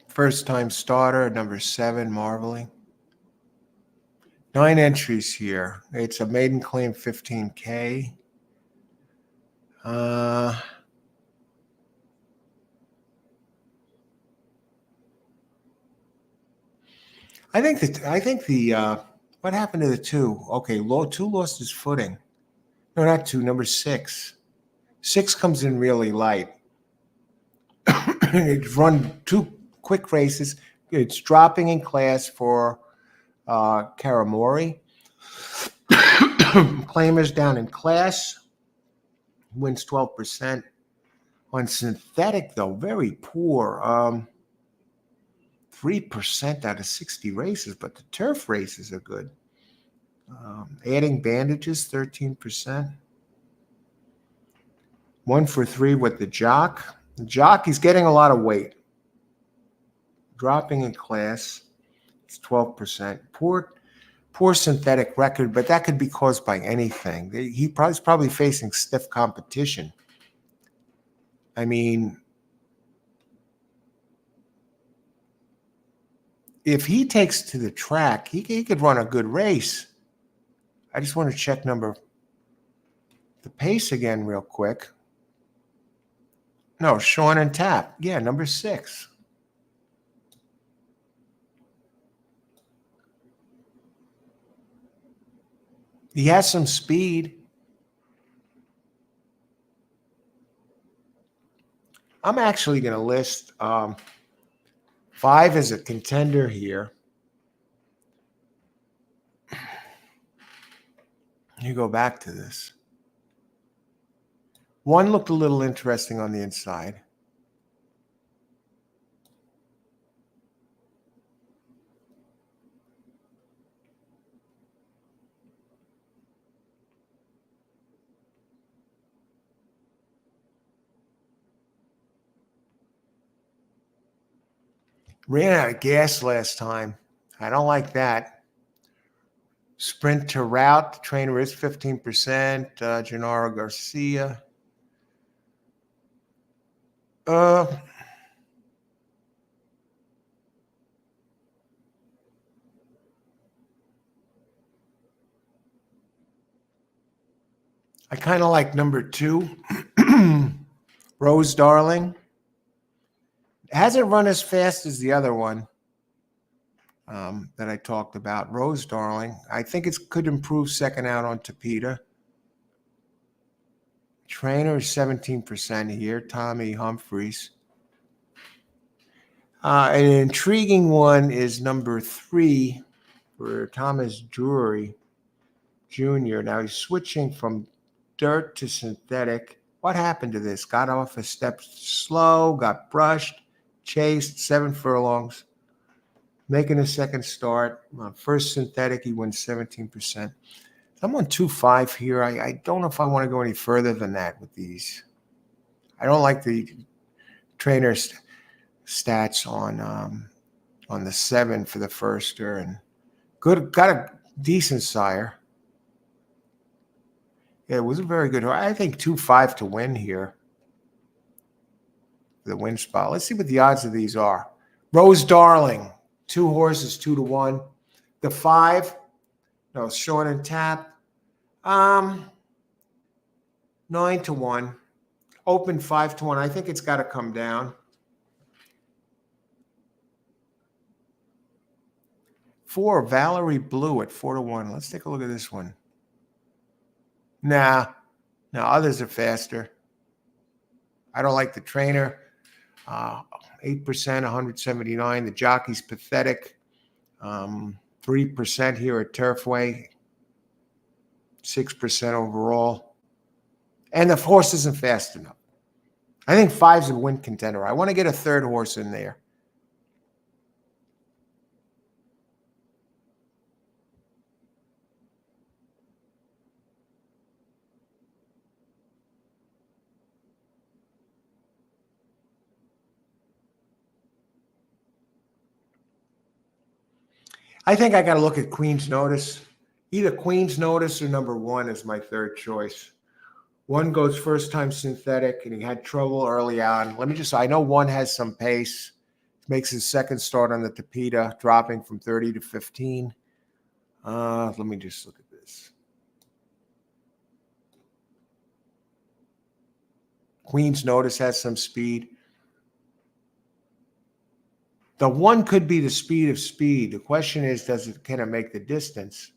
First time starter, number 7, Marveling. 9 entries here. It's a maiden claim 15K. I think the what happened to the 2? Okay, 2 lost his footing. No, not 2, number 6. 6 comes in really light. It's run 2 quick races. It's dropping in class for Karamori. Claimers down in class. Wins 12%. On synthetic, though, very poor. 3% out of 60 races, but the turf races are good. Adding bandages, 13%. 1 for 3 with the jock. The jock, he's getting a lot of weight. Dropping in class, it's 12%. Poor synthetic record, but that could be caused by anything. He's probably facing stiff competition. I mean, if he takes to the track, he could run a good race. I just want to check the pace again real quick. No, Sean and Tap. Yeah, number 6. He has some speed. I'm actually going to list 5 as a contender here. You go back to this. 1 looked a little interesting on the inside. Ran out of gas last time. I don't like that. Sprint to route. The trainer is 15%. Gennaro Garcia. I kind of like number 2, Rose Darling. It hasn't run as fast as the other one that I talked about, Rose Darling. I think it could improve second out on Tapeta. Trainer is 17% here, Tommy Humphreys. An intriguing one is number 3 for Thomas Drury Jr. Now he's switching from dirt to synthetic. What happened to this? Got off a step slow, got brushed, chased, 7 furlongs. Making a second start. First synthetic, he wins 17%. I'm on 2.5 here. I don't know if I want to go any further than that with these. I don't like the trainer's stats on the 7 for the firster, and good, got a decent sire. Yeah, it was a very good. I think 2.5 to win here. The win spot. Let's see what the odds of these are. Rose Darling, 2 horses, 2 to 1. The 5, no, short and tap. 9 to 1. Open 5 to 1. I think it's got to come down. 4, Valerie Blue at 4 to 1. Let's take a look at this one. Nah, no, others are faster. I don't like the trainer. 8%, 179. The jockey's pathetic. 3% here at Turfway. 6% overall. And the horse isn't fast enough. I think 5's a win contender. I want to get a third horse in there. I think I got to look at Queen's Notice. Either Queen's Notice or number 1 is my third choice. 1 goes first time synthetic, and he had trouble early on. I know 1 has some pace. Makes his second start on the Tapeta, dropping from 30 to 15. Let me just look at this. Queen's Notice has some speed. The 1 could be the speed of speed. The question is, can it make the distance?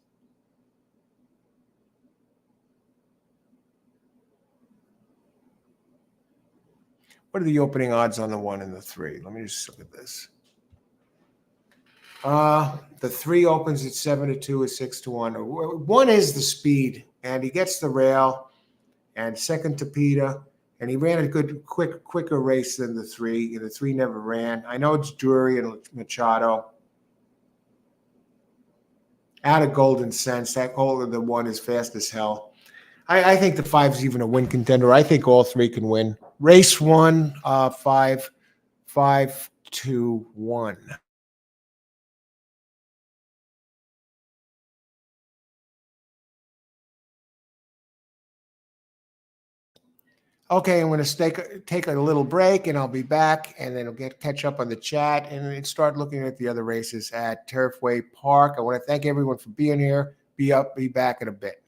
What are the opening odds on the 1 and the 3? Let me just look at this. The 3 opens at 7 to 2, is 6 to 1. 1 is the speed, and he gets the rail, and second Tapeta, and he ran a good, quicker race than the 3. The 3 never ran. I know it's Drury and Machado. Out of Golden Sense, that older the 1 is fast as hell. I think the 5's even a win contender. I think all 3 can win. Race 1, 5 to 1. Okay, I'm going to take a little break, and I'll be back, and then I'll catch up on the chat and start looking at the other races at Turfway Park. I want to thank everyone for being here. Be back in a bit.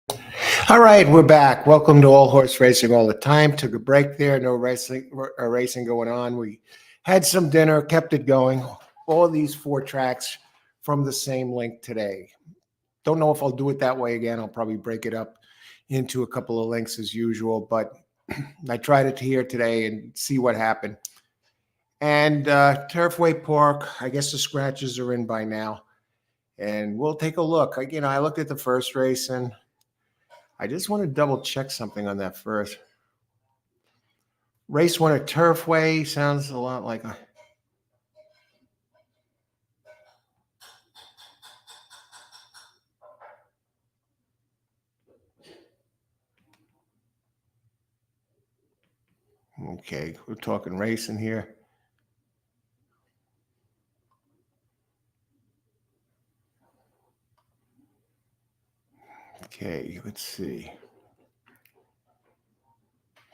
All right, we're back. Welcome to All Horse Racing All the Time. Took a break there. No racing going on. We had some dinner, kept it going. All these 4 tracks from the same link today. Don't know if I'll do it that way again. I'll probably break it up into a couple of links as usual, but I tried it here today and see what happened. And Turfway Park, I guess the scratches are in by now. And we'll take a look. I looked at the first race and I just want to double check something on that first. Race 1 at Turfway sounds a lot like okay, we're talking racing here. Okay, let's see.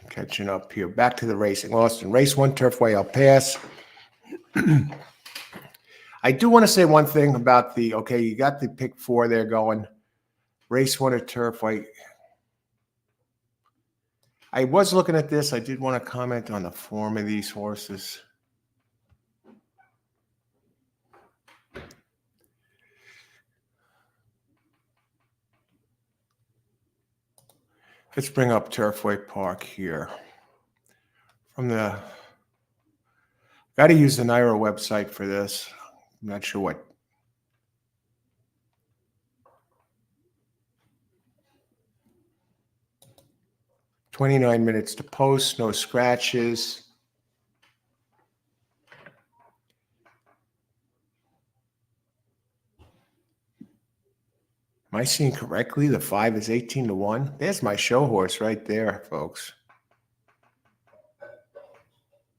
Catching up here. Back to the racing. Austin, race 1, Turfway, I'll pass. I do want to say one thing about you got the pick 4 there going. Race 1 at Turfway. I was looking at this. I did want to comment on the form of these horses. Let's bring up Turfway Park here. Got to use the NYRA website for this. I'm not sure what. "29 minutes to post, no scratches." Am I seeing correctly? The 5 is 18-1. There's my show horse right there, folks.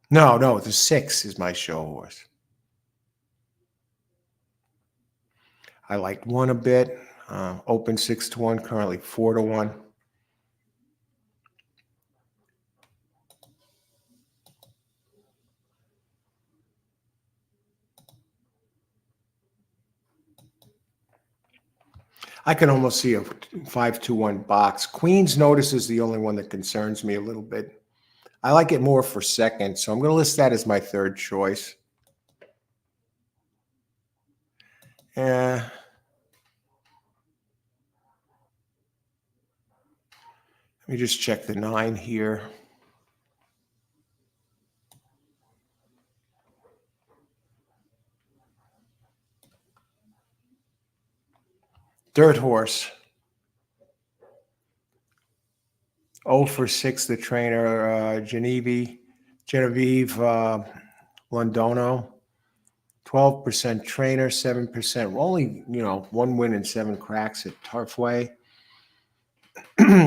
No, the 6 is my show horse. I liked 1 a bit. Open 6-1, currently 4-1. I can almost see a 5-2-1 box. Queen's Notice is the only one that concerns me a little bit. I like it more for second, so I'm going to list that as my third choice. Let me just check the 9 here. Dirt Horse. 0 for 6, the trainer, Genevieve Londono. 12% trainer, 7%. Only, 1 win and 7 cracks at Turfway.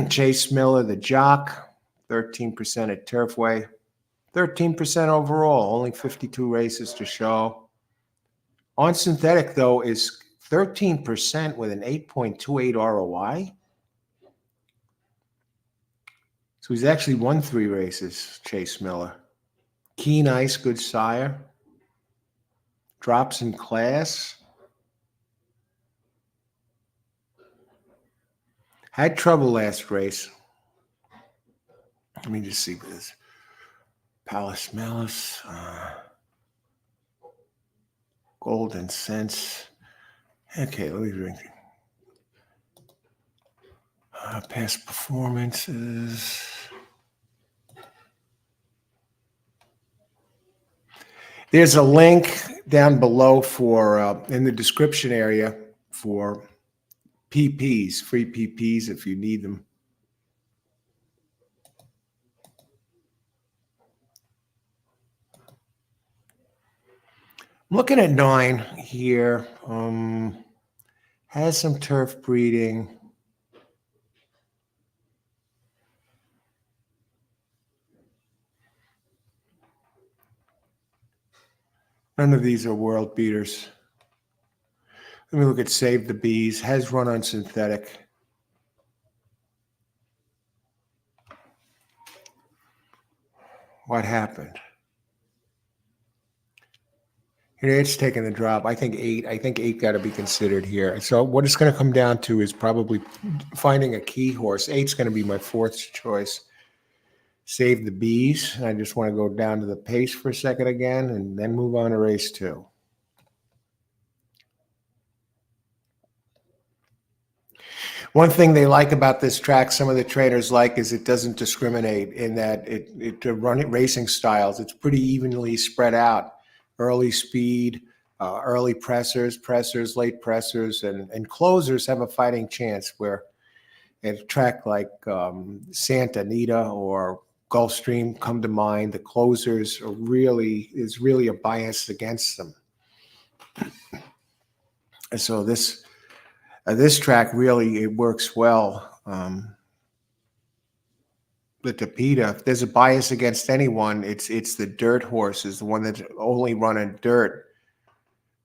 Chase Miller, the jock, 13% at Turfway. 13% overall, only 52 races to show. On synthetic, though, is 13% with an 8.28 ROI. So he's actually won 3 races, Chase Miller. Keen Ice, good sire. Drops in class. Had trouble last race. Let me just see this. Palace Malice. Golden Sense. Okay, let me drink. Past performances. There's a link down below for in the description area for PPs, free PPs if you need them. I'm looking at 9 here. Has some turf breeding. None of these are world beaters. Let me look at Save the Bees. Has run on synthetic. What happened? It's taking the drop. I think eight. I think eight got to be considered here. So what it's going to come down to is probably finding a key horse. Eight's going to be my fourth choice. Save the B's. I just want to go down to the pace for a second again, and then move on to race two. One thing they like about this track, some of the trainers like, is it doesn't discriminate in that it run racing styles. It's pretty evenly spread out. Early speed, early pressers, late pressers, and closers have a fighting chance. Where at a track like Santa Anita or Gulfstream come to mind, the closers are really a bias against them. And so this track really, it works well. The Tapeta, if there's a bias against anyone, it's the dirt horses, the one that only run in dirt.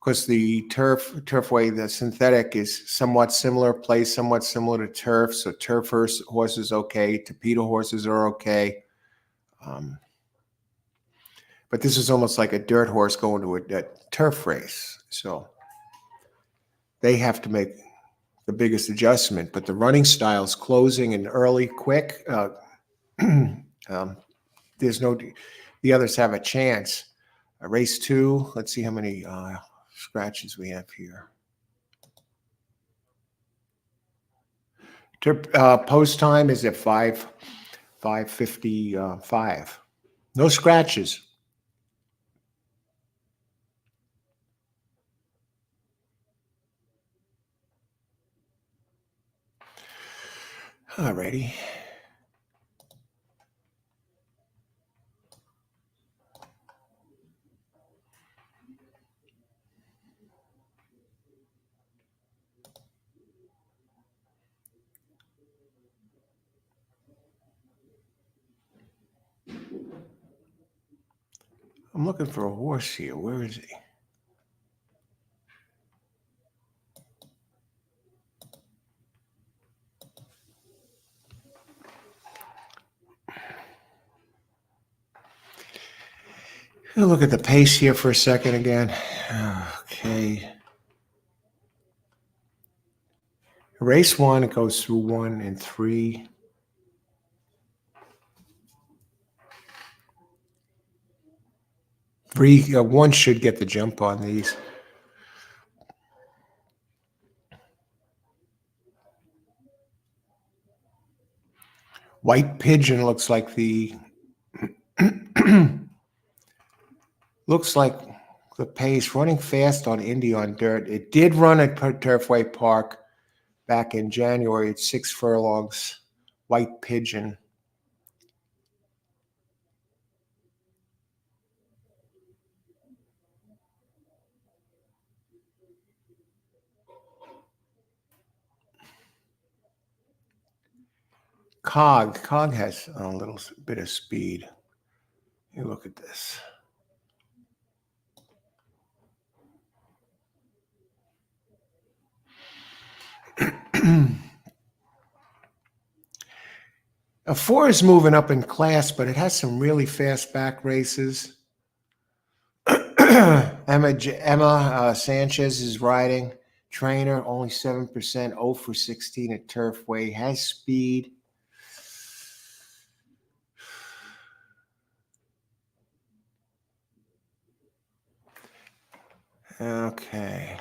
Because the turfway, the synthetic is somewhat similar, plays somewhat similar to turf. So turf horses okay, Tapeta horses are okay. But this is almost like a dirt horse going to a turf race. So they have to make the biggest adjustment. But the running styles, closing and early, quick, there's no, the others have a chance. Race two, let's see how many scratches we have here. Post time is at 5:55. No scratches. Alrighty. I'm looking for a horse here. Where is he? Look at the pace here for a second again. Okay. Race one, it goes through 1 and 3. One should get the jump on these. White Pigeon looks like the pace, running fast on Indy on dirt. It did run at Turfway Park back in January at 6 furlongs. White Pigeon. Cog has a little bit of speed. You look at this. A 4 is moving up in class, but it has some really fast back races. Emma Sanchez is riding. Trainer, only 7%, 0 for 16 at Turfway. Has speed. Okay.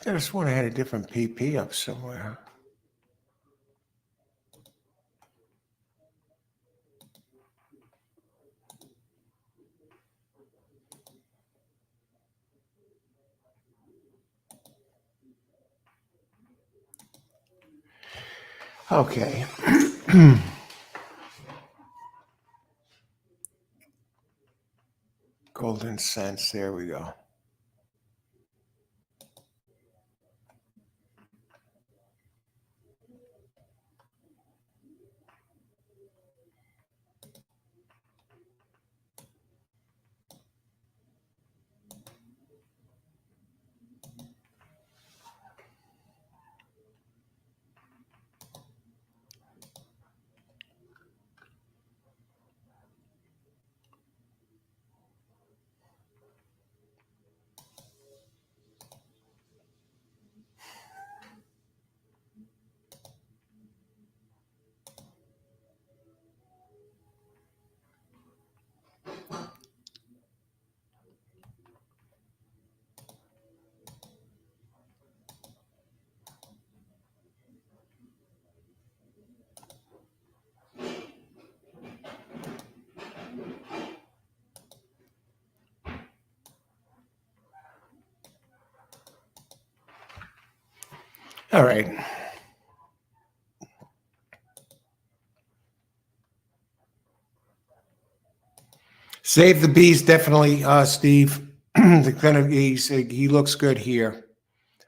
I just want to add a different PP up somewhere. Okay. Golden Sense. There we go. All right. Save the Bees, definitely, Steve. He looks good here.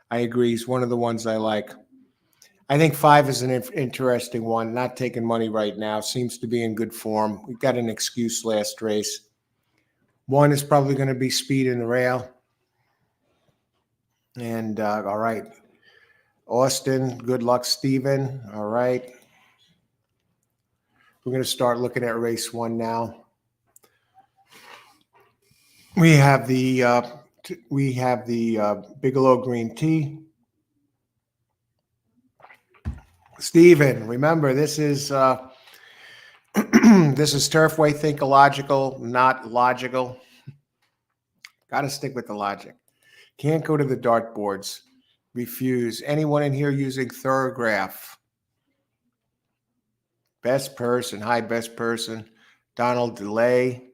I agree. He's one of the ones I like. I think 5 is an interesting one. Not taking money right now. Seems to be in good form. We got an excuse last race. 1 is probably going to be Speed in the Rail. And all right, Austin. Good luck, Steven. All right. We're going to start looking at race 1 now. We have the Bigelow Green Tea. Steven, remember this is this is Turfway. Think illogical, not logical. Got to stick with the logic. Can't go to the dartboards. Refuse. Anyone in here using Thorograph? Best person. Hi, best person. Donald Delay.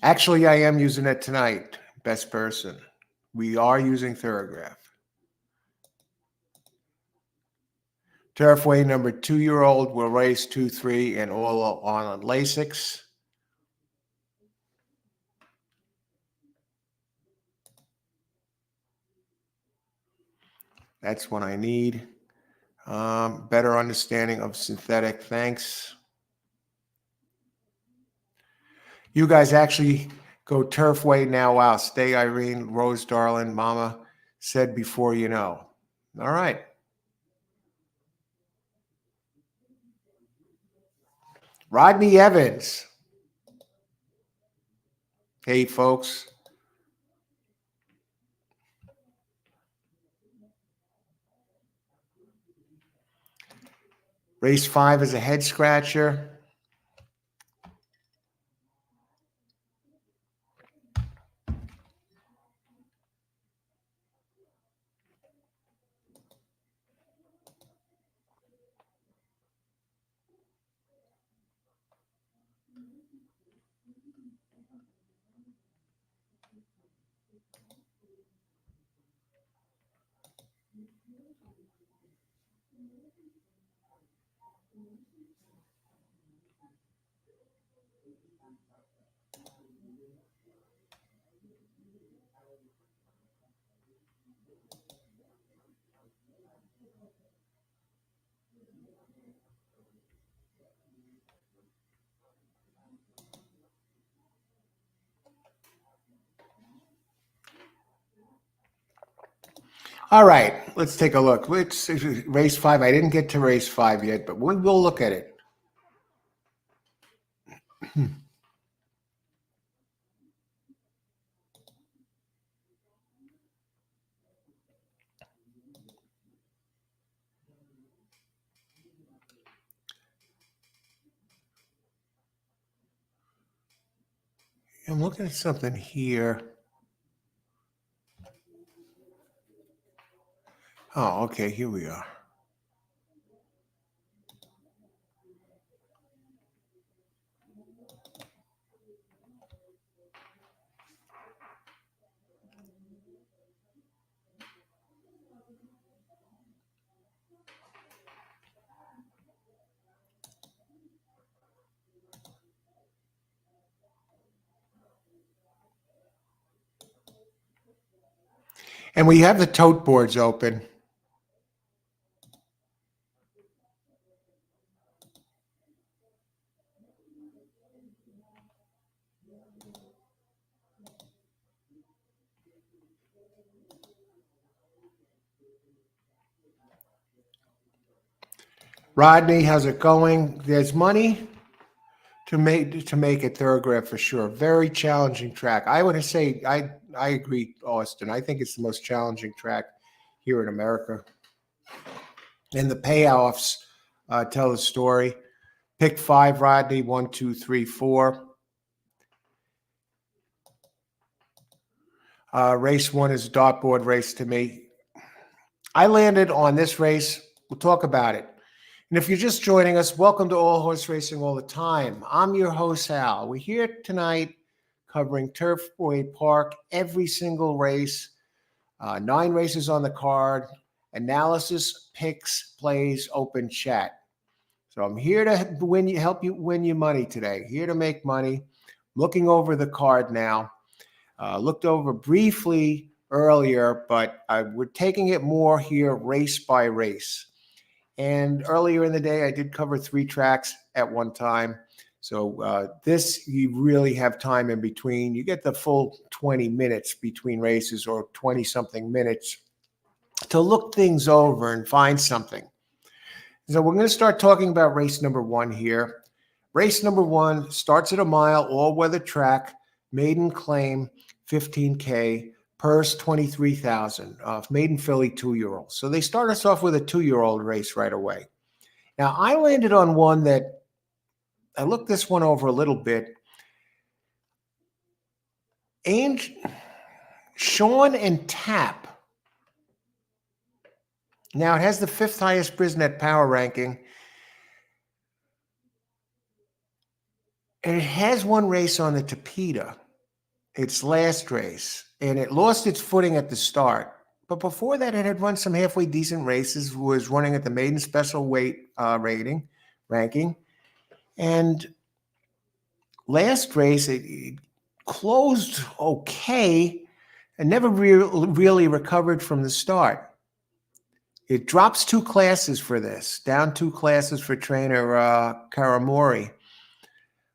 Actually, I am using it tonight. Best person. We are using Thorograph. Turfway number 2-year-old will race 2-3 and all on Lasix. That's what I need. Better understanding of synthetic. Thanks. You guys actually go Turfway now. Wow. Stay Irene, Rose Darling, Mama said before you know. All right. Rodney Evans. Hey, folks. Race 5 is a head scratcher. All right, let's take a look. Let's race 5. I didn't get to race 5 yet, but we will look at it. I'm looking at something here. Oh, okay, here we are. And we have the tote boards open. Rodney, how's it going? There's money to make it thoroughbred for sure. Very challenging track. I would say I agree, Austin. I think it's the most challenging track here in America. And the payoffs tell the story. Pick 5, Rodney. 1, 2, 3, 4. Race 1 is a dartboard race to me. I landed on this race. We'll talk about it. And if you're just joining us, welcome to All Horse Racing All the Time. I'm your host, Al. We're here tonight covering Turfway Park, every single race, 9 races on the card, analysis, picks, plays, open chat. So I'm here to help you win your money today, here to make money. Looking over the card now. Looked over briefly earlier, but we're taking it more here race by race. And earlier in the day, I did cover 3 tracks at one time. So this, you really have time in between. You get the full 20 minutes between races, or 20-something minutes to look things over and find something. So we're going to start talking about race number 1 here. Race number 1 starts at a mile, all-weather track, maiden claim, 15K, purse 23,000, maiden filly 2-year-old. So they start us off with a 2-year-old race right away. Now I landed on one that I looked this one over a little bit. Sean and Tap. Now it has the 5th highest Brisnet power ranking. And it has one race on the Tapeta, its last race, and it lost its footing at the start. But before that, it had run some halfway decent races, was running at the maiden special weight ranking. And last race, it closed okay and never really recovered from the start. It drops 2 classes for this, down 2 classes for trainer Karamori,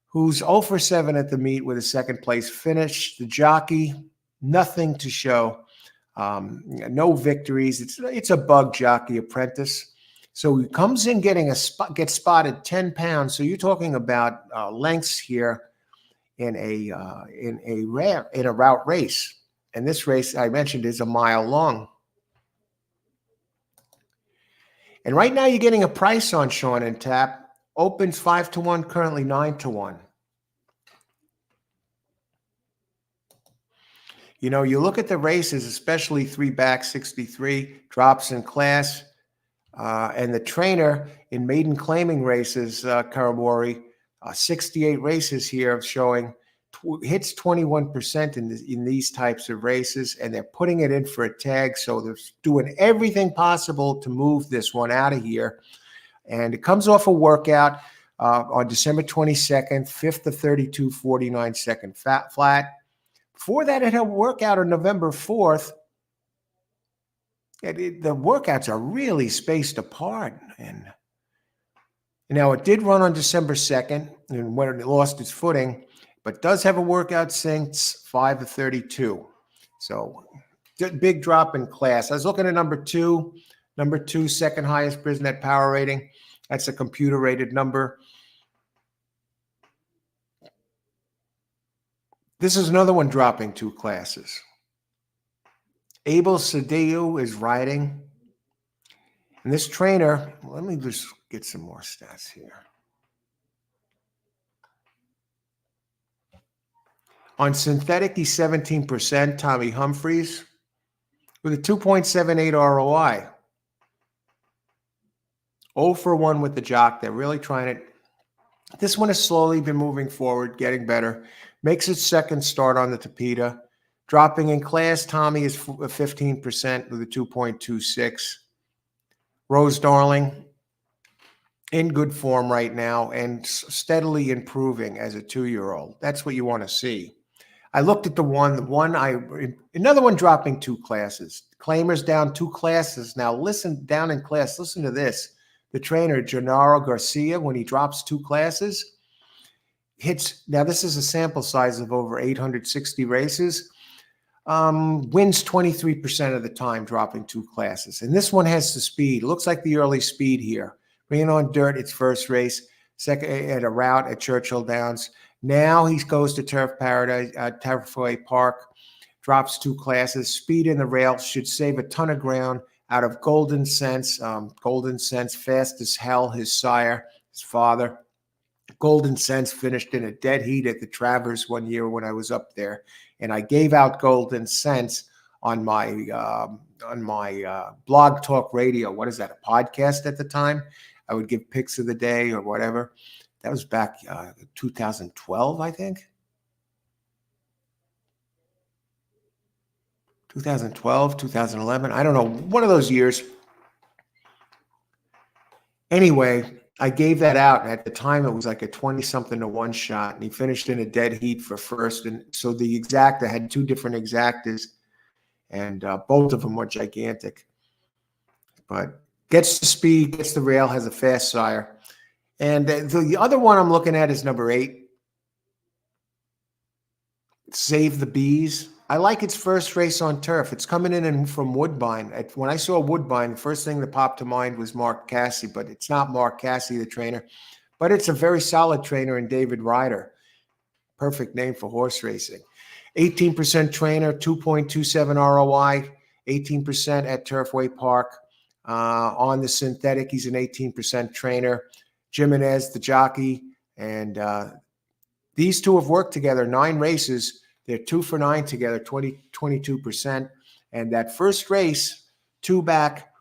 who's 0 for 7 at the meet with a 2nd place finish. The jockey, nothing to show. No victories. It's a bug jockey apprentice. So he comes in gets spotted 10 pounds. So you're talking about lengths here in a route race. And this race I mentioned is a mile long. And right now you're getting a price on Sean and Tap. Opens 5-1, currently 9-1. You know, you look at the races, especially 3 back 63, drops in class. And the trainer in maiden claiming races, Karamori, 68 races here showing hits 21% in these types of races, and they're putting it in for a tag. So they're doing everything possible to move this one out of here. And it comes off a workout on December 22nd, 5th of 32, 49-second flat. Before that, it had a workout on November 4th. The workouts are really spaced apart. And now it did run on December 2nd, and when it lost its footing, but does have a workout since 5 of 32. So big drop in class. I was looking at number 2, 2nd highest Brisnet power rating. That's a computer rated number. This is another one dropping 2 classes. Abel Sadeu is riding. And this trainer, let me just get some more stats here. On synthetic, he's 17%, Tommy Humphreys, with a 2.78 ROI. 0 for 1 with the jock. They're really trying it. This one has slowly been moving forward, getting better. Makes its 2nd start on the Tapeta. Dropping in class, Tommy is 15% with a 2.26. Rose Darling, in good form right now and steadily improving as a 2-year-old. That's what you want to see. I looked at another one dropping 2 classes. Claimers down 2 classes. Now listen, down in class, listen to this. The trainer, Gennaro Garcia, when he drops 2 classes, hits, now this is a sample size of over 860 races, wins 23% of the time dropping 2 classes. And this one has the speed. It looks like the early speed here. Ran on dirt its first race, second at a route at Churchill Downs. Now he goes to Turfway Park, drops 2 classes. Speed in the rail, should save a ton of ground out of Golden Sense. Golden Sense, fast as hell, his sire, his father. Golden Sense finished in a dead heat at the Travers one year when I was up there, and I gave out Golden Sense on my Blog Talk Radio. What is that, a podcast at the time? I would give picks of the day or whatever. That was back 2012, I think. 2012, 2011. I don't know, one of those years. Anyway, I gave that out. At the time, it was like a 20-something to 1 shot, and he finished in a dead heat for first. And so the exacta had 2 different exactas, and both of them were gigantic. But gets the speed, gets the rail, has a fast sire. And the other one I'm looking at is number 8, Save the Bees. I like its first race on turf. It's coming in from Woodbine. When I saw Woodbine, the first thing that popped to mind was Mark Cassey, but it's not Mark Cassey, the trainer. But it's a very solid trainer in David Ryder. Perfect name for horse racing. 18% trainer, 2.27 ROI, 18% at Turfway Park. On the synthetic, he's an 18% trainer. Jimenez, the jockey, and these two have worked together 9 races. They're 2 for 9 together, 22%. And that first race, 2 back,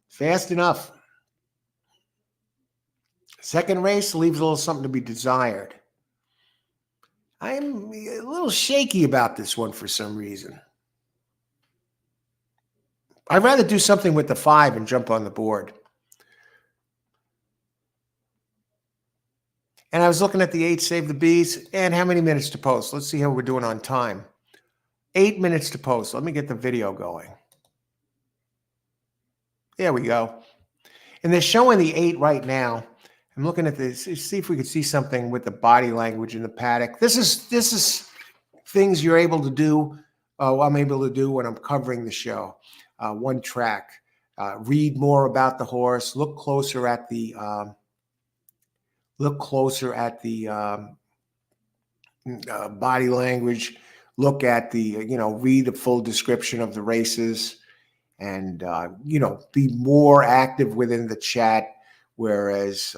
fast enough. Second race leaves a little something to be desired. I'm a little shaky about this one for some reason. I'd rather do something with the 5 and jump on the board. And I was looking at the 8, Save the Bees, and how many minutes to post? Let's see how we're doing on time. 8 minutes to post. Let me get the video going. There we go. And they're showing the 8 right now. I'm looking at this. See if we could see something with the body language in the paddock. This is things you're able to do. I'm able to do when I'm covering the show. One track. Read more about the horse. Look closer at the body language. Look at the read the full description of the races, and be more active within the chat. Whereas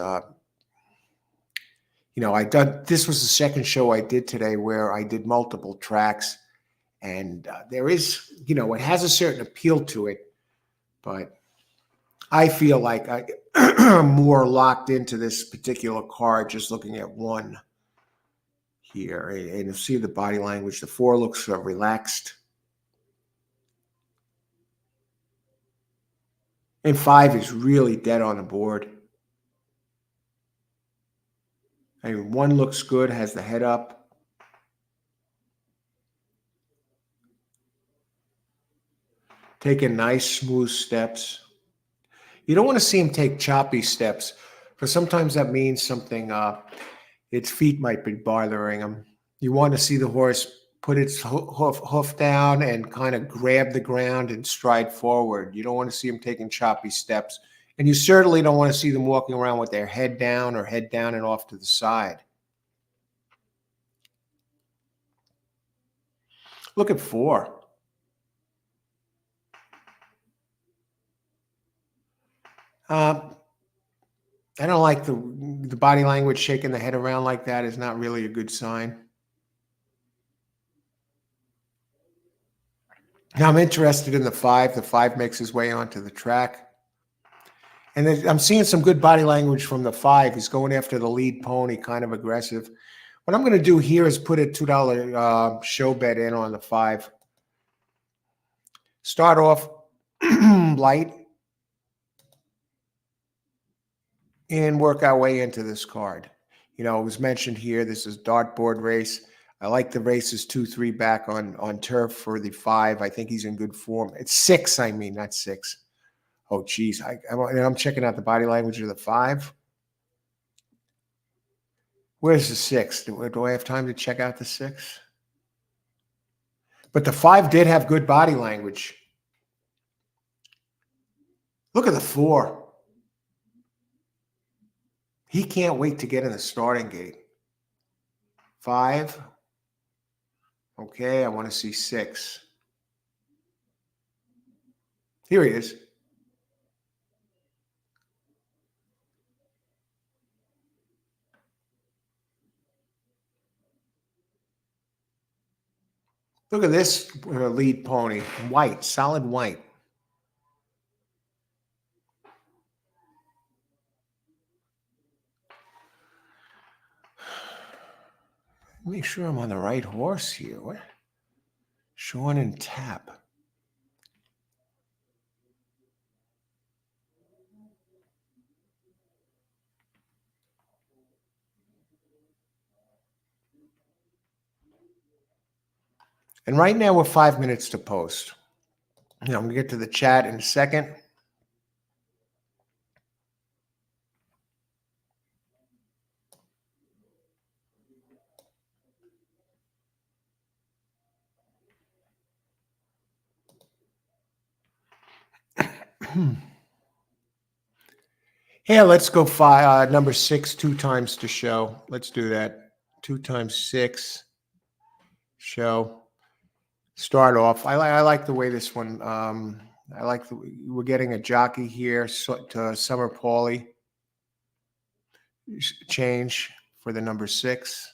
this was the second show I did today where I did multiple tracks, and there is it has a certain appeal to it, but I feel like I'm more locked into this particular card just looking at one here. And you see the body language. The 4 looks relaxed. And 5 is really dead on the board. I mean, 1 looks good, has the head up. Taking nice, smooth steps. You don't want to see him take choppy steps, because sometimes that means something. Its feet might be bothering him. You want to see the horse put its hoof down and kind of grab the ground and stride forward. You don't want to see him taking choppy steps. And you certainly don't want to see them walking around with their head down or head down and off to the side. Look at 4. I don't like the body language. Shaking the head around like that is not really a good sign. Now I'm interested in the 5. The 5 makes his way onto the track. And then I'm seeing some good body language from the 5. He's going after the lead pony, kind of aggressive. What I'm going to do here is put a $2 show bet in on the 5. Start off light and work our way into this card. It was mentioned here, this is dartboard race. I like the races 2-3 back on turf for the 5. I think he's in good form. It's 6, I mean, not 6. Oh, geez. I'm checking out the body language of the 5. Where's the 6? Do I have time to check out the 6? But the 5 did have good body language. Look at the 4. He can't wait to get in the starting gate. 5. Okay, I want to see 6. Here he is. Look at this lead pony. White, solid white. Make sure I'm on the right horse here. What? Sean and Tap. And right now we're 5 minutes to post. I'm going to get to the chat in a second. Yeah, let's go number 6 2 times to show. Let's do that. 2 times 6 show. Start off. I like the way this one. I like we're getting a jockey here to Summer Pauly change for the number 6.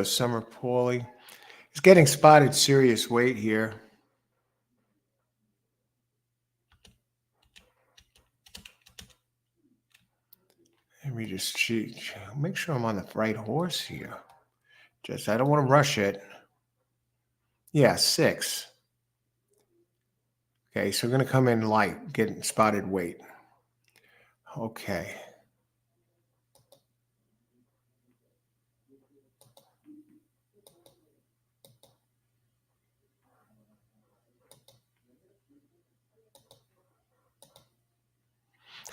Summer Pauly. He's getting spotted serious weight here. Let me just make sure I'm on the right horse here. I don't want to rush it. Yeah, 6. Okay, so we're going to come in light, getting spotted weight. Okay.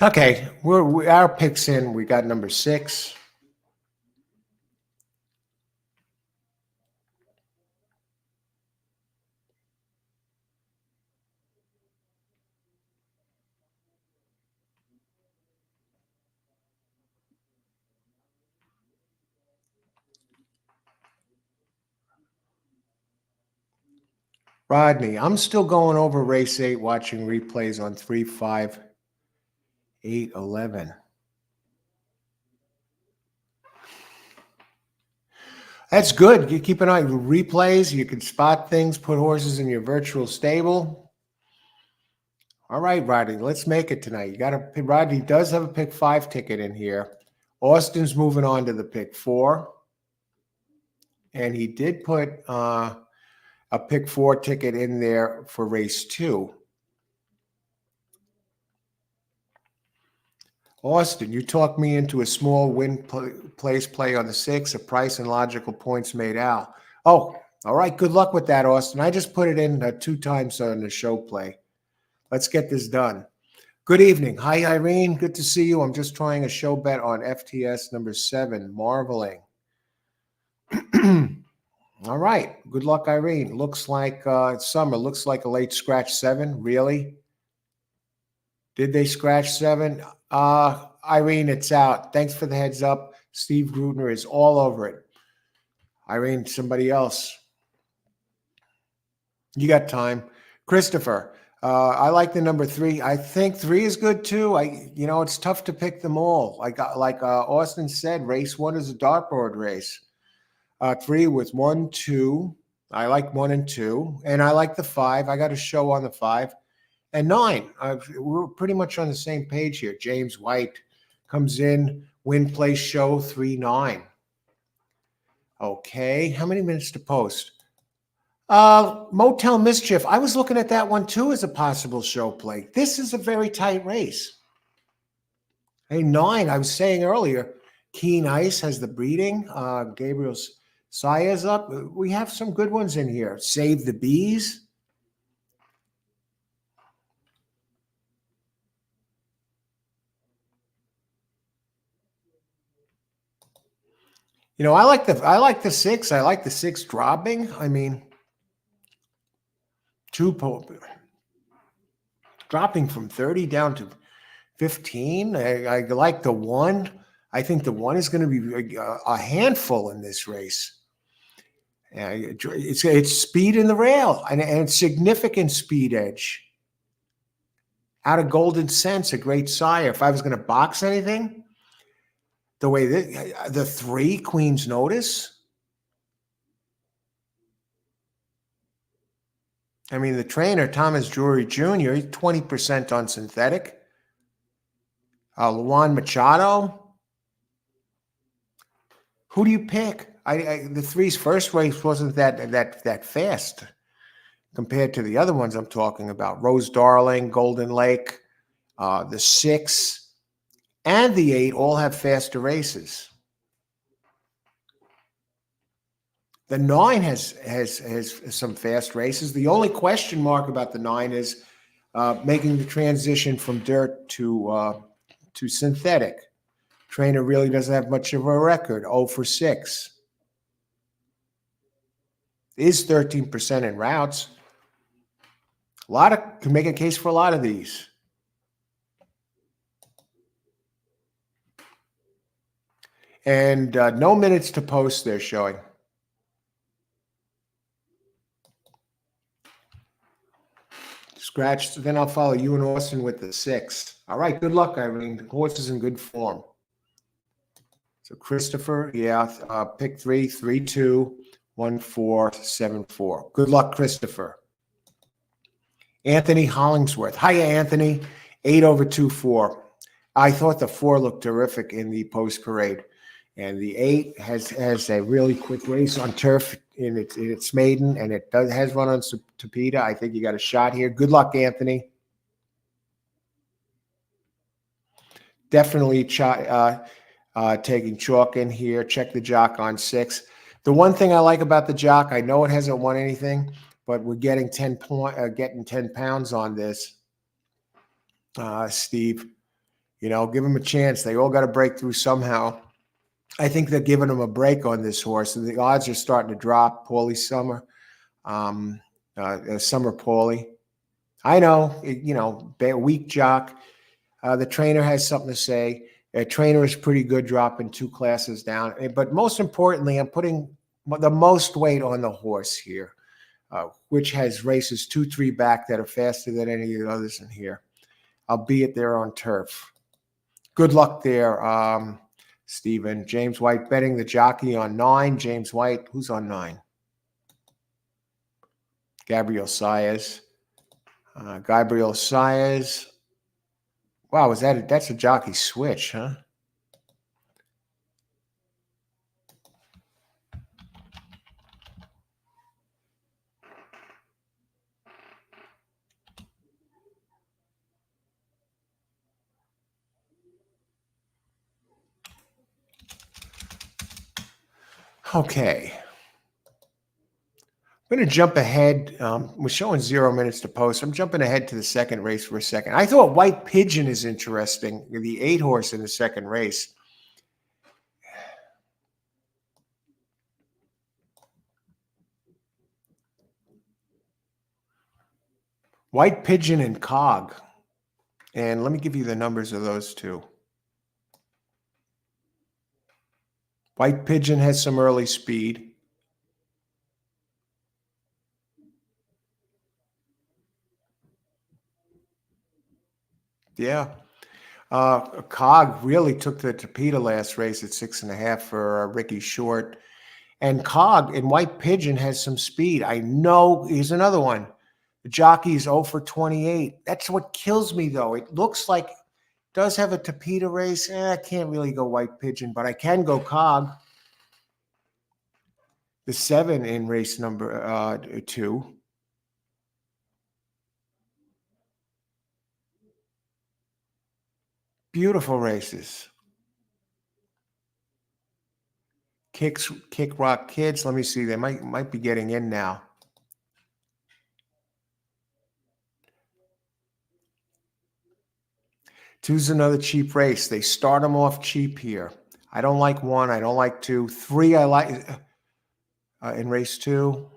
Okay, our picks in. We got number 6. Rodney, I'm still going over race 8, watching replays on 3, 5, 8, 11. That's good. You keep an eye on replays. You can spot things, put horses in your virtual stable. All right, Rodney, let's make it tonight. Rodney does have a pick 5 ticket in here. Austin's moving on to the pick 4. And he did put a pick 4 ticket in there for race 2. Austin, you talked me into a small win place play on the 6, a price and logical points made out. Oh, all right. Good luck with that, Austin. I just put it in 2 times on the show play. Let's get this done. Good evening. Hi, Irene. Good to see you. I'm just trying a show bet on FTS number 7, Marveling. All right. Good luck, Irene. Looks like Summer. Looks like a late scratch 7. Really? Did they scratch 7? Irene, it's out. Thanks for the heads up. Steve Grudner is all over it. Irene, somebody else. You got time. Christopher, I like the number 3. I think 3 is good too. It's tough to pick them all. Like Austin said, race 1 is a dartboard race. 3 with 1, 2, I like 1 and 2, and I like the 5. I got a show on the 5 and 9. We're pretty much on the same page here. James White comes in, win, place, show 3-9. Okay, how many minutes to post? Motel Mischief. I was looking at that one too as a possible show play. This is a very tight race. Hey, 9. I was saying earlier, Keen Ice has the breeding. Gabriel Saya's up. We have some good ones in here. Save the Bees. I like the 6. I like the 6 dropping. I mean, dropping from 30 down to 15. I like the 1. I think the 1 is going to be a handful in this race. It's speed in the rail and it's significant speed edge. Out of Golden Sense, a great sire. If I was going to box anything, the way the 3 Queen's Notice. I mean, the trainer, Thomas Drury Jr., he's 20% on synthetic. Luan Machado. Who do you pick? The 3's first race wasn't that fast compared to the other ones I'm talking about. Rose Darling, Golden Lake, the 6, and the 8 all have faster races. The 9 has some fast races. The only question mark about the 9 is making the transition from dirt to synthetic. Trainer really doesn't have much of a record. 0 for 6. Is 13% in routes. Can make a case for a lot of these. And no minutes to post they're showing. Scratch. Then I'll follow you and Austin with the 6. All right. Good luck, Irene. The horse is in good form. So Christopher, yeah, pick 3, 3, 2, 1, 4, 7, 4. Good luck, Christopher. Anthony Hollingsworth. Hiya, Anthony. 8 over 2, 4. I thought the 4 looked terrific in the post parade. And the 8 has a really quick race on turf in its maiden, and it has run on Tapeta. I think you got a shot here. Good luck, Anthony. Definitely taking chalk in here. Check the jock on 6. The one thing I like about the jock, I know it hasn't won anything, but we're getting 10 pounds on this. Steve, give him a chance. They all got to break through somehow. I think they're giving him a break on this horse, and the odds are starting to drop. Paulie Summer, Summer Paulie. I know, weak jock. The trainer has something to say. A trainer is pretty good dropping 2 classes down. But most importantly, I'm putting the most weight on the horse here, which has races 2, 3 back that are faster than any of the others in here, albeit they're on turf. Good luck there, Stephen. James White betting the jockey on 9. James White, who's on 9? Gabriel Saez. Gabriel Saez. Wow, that's a jockey switch, huh? Okay. I'm going to jump ahead. We're showing 0 minutes to post. I'm jumping ahead to the second race for a second. I thought White Pigeon is interesting, the 8 horse in the second race. White Pigeon and Cog. And let me give you the numbers of those 2. White Pigeon has some early speed. Yeah. Cog really took the Tapeta last race at 6.5 for Ricky Short. And Cog in White Pigeon has some speed. I know. Here's another one. The jockey's 0 for 28. That's what kills me, though. It looks like it does have a Tapeta race. I can't really go White Pigeon, but I can go Cog. The 7 in race number 2. Beautiful races. Kick Rock Kids. Let me see. They might be getting in now. Two's another cheap race. They start them off cheap here. I don't like 1. I don't like 2. 3 I like in race 2.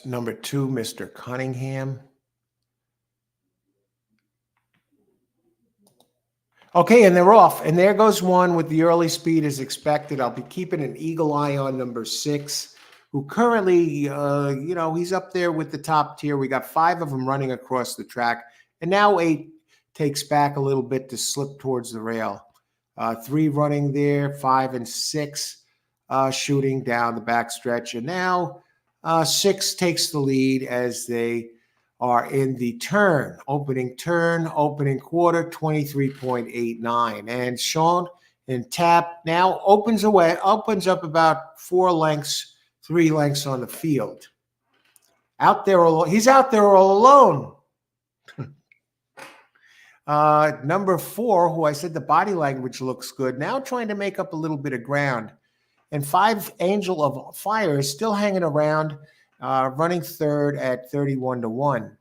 Number 2, Mr. Cunningham. Okay, and they're off. And there goes 1 with the early speed as expected. I'll be keeping an eagle eye on number 6, who currently, he's up there with the top tier. We got 5 of them running across the track. And now 8 takes back a little bit to slip towards the rail. 3 running there, 5 and 6 shooting down the backstretch. And now 6 takes the lead as they are in the opening quarter, 23.89. And Sean in tap now opens up about 3 lengths on the field. He's out there all alone. Number 4, who I said the body language looks good, now trying to make up a little bit of ground. And 5, Angel of Fire, is still hanging around, running third at 31-1.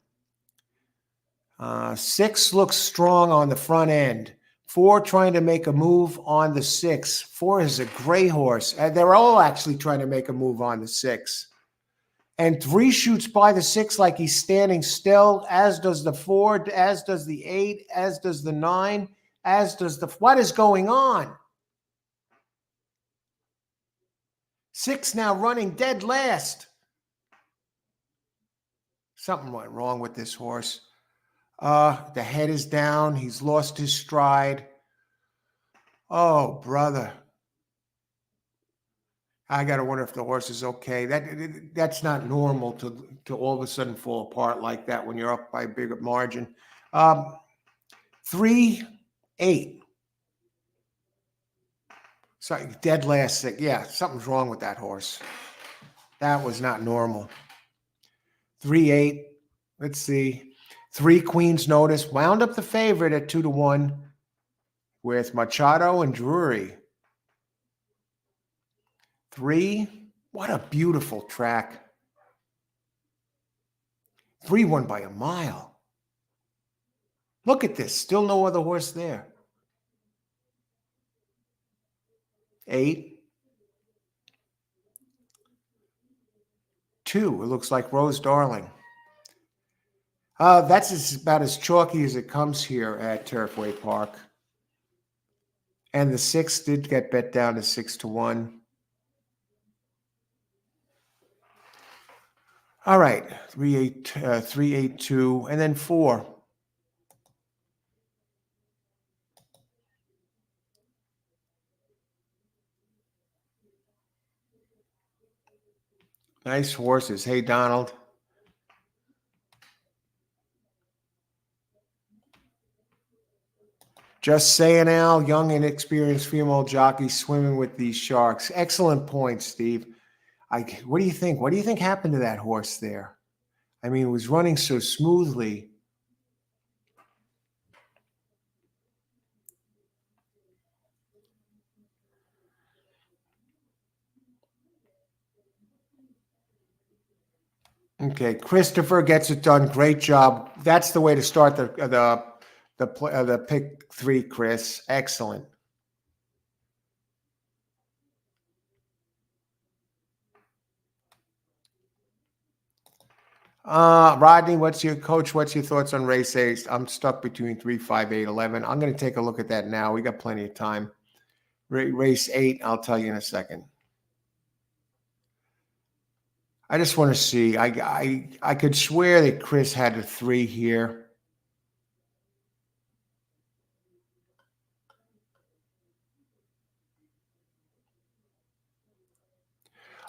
6 looks strong on the front end. 4 trying to make a move on the 6. 4 is a gray horse. They're all actually trying to make a move on the 6. And 3 shoots by the 6 like he's standing still, as does the 4, as does the 8, as does the 9, as does the... What is going on? 6 now running dead last. Something went wrong with this horse. The head is down. He's lost his stride. Oh, brother. I got to wonder if the horse is okay. That's not normal to all of a sudden fall apart like that when you're up by a bigger margin. 3, 8. Sorry, dead last 6. Yeah, something's wrong with that horse. That was not normal. 3, 8. Let's see. 3, Queen's Notice. Wound up the favorite at 2-1 with Machado and Drury. 3. What a beautiful track. 3 won by a mile. Look at this. Still no other horse there. 8. 2. It looks like Rose Darling. That's about as chalky as it comes here at Turfway Park. And the 6 did get bet down to 6-1. All right, 3, 8, 2, and then 4. Nice horses. Hey, Donald. Just saying, Al, young and inexperienced female jockey swimming with these sharks. Excellent point, Steve. What do you think? What do you think happened to that horse there? I mean, it was running so smoothly. Okay, Christopher gets it done. Great job. That's the way to start the pick 3, Chris. Excellent. Rodney, what's your thoughts on race 8? I'm stuck between 3, 5, 8, 11. I'm going to take a look at that now. We got plenty of time. Race 8, I'll tell you in a second. I just want to see. I could swear that Chris had a 3 here.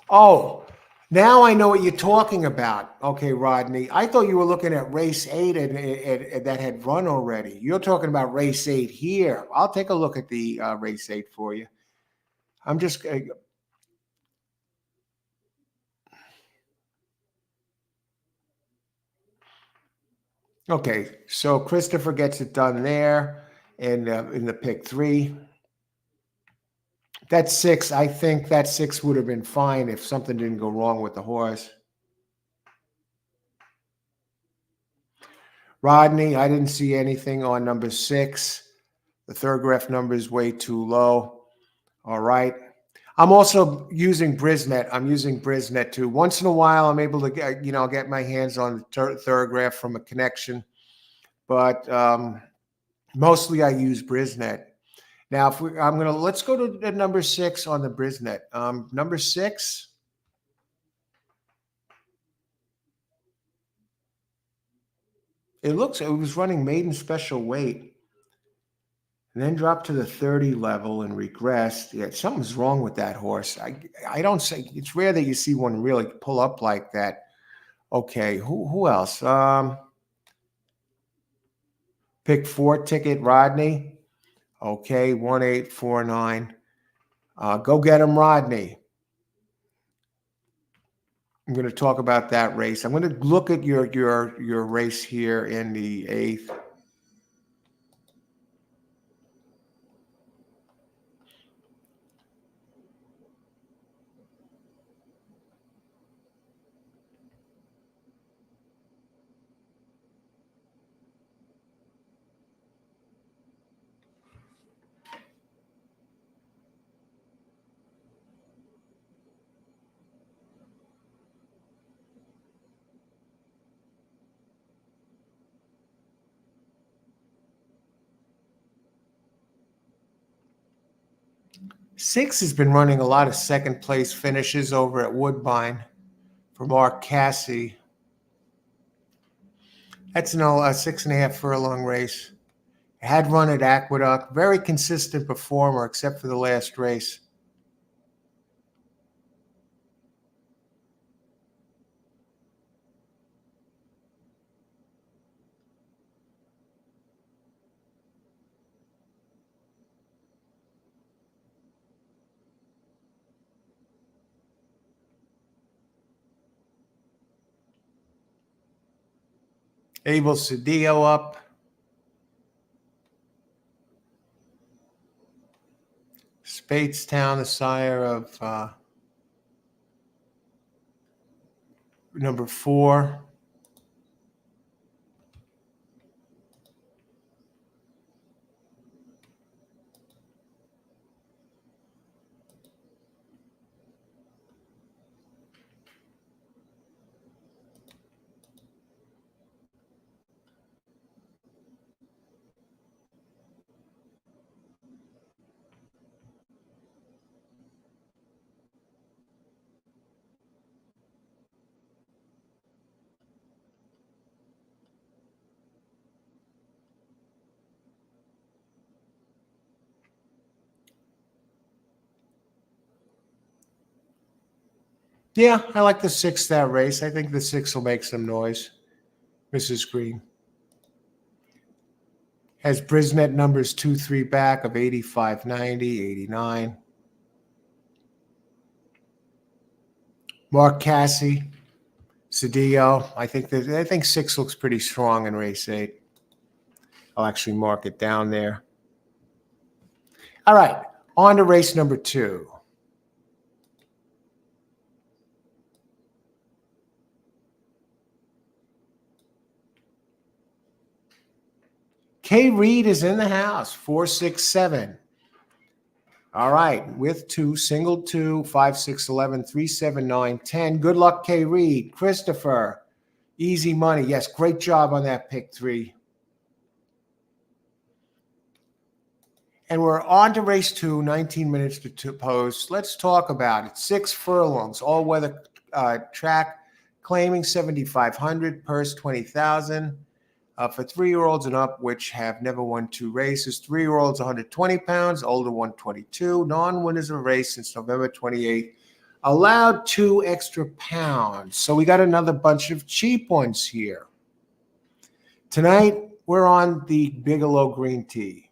Oh, now I know what you're talking about. Okay, Rodney. I thought you were looking at race 8 and that had run already. You're talking about race 8 here. I'll take a look at the race 8 for you. I'm just okay. So Christopher gets it done there in the pick 3. That 6, I think that 6 would have been fine if something didn't go wrong with the horse. Rodney, I didn't see anything on number 6. The Thurgraph number is way too low. All right. I'm also using Brisnet. I'm using Brisnet too. Once in a while, I'm able to get my hands on the Thurgraph from a connection, but mostly I use Brisnet. Now, let's go to the number 6 on the Brisnet. Number 6. It was running maiden special weight and then dropped to the 30 level and regressed. Yeah, something's wrong with that horse. I don't say it's rare that you see one really pull up like that. Okay, who else? Pick 4 ticket, Rodney. Okay, 1849. Go get him, Rodney. I'm going to talk about that race. I'm going to look at your race here in the 8th. Six has been running a lot of second place finishes over at Woodbine for Mark Cassie. That's a 6.5 furlong race. Had run at Aqueduct. Very consistent performer, except for the last race. Abel Cedillo up. Spadestown, the sire of number 4. Yeah, I like the 6 that race. I think the 6 will make some noise. Mrs. Green has Brisnet numbers 2, 3 back of 85, 90, 89. Mark Cassie, Cedillo. I think 6 looks pretty strong in race 8. I'll actually mark it down there. All right, on to race number 2. K. Reed is in the house, 467. All right, with 2, single 2, 5, 6, 11, 3, 7, 9, 10. Good luck, K. Reed. Christopher, easy money. Yes, great job on that pick 3. And we're on to race 2, 19 minutes to post. Let's talk about it. 6 furlongs, all-weather track, claiming 7,500, purse 20,000. For 3-year-olds and up, which have never won 2 races. 3-year-olds 120 pounds, older 122. Non-winners of a race since November 28th. Allowed 2 extra pounds. So we got another bunch of cheap ones here. Tonight, we're on the Bigelow green tea,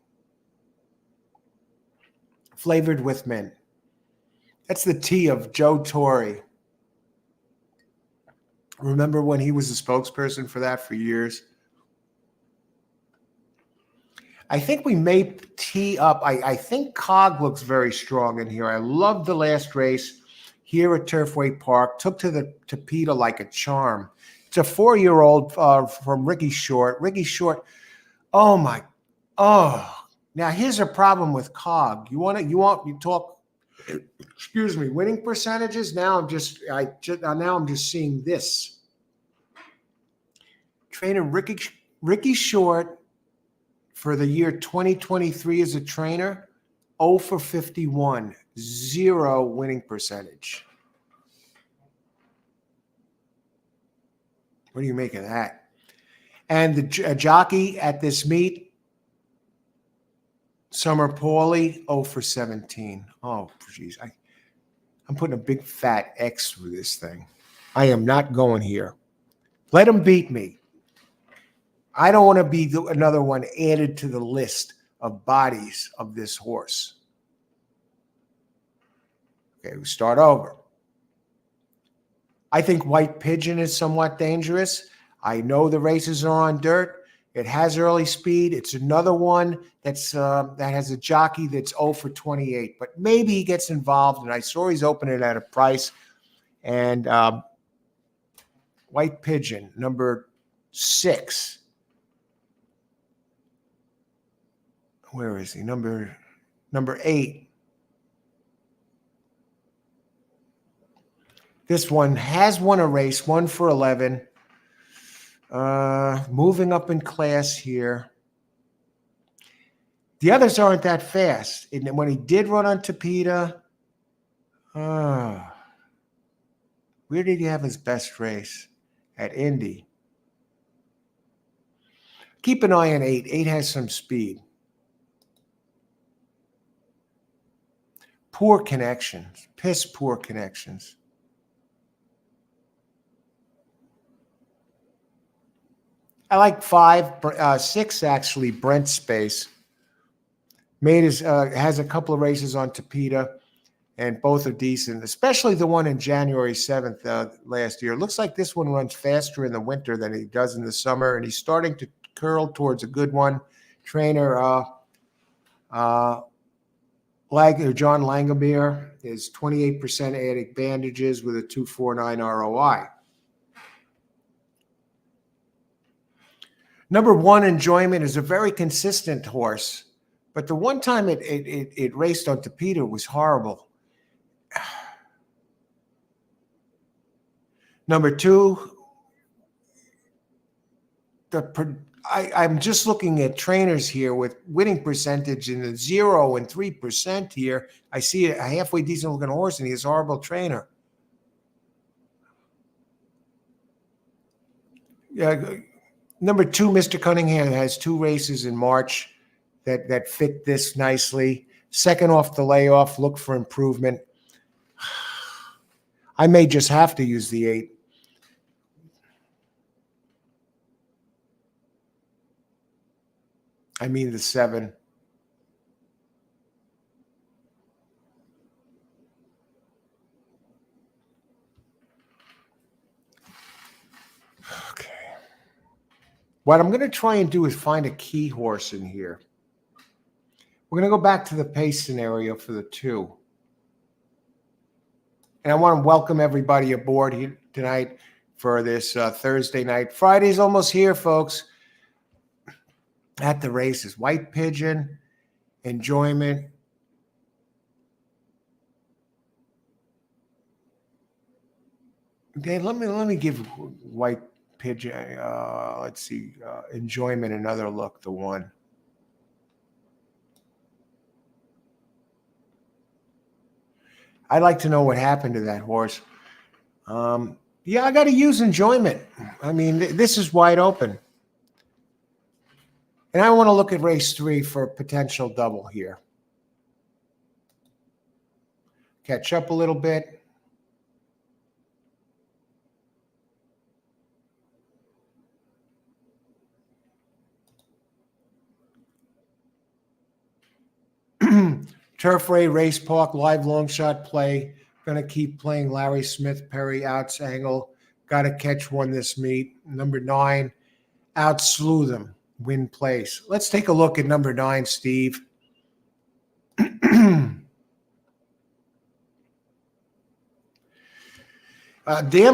flavored with mint. That's the tea of Joe Torre. Remember when he was the spokesperson for that for years? I think we may tee up. I think Cog looks very strong in here. I love the last race here at Turfway Park. Took to the Peter like a charm. It's a 4-year-old from Ricky Short. Ricky Short. Oh my. Oh. Now here's a problem with Cog. You talk. Excuse me. Winning percentages. Now I'm just seeing this. Trainer Ricky Short. For the year 2023 as a trainer, 0 for 51, 0 winning percentage. What do you make of that? And the jockey at this meet, Summer Pauly, 0 for 17. Oh, jeez. I'm putting a big fat X through this thing. I am not going here. Let him beat me. I don't want to be another one added to the list of bodies of this horse. Okay, we start over. I think White Pigeon is somewhat dangerous. I know the races are on dirt. It has early speed. It's another one that has a jockey that's 0 for 28. But maybe he gets involved, and I saw he's opening at a price. And White Pigeon, number 6. Where is he? Number 8. This one has won a race, 1 for 11. Moving up in class here. The others aren't that fast. And when he did run on Tapeta, where did he have his best race? At Indy. Keep an eye on 8. 8 has some speed. Poor connections, piss poor connections. I like 5, 6 actually. Brent Space has a couple of races on Tapeta, and both are decent. Especially the one in January 7th last year. Looks like this one runs faster in the winter than he does in the summer, and he's starting to curl towards a good one. Trainer John Langomere is 28% adding bandages with a 2.49 ROI. Number 1, Enjoyment, is a very consistent horse, but the one time it raced on Tapeta was horrible. Number 2, I'm just looking at trainers here with winning percentage in the 0 and 3% here. I see a halfway decent looking horse, and he's a horrible trainer. Number 2, Mr. Cunningham, has 2 races in March that fit this nicely. Second off the layoff, look for improvement. I may just have to use the 8. I mean the 7. Okay. What I'm going to try and do is find a key horse in here. We're going to go back to the pace scenario for the 2. And I want to welcome everybody aboard here tonight for this Thursday night. Friday's almost here, folks. At the races, White Pigeon, Enjoyment. Okay, let me give White Pigeon. Let's see, Enjoyment another look. The 1. I'd like to know what happened to that horse. Yeah, I got to use enjoyment. I mean, this is wide open. And I want to look at race 3 for a potential double here. Catch up a little bit. Turfway Race Park, live long shot play. Going to keep playing Larry Smith, Perry, outs, angle. Got to catch one this meet. Number 9, out slew them, win place. Let's take a look at number 9, Steve. Damn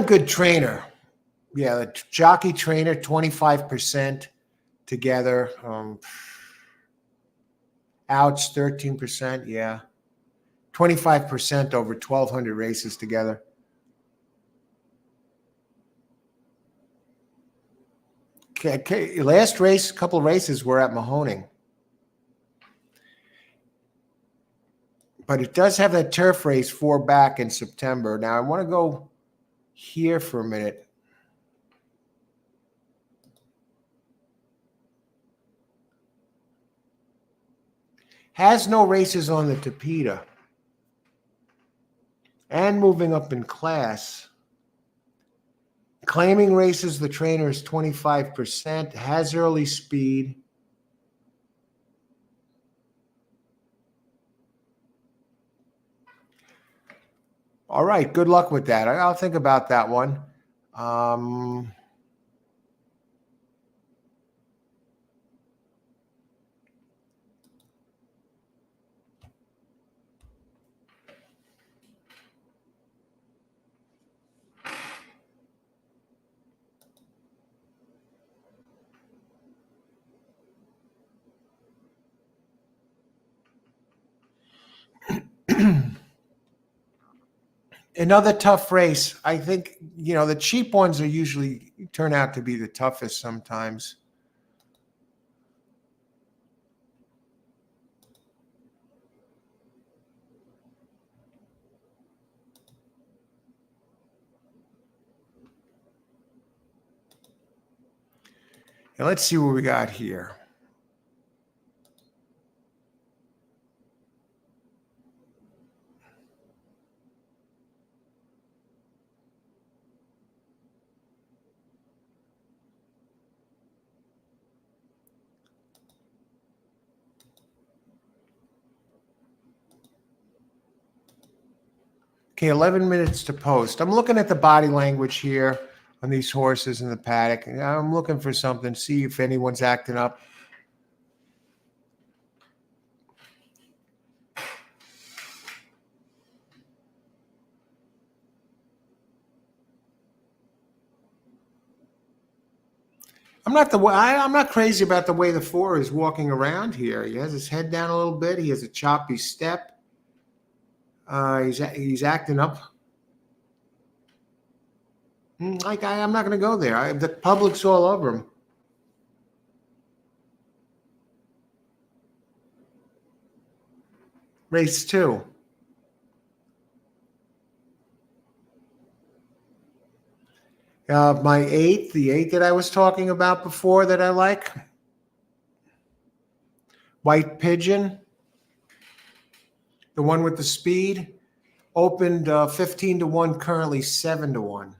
good trainer. Yeah, the jockey trainer, 25% together. Outs, 13%. Yeah. 25% over 1,200 races together. Okay. Last race, couple races were at Mahoning. But it does have that turf race 4 back in September. Now, I want to go here for a minute. Has no races on the Tapeta. And moving up in class. Claiming races, the trainer is 25%. Has early speed. All right, good luck with that. I'll think about that one. Another tough race. I think, the cheap ones are usually turn out to be the toughest sometimes. Now let's see what we got here. Okay, 11 minutes to post. I'm looking at the body language here on these horses in the paddock. I'm looking for something, see if anyone's acting up. I'm not crazy about the way the 4 is walking around here. He has his head down a little bit. He has a choppy step. He's acting up. I'm not going to go there. The public's all over him. Race 2. My 8, the 8 that I was talking about before that I like. White Pigeon. The one with the speed. Opened 15-1, currently 7-1.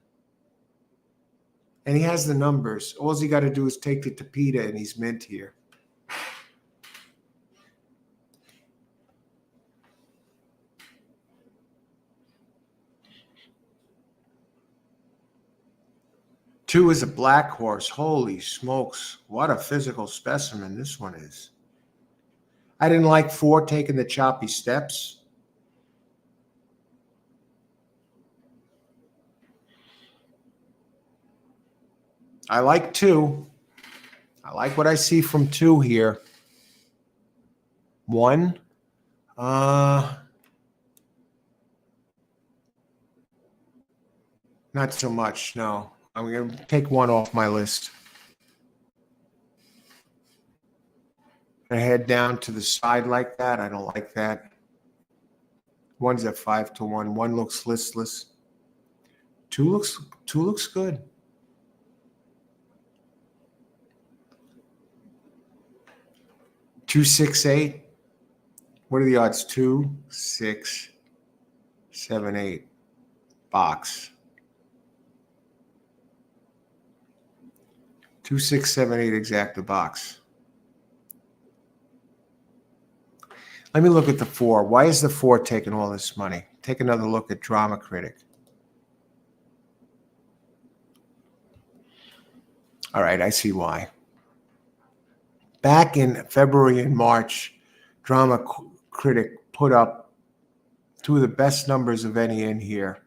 And he has the numbers. All he got to do is take the Tapeta and he's mint here. Two is a black horse. Holy smokes. What a physical specimen this one is. I didn't like 4 taking the choppy steps. I like 2. I like what I see from 2 here. 1. Not so much, no. I'm going to take 1 off my list. I head down to the side like that. I don't like that. 1's at 5-1. 1 looks listless. Two looks good. $268. What are the odds? 2, 6, 7, 8. Box. 2, 6, 7, 8 exacta box. Let me look at the 4. Why is the 4 taking all this money? Take another look at Drama Critic. All right, I see why. Back in February and March, Drama Critic put up two of the best numbers of any in here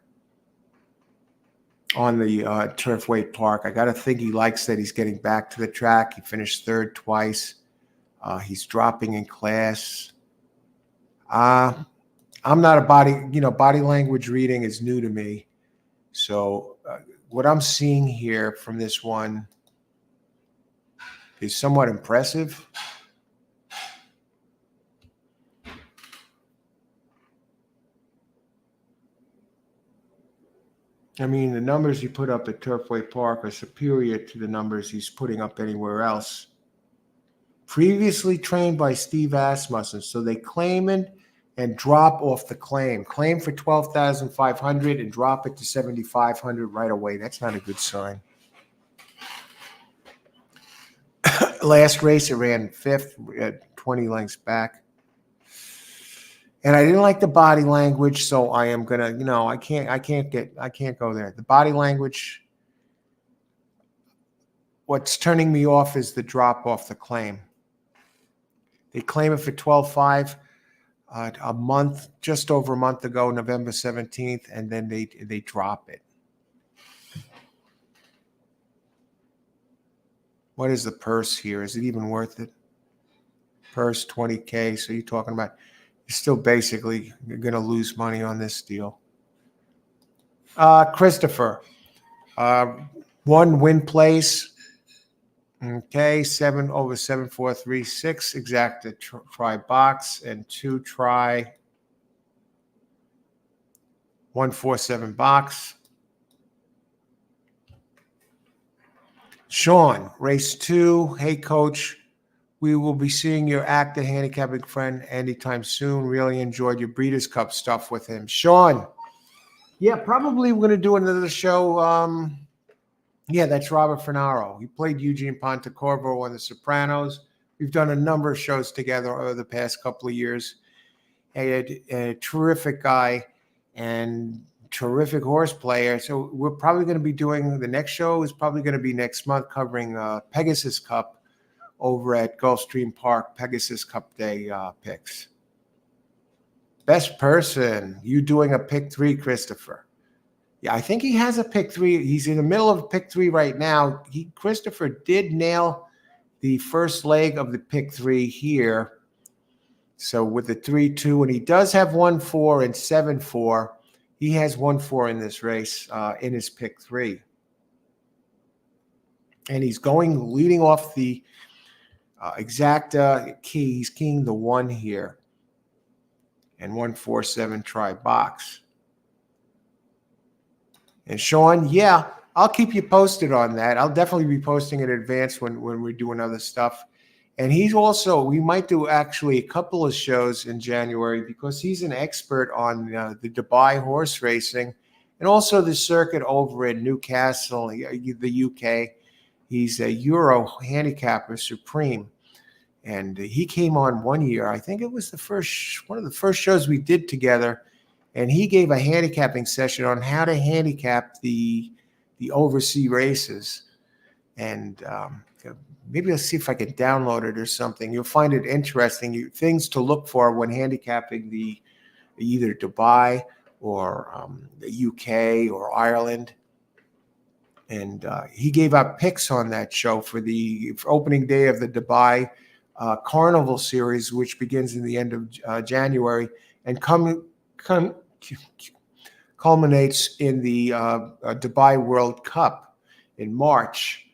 on the Turfway Park. I got to think he likes that he's getting back to the track. He finished third twice. He's dropping in class. I'm not a body language reading is new to me. So what I'm seeing here from this one is somewhat impressive. I mean, the numbers he put up at Turfway Park are superior to the numbers he's putting up anywhere else. Previously trained by Steve Asmussen, so they claim it and drop off the claim. Claim for $12,500 and drop it to $7,500 right away. That's not a good sign. Last race, it ran 5th, 20 lengths back. And I didn't like the body language, so I am gonna, I can't go there. The body language, what's turning me off is the drop off the claim. They claim it for $12,500 a month, just over a month ago, November 17th, and then they drop it. What is the purse here? Is it even worth it? Purse $20K. So you're talking about you're still basically going to lose money on this deal. Christopher, 1 win place. Okay, 7 over 7,436 exacta try box and 2 try 147 box. Sean, race 2. Hey, coach, we will be seeing your active handicapping friend anytime soon. Really enjoyed your Breeders' Cup stuff with him. Sean, yeah, probably we're going to do another show. Yeah, that's Robert Finaro. He played Eugene Pontecorvo on The Sopranos. We've done a number of shows together over the past couple of years. A terrific guy and terrific horse player. So we're probably going to be doing the next show is probably going to be next month covering Pegasus Cup over at Gulfstream Park, Pegasus Cup Day picks. Best person, you doing a pick 3, Christopher. Yeah, I think he has a pick 3. He's in the middle of pick 3 right now. Christopher did nail the first leg of the pick 3 here. So with the 3-2, and he does have 1-4 and 7-4. He has 1-4 in this race in his pick 3. And he's leading off the exacta key. He's keying the 1 here. And 147 try box. And Sean, yeah, I'll keep you posted on that. I'll definitely be posting in advance when we're doing other stuff. And he's also, we might do actually a couple of shows in January because he's an expert on the Dubai horse racing and also the circuit over in Newcastle, the UK. He's a Euro handicapper supreme. And he came on one year. I think it was one of the first shows we did together. And he gave a handicapping session on how to handicap the overseas races. And maybe I'll see if I can download it or something. You'll find it interesting. Things to look for when handicapping either Dubai or the UK or Ireland. And he gave out picks on that show for opening day of the Dubai Carnival Series, which begins in the end of January and culminates in the Dubai World Cup in March.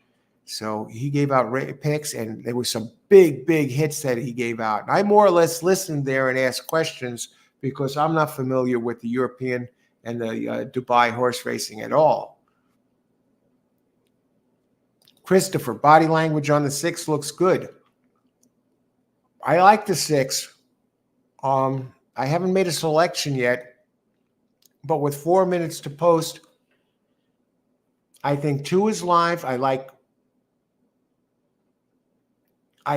So he gave out picks, and there were some big hits that he gave out. And I more or less listened there and asked questions because I'm not familiar with the European and the Dubai horse racing at all. Christopher, body language on the 6 looks good. I like the 6. I haven't made a selection yet, but with 4 minutes to post, I think 2 is live. I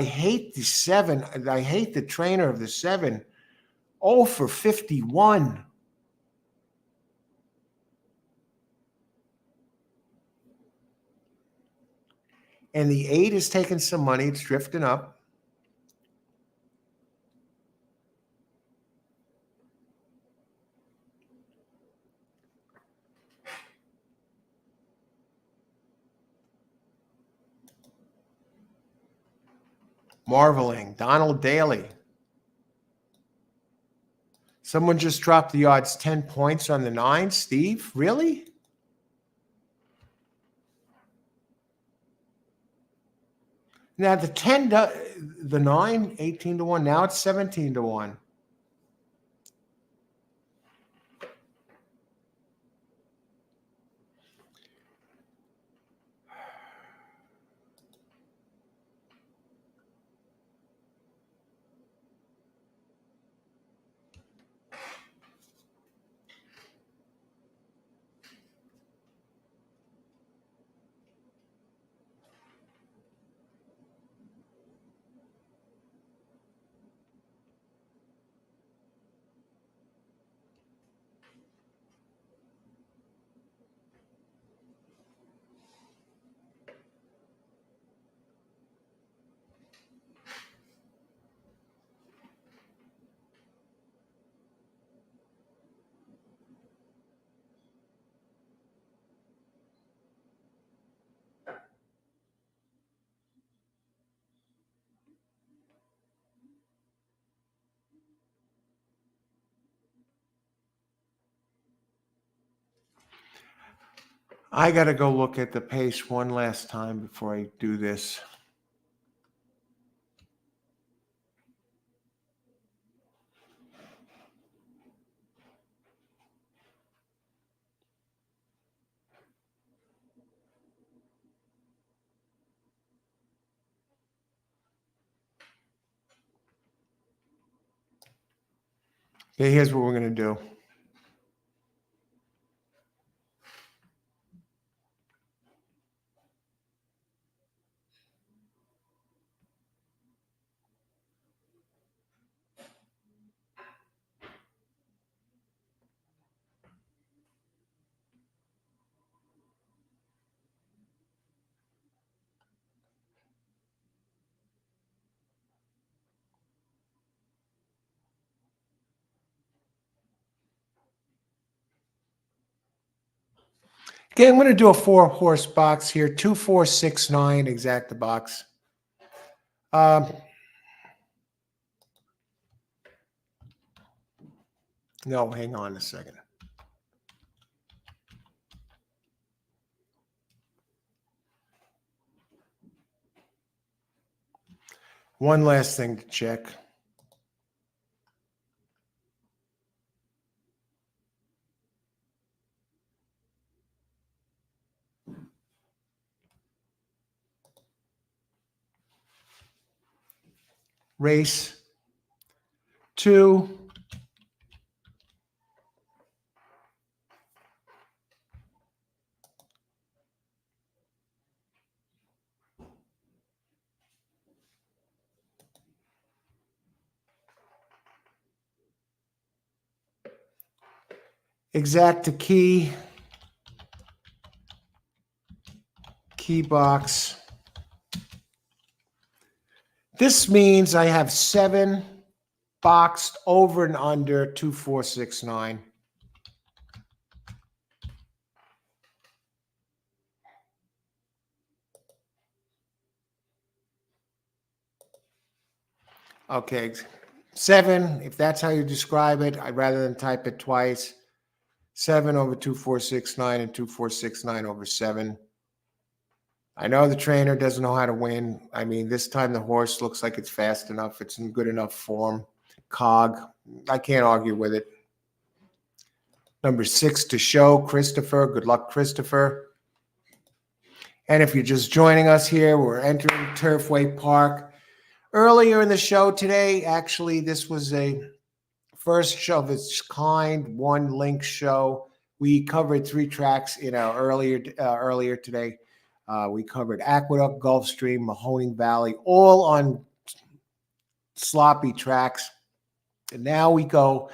hate the 7. I hate the trainer of the 7. 0 for 51. And the 8 is taking some money. It's drifting up. Marveling. Donald Daly. Someone just dropped the odds 10 points on the 9. Steve, really? Now the 10, the 9, 18 to 1. Now it's 17 to 1. I got to go look at the pace one last time before I do this. Okay, here's what we're going to do. Okay, I'm going to do a 4-horse box here, 2, 4, 6, 9, exact the box. No, hang on a second. One last thing to check. Race 2. Exact to key box. This means I have 7 boxed over and under 2, 4, 6, 9. Okay, 7, if that's how you describe it, I'd rather than type it twice. 7 over 2, 4, 6, 9 and 2, 4, 6, 9 over 7. I know the trainer doesn't know how to win. I mean, this time the horse looks like it's fast enough. It's in good enough form. Cog. I can't argue with it. Number 6 to show, Christopher. Good luck, Christopher. And if you're just joining us here, we're entering Turfway Park. Earlier in the show today, actually, this was a first show of its kind, one link show. We covered 3 tracks in our earlier today. We covered Aqueduct, Gulfstream, Mahoning Valley, all on sloppy tracks. And now we go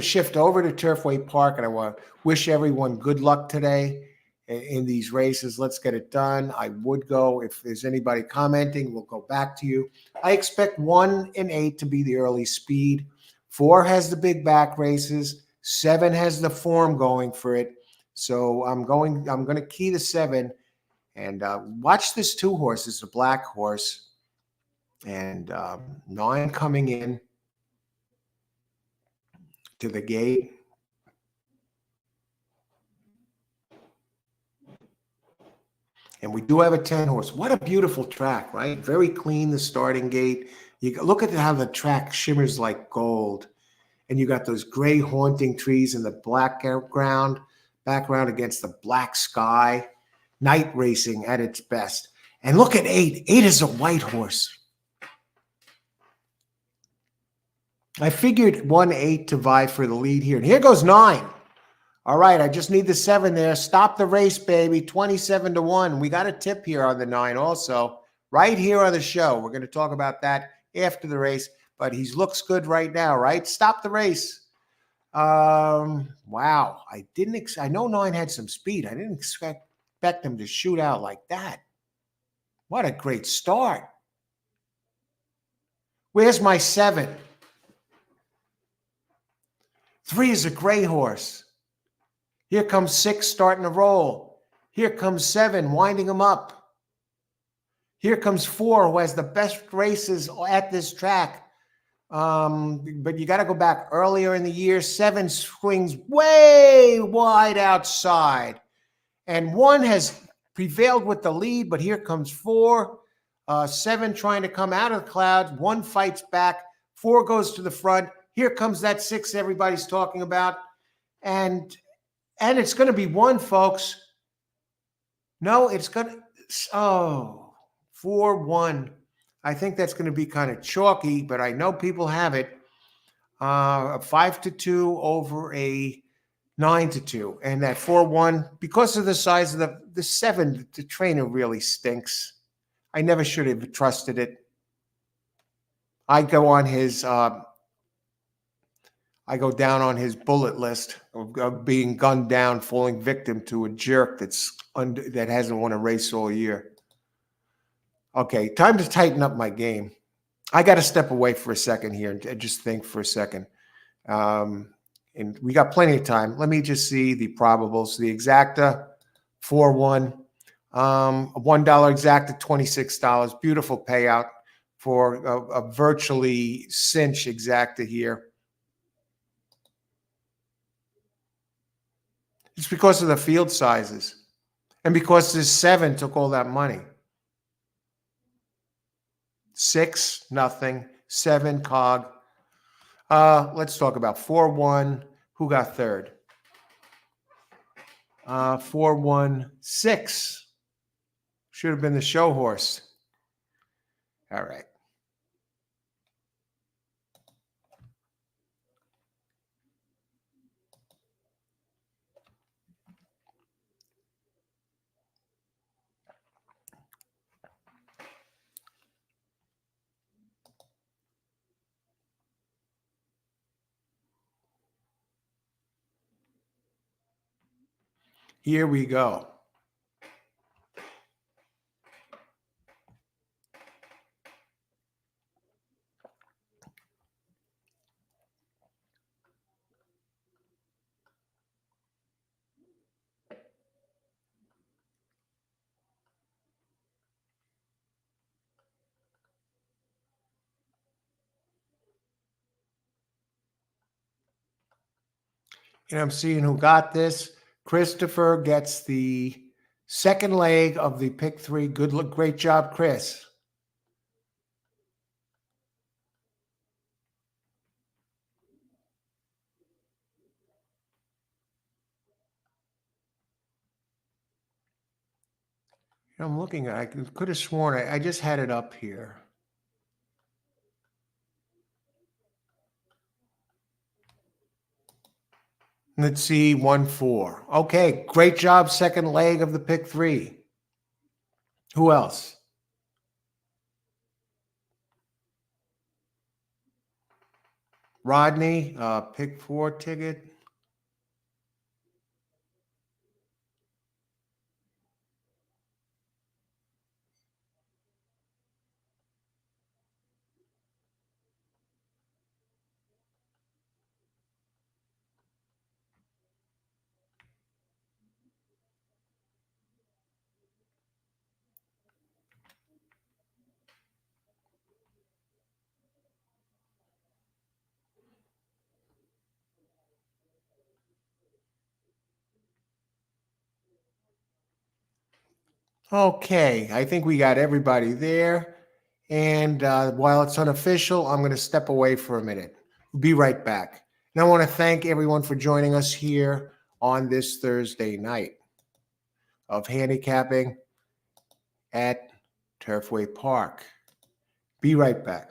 shift over to Turfway Park, and I want to wish everyone good luck today in these races. Let's get it done. I would go, if there's anybody commenting, we'll go back to you. I expect 1 and 8 to be the early speed. 4 has the big back races. 7 has the form going for it. So I'm going to key the 7 and watch this 2 horse. It's a black horse. And 9 coming in to the gate. And we do have a 10 horse. What a beautiful track, right? Very clean, the starting gate. You look at how the track shimmers like gold. And you got those gray haunting trees in the black background against the black sky. Night racing at its best. And look at 8. 8 is a white horse. I figured 1-8 to vie for the lead here. And here goes 9. All right, I just need the 7 there. Stop the race, baby. 27-1. We got a tip here on the 9 also. Right here on the show. We're going to talk about that after the race. But he looks good right now, right? Stop the race. Wow. I know 9 had some speed. I didn't expect him to shoot out like that. What a great start. Where's my 7? 3 is a gray horse. Here comes 6 starting to roll. Here comes 7 winding him up. Here comes 4 who has the best races at this track. But you got to go back earlier in the year. 7 swings way wide outside. And 1 has prevailed with the lead, but here comes 4. 7 trying to come out of the clouds. 1 fights back. 4 goes to the front. Here comes that 6 everybody's talking about. And it's going to be 1, folks. No, it's going to, 4-1. I think that's going to be kind of chalky, but I know people have it. 5-2 over a 9-2. And that 4-1, because of the size of the 7, the trainer really stinks. I never should have trusted it. I go down on his bullet list of being gunned down, falling victim to a jerk that hasn't won a race all year. Okay, time to tighten up my game. I got to step away for a second here and just think for a second. And we got plenty of time. Let me just see the probables. The exacta, 4-1. $1 exacta, $26. Beautiful payout for a virtually cinch exacta here. It's because of the field sizes and because this 7 took all that money. 6, nothing. 7, cog. Let's talk about 4-1. Who got third? 4-1, 6. Should have been the show horse. All right. Here we go. And I'm seeing who got this. Christopher gets the second leg of the pick 3. Good look. Great job, Chris. I'm looking, I could have sworn I just had it up here. Let's see, 1-4. Okay, great job, second leg of the pick three. Who else? Rodney, pick four ticket. Okay, I think we got everybody there. And while it's unofficial, I'm going to step away for a minute. We'll be right back. And I want to thank everyone for joining us here on this Thursday night of handicapping at Turfway Park. Be right back.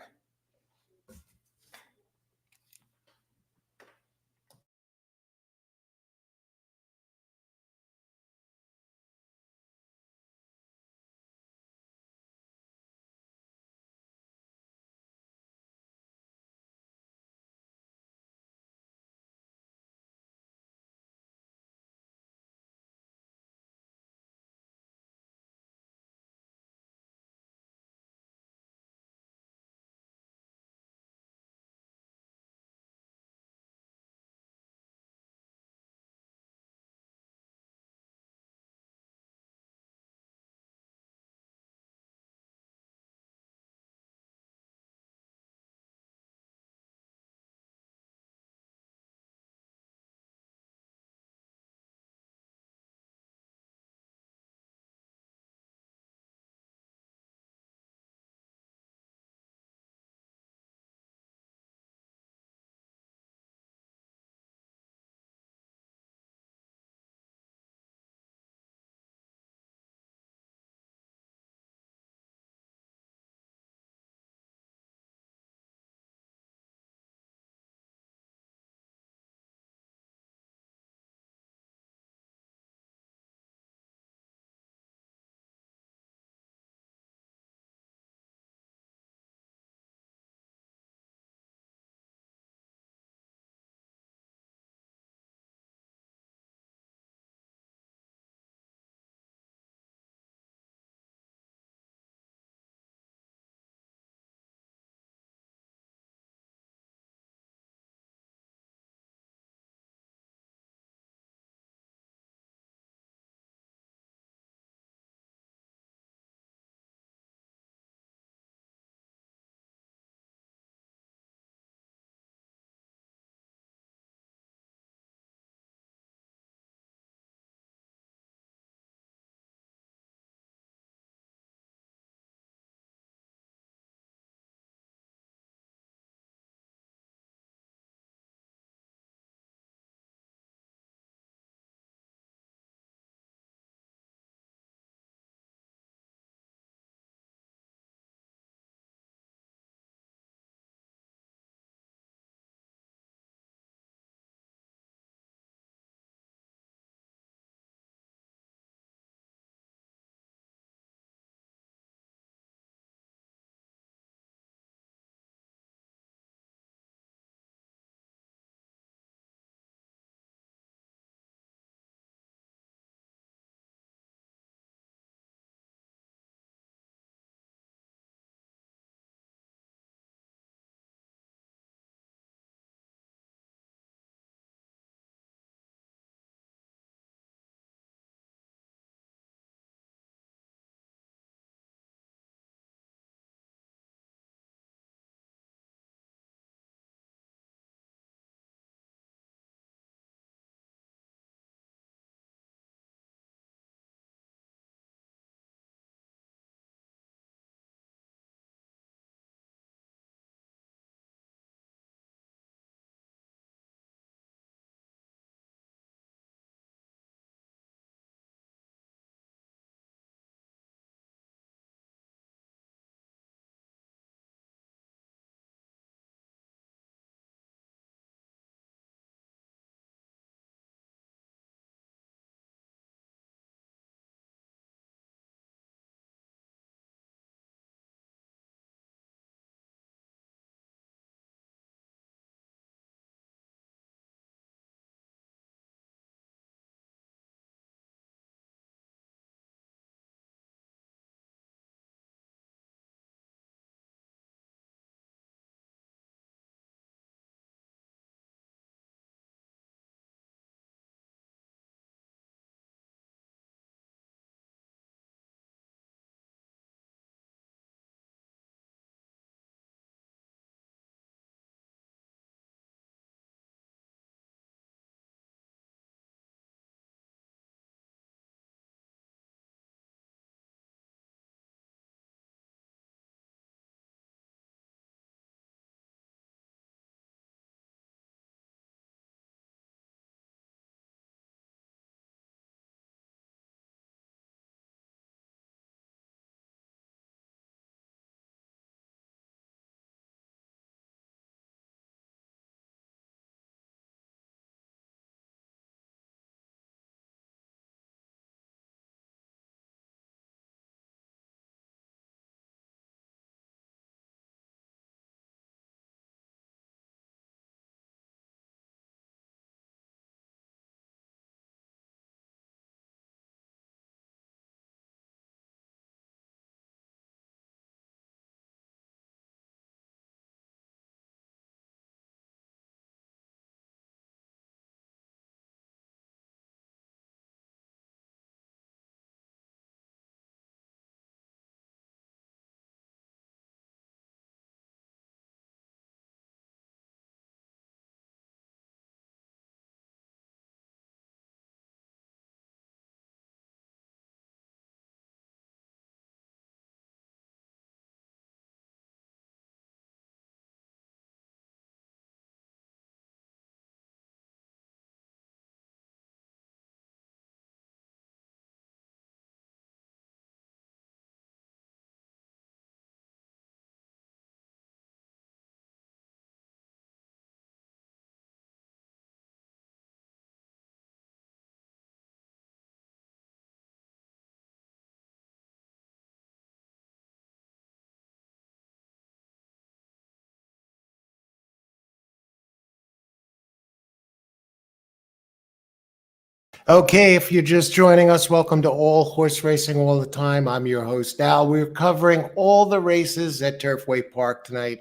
Okay, if you're just joining us, welcome to All Horse Racing All the Time. I'm your host, Al. We're covering all the races at Turfway Park tonight.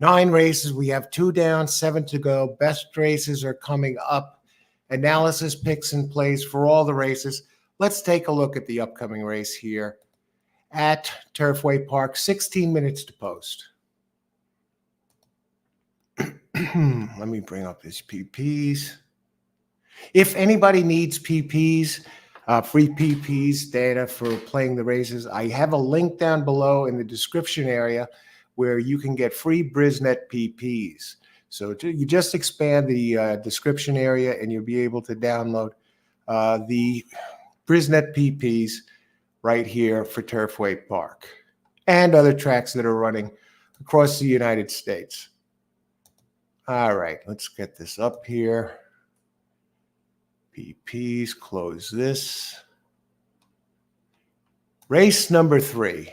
9 races. We have 2 down, 7 to go. Best races are coming up. Analysis picks and plays for all the races. Let's take a look at the upcoming race here at Turfway Park. 16 minutes to post. Let me bring up his PPs. If anybody needs PPs, free PPs data for playing the races, I have a link down below in the description area where you can get free Brisnet PPs. So you just expand the description area and you'll be able to download the Brisnet PPs right here for Turfway Park and other tracks that are running across the United States. All right, let's get this up here. PPs, close this. Race number 3.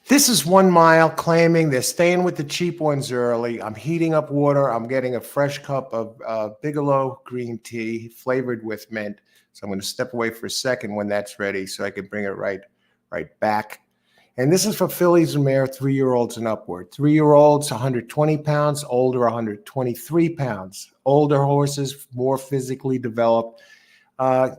This is 1 mile claiming. They're staying with the cheap ones early. I'm heating up water. I'm getting a fresh cup of Bigelow green tea flavored with mint. So I'm going to step away for a second when that's ready so I can bring it right back. And this is for fillies and mare 3-year-olds and upward. 3-year-olds, 120 pounds, older, 123 pounds. Older horses, more physically developed. A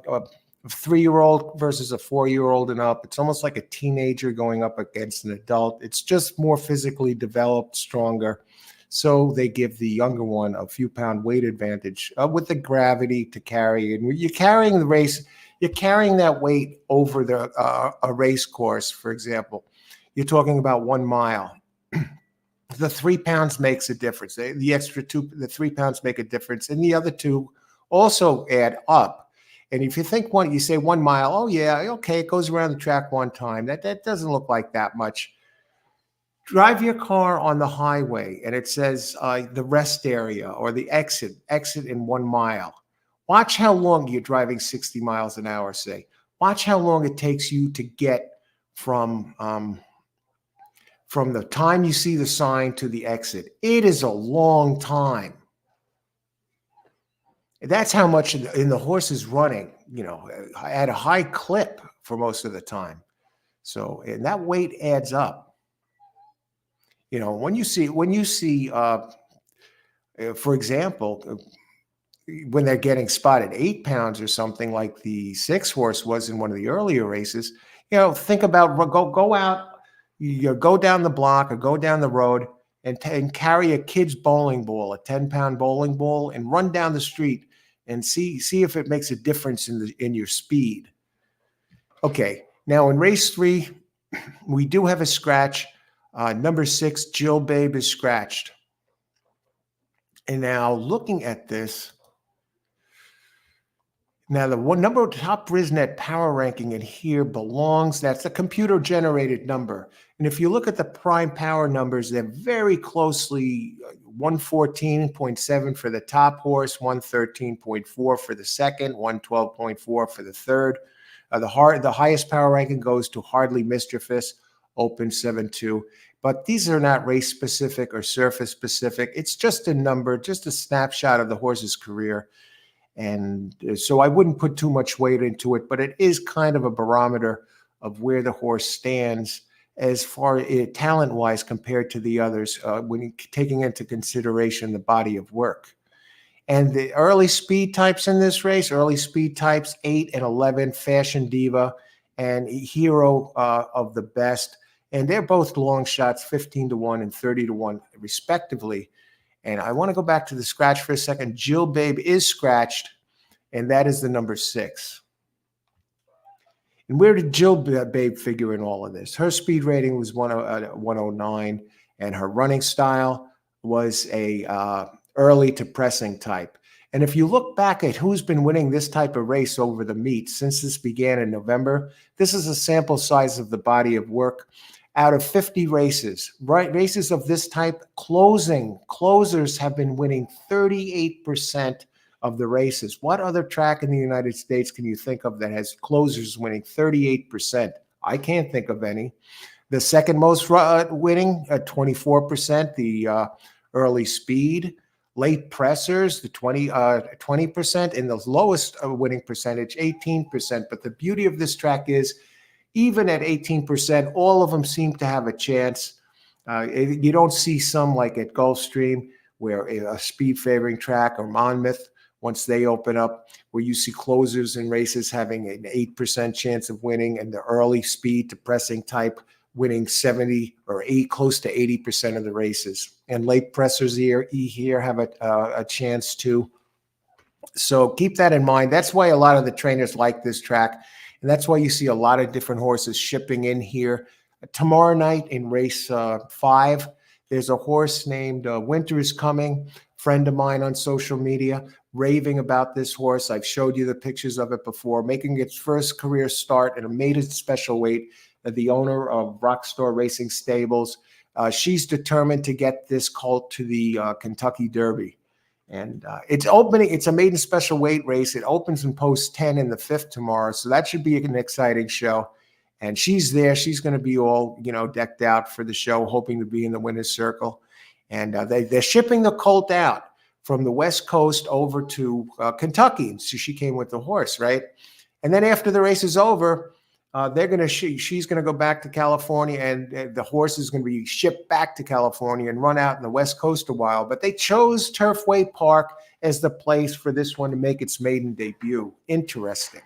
3-year-old versus a 4-year-old and up. It's almost like a teenager going up against an adult. It's just more physically developed, stronger. So they give the younger one a few pound weight advantage with the gravity to carry. And you're carrying the race, you're carrying that weight over a race course, for example. You're talking about 1 mile. The 3 pounds makes a difference. The 3 pounds make a difference. And the other 2 also add up. And if you think you say 1 mile, oh yeah, okay, it goes around the track 1 time. That doesn't look like that much. Drive your car on the highway and it says the rest area or the exit in 1 mile. Watch how long you're driving 60 miles an hour, say. Watch how long it takes you to get from the time you see the sign to the exit. It is a long time. That's how much in the horse is running, at a high clip for most of the time. So, and that weight adds up. When you see, for example, when they're getting spotted 8 pounds or something like the 6 horse was in one of the earlier races, think about go out, go down the block or go down the road and carry a kid's bowling ball, a 10-pound bowling ball, and run down the street and see if it makes a difference in your speed. Okay, now in race 3, we do have a scratch. Number 6, Jill Babe, is scratched. And now looking at this, now the number top Brisnet power ranking in here belongs, that's a computer-generated number. And if you look at the prime power numbers, they're very closely 114.7 for the top horse, 113.4 for the second, 112.4 for the third. The highest power ranking goes to Hardly Mischievous, Open 7-2. But these are not race-specific or surface-specific. It's just a number, just a snapshot of the horse's career. And so I wouldn't put too much weight into it, but it is kind of a barometer of where the horse stands as far talent-wise compared to the others when taking into consideration the body of work. And the early speed types in this race, early speed types 8 and 11, Fashion Diva and Hero of the Best. And they're both long shots, 15-1 and 30-1 respectively. And I want to go back to the scratch for a second. Jill Babe is scratched, and that is the number 6. And where did Jill Babe figure in all of this? Her speed rating was 109, and her running style was a early to pressing type. And if you look back at who's been winning this type of race over the meet since this began in November, this is a sample size of the body of work. out of 50 races, right? Races of this type, closers have been winning 38% of the races. What other track in the United States can you think of that has closers winning 38%? I can't think of any. The second most winning at 24%, the early speed. Late pressers, the 20%, and the lowest winning percentage, 18%. But the beauty of this track is, even at 18%, all of them seem to have a chance. You don't see some like at Gulfstream, where a speed favoring track, or Monmouth, once they open up, where you see closers in races having an 8% chance of winning, and the early speed to pressing type winning 70 or 8, close to 80% of the races. And late pressers here have a chance too. So keep that in mind. That's why a lot of the trainers like this track. And that's why you see a lot of different horses shipping in here. Tomorrow night in race 5, there's a horse named Winter is Coming, friend of mine on social media, raving about this horse. I've showed you the pictures of it before, making its first career start in a maiden special weight. The owner of Rockstar Racing Stables, she's determined to get this colt to the Kentucky Derby. And it's opening. It's a maiden special weight race. It opens in post 10 in the 5th tomorrow. So that should be an exciting show. And she's there. She's going to be all, decked out for the show, hoping to be in the winner's circle. And they're shipping the colt out from the West Coast over to Kentucky. So she came with the horse, right? And then after the race is over, she's going to go back to California, and the horse is going to be shipped back to California and run out in the West Coast a while. But they chose Turfway Park as the place for this one to make its maiden debut. Interesting.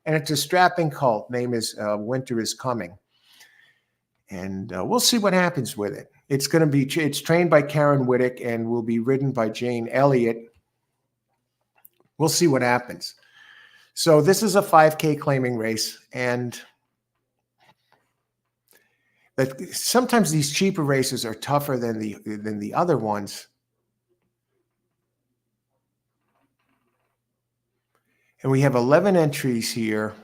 And it's a strapping colt. Name is Winter is Coming. And we'll see what happens with it. It's trained by Karen Whittick and will be ridden by Jane Elliott. We'll see what happens. So this is a 5K claiming race, and sometimes these cheaper races are tougher than the other ones. And we have 11 entries here.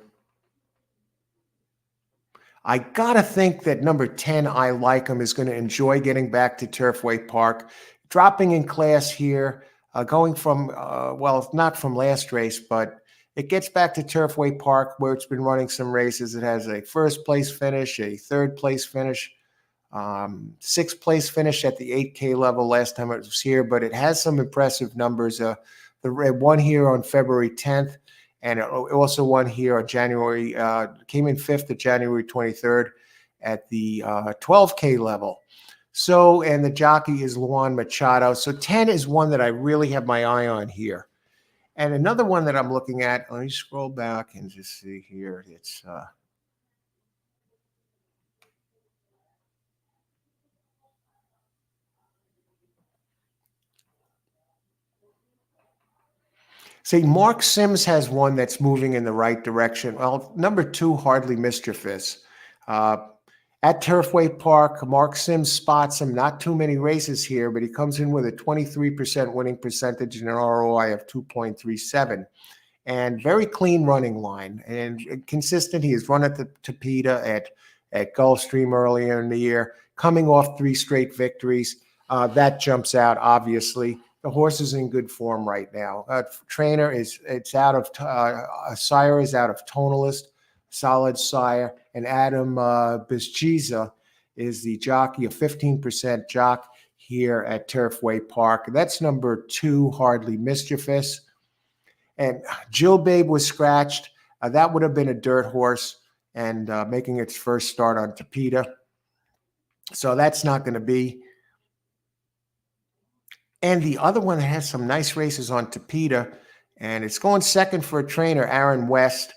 I gotta think that number 10, I Like Him, is going to enjoy getting back to Turfway Park, dropping in class here, going from not from last race, but it gets back to Turfway Park, where it's been running some races. It has a 1st place finish, a 3rd place finish, 6th place finish at the 8K level last time it was here, but it has some impressive numbers. The one here on February 10th, and it also won here on January, came in 5th at January 23rd at the 12K level. So, and the jockey is Luan Machado. So 10 is one that I really have my eye on here. And another one that I'm looking at, let me scroll back and just see here. It's see, Mark Sims has one that's moving in the right direction. Well, number 2, Hardly Mischievous. At Turfway Park, Mark Sims spots him. Not too many races here, but he comes in with a 23% winning percentage and an ROI of 2.37. And very clean running line and consistent. He has run at the Tapeta at Gulfstream earlier in the year, coming off 3 straight victories. That jumps out, obviously. The horse is in good form right now. Trainer sire is out of Tonalist, solid sire, and Adam Bischiza is the jockey, a 15% jock here at Turfway Park. That's number 2, Hardly Mischievous. And Jill Babe was scratched. That would have been a dirt horse and making its first start on Tapeta. So that's not going to be. And the other one that has some nice races on Tapeta, and it's going second for a trainer, Aaron West,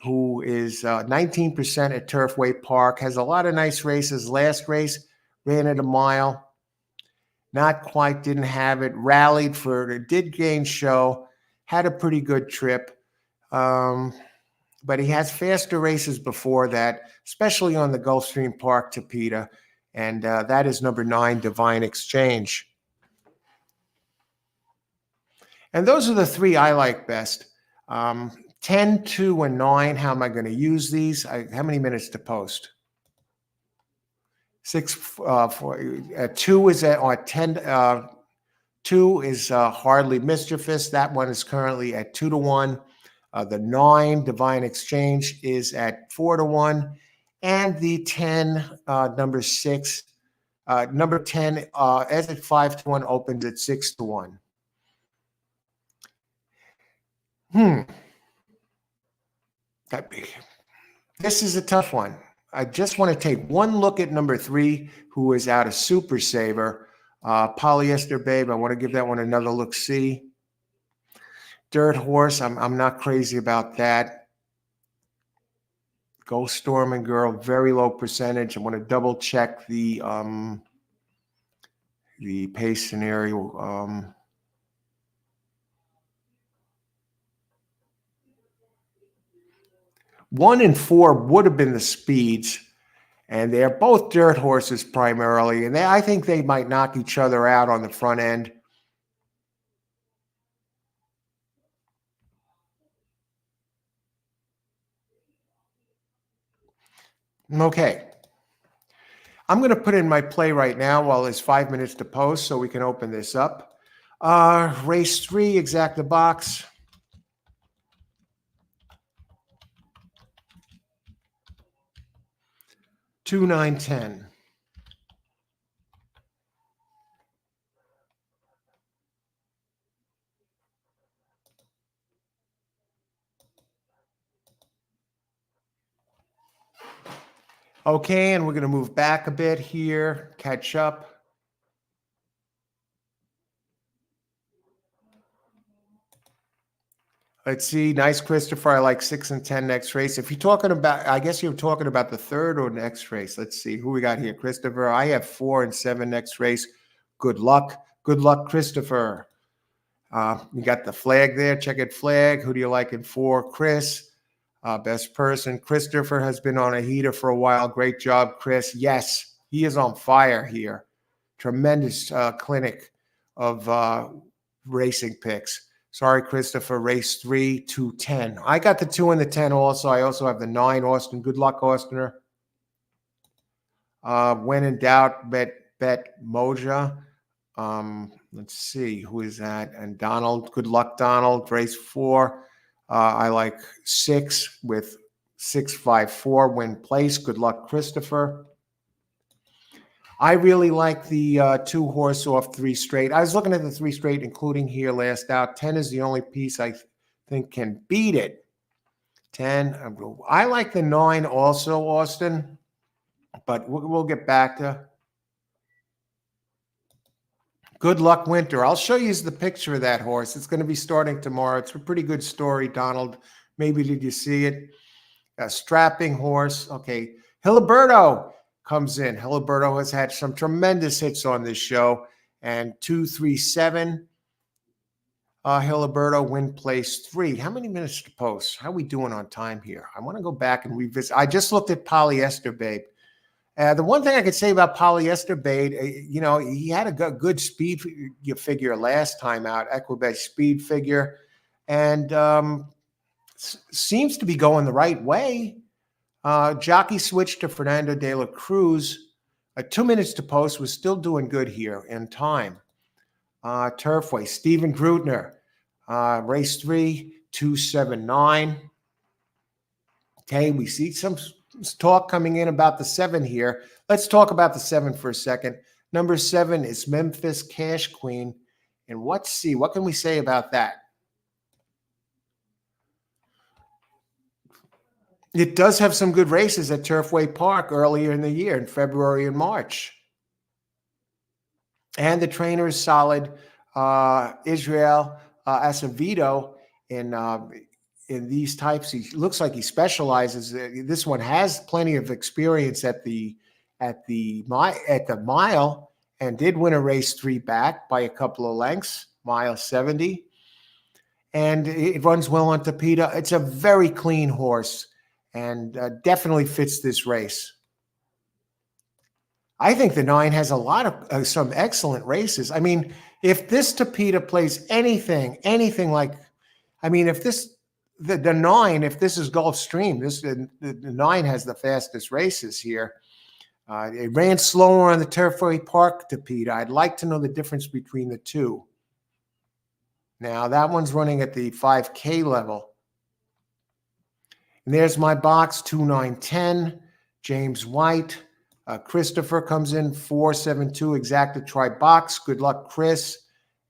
who is 19% at Turfway Park, has a lot of nice races. Last race, ran at a mile. Not quite, didn't have it. Rallied did gain show. Had a pretty good trip. But he has faster races before that, especially on the Gulfstream Park Tapeta. And that is number 9, Divine Exchange. And those are the 3 I like best. 10, 2, and 9. How am I going to use these? How many minutes to post? Two is at 10. Two is Hardly Mischievous. That one is currently at 2-1. The 9, Divine Exchange, is at 4-1. And the 10, number 6, number 10, as at 5-1, opens at 6-1. This is a tough one. I just want to take one look at number 3, who is out of Super Saver. Polyester Babe, I want to give that one another look-see. Dirt Horse, I'm not crazy about that. Ghost Storming Girl, very low percentage. I want to double check the pace scenario. 1 and 4 would have been the speeds, and they're both dirt horses primarily, and I think they might knock each other out on the front end. Okay. I'm going to put in my play right now while there's 5 minutes to post so we can open this up. Race 3, Exact the Box. Two, 9, 10. Okay, and we're going to move back a bit here, catch up. Let's see. Nice, Christopher. I like 6 and 10 next race. If you're talking about, I guess you're talking about the third or next race. Let's see who we got here. Christopher. I have 4 and 7 next race. Good luck. Good luck, Christopher. You got the flag there. Check it, flag. Who do you like in 4? Chris. Best person. Christopher has been on a heater for a while. Great job, Chris. Yes, he is on fire here. Tremendous clinic of racing picks. Sorry, Christopher. Race 3, 2, 10. I got the 2 and the 10 also. I also have the 9, Austin. Good luck, Austiner. When in doubt, bet Moja. Let's see. Who is that? And Donald. Good luck, Donald. Race 4. I like 6 with 654 win place. Good luck, Christopher. I really like the 2 horse off 3 straight. I was looking at the 3 straight, including here last out. 10 is the only piece I think can beat it. 10. I like the 9 also, Austin, but we'll get back to. Good luck, Winter. I'll show you the picture of that horse. It's going to be starting tomorrow. It's a pretty good story, Donald. Maybe did you see it? A strapping horse. Okay. Hiliberto comes in. Hiliberto has had some tremendous hits on this show. And 2, 3, 7. Hiliberto, win place 3. How many minutes to post? How are we doing on time here? I want to go back and revisit. I just looked at Polyester Babe. The one thing I could say about Polyester Babe, he had a good speed figure last time out, Aqueduct speed figure, and seems to be going the right way. Jockey switched to Fernando de la Cruz. 2 minutes to post, was still doing good here in time. Turfway, Stephen Grutner, race 3, 279. Okay, we see some talk coming in about the 7 here. Let's talk about the 7 for a second. Number 7 is Memphis Cash Queen. And what can we say about that? It does have some good races at Turfway Park earlier in the year, in February and March. And the trainer is solid. Israel Acevedo in these types, he looks like he specializes. This one has plenty of experience at the mile, and did win a race 3 back by a couple of lengths, mile 70. And it runs well on Tapeta. It's a very clean horse, and definitely fits this race. I think the 9 has a lot of some excellent races. I mean, if this Tapeta plays anything like, if this the 9, if this is Gulfstream, the 9 has the fastest races here. It ran slower on the Turfway Park to Peter. I'd like to know the difference between the two. Now, that one's running at the 5K level. And there's my box, 2910. James White. Christopher comes in, 472, exacta try box. Good luck, Chris.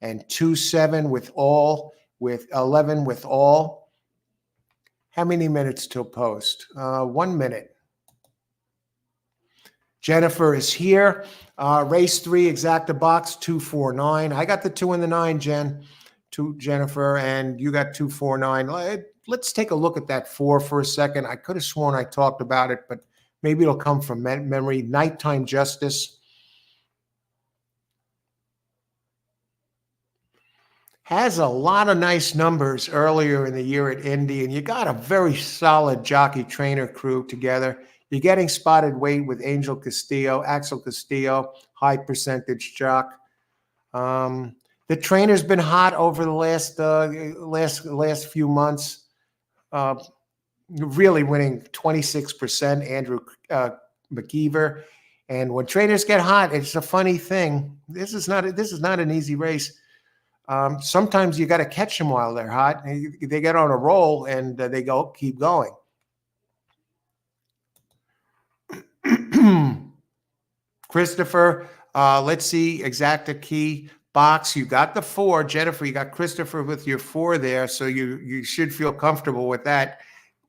And 27 with all, with 11 with all. How many minutes till post? 1 minute. Jennifer is here. Race 3, exacta box, 249. I got the 2 and the 9, Jen. 2, Jennifer, and you got 249. Let's take a look at that 4 for a second. I could have sworn I talked about it, but maybe it'll come from memory. Nighttime Justice. Has a lot of nice numbers earlier in the year at Indy, and you got a very solid jockey trainer crew together. You're getting spotted weight with Axel Castillo, high percentage jock. The trainer's been hot over the last few months. Really winning 26%, Andrew McKeever. And when trainers get hot, it's a funny thing. This is not an easy race. Sometimes you got to catch them while they're hot. They get on a roll and they keep going. Christopher, let's see, exacta key box. You got the 4. Jennifer, you got Christopher with your 4 there, so you should feel comfortable with that.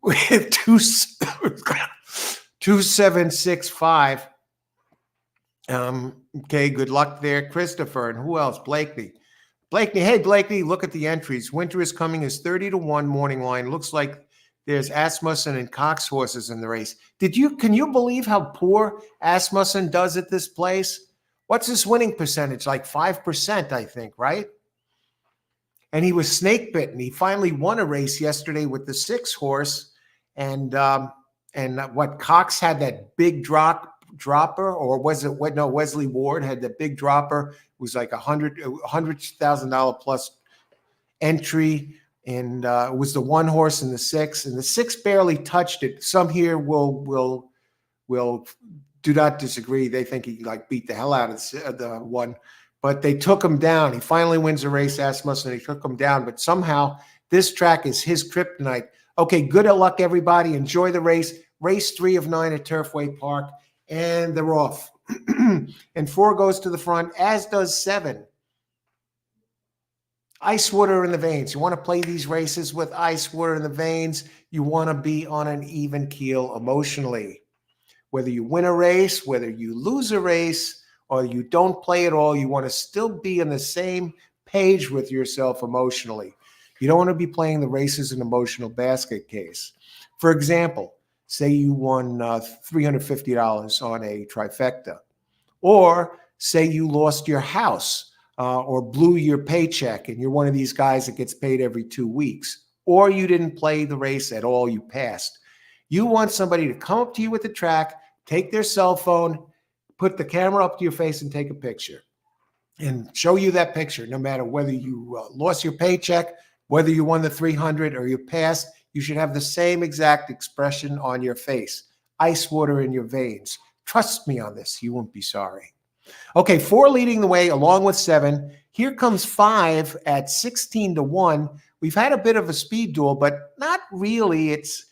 With 2765. Okay, good luck there, Christopher. And who else? Blakeney. Hey, Blakeney, look at the entries. Winter is coming is 30-1 morning line. Looks like there's Asmussen and Cox horses in the race. Can you believe how poor Asmussen does at this place? What's his winning percentage? Like 5%, I think, right? And he was snake bitten. He finally won a race yesterday with the 6 horse. And what Cox had that big dropper, or was it what? No, Wesley Ward had the big dropper. It was like $100,000 plus entry, and it was the 1 horse and the 6, and the 6 barely touched it. Some here will do not disagree. They think he beat the hell out of the 1, but they took him down. He finally wins a race, Asmussen, and he took him down. But somehow this track is his kryptonite. Okay, good luck, everybody. Enjoy the race. Race 3 of 9 at Turfway Park, and they're off. And 4 goes to the front, as does 7. Ice water in the veins. You want to play these races with ice water in the veins. You want to be on an even keel emotionally. Whether you win a race, whether you lose a race, or you don't play at all, you want to still be on the same page with yourself emotionally. You don't want to be playing the races in emotional basket case. For example, say you won $350 on a trifecta, or say you lost your house or blew your paycheck and you're one of these guys that gets paid every 2 weeks, or you didn't play the race at all, you passed. You want somebody to come up to you at the track, take their cell phone, put the camera up to your face and take a picture and show you that picture, no matter whether you lost your paycheck, whether you won the 300 or you passed. You should have the same exact expression on your face. Ice water in your veins. Trust me on this. You won't be sorry. Okay, 4 leading the way along with 7. Here comes 5 at 16-1. We've had a bit of a speed duel, but not really. It's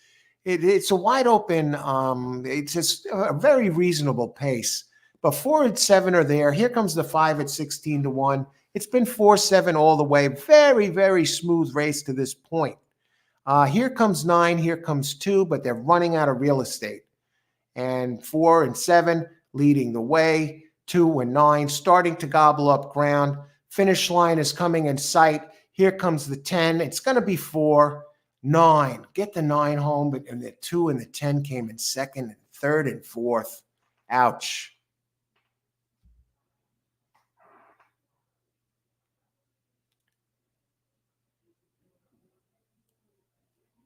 a wide open, it's just a very reasonable pace. But 4 and 7 are there. Here comes the 5 at 16-1. It's been 4-7 all the way. Very, very smooth race to this point. Here comes 9. Here comes 2, but they're running out of real estate. And 4 and 7 leading the way. 2 and 9 starting to gobble up ground. Finish line is coming in sight. Here comes the 10. It's going to be 4. 9. Get the 9 home, but and the 2 and the 10 came in second and third and fourth. Ouch.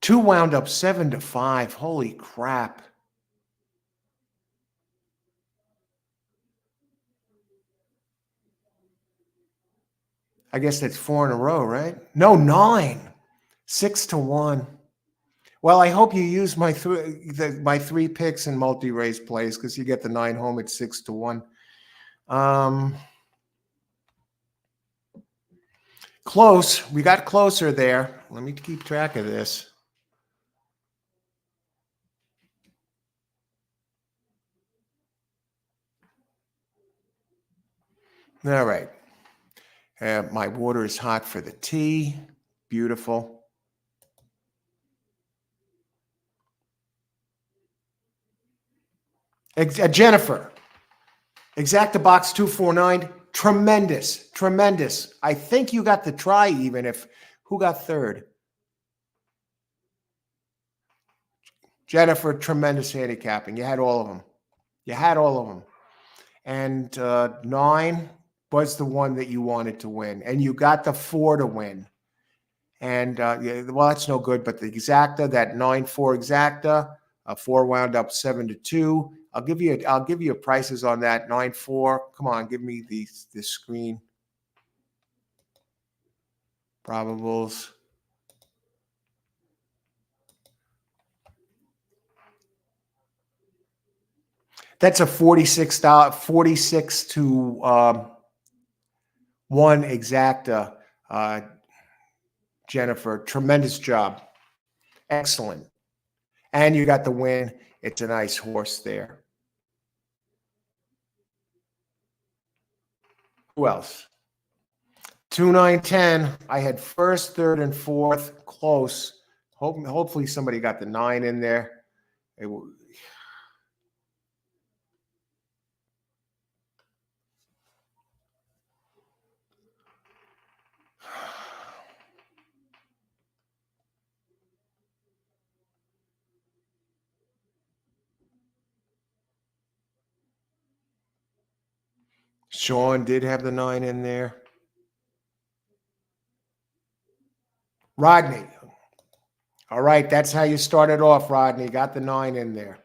Two wound up 7-5. Holy crap. I guess that's 4 in a row, right? No, 9. 6-1. Well, I hope you use my three picks in multi-race plays because you get the 9 home at 6-1. Close. We got closer there. Let me keep track of this. All right. My water is hot for the tea. Beautiful. Jennifer, Exacta box 249. Tremendous. Tremendous. I think you got the try even if, who got third? Jennifer, tremendous handicapping. You had all of them. You had all of them. And 9 was the one that you wanted to win. And you got the 4 to win. And yeah, well, that's no good. But the exacta, that 9-4 exacta, 4 wound up 7-2. I'll give you prices on that 9-4. Come on, give me the screen. Probables. That's a $46, 46 to 1 exacta. Jennifer, tremendous job. Excellent. And you got the win. It's a nice horse there. Who else? 2, 9, 10. I had first, third, and fourth. Close. Hopefully somebody got the 9 in there. Sean did have the 9 in there. Rodney. All right, that's how you started off, Rodney. Got the 9 in there.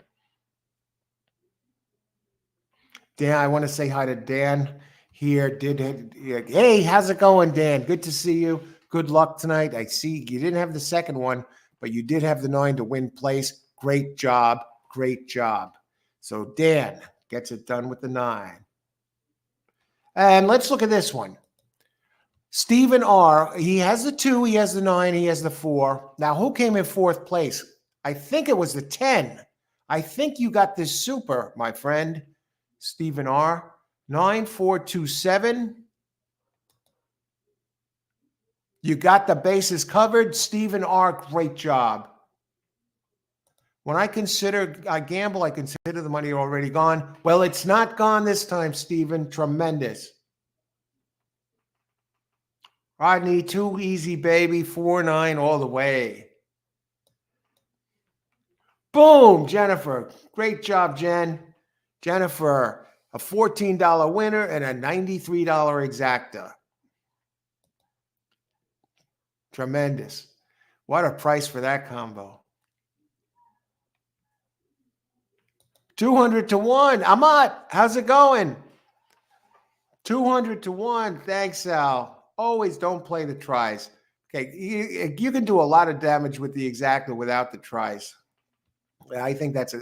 Dan, I want to say hi to Dan here. Hey, how's it going, Dan? Good to see you. Good luck tonight. I see you didn't have the second one, but you did have the 9 to win place. Great job. Great job. So Dan gets it done with the 9. And let's look at this one. Stephen R. He has the 2, he has the 9, he has the 4. Now, who came in 4th place? I think it was the 10. I think you got this super, my friend. Stephen R. 9427. You got the bases covered. Stephen R. Great job. When I gamble, I consider the money already gone. Well, it's not gone this time, Stephen. Tremendous. Rodney, too easy, baby. 4-9 all the way. Boom, Jennifer. Great job, Jen. Jennifer, a $14 winner and a $93 exacta. Tremendous. What a price for that combo. 200 to 1. Amat, how's it going? 200 to 1. Thanks, Al. Always don't play the tries. Okay, you can do a lot of damage with the exacta without the tries. I think that's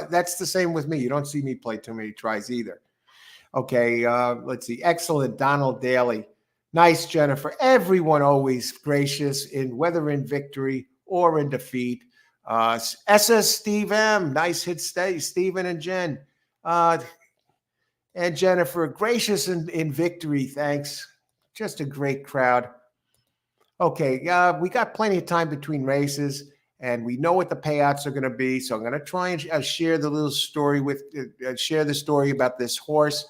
that's the same with me. You don't see me play too many tries either. Okay, let's see. Excellent, Donald Daly. Nice, Jennifer. Everyone always gracious whether in victory or in defeat. SS Steve M. Nice hit, Stephen and Jen. And Jennifer, gracious in victory. Thanks. Just a great crowd. Okay, we got plenty of time between races, and we know what the payouts are going to be. So I'm going to try and share the little story share the story about this horse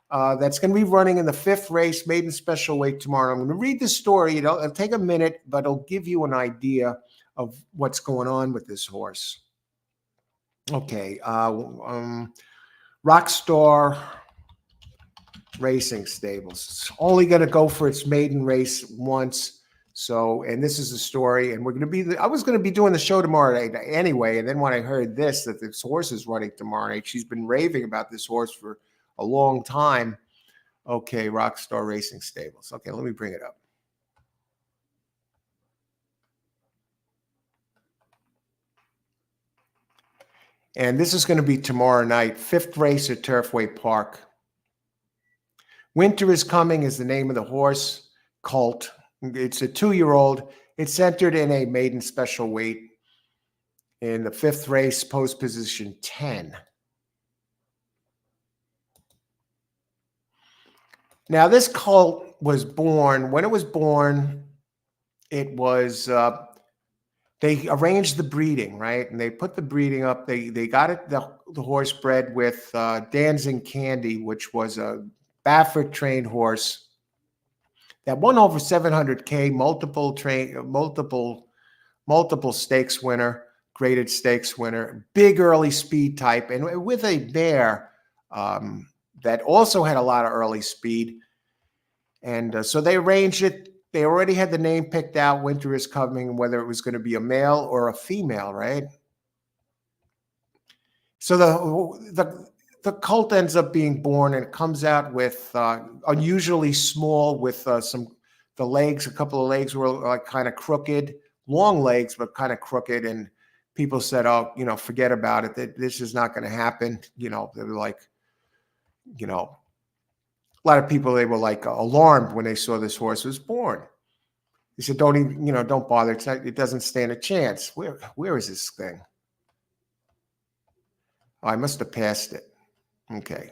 that's going to be running in the 5th race, maiden special weight tomorrow. I'm going to read the story. It'll take a minute, but it'll give you an idea of what's going on with this horse. Okay, Rockstar Racing Stables. It's only going to go for its maiden race once. So, and this is the story, and I was going to be doing the show tomorrow night anyway. And then when I heard that this horse is running tomorrow night, she's been raving about this horse for a long time. Okay, Rockstar Racing Stables. Okay, let me bring it up. And this is going to be tomorrow night, 5th race at Turfway Park. Winter is Coming is the name of the horse, Colt. It's a 2-year-old. It's entered in a maiden special weight in the 5th race, post position 10. Now, this colt was born, when it was born, it was, they arranged the breeding, right? And they put the breeding up. They got it, the horse bred with Dancing Candy, which was a Baffert trained horse that won over 700K, multiple stakes winner, graded stakes winner, big early speed type, and with a mare that also had a lot of early speed. And so they arranged it. They already had the name picked out, Winter is Coming, whether it was going to be a male or a female, right? So the colt ends up being born, and it comes out with unusually small, with the legs. A couple of legs were like kind of crooked, long legs, but kind of crooked. And people said, "Oh, forget about it. That this is not going to happen." They were like, a lot of people, they were like alarmed when they saw this horse was born. They said, "Don't even, don't bother. It doesn't stand a chance." Where is this thing? Oh, I must have passed it. Okay.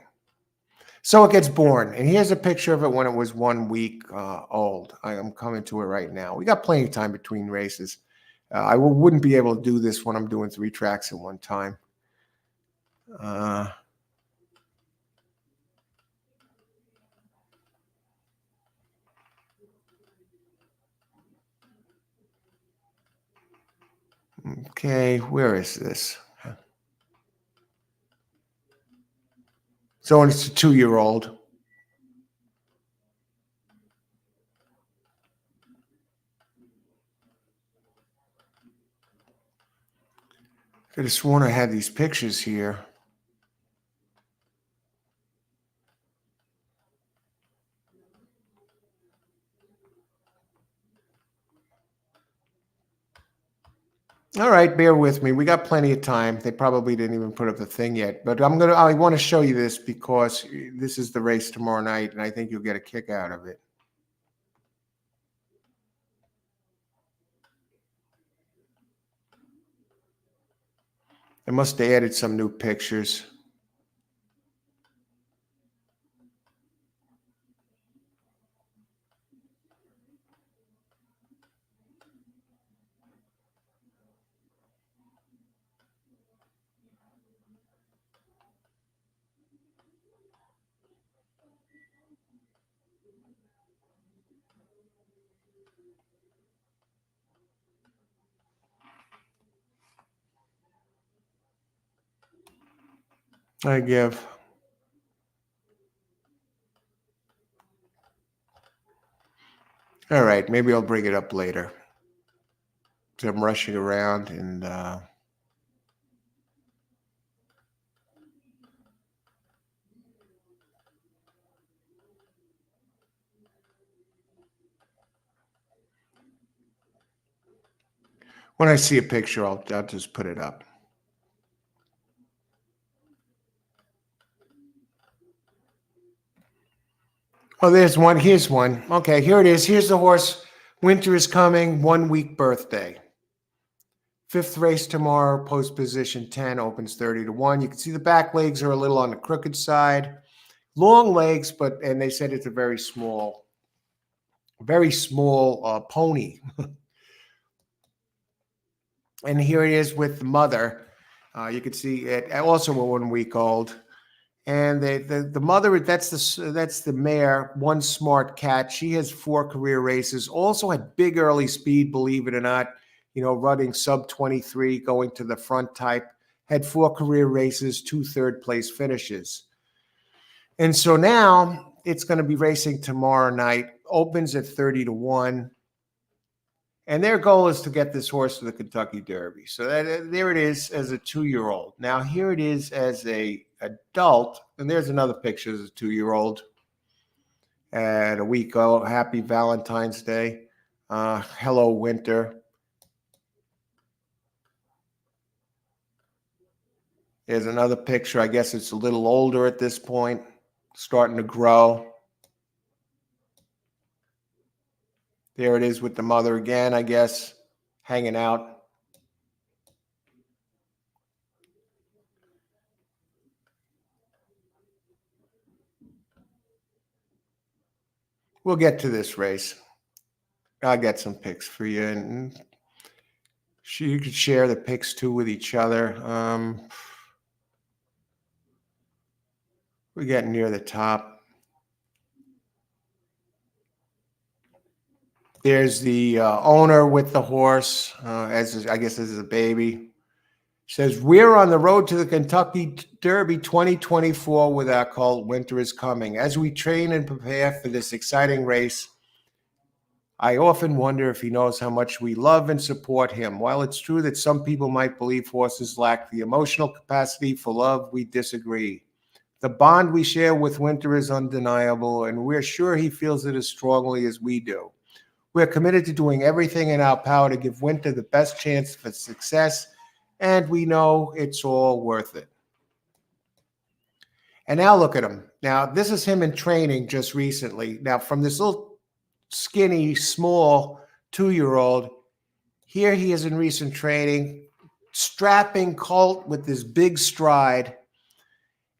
So it gets born, and here's a picture of it when it was 1 week old. I'm coming to it right now. We got plenty of time between races. I wouldn't be able to do this when I'm doing 3 tracks at one time. Okay, where is this? So it's a 2-year-old. I could have sworn I had these pictures here. All right, bear with me. We got plenty of time. They probably didn't even put up the thing yet, but I want to show you this because this is the race tomorrow night, and I think you'll get a kick out of it. I must have added some new pictures. I give. All right, maybe I'll bring it up later. So I'm rushing around, and when I see a picture, I'll just put it up. Oh, there's one. Here's one. Okay, here it is. Here's the horse. Winter is Coming, 1 week birthday. 5th race tomorrow, post position 10, opens 30-1. You can see the back legs are a little on the crooked side. Long legs, and they said it's a very small pony. And here it is with the mother. You can see it also a 1 week old. And the mother, that's the mare, One Smart Cat. She has 4 career races. Also had big early speed, believe it or not. Running sub 23, going to the front type. Had 4 career races, 2 third-place finishes. And so now it's going to be racing tomorrow night. Opens at 30-1. And their goal is to get this horse to the Kentucky Derby. So there it is as a 2-year-old. Now here it is as a adult, and there's another picture as a 2-year-old at a week old. Happy Valentine's Day. Hello, Winter. Here's another picture. I guess it's a little older at this point, starting to grow. There it is with the mother again, I guess, hanging out. We'll get to this race. I'll get some pics for you, and you could share the pics too with each other. We're getting near the top. There's the owner with the horse, I guess this is a baby. Says, we're on the road to the Kentucky Derby 2024 with our colt. Winter is coming. As we train and prepare for this exciting race, I often wonder if he knows how much we love and support him. While it's true that some people might believe horses lack the emotional capacity for love, we disagree. The bond we share with Winter is undeniable, and we're sure he feels it as strongly as we do. We're committed to doing everything in our power to give Winter the best chance for success, and we know it's all worth it. And now look at him. Now, this is him in training just recently. Now, from this little skinny, small 2-year-old, here he is in recent training, strapping colt with this big stride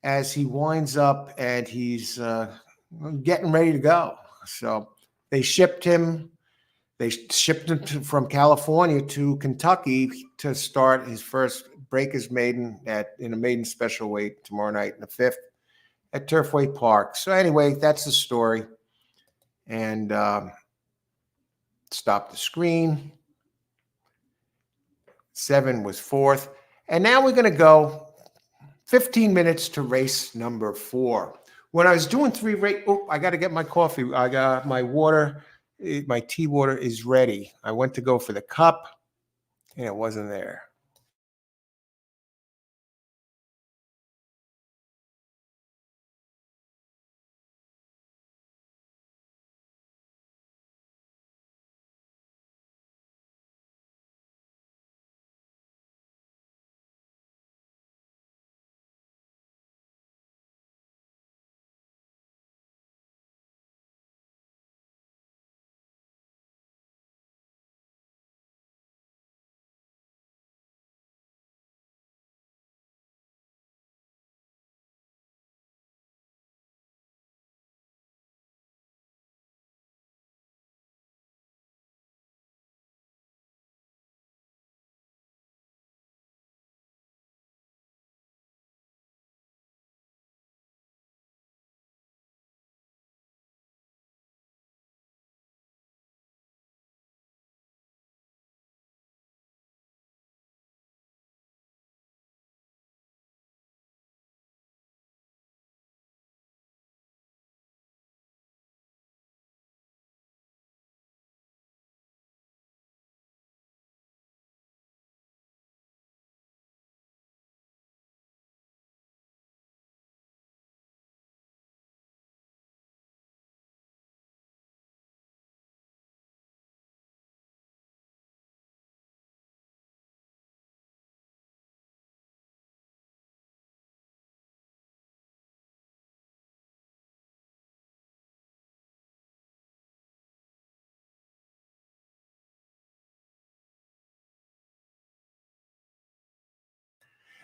as he winds up and he's getting ready to go. So they shipped him from California to Kentucky to start his first Breakers Maiden in a maiden special weight tomorrow night in the 5th at Turfway Park. So anyway, that's the story. And stop the screen. 7 was 4th. And now we're going to go 15 minutes to race number 4. When I was doing 3 race, I got to get my coffee. I got my water. My tea water is ready. I went to go for the cup, and it wasn't there.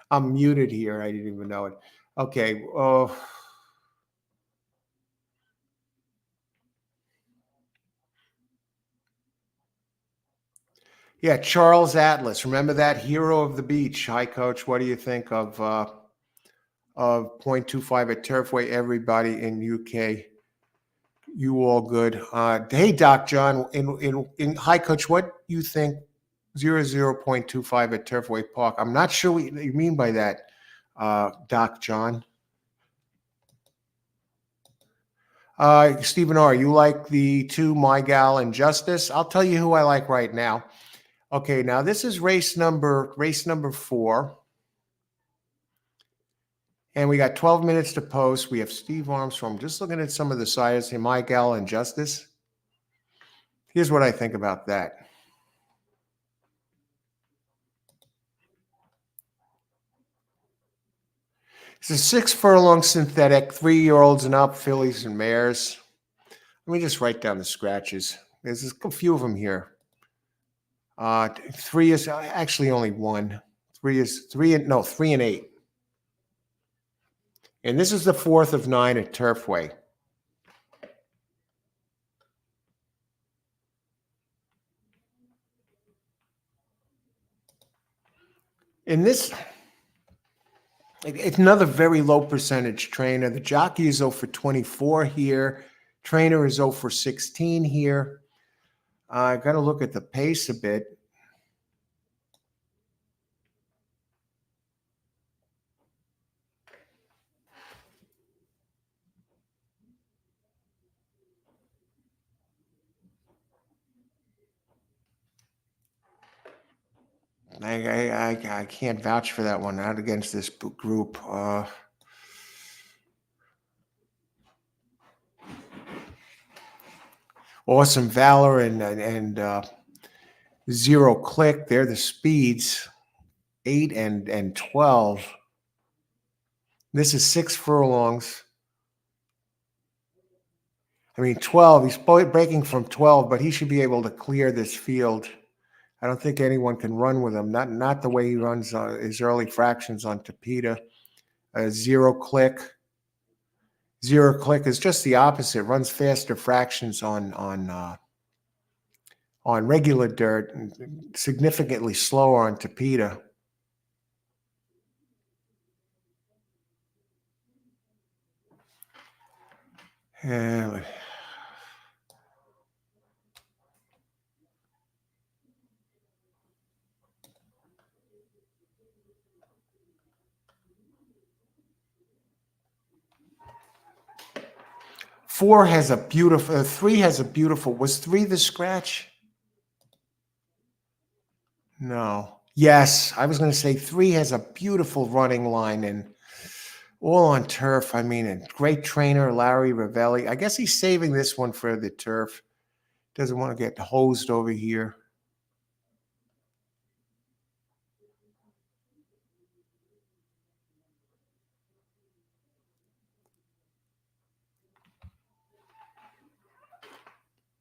I'm muted here. I didn't even know it. Okay. Yeah, Charles Atlas. Remember that hero of the beach? Hi, Coach. What do you think of 0.25 at Turfway? Everybody in UK, you all good? Hey, Doc John. In Hi, Coach. What do you think? 0.25 at Turfway Park. I'm not sure what you mean by that, Doc John. Stephen R., you like the 2 My Gal and Justice? I'll tell you who I like right now. Okay, now this is race number 4. And we got 12 minutes to post. We have Steve Armstrong. Just looking at some of the sides, hey, My Gal and Justice. Here's what I think about that. It's a 6 furlong synthetic, 3-year-olds and up, fillies and mares. Let me just write down the scratches. There's a few of them here. 3 is actually only one. 3 and 8. And this is the 4th of 9 at Turfway. In this, it's another very low percentage trainer. The jockey is 0 for 24 here. Trainer is 0 for 16 here. I got to look at the pace a bit. I can't vouch for that one. Not against this group. Awesome Valor and Zero Click. They're the speeds. 8 and 12. This is 6 furlongs. I mean, 12. He's breaking from 12, but he should be able to clear this field. I don't think anyone can run with him. Not the way he runs his early fractions on Tapeta. Zero Click. Zero Click is just the opposite. Runs faster fractions on regular dirt and significantly slower on Tapeta. Yeah. 4 has a beautiful, 3 has a beautiful, was 3 the scratch? No. Yes, I was going to say 3 has a beautiful running line and all on turf. I mean, a great trainer, Larry Ravelli. I guess he's saving this one for the turf. Doesn't want to get hosed over here.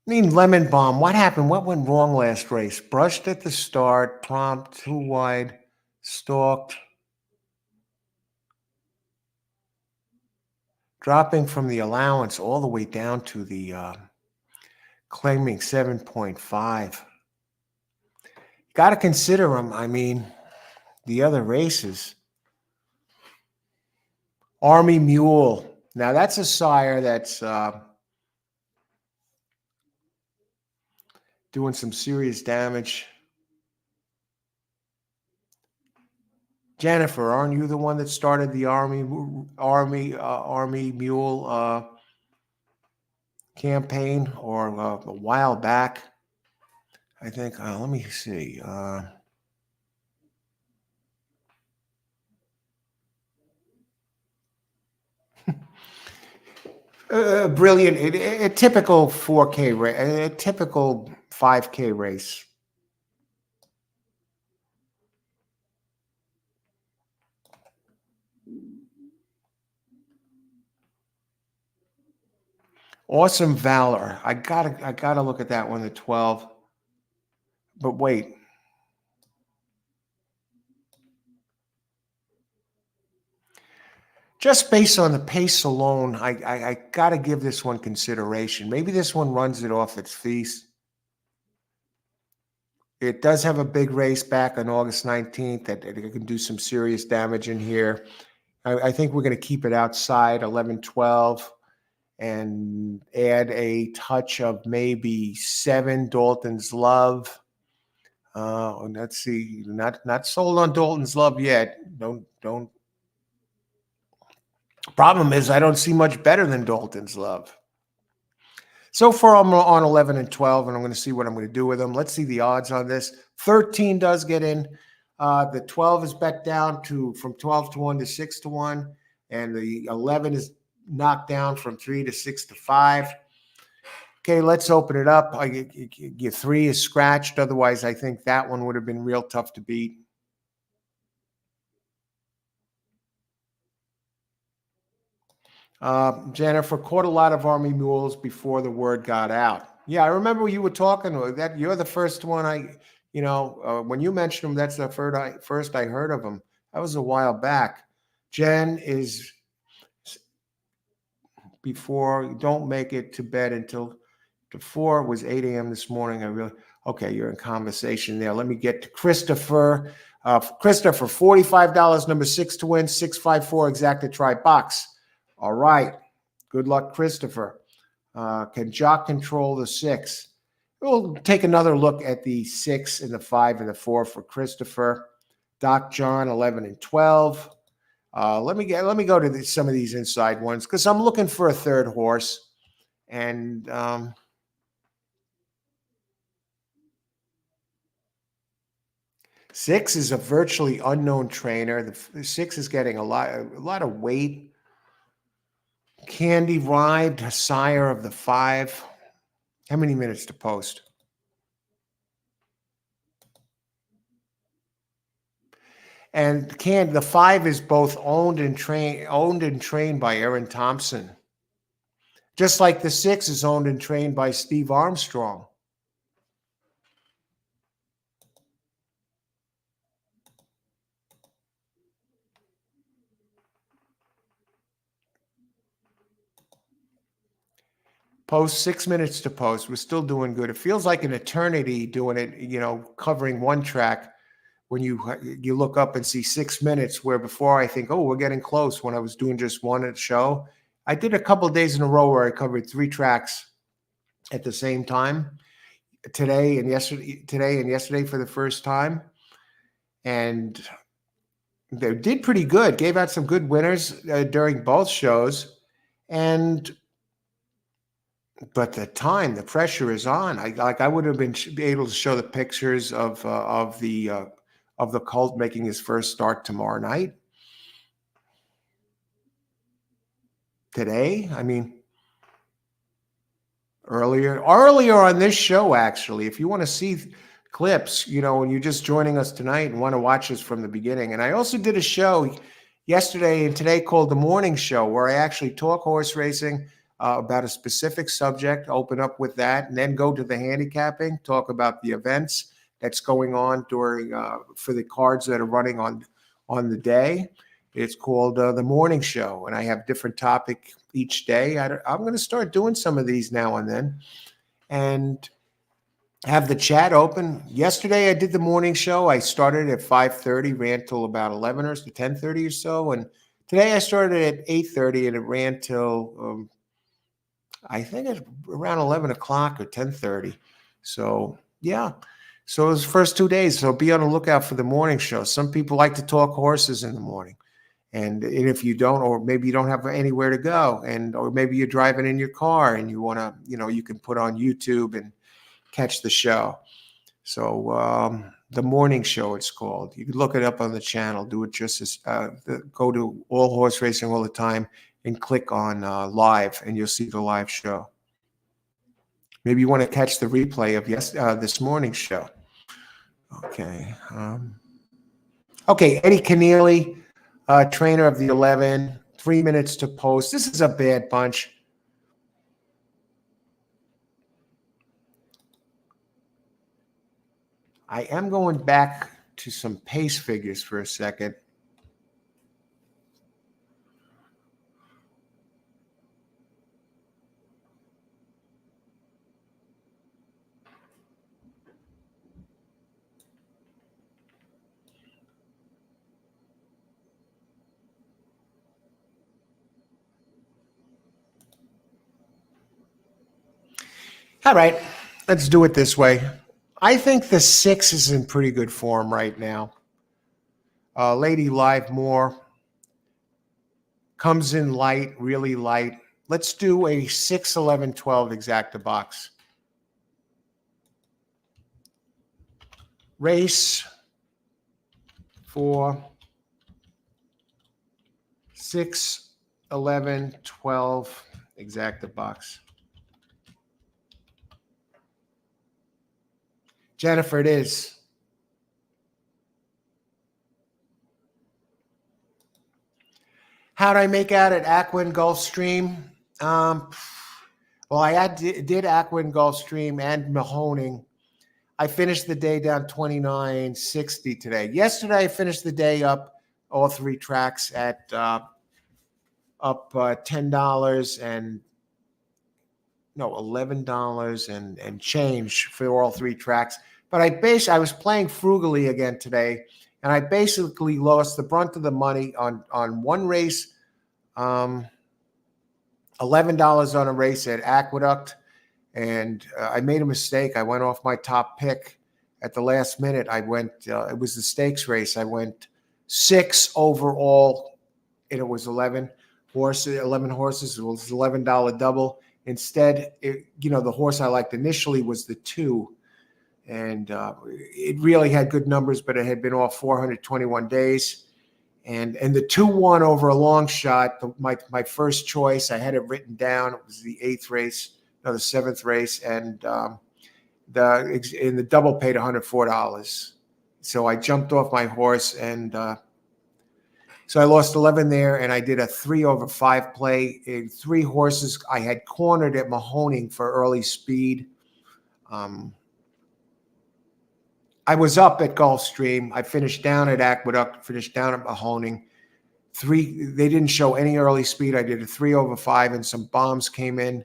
I mean, Lemon Bomb. What happened? What went wrong last race? Brushed at the start, prompt, too wide, stalked. Dropping from the allowance all the way down to the claiming 7.5. Got to consider them. I mean, the other races. Army Mule. Now, that's a sire that's doing some serious damage. Jennifer, aren't you the one that started the Army Mule campaign or a while back? I think. Let me see. Brilliant. A typical 4K race, a typical 5K race. Awesome Valor. I gotta look at that one, the 12. But wait. Just based on the pace alone, I gotta give this one consideration. Maybe this one runs it off its feast. It does have a big race back on August 19th that it can do some serious damage in here. I think we're going to keep it outside 11-12 and add a touch of maybe 7 Dalton's Love. Let's see, not sold on Dalton's Love yet. Don't. Problem is, I don't see much better than Dalton's Love. So far, I'm on 11 and 12, and I'm going to see what I'm going to do with them. Let's see the odds on this. 13 does get in. The 12 is bet down from 12 to 1 to 6 to 1. And the 11 is knocked down from 3 to 6 to 5. Okay, let's open it up. Your 3 is scratched. Otherwise, I think that one would have been real tough to beat. Jennifer caught a lot of Army mules before the word got out. Yeah, I remember you were talking that. You're the first one when you mentioned them, that's the first I heard of them. That was a while back. Jen is before, don't make it to bed until before it was 8 a.m. this morning. Okay, you're in conversation there. Let me get to Christopher. Christopher, $45, number 6 to win, 654 exacta try box. All right. Good luck, Christopher. Can Jock control the 6? We'll take another look at the 6 and the 5 and the 4 for Christopher. Doc John, 11 and 12. Let me go to some of these inside ones because I'm looking for a third horse. And 6 is a virtually unknown trainer. The 6 is getting a lot of weight. Candy Ride, sire of the 5. How many minutes to post? And the 5 is both owned and trained by Aaron Thompson. Just like the 6 is owned and trained by Steve Armstrong. Post 6 minutes to post. We're still doing good. It feels like an eternity doing it, covering one track when you look up and see 6 minutes, where before I think, oh, we're getting close, when I was doing just one at show. I did a couple of days in a row where I covered 3 tracks at the same time, today and yesterday for the first time. And they did pretty good, gave out some good winners during both shows. But the pressure is on. I would have been able to show the pictures of the Colt making his first start tomorrow night. Today, I mean, earlier on this show, actually, if you want to see clips, when you're just joining us tonight and want to watch us from the beginning. And I also did a show yesterday and today called The Morning Show, where I actually talk horse racing about a specific subject, open up with that, and then go to the handicapping, talk about the events that's going on during for the cards that are running on the day. It's called The Morning Show, and I have different topic each day. I'm going to start doing some of these now and then, and have the chat open. Yesterday I did the morning show. I started at 5:30, ran till about 11 or 10:30 or so, and today I started at 8:30 and it ran till I think it's around 11 o'clock or 10:30. So yeah. So it was the first 2 days. So be on the lookout for the morning show. Some people like to talk horses in the morning. And if you don't, or maybe you don't have anywhere to go, or maybe you're driving in your car and you want to, you can put on YouTube and catch the show. So the morning show, it's called. You can look it up on the channel. Do it just as go to All Horse Racing All the Time and click on live, and you'll see the live show. Maybe you want to catch the replay of this morning's show. Okay. Okay, Eddie Keneally, trainer of the 11, 3 minutes to post. This is a bad bunch. I am going back to some pace figures for a second. All right, let's do it this way. I think the 6 is in pretty good form right now. Lady Live Moore comes in light, really light. Let's do a 6, 11, 12 exacta box. Race for 6, 11, 12 exacta box. Jennifer, it is. How'd I make out at Aqueduct Gulfstream? Well, did Aqueduct Gulfstream and Mahoning. I finished the day down 29.60 today. Yesterday, I finished the day up all three tracks at up $10 and $11 and change for all three tracks. But I was playing frugally again today, and I basically lost the brunt of the money on one race. $11 on a race at Aqueduct, and I made a mistake. I went off my top pick at the last minute. I went. It was the stakes race. I went 6 overall, and it was 11 horses. 11 horses. It was $11 double. Instead, the horse I liked initially was the 2, and it really had good numbers, but it had been off 421 days. And the 2 won over a long shot. My first choice, I had it written down. It was the 8th race, no, the 7th race, and the double paid $104. So I jumped off my horse, and so I lost 11 there, and I did a 3 over 5 play. 3 horses I had cornered at Mahoning for early speed. I was up at Gulfstream. I finished down at Aqueduct, finished down at Mahoning. They didn't show any early speed. I did a 3 over 5, and some bombs came in,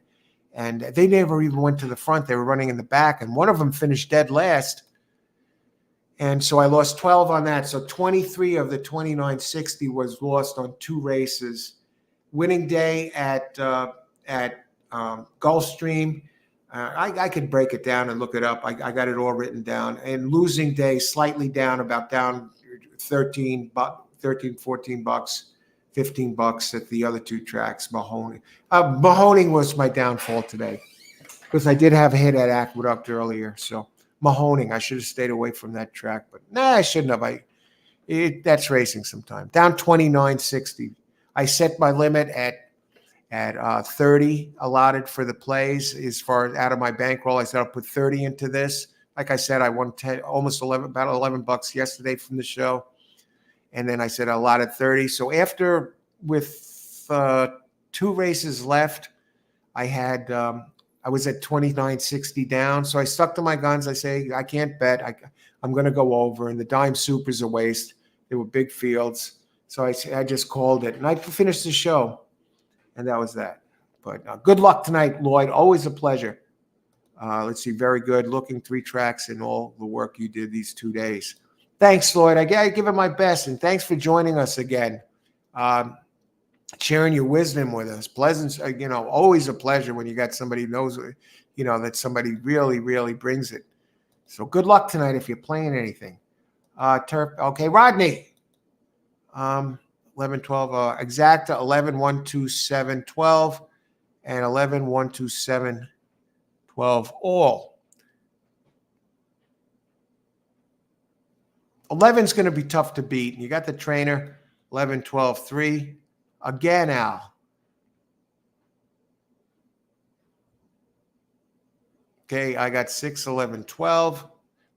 and they never even went to the front. They were running in the back, and one of them finished dead last. And so I lost 12 on that. So 23 of the 29.60 was lost on 2 races. Winning day at Gulfstream. I could break it down and look it up. I got it all written down. And losing day, slightly down, about down 13, 14 bucks, $15 at the other 2 tracks. Mahoning was my downfall today because I did have a hit at Aqueduct earlier. So Mahoning, I should have stayed away from that track, but I shouldn't have. That's racing sometime. Down 29.60. I set my limit at 30 allotted for the plays as far as out of my bankroll. I said I'll put 30 into this. Like I said, I won almost 11, about $11 yesterday from the show, and then I said I allotted 30. So after with 2 races left, I was at 29.60 down. So I stuck to my guns. I say I can't bet. I'm going to go over, and the dime super's a waste. They were big fields, so I just called it, and I finished the show. And that was that. But good luck tonight, Lloyd. Always a pleasure. Let's see. Very good looking 3 tracks and all the work you did these 2 days. Thanks, Lloyd. I give it my best. And thanks for joining us again. Sharing your wisdom with us. Pleasant, always a pleasure when you got somebody who knows, that somebody really, really brings it. So good luck tonight if you're playing anything. Okay, Rodney. 11, 12, exacta 11, 1, 2, 7, 12, and 11, 1, 2, 7, 12 all. 11's going to be tough to beat. You got the trainer, 11, 12, 3. Again, Al. Okay, I got 6, 11, 12.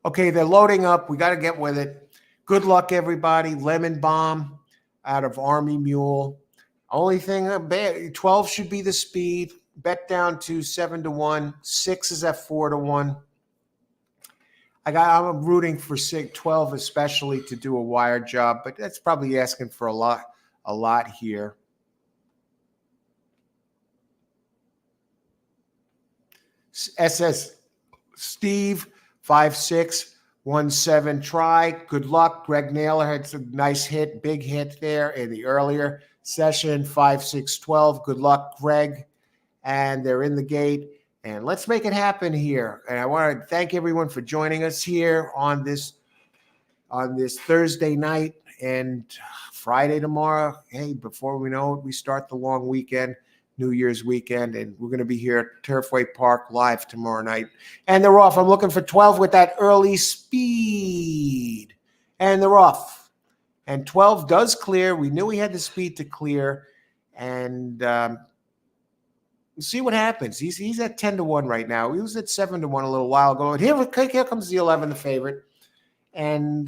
Okay, they're loading up. We got to get with it. Good luck, everybody. Lemon Bomb out of Army Mule. Only thing, 12 should be the speed. Bet down to 7-1. 6 is at 4-1. I'm rooting for 12 especially to do a wire job, but that's probably asking for a lot here. SS Steve 5617 try. Good luck. Greg Naylor had some nice hit, big hit there in the earlier session. 5612. Good luck, Greg. And they're in the gate. And let's make it happen here. And I want to thank everyone for joining us here on this Thursday night and Friday tomorrow. Hey, before we know it, we start the long weekend. New Year's weekend, and we're going to be here at Turfway Park live tomorrow night. And they're off. I'm looking for 12 with that early speed. And they're off. And 12 does clear. We knew he had the speed to clear. And we'll see what happens. He's at 10-1 right now. He was at 7-1 a little while ago. And here comes the 11, the favorite. And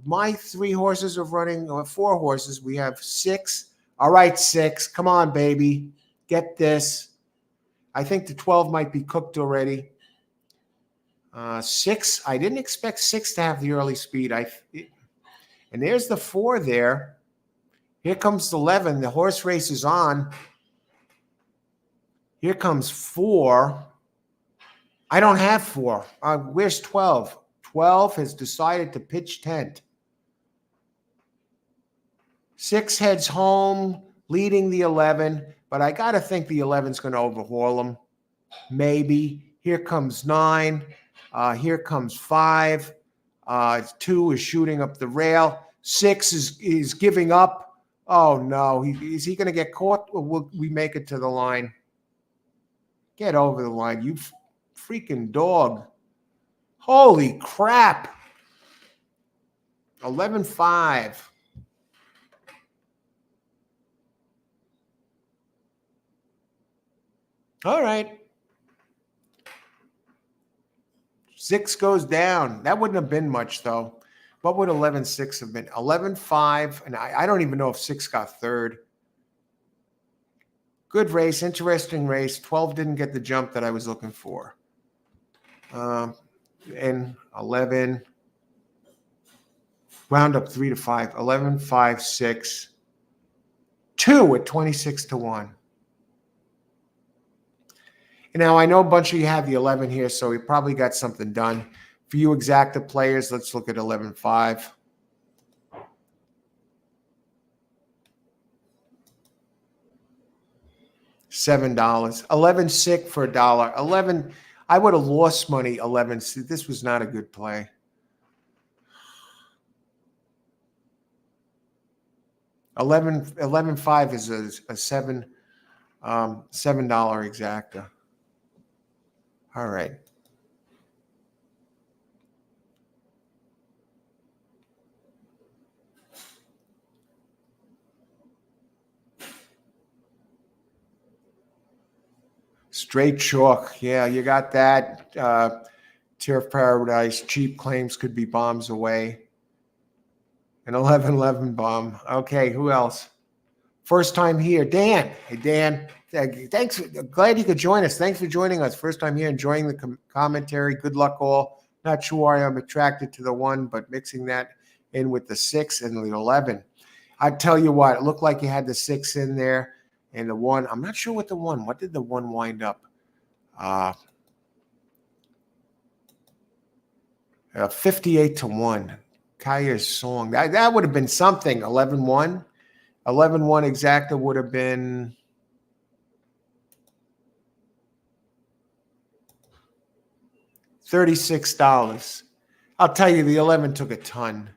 my 3 horses are running, or 4 horses. We have 6, All right, 6. Come on, baby. Get this. I think the 12 might be cooked already. 6. I didn't expect 6 to have the early speed. And there's the 4 there. Here comes the 11. The horse race is on. Here comes 4. I don't have 4. Where's 12? 12 has decided to pitch tent. 6 heads home, leading the 11, but I got to think the 11's going to overhaul him. Maybe. Here comes 9. Here comes 5. 2 is shooting up the rail. 6 is giving up. Oh, no. Is he going to get caught, or will we make it to the line? Get over the line, you freaking dog. Holy crap. 11-5. All right. 6 goes down. That wouldn't have been much, though. What would 11-6 have been? 11-5, and I don't even know if 6 got third. Good race, interesting race. 12 didn't get the jump that I was looking for. And 11, round up 3 to 5. 11, 5, 6, 2 at 26-1. And now I know a bunch of you have the 11 here, so we probably got something done. For you exacta players, let's look at 11-5. $7. 11-6 for $1. 11. I would have lost money. 11. This was not a good play. $11.5 is a $7 exacta. All right. Straight chalk. Yeah, you got that. Turf Paradise. Cheap claims could be bombs away. An 11-11 bomb. Okay, who else? First time here. Dan. Hey, Dan. Thanks. Glad you could join us. Thanks for joining us. First time here, enjoying the commentary. Good luck all. Not sure why I'm attracted to the 1, but mixing that in with the 6 and the 11. I tell you what, it looked like you had the 6 in there and the 1. I'm not sure what the 1. What did the 1 wind up? 58-1. Kaya's song. That would have been something. 11-1. 11-1 exacta would have been $36. I'll tell you, the 11 took a ton.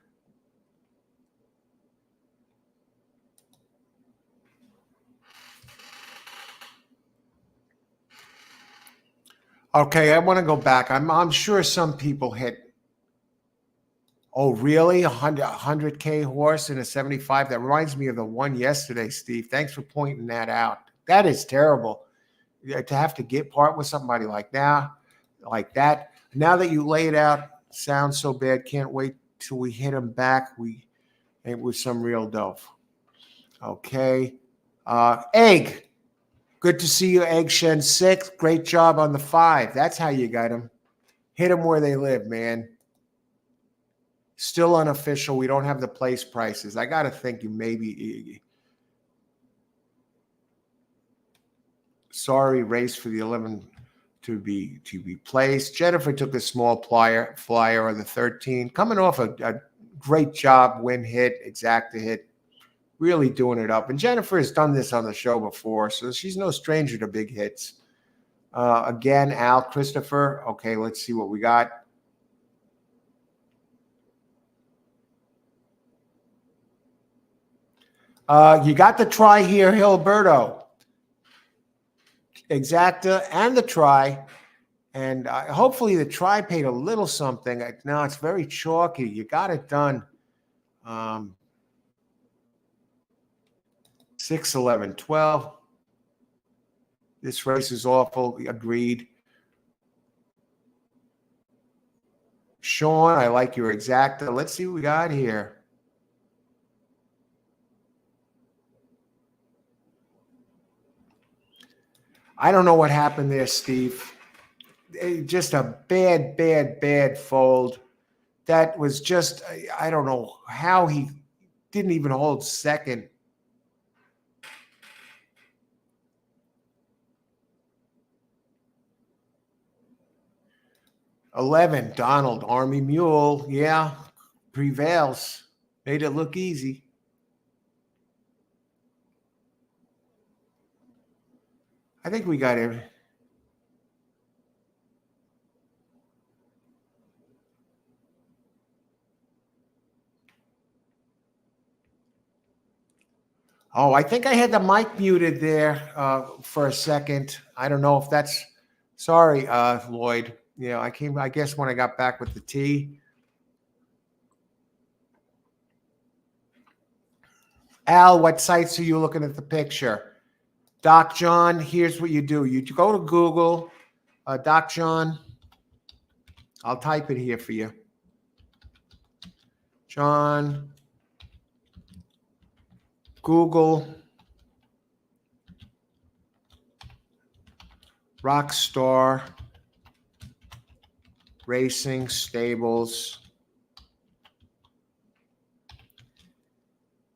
Okay, I want to go back. I'm sure some people hit. Oh, really? 100K horse in a 75? That reminds me of the one yesterday, Steve. Thanks for pointing that out. That is terrible. To have to get part with somebody like that. Now that you lay it out, sounds so bad. Can't wait till we hit them back. It was some real dough. Okay. Egg. Good to see you, Egg Shen 6. Great job on the 5. That's how you got them. Hit them where they live, man. Still unofficial. We don't have the place prices. I got to think you maybe. Sorry, race for the 11 to be placed. Jennifer took a small flyer on the 13. Coming off a great job, win hit, exacta hit. Really doing it up. And Jennifer has done this on the show before, so she's no stranger to big hits. Again, Al Christopher. Okay, let's see what we got. You got the try here, Hilberto. Exacta and the try. And hopefully the try paid a little something. No, it's very chalky. You got it done. 6, 11, 12. This race is awful. Agreed. Sean, I like your exacta. Let's see what we got here. I don't know what happened there, Steve. Just a bad fold. That was just, I don't know how he didn't even hold second. $11, Donald, Army Mule. Yeah, prevails. Made it look easy. I think we got it. Oh, I think I had the mic muted there for a second. I don't know if that's, sorry, Lloyd. I guess when I got back with the tea. Al, what sites are you looking at the picture? Doc John, here's what you do. You go to Google, Doc John. I'll type it here for you. John, Google, Rockstar Racing Stables,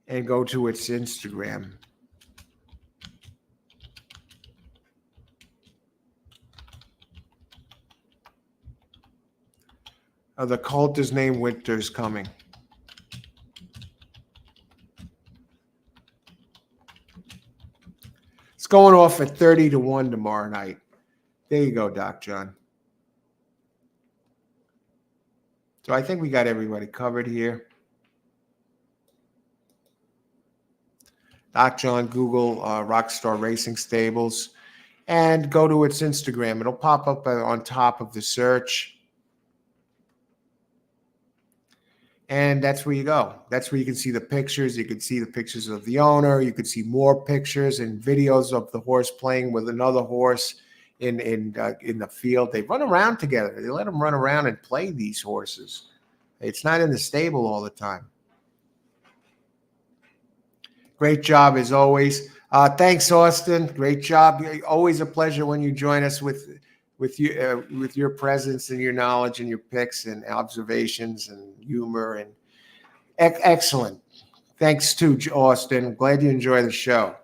and go to its Instagram. The cult is named Winter's Coming. It's going off at 30-1 tomorrow night. There you go, Doc John. So I think we got everybody covered here. Doc John, Google Rockstar Racing Stables, and go to its Instagram. It'll pop up on top of the search. And that's where you go. That's where you can see the pictures. You can see the pictures of the owner. You can see more pictures and videos of the horse playing with another horse in the field. They run around together. They let them run around and play these horses. It's not in the stable all the time. Great job as always. Thanks, Austin. Great job. Always a pleasure when you join us with your presence and your knowledge and your picks and observations and humor and excellent. Thanks to Austin. Glad you enjoy the show.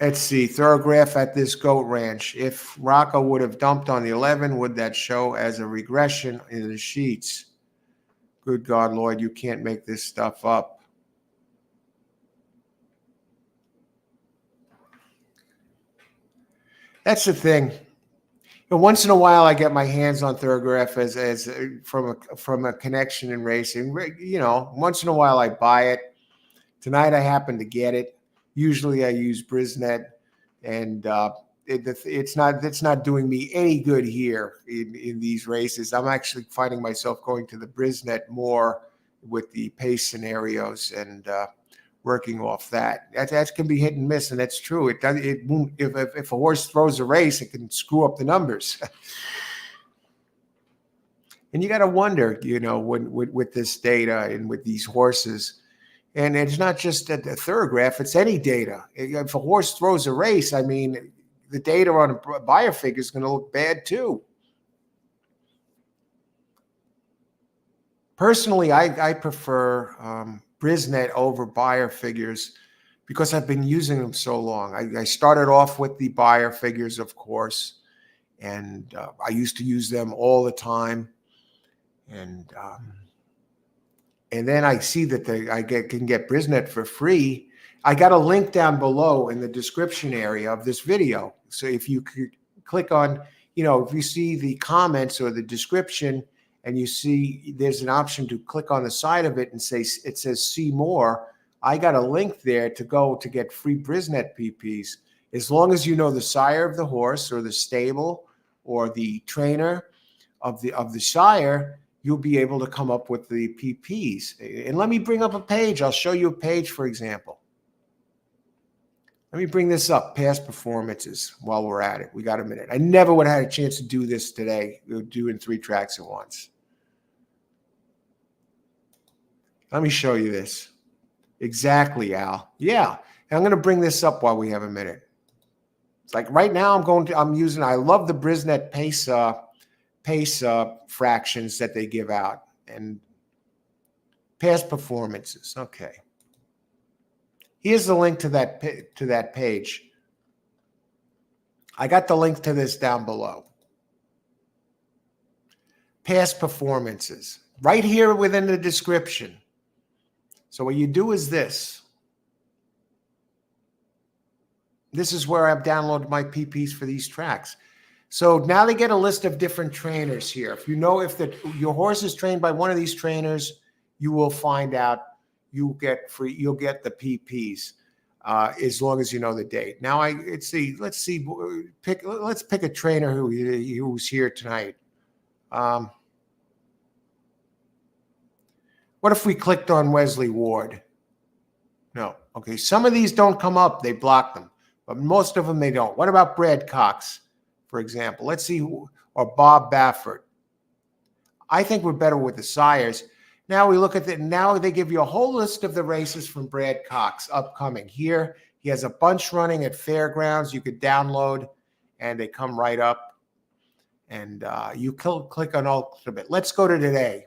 Let's see. Thoroughgraph at this goat ranch. If Rocco would have dumped on the 11, would that show as a regression in the sheets? Good God, Lloyd, you can't make this stuff up. That's the thing. Once in a while, I get my hands on Thoroughgraph as from a connection in racing. Once in a while, I buy it. Tonight, I happen to get it. Usually, I use Brisnet, and it's not doing me any good here in these races. I'm actually finding myself going to the Brisnet more with the pace scenarios and working off that. That can be hit and miss, and that's true. It won't, if a horse throws a race, it can screw up the numbers. And you got to wonder, when with this data and with these horses. And it's not just at the Thoroughgraph, it's any data. If a horse throws a race, I mean, the data on a buyer figure is going to look bad too. Personally, I prefer Brisnet over buyer figures because I've been using them so long. I started off with the buyer figures, of course, and I used to use them all the time. And then I see that can get Brisnet for free. I got a link down below in the description area of this video. So if you could click on, if you see the comments or the description and you see there's an option to click on the side of it and it says see more, I got a link there to get free Brisnet PPs. As long as you know the sire of the horse or the stable or the trainer of the sire, you'll be able to come up with the PPs. And let me bring up a page. I'll show you a page, for example. Let me bring this up, past performances, while we're at it. We got a minute. I never would have had a chance to do this today. We're doing 3 tracks at once. Let me show you this. Exactly, Al. Yeah. And I'm going to bring this up while we have a minute. It's like right now I love the Brisnet pace fractions that they give out and past performances. Okay. Here's the link to that page. I got the link to this down below. Past performances. Right here within the description. So what you do is this. This is where I've downloaded my PPs for these tracks. So now they get a list of different trainers here. If you know if your horse is trained by one of these trainers, you will find out you'll get the PPs as long as you know the date. Now let's pick a trainer who's here tonight. What if we clicked on Wesley Ward? No. Okay. Some of these don't come up. They block them. But most of them, they don't. What about Brad Cox, for example? Let's see. Or Bob Baffert. I think we're better with the sires. Now we look at now they give you a whole list of the races from Brad Cox upcoming. Here, he has a bunch running at fairgrounds. You could download, and they come right up. And you click on Ultimate. Let's go to today.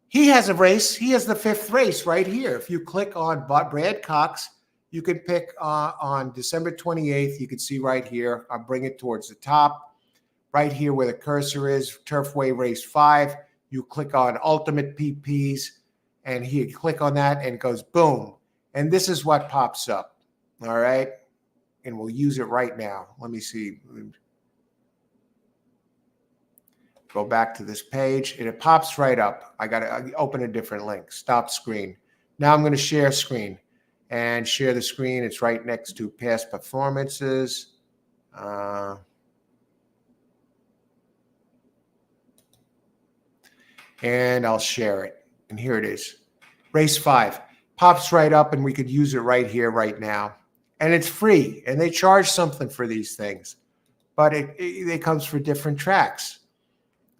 He has a race. He has the 5th race right here. If you click on Brad Cox, you can pick on December 28th. You can see right here. I'll bring it towards the top. Right here where the cursor is, Turfway Race 5. You click on Ultimate PPs, and here you click on that, and it goes boom. And this is what pops up. All right? And we'll use it right now. Let me see. Go back to this page, and it pops right up. I got to open a different link. Stop screen. Now I'm going to share screen. And share the screen. It's right next to past performances. And I'll share it. And here it is. Race 5. Pops right up, and we could use it right here, right now. And it's free. And they charge something for these things. But it comes for different tracks.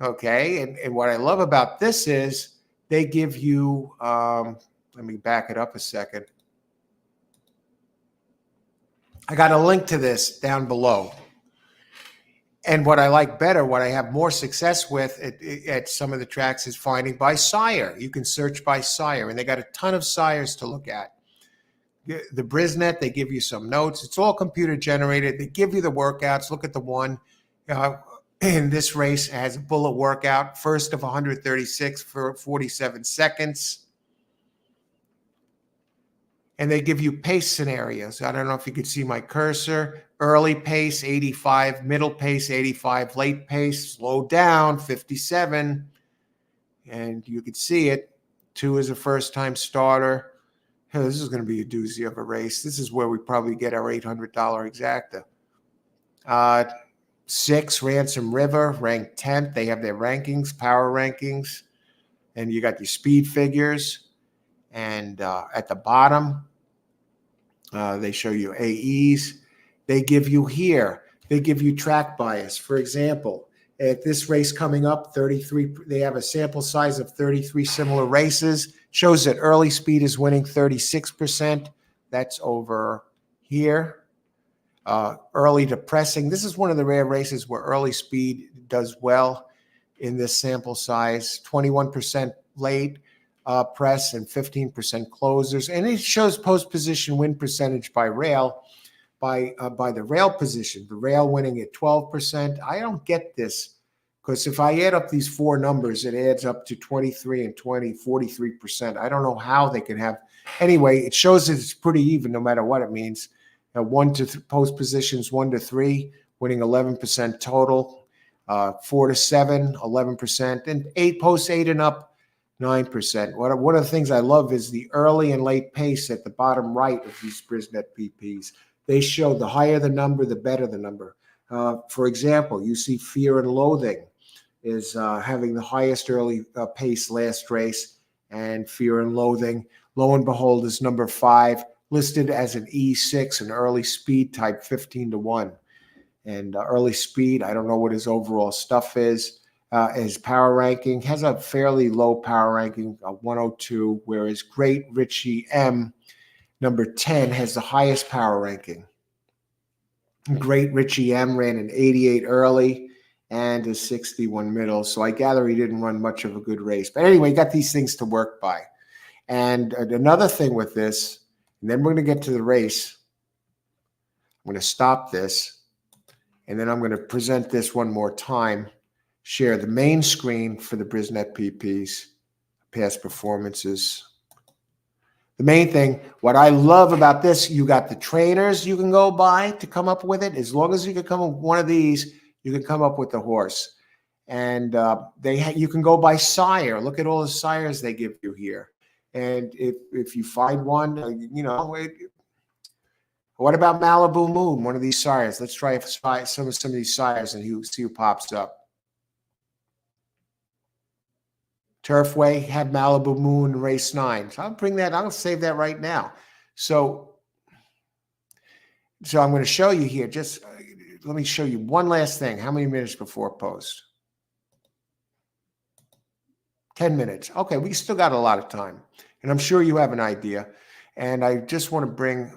Okay, and what I love about this is they give you, let me back it up a second. I got a link to this down below. And what I like better, what I have more success with at some of the tracks is finding by sire. You can search by sire, and they got a ton of sires to look at. The Brisnet, they give you some notes. It's all computer generated. They give you the workouts. Look at the one. In this race, it has a bullet workout, first of 136 for 47 seconds. And they give you pace scenarios. I don't know if you could see my cursor. Early pace, 85. Middle pace, 85. Late pace, slow down, 57. And you could see it. 2 is a first-time starter. Hey, this is going to be a doozy of a race. This is where we probably get our $800 exacta. 6, Ransom River, ranked 10th. They have their rankings, power rankings. And you got your speed figures. And at the bottom, they show you AEs. They give you here, they give you track bias. For example, at this race coming up, 33, they have a sample size of 33 similar races. Shows that early speed is winning 36%. That's over here. Early depressing. This is one of the rare races where early speed does well in this sample size. 21% late press and 15% closers. And it shows post position win percentage by rail, by the rail position. The rail winning at 12%. I don't get this because if I add up these 4 numbers, it adds up to 23 and 20, 43%. I don't know how they can have. Anyway, it shows that it's pretty even no matter what it means. 1 to post positions 1 to 3, winning 11% total. 4 to 7, 11%, and 8 post 8 and up, 9%. One of the things I love is the early and late pace at the bottom right of these Brisnet PPs. They show the higher the number, the better the number. For example, you see Fear and Loathing is having the highest early pace last race, and Fear and Loathing, lo and behold, is number 5, listed as an E6, an early speed type 15 to 1. And early speed, I don't know what his overall stuff is. his power ranking. Has a fairly low power ranking, 102, whereas Great Richie M, number 10, has the highest power ranking. Great Richie M ran an 88 early and a 61 middle. So I gather he didn't run much of a good race. But anyway, got these things to work by. And another thing with this, and then we're going to get to the race. I'm going to stop this, and then I'm going to present this one more time. Share the main screen for the Brisnet PPs, past performances. The main thing, what I love about this, you got the trainers you can go by to come up with it. As long as you can come up with one of these, you can come up with the horse. And you can go by sire. Look at all the sires they give you here. And if you find one, what about Malibu Moon, one of these sires? Let's try some of these sires and see who pops up. Turfway had Malibu Moon race 9. So I'll save that right now. So I'm going to show you here. Just let me show you one last thing. How many minutes before post? 10 minutes. Okay, we still got a lot of time. And I'm sure you have an idea. And I just want to bring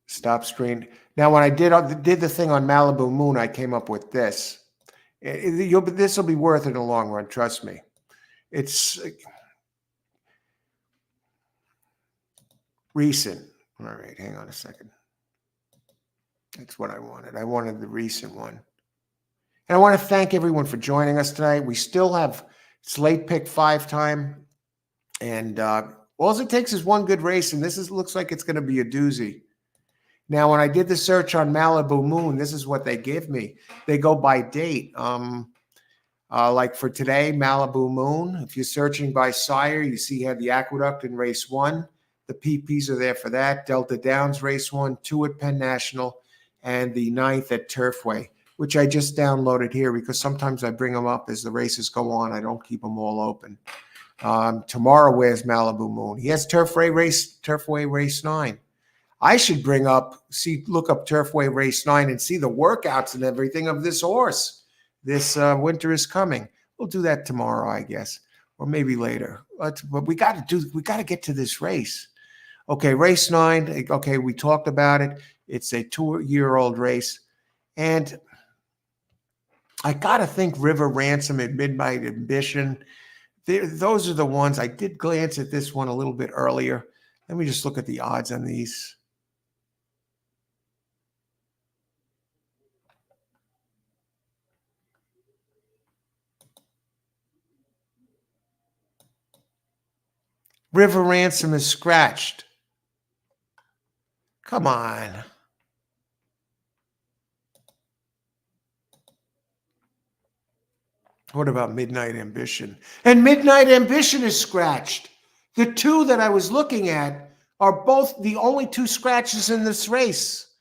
stop screen. Now, when I did the thing on Malibu Moon, I came up with this. This will be worth it in the long run. Trust me. It's recent. All right, hang on a second. That's what I wanted. I wanted the recent one. And I want to thank everyone for joining us tonight. We still have slate pick 5 time. And all it takes is one good race. And looks like it's going to be a doozy. Now, when I did the search on Malibu Moon, this is what they give me. They go by date. Like for today, Malibu Moon, if you're searching by sire, you see he had the Aqueduct in race 1. The PPs are there for that. Delta Downs race 1, 2 at Penn National, and the 9th at Turfway, which I just downloaded here because sometimes I bring them up as the races go on. I don't keep them all open. Tomorrow, where's Malibu Moon? He has Turfway race 9. I should look up Turfway race 9 and see the workouts and everything of this horse. This winter is coming. We'll do that tomorrow, I guess, or maybe later. But we got to get to this race. Okay, race 9. Okay, we talked about it. It's a 2-year-old race, and I got to think River Ransom and Midnight Ambition. Those are the ones. I did glance at this one a little bit earlier. Let me just look at the odds on these. River Ransom is scratched. Come on. What about Midnight Ambition? And Midnight Ambition is scratched. The 2 that I was looking at are both the only 2 scratches in this race.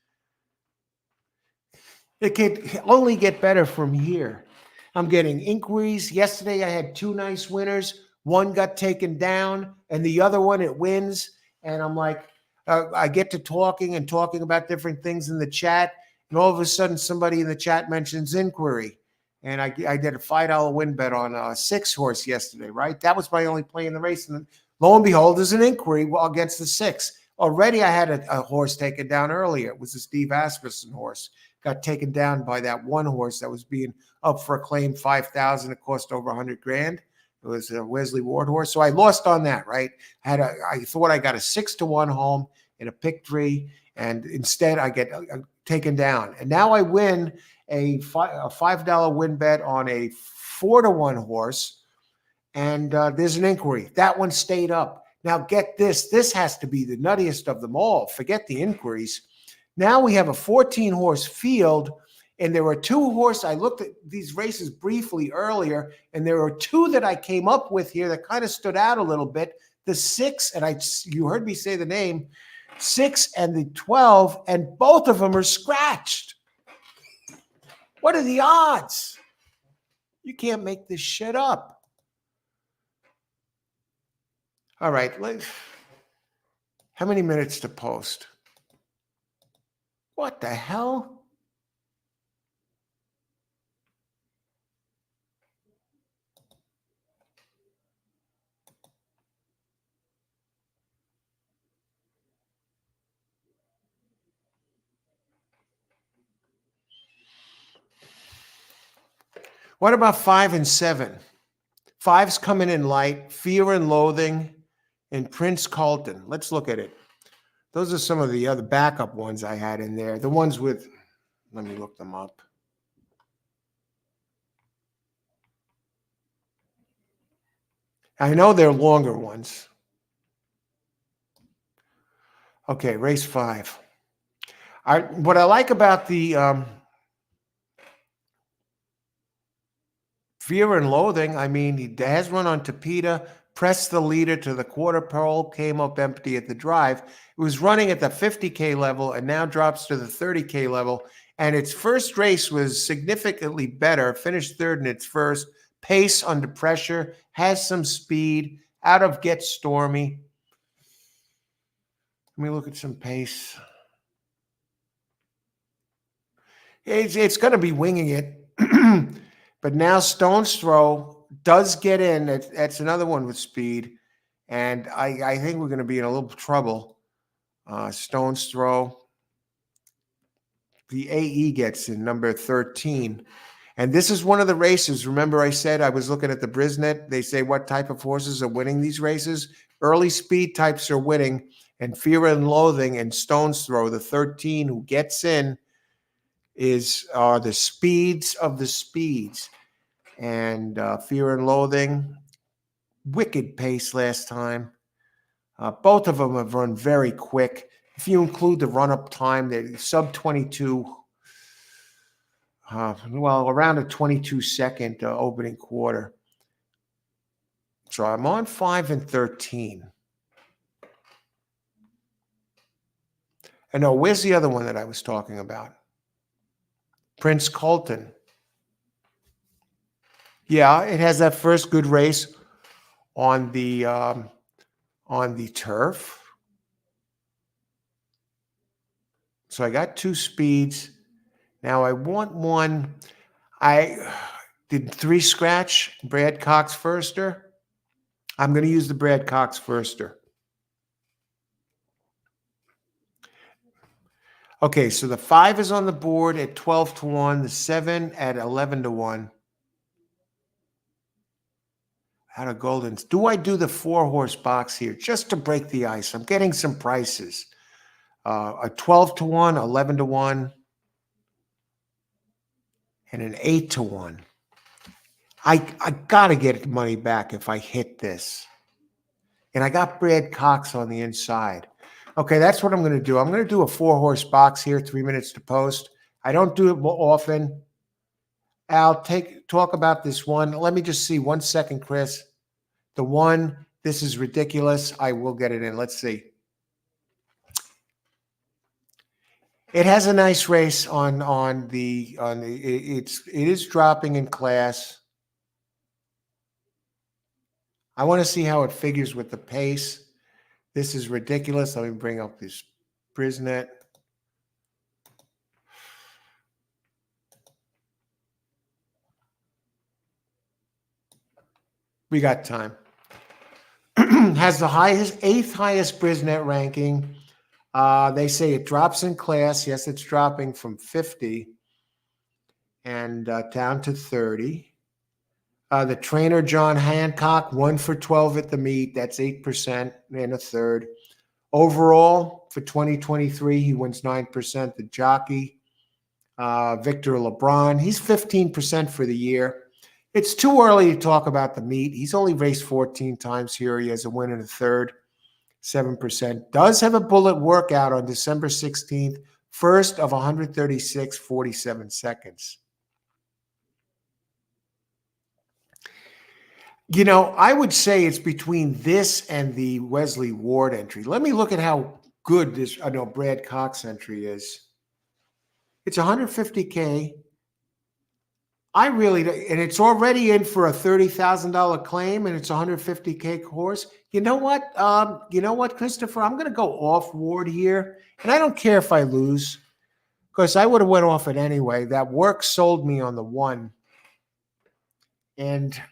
It could only get better from here. I'm getting inquiries. Yesterday, I had 2 nice winners. One got taken down, and the other one, it wins. And I'm like, I get to talking about different things in the chat, and all of a sudden, somebody in the chat mentions inquiry. And I did a $5 win bet on a 6 horse yesterday, right? That was my only play in the race. And lo and behold, there's an inquiry against the 6. Already, I had a horse taken down earlier. It was the Steve Asmussen horse. Got taken down by that one horse that was being up for a claim, 5,000. It cost over 100 grand. It was a Wesley Ward horse. So I lost on that, right? I thought I got a 6-1 home in a pick 3, and instead I get taken down. And now I win a $5 win bet on a 4-1 horse, and there's an inquiry. That one stayed up. Now get this. This has to be the nuttiest of them all. Forget the inquiries. Now we have a 14-horse field, and there were 2 horses. I looked at these races briefly earlier, and there were 2 that I came up with here that kind of stood out a little bit. The 6, and you heard me say the name, 6 and the 12, and both of them are scratched. What are the odds? You can't make this shit up. All right. How many minutes to post? What the hell? What about 5 and 7? 5's coming in light, Fear and Loathing, and Prince Carlton. Let's look at it. Those are some of the other backup ones I had in there. The ones with, let me look them up. I know they're longer ones. Okay, race 5. What I like about the Fear and Loathing, I mean, he has run on Tapeta, pressed the leader to the quarter pole, came up empty at the drive. It was running at the 50K level and now drops to the 30K level. And its first race was significantly better, finished third in its first. Pace under pressure, has some speed, out of Get Stormy. Let me look at some pace. It's going to be winging it. But now Stone's Throw does get in. That's another one with speed. And I think we're going to be in a little trouble. Stone's Throw. The AE gets in, number 13. And this is one of the races. Remember I said I was looking at the Brisnet. They say what type of horses are winning these races. Early speed types are winning. And Fear and Loathing and Stone's Throw, the 13 who gets in, are the speeds of the speeds. And Fear and Loathing, wicked pace last time. Both of them have run very quick. If you include the run-up time, they're sub 22. Around a 22-second opening quarter. So I'm on 5 and 13. And now, where's the other one that I was talking about? Prince Carlton. Yeah, it has that first good race on the turf. So I got 2 speeds. Now I want one. I did 3 scratch Brad Cox Firster. I'm going to use the Brad Cox Firster. Okay, so the 5 is on the board at 12-1, the 7 at 11-1. Out of Goldens. Do I do the 4-horse box here just to break the ice? I'm getting some prices. A 12-1, 11-1, and an 8-1. I got to get money back if I hit this. And I got Brad Cox on the inside. Okay, that's what I'm going to do. I'm going to do a 4-horse box here, 3 minutes to post. I don't do it often. Al, talk about this one. Let me just see 1 second, Chris. The one, this is ridiculous. I will get it in. Let's see. It has a nice race it is dropping in class. I want to see how it figures with the pace. This is ridiculous. Let me bring up this Brisnet. We got time. Has the 8th highest Brisnet ranking. They say it drops in class. Yes, it's dropping from 50 and down to 30. The trainer, John Hancock, 1 for 12 at the meet. That's 8% and a third. Overall, for 2023, he wins 9%. The jockey, Victor LeBron, he's 15% for the year. It's too early to talk about the meet. He's only raced 14 times here. He has a win and a third, 7%. Does have a bullet workout on December 16th, first of 136, 47 seconds. You know, I would say it's between this and the Wesley Ward entry. Let me look at how good this Brad Cox entry is. It's 150K. I really, and it's already in for a $30,000 claim, and it's a 150K horse. You know what? You know what, Christopher? I'm going to go off Ward here, and I don't care if I lose because I would have went off it anyway. That work sold me on the one, and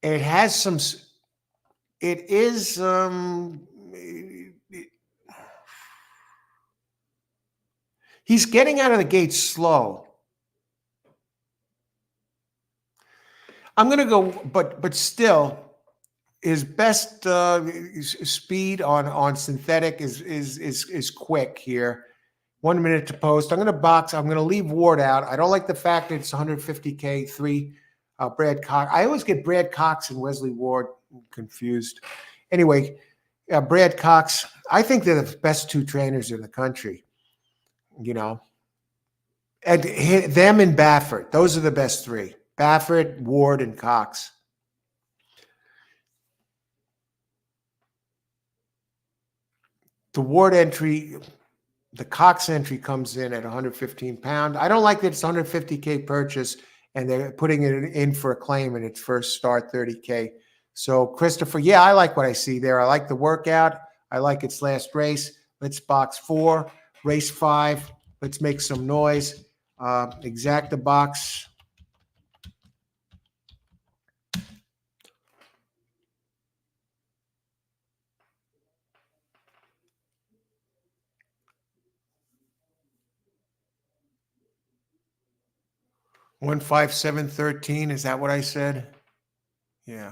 it has some. It is. He's getting out of the gate slow. I'm going to go, but still, his best speed on synthetic is quick here. 1 minute to post. I'm going to box. I'm going to leave Ward out. I don't like the fact that it's 150K, 3 Brad Cox. I always get Brad Cox and Wesley Ward confused. Anyway, Brad Cox, I think they're the best 2 trainers in the country, you know. And them and Baffert, those are the best 3. Baffert, Ward, and Cox. The Ward entry, the Cox entry comes in at 115 pound. I don't like that it's 150K purchase and they're putting it in for a claim in its first start 30K. So Christopher, yeah, I like what I see there. I like the workout. I like its last race. Let's box 4, race 5. Let's make some noise. Exacta box. One 15713. Is that what I said? Yeah.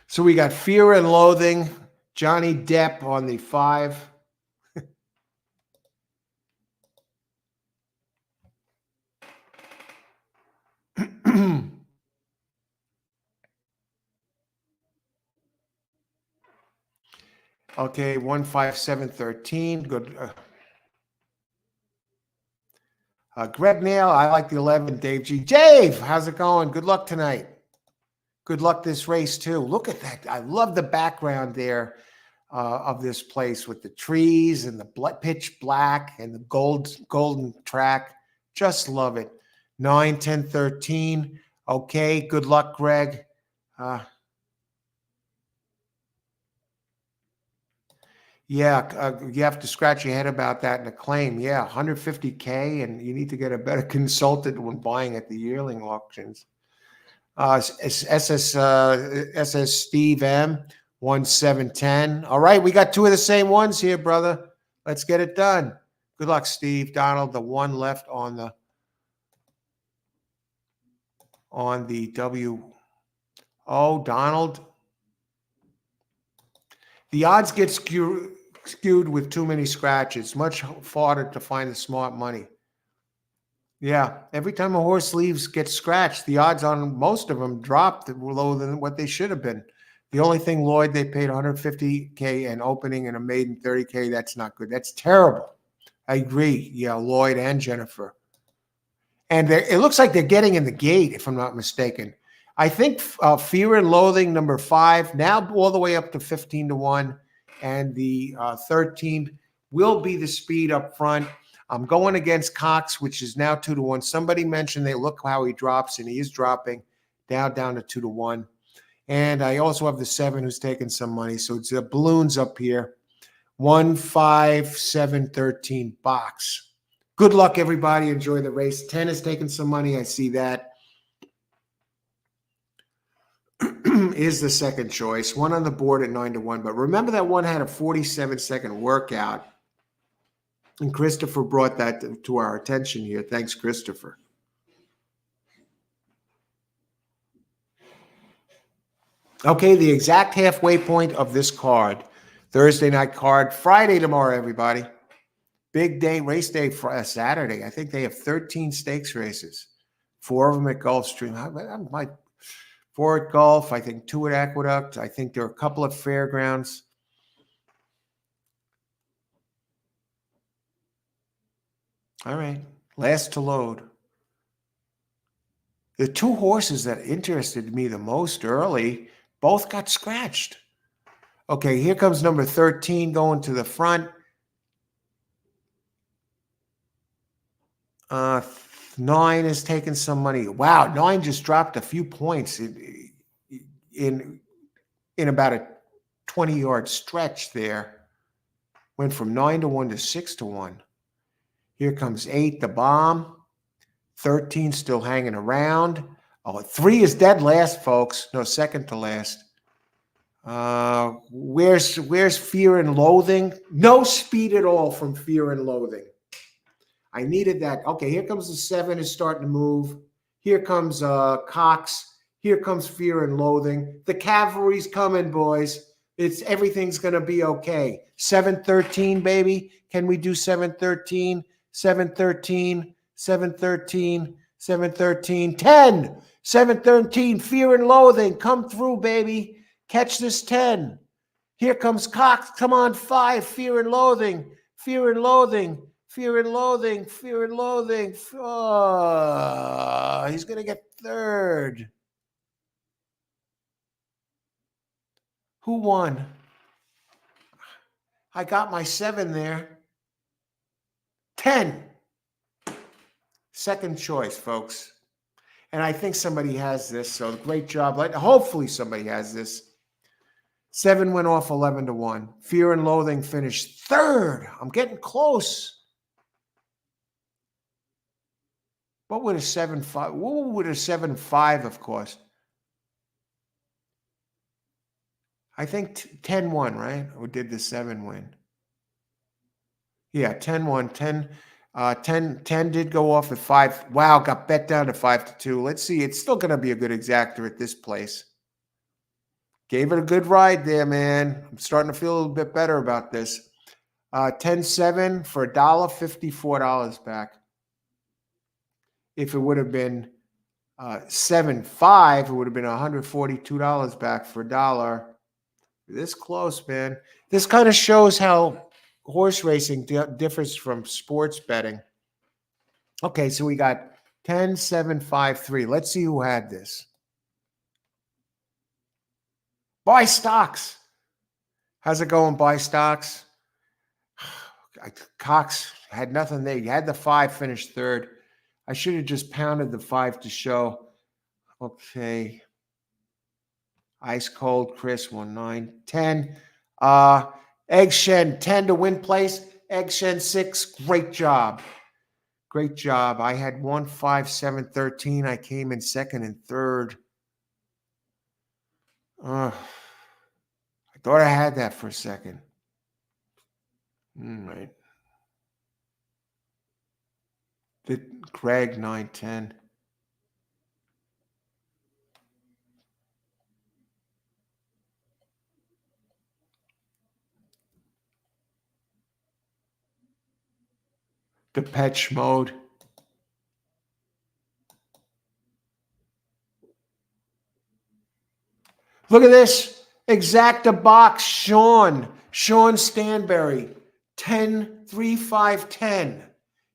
So we got Fear and Loathing, Johnny Depp on the 5. Okay, 15713. Good. Greg Nail, I like the 11. Dave G. Dave, how's it going? Good luck tonight. Good luck this race too. Look at that. I love the background there of this place with the trees and the pitch black and the golden track. Just love it. 9, 10, 13. Okay, good luck, Greg. Yeah, you have to scratch your head about that in a claim. Yeah, 150K, and you need to get a better consultant when buying at the yearling auctions. SS Steve M, 1710. All right, we got 2 of the same ones here, brother. Let's get it done. Good luck, Steve. Donald, the 1 left on the W. Oh, Donald. The odds get skewed with too many scratches. Much harder to find the smart money. Yeah, every time a horse gets scratched, the odds on most of them dropped lower than what they should have been. The only thing, Lloyd, they paid 150K and opening and a maiden 30K. That's not good. That's terrible. I agree. Yeah, Lloyd and Jennifer. And it looks like they're getting in the gate, if I'm not mistaken. I think Fear and Loathing, number 5, now all the way up to 15-1, and the 13 will be the speed up front. I'm going against Cox, which is now 2-1. Somebody mentioned they look how he drops, and he is dropping down to 2-1. And I also have the 7 who's taking some money. So it's the balloons up here. 1, 5, 7, 13 box. Good luck, everybody. Enjoy the race. 10 is taking some money. I see that. Is the second choice. 1 on the board at 9-1. But remember that one had a 47-second workout. And Christopher brought that to our attention here. Thanks, Christopher. Okay, the exact halfway point of this card. Thursday night card. Friday tomorrow, everybody. Big day, race day for Saturday. I think they have 13 stakes races. 4 of them at Gulfstream. I might 4 at Gulf. I think 2 at Aqueduct. I think there are a couple at Fairgrounds. All right. Last to load. The 2 horses that interested me the most early both got scratched. Okay, here comes number 13 going to the front. Uh, 9 is taking some money. Wow, 9 just dropped a few points in about a 20-yard stretch there. Went from 9-1 to 6-1. Here comes 8, the bomb. 13 still hanging around. Oh, 3 is dead last, folks. No, second to last. Where's Fear and Loathing? No speed at all from Fear and Loathing. I needed that. Okay, here comes the 7 is starting to move. Here comes Cox. Here comes Fear and Loathing. The cavalry's coming, boys. Everything's gonna be okay. 713, baby. Can we do 713? 713, 713, 713, 10. 713, Fear and Loathing. Come through, baby. Catch this 10. Here comes Cox. Come on, 5. Fear and Loathing. Fear and Loathing. Fear and Loathing. Fear and Loathing. Oh, he's going to get third. Who won? I got my 7 there. 10. Second choice, folks. And I think somebody has this, so great job. Hopefully somebody has this. 7 went off 11-1. Fear and Loathing finished third. I'm getting close. What would a 7-5? What would a 7-5, of course? I think 10-1, right? Or did the 7 win? Yeah, 10-1. 10 did go off at 5. Wow, got bet down to 5-2. Let's see. It's still going to be a good exactor at this place. Gave it a good ride there, man. I'm starting to feel a little bit better about this. 10-7 for $1.54 back. If it would have been 7-5, it would have been $142 back for $1. This close, man. This kind of shows how horse racing differs from sports betting. Okay, so we got 10-7-5-3. Let's see who had this. Buy stocks. How's it going, buy stocks? Cox had nothing there. You had the 5 finish third. I should have just pounded the 5 to show. Okay. Ice Cold Chris, 1-9. 10. Egg Shen, 10 to win place. Egg Shen, 6. Great job. Great job. I had 1-5-7-13. I came in second and third. I thought I had that for a second. All right. Craig, 9-10. Depeche Mode. Look at this. Exacta box, Sean Stanberry. 10-3-5-10.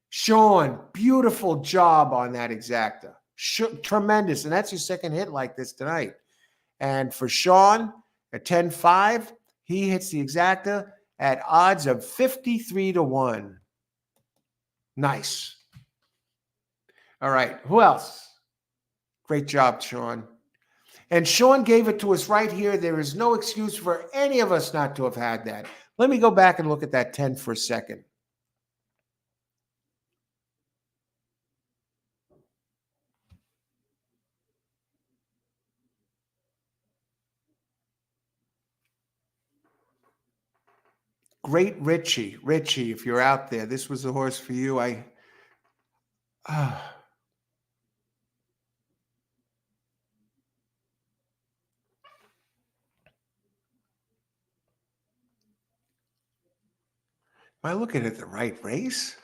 Sean, beautiful job on that exacta. Tremendous. And that's your second hit like this tonight. And for Sean, at 10-5, he hits the exacta at odds of 53-1. Nice. All right. Who else? Great job, Sean. And Sean gave it to us right here. There is no excuse for any of us not to have had that. Let me go back and look at that 10 for a second. Great Richie, if you're out there, this was the horse for you. Am I looking at the right race?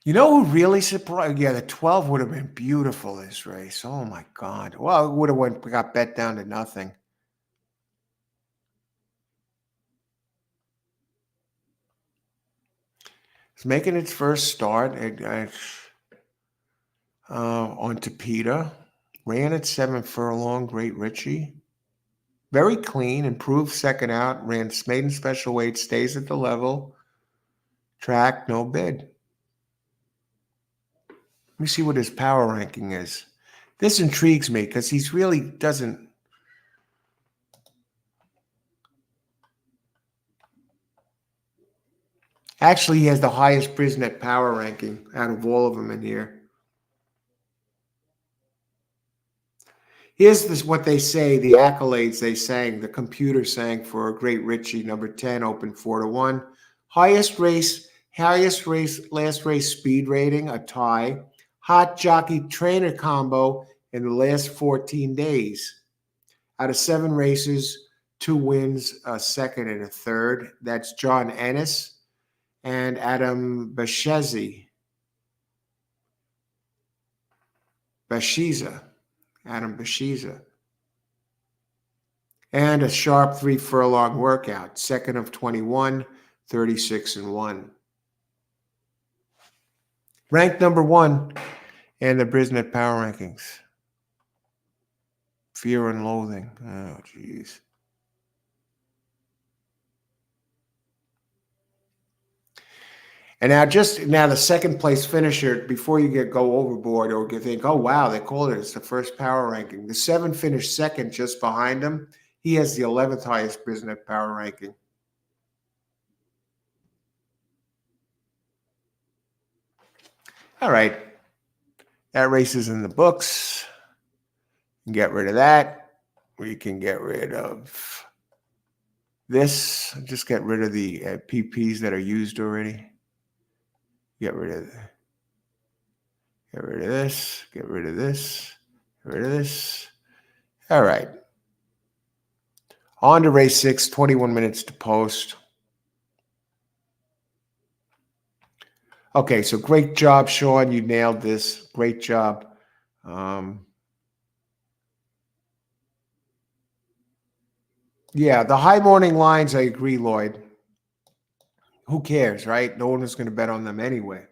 You know who really surprised? Yeah, the 12 would have been beautiful, this race. Oh, my God. Well, it would have got bet down to nothing. It's making its first start on Tapeta. Ran at 7 furlong. Great Richie. Very clean, improved second out, ran maiden special weight, stays at the level, track, no bid. Let me see what his power ranking is. This intrigues me because he's really doesn't. Actually, he has the highest Brisnet power ranking out of all of them in here. Here's this, what they say, the accolades they sang, the computer sang for a Great Richie, number 10, open 4-1. Highest race, last race speed rating, a tie. Hot jockey trainer combo in the last 14 days. Out of 7 races, 2 wins, a second and a third. That's John Ennis and Adam Bashiza. Adam Bashiza. And a sharp 3 furlong workout, second of 21, 36-1. Ranked number 1 in the Brisnet Power Rankings. Fear and Loathing. Oh, geez. And now the second place finisher, before you go overboard or you think, oh, wow, they called it. It's the first power ranking. The 7 finished second just behind him. He has the 11th highest Brisnet power ranking. All right. That race is in the books. Get rid of that. We can get rid of this. Just get rid of the PPs that are used already. Get rid of this. Get rid of this. Get rid of this. All right. On to race 6, 21 minutes to post. Okay, so great job, Sean. You nailed this. Great job. Yeah, the high morning lines, I agree, Lloyd. Who cares, right? No one was going to bet on them anyway.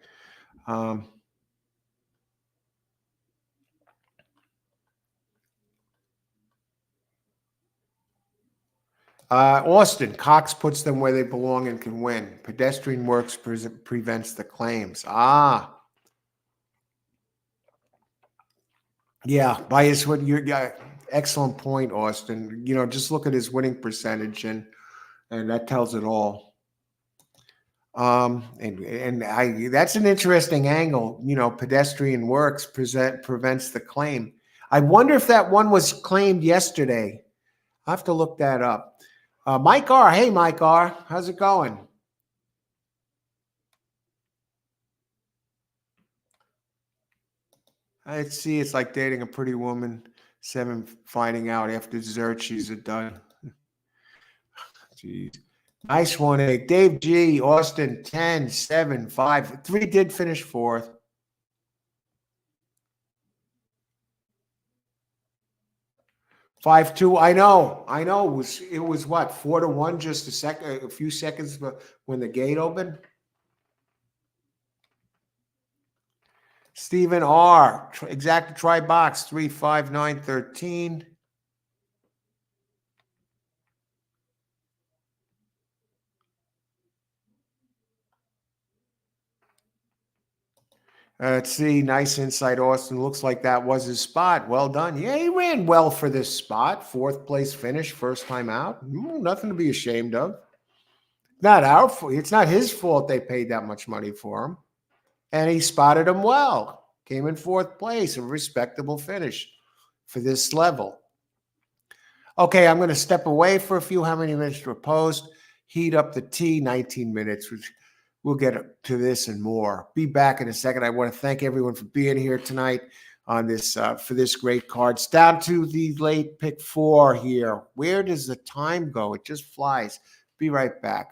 Austin, Cox puts them where they belong and can win. Pedestrian works prevents the claims. Yeah, bias. What you got? Excellent point, Austin. Just look at his winning percentage, and that tells it all. That's an interesting angle. Pedestrian works prevents the claim. I wonder if that one was claimed yesterday. I have to look that up. Mike R. Hey, Mike R. How's it going? Let's see. It's like dating a pretty woman. 7 finding out after dessert she's a dud. Jeez. Nice one, 8. Dave G. Austin, 10, 7, 5. 3 did finish 4th. Five-two. I know. It was what, 4-1, just a few seconds when the gate opened. Stephen R. Exact try box 35913. Let's see. Nice insight, Austin. Looks like that was his spot. Well done. Yeah, he ran well for this spot. 4th place finish, first time out. Nothing to be ashamed of. Not our fault. It's not his fault they paid that much money for him. And he spotted him well. Came in 4th place, a respectable finish for this level. Okay, I'm going to step away for a few. How many minutes to post? Heat up the tea, 19 minutes, which we'll get to this and more. Be back in a second. I want to thank everyone for being here tonight on this for this great card. It's down to the late pick 4 here. Where does the time go? It just flies. Be right back.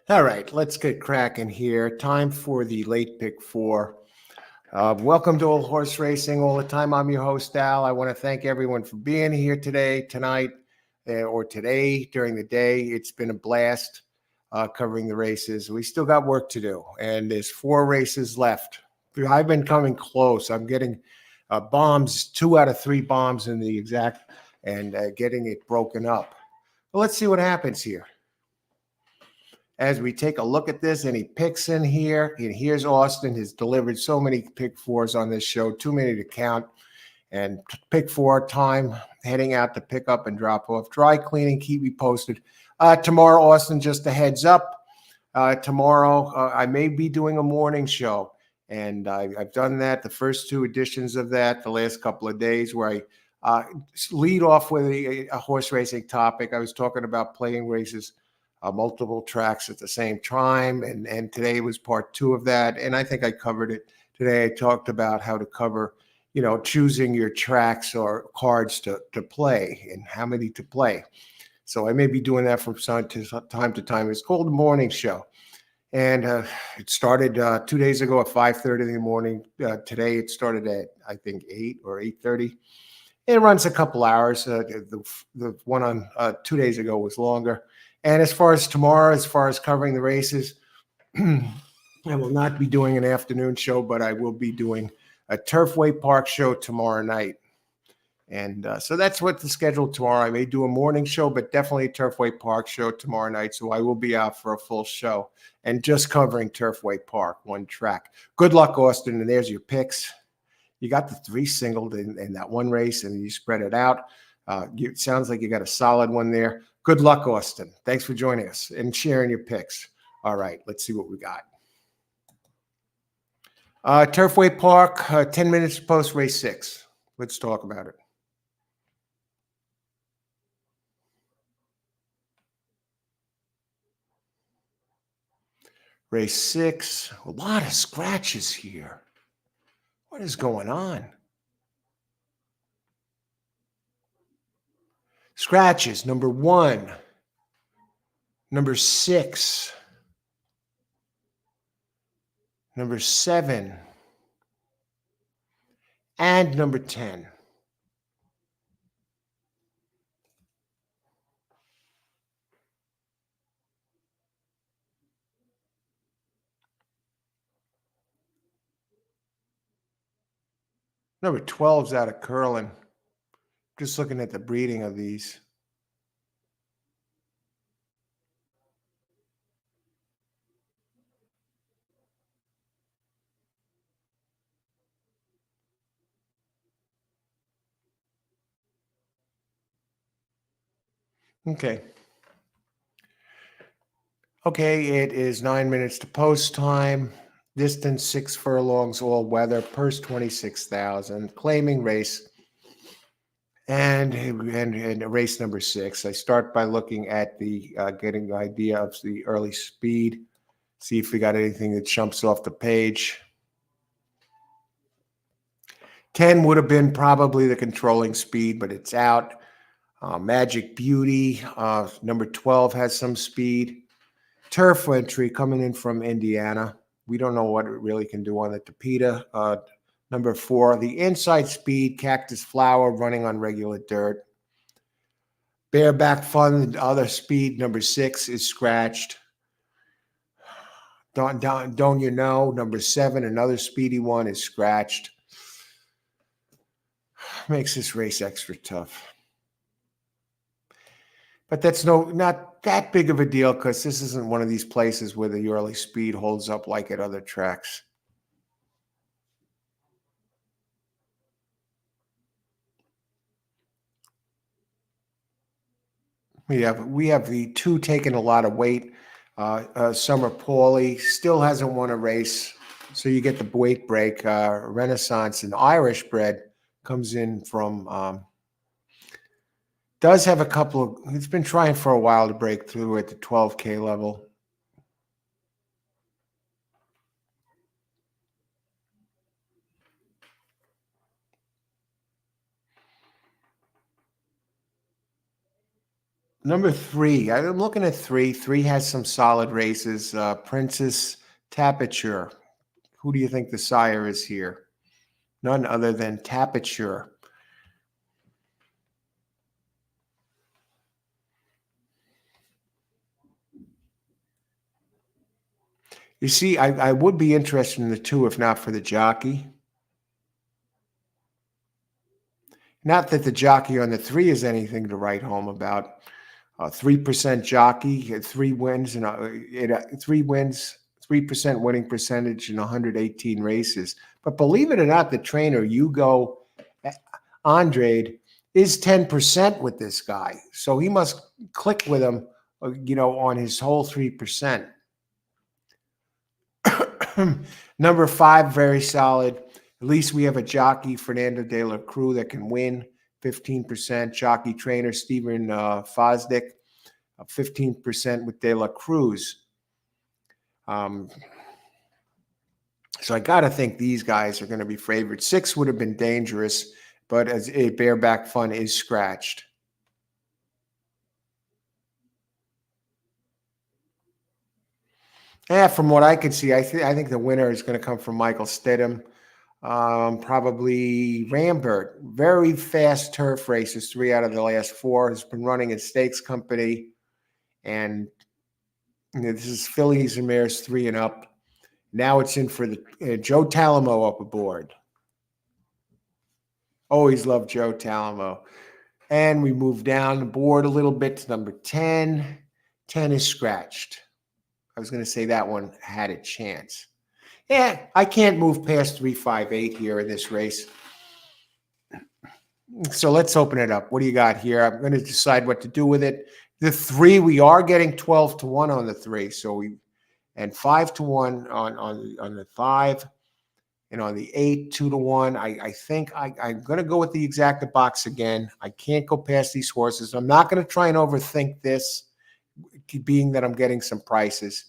All right, let's get cracking here. Time for the late pick four. Welcome to Old Horse Racing all the time. I'm your host, Al. I want to thank everyone for being here today, tonight, or today during the day. It's been a blast covering the races. We still got work to do, and there's 4 races left. I've been coming close. I'm getting bombs, 2 out of 3 bombs in the exact, and getting it broken up. Well, let's see what happens here. As we take a look at this, any picks in here, and here's Austin, has delivered so many pick fours on this show, too many to count. And pick 4 time, heading out to pick up and drop off. Dry cleaning, keep me posted. Tomorrow, Austin, just a heads up. Tomorrow, I may be doing a morning show. And I've done that, the first 2 editions of that, the last couple of days, where I lead off with a horse racing topic. I was talking about playing races, multiple tracks at the same time. And today was part 2 of that. And I think I covered it today. I talked about how to cover, choosing your tracks or cards to play and how many to play. So I may be doing that from time to time. It's called the morning show. And it started 2 days ago at 5:30 in the morning. Today it started at, I think, 8 or 8:30. It runs a couple hours. The one on 2 days ago was longer. And as far as tomorrow, as far as covering the races, I will not be doing an afternoon show, but I will be doing a Turfway Park show tomorrow night. And so that's what the schedule tomorrow. I may do a morning show, but definitely a Turfway Park show tomorrow night. So I will be out for a full show and just covering Turfway Park, 1 track. Good luck, Austin. And there's your picks. You got the 3 singled in that 1 race, and you spread it out. It sounds like you got a solid one there. Good luck, Austin. Thanks for joining us and sharing your picks. All right, let's see what we got. Turfway Park, 10 minutes post race 6. Let's talk about it. Race 6, a lot of scratches here. What is going on? Scratches, number 1, number 6, number 7, and number 10. Number 12's out of Curlin. Just looking at the breeding of these. Okay. Okay, it is 9 minutes to post time. Distance 6 furlongs, all weather. Purse 26,000. Claiming race. And race number 6. I start by looking at the getting the idea of the early speed. See if we got anything that jumps off the page. 10 would have been probably the controlling speed, but it's out. Magic Beauty, number 12, has some speed. Turf Entry coming in from Indiana. We don't know what it really can do on the Tapeta. Number 4, the Inside Speed, Cactus Flower, running on regular dirt. Bareback Fun, the other speed, number 6, is scratched. Don't you know, number 7, another speedy one, is scratched. Makes this race extra tough. But that's not that big of a deal because this isn't one of these places where the early speed holds up like at other tracks. We have the 2 taking a lot of weight. Summer Paulie still hasn't won a race, so you get the weight break. Renaissance, an Irish bred, comes in from does have a couple of. It's been trying for a while to break through at the 12K level. Number 3, I'm looking at 3. 3 has some solid races. Princess Tapiture. Who do you think the sire is here? None other than Tapiture. You see, I would be interested in the 2 if not for the jockey. Not that the jockey on the 3 is anything to write home about. 3% jockey, 3 wins, and 3 wins, 3% winning percentage in 118 races. But believe it or not, the trainer, Hugo Andrade, is 10% with this guy. So he must click with him, on his whole 3%. Number 5, very solid. At least we have a jockey, Fernando de la Cruz, that can win. 15%. Jockey trainer, Stephen Fosdick, 15% with De La Cruz. So I got to think these guys are going to be favored. 6 would have been dangerous, but as a bareback fun is scratched. Yeah, from what I could see, I think the winner is going to come from Michael Stidham. Probably Rambert. Very fast turf races, 3 out of the last 4. Has been running in stakes company. And this is fillies and mares 3 and up. Now it's in for the Joe Talamo up aboard. Always loved Joe Talamo. And we move down the board a little bit to number 10. 10 is scratched. I was going to say that one had a chance. Yeah, I can't move past 358 here in this race. So let's open it up. What do you got here? I'm going to decide what to do with it. The 3, we are getting 12-1 on the 3. So and 5-1 on the 5. And on the 8, 2-1. I think I'm going to go with the exacta box again. I can't go past these horses. I'm not going to try and overthink this, being that I'm getting some prices.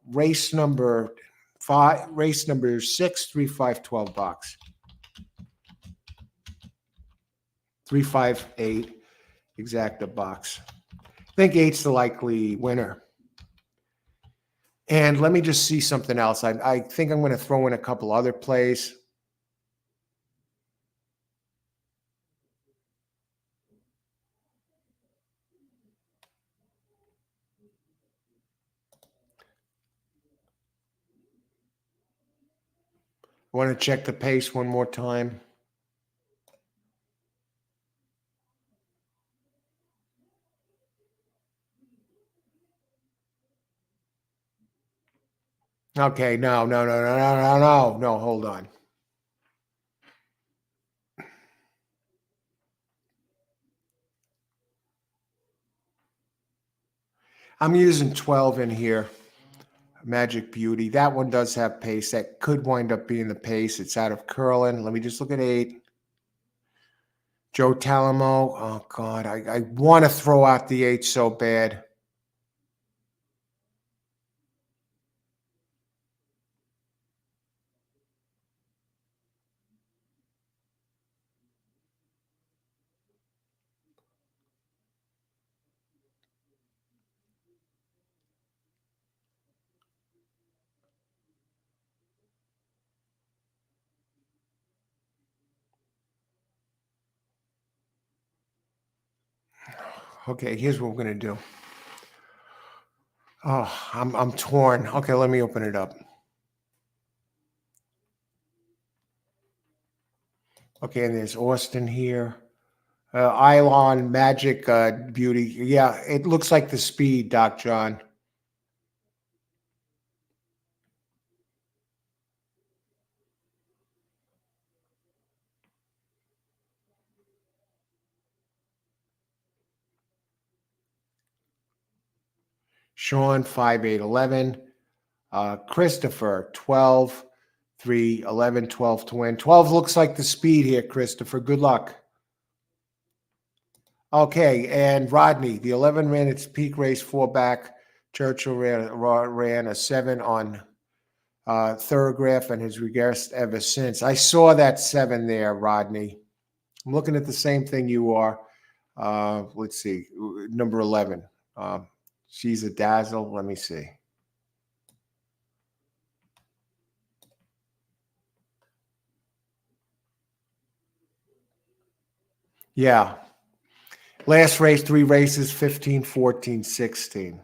Race number 6, 3, 5, 12 box. 3, 5, 8 exacta box. I think 8's the likely winner. And let me just see something else. I think I'm going to throw in a couple other plays. I want to check the pace one more time. Okay, no, hold on. I'm using 12 in here. Magic Beauty. That one does have pace. That could wind up being the pace. It's out of Curlin. Let me just look at 8. Joe Talamo. Oh, God. I want to throw out the 8 so bad. Okay, here's what we're going to do. Oh, I'm torn. Okay, let me open it up. Okay, and there's Austin here. Ilon, Magic Beauty. Yeah, it looks like the speed, Doc John. Sean, 5, 8, 11. Christopher, 12, 3, 11, 12 to win. 12 looks like the speed here, Christopher. Good luck. Okay, and Rodney, the 11 ran its peak race 4 back. Churchill ran a 7 on Thorograph and has regressed ever since. I saw that 7 there, Rodney. I'm looking at the same thing you are. Let's see, number 11. She's a dazzle. Let me see. Yeah. Last race, 3 races, 15, 14, 16.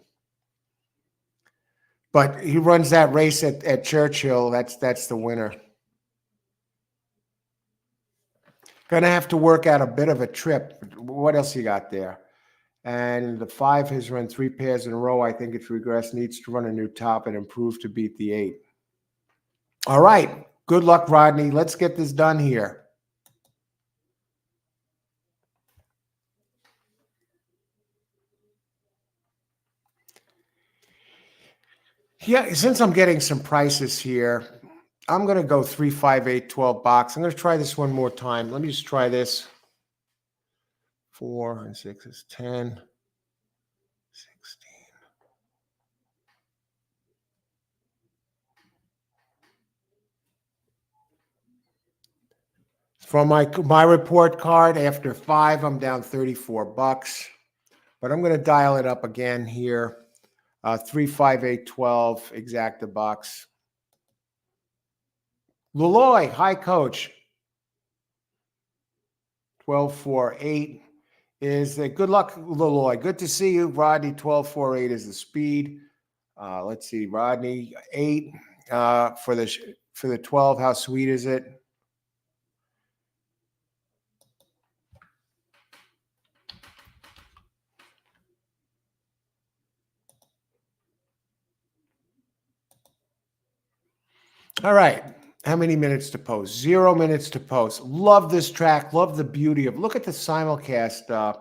But he runs that race at Churchill. That's the winner. Gonna have to work out a bit of a trip. What else you got there? And the 5 has run 3 pairs in a row. I think it's regressed. Needs to run a new top and improve to beat the 8. All right. Good luck, Rodney. Let's get this done here. Yeah, since I'm getting some prices here, I'm going to go 3, 5, 8, 12 box. I'm going to try this one more time. Let me just try this. 4 and 6 is 10, 16. From my report card, after 5, I'm down 34 bucks. But I'm going to dial it up again here. 3, 5, 8, 12, exacta box. Laloy, hi, coach. 12, 4, 8 is the good luck, Laloy. Good to see you, Rodney. 12, 4, 8 is the speed. Let's see, Rodney, 8 for the 12. How sweet is it? All right. How many minutes to post? 0 minutes to post. Love this track. Love the beauty of. Look at the simulcast.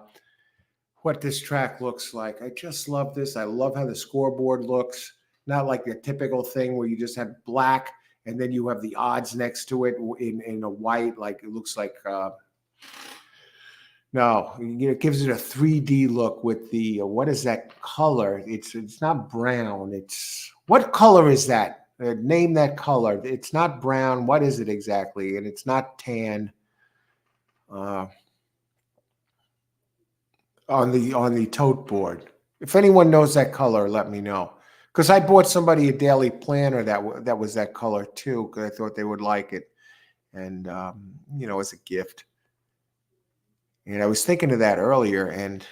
What this track looks like. I just love this. I love how the scoreboard looks. Not like the typical thing where you just have black and then you have the odds next to it in a white. Like it looks like. No, it gives it a 3D look with the what is that color? It's not brown. It's what color is that? Name that color. It's not brown. What is it exactly? And it's not tan. On the tote board. If anyone knows that color, let me know. Because I bought somebody a daily planner that was that color too. Because I thought they would like it, and as a gift. And I was thinking of that earlier, and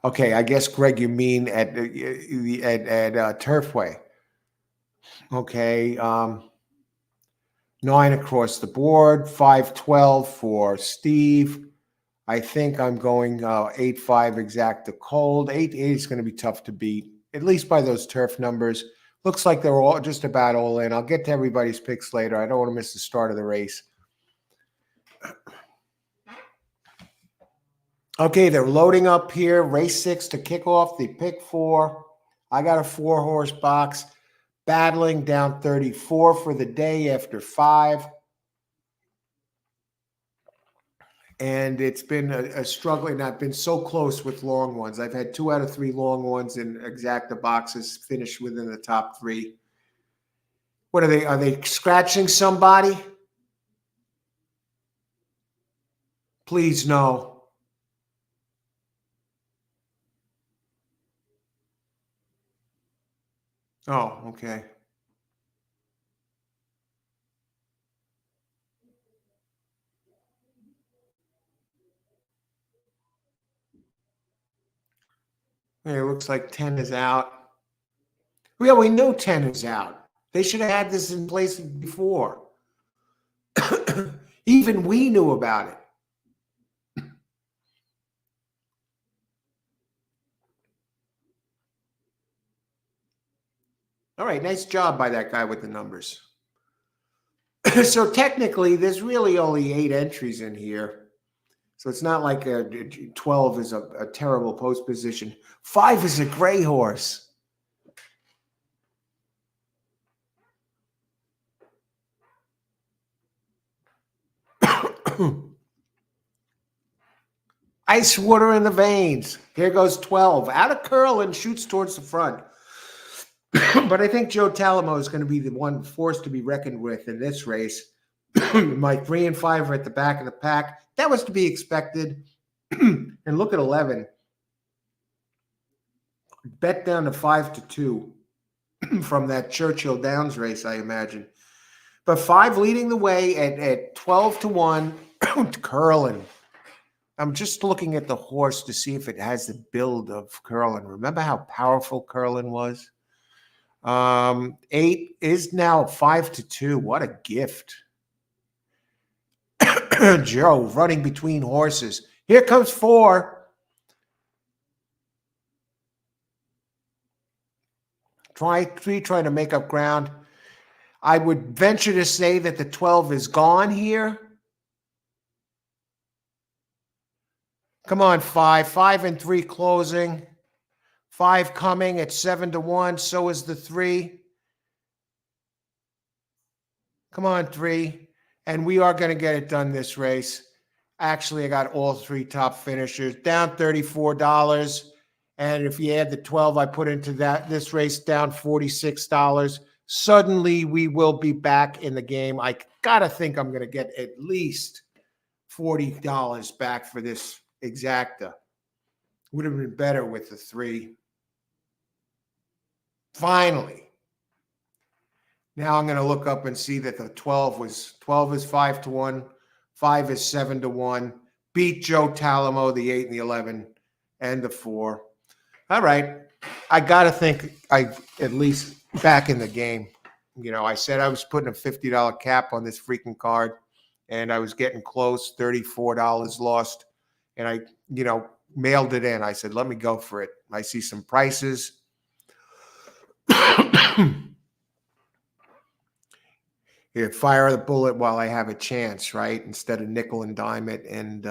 okay, I guess Greg, you mean at Turfway? Okay, 9 across the board, 5-12 for Steve. I think I'm going 8-5 exacta cold. 8-8 is going to be tough to beat, at least by those turf numbers. Looks like they're all just about all in. I'll get to everybody's picks later. I don't want to miss the start of the race. Okay, they're loading up here. Race 6 to kick off the pick 4. I got a 4-horse box. Battling down 34 for the day after 5. And it's been a struggle, and I've been so close with long ones. I've had 2 out of 3 long ones in exacta boxes finish within the top 3. What are they? Are they scratching somebody? Please no. Oh, okay. Hey, it looks like 10 is out. Yeah, we knew 10 is out. They should have had this in place before. Even we knew about it. All right, nice job by that guy with the numbers. So technically, there's really only 8 entries in here. So it's not like 12 is a terrible post position. 5 is a gray horse. Ice water in the veins. Here goes 12. Out of curl and shoots towards the front. But I think Joe Talamo is going to be the one force to be reckoned with in this race. My 3 and 5 are at the back of the pack. That was to be expected. And look at 11. Bet down to 5-2 from that Churchill Downs race, I imagine. But 5 leading the way at 12-1, Curlin. I'm just looking at the horse to see if it has the build of Curlin. Remember how powerful Curlin was? 8 is now 5-2. What a gift. Joe running between horses. Here comes 4. Trying to make up ground. I would venture to say that the 12 is gone here. Come on, 5. 5 and 3 closing. 5 coming at 7-1. So is the 3. Come on, 3. And we are going to get it done this race. Actually, I got all 3 top finishers. Down $34. And if you add the 12 I put into this race, down $46. Suddenly, we will be back in the game. I got to think I'm going to get at least $40 back for this exacta. Would have been better with the 3. Finally. Now I'm going to look up and see that the 12 is 5-1, 5 is 7-1. Beat Joe Talamo, the 8 and the 11, and the 4. All right. I got to think I at least back in the game. You know, I said I was putting a $50 cap on this freaking card, and I was getting close, $34 lost. And I, mailed it in. I said, let me go for it. I see some prices. Here, fire the bullet while I have a chance, right? Instead of nickel and dime it. And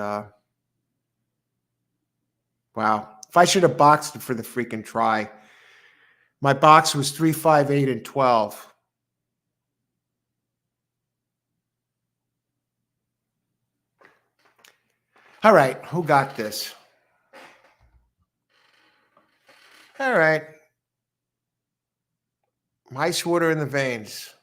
wow. If I should have boxed it for the freaking try. My box was 3, 5, 8, and 12. All right. Who got this? All right. Ice water in the veins.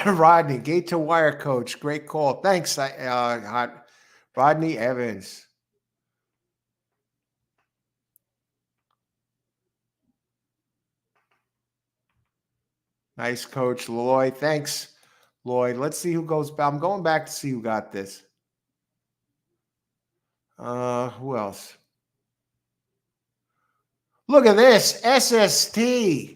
Rodney, gate to wire coach. Great call. Thanks, Rodney Evans. Nice coach, Lloyd. Thanks, Lloyd. Let's see who goes back. I'm going back to see who got this. Who else? Look at this. SST.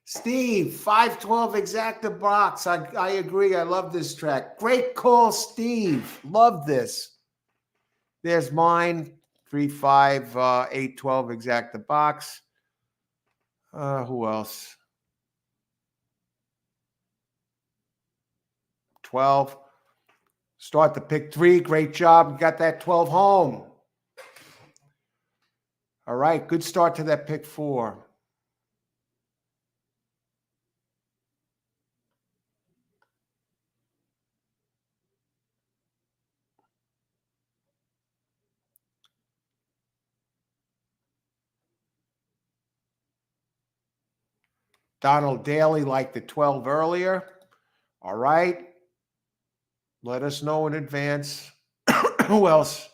Steve, 512 exacta box. I agree. I love this track. Great call, Steve. Love this. There's mine. 35 812 exacta box. Who else? 12. Start the pick 3. Great job. You got that 12 home. All right. Good start to that pick 4. Donald Daly liked the 12 earlier. All right. Let us know in advance. Who else?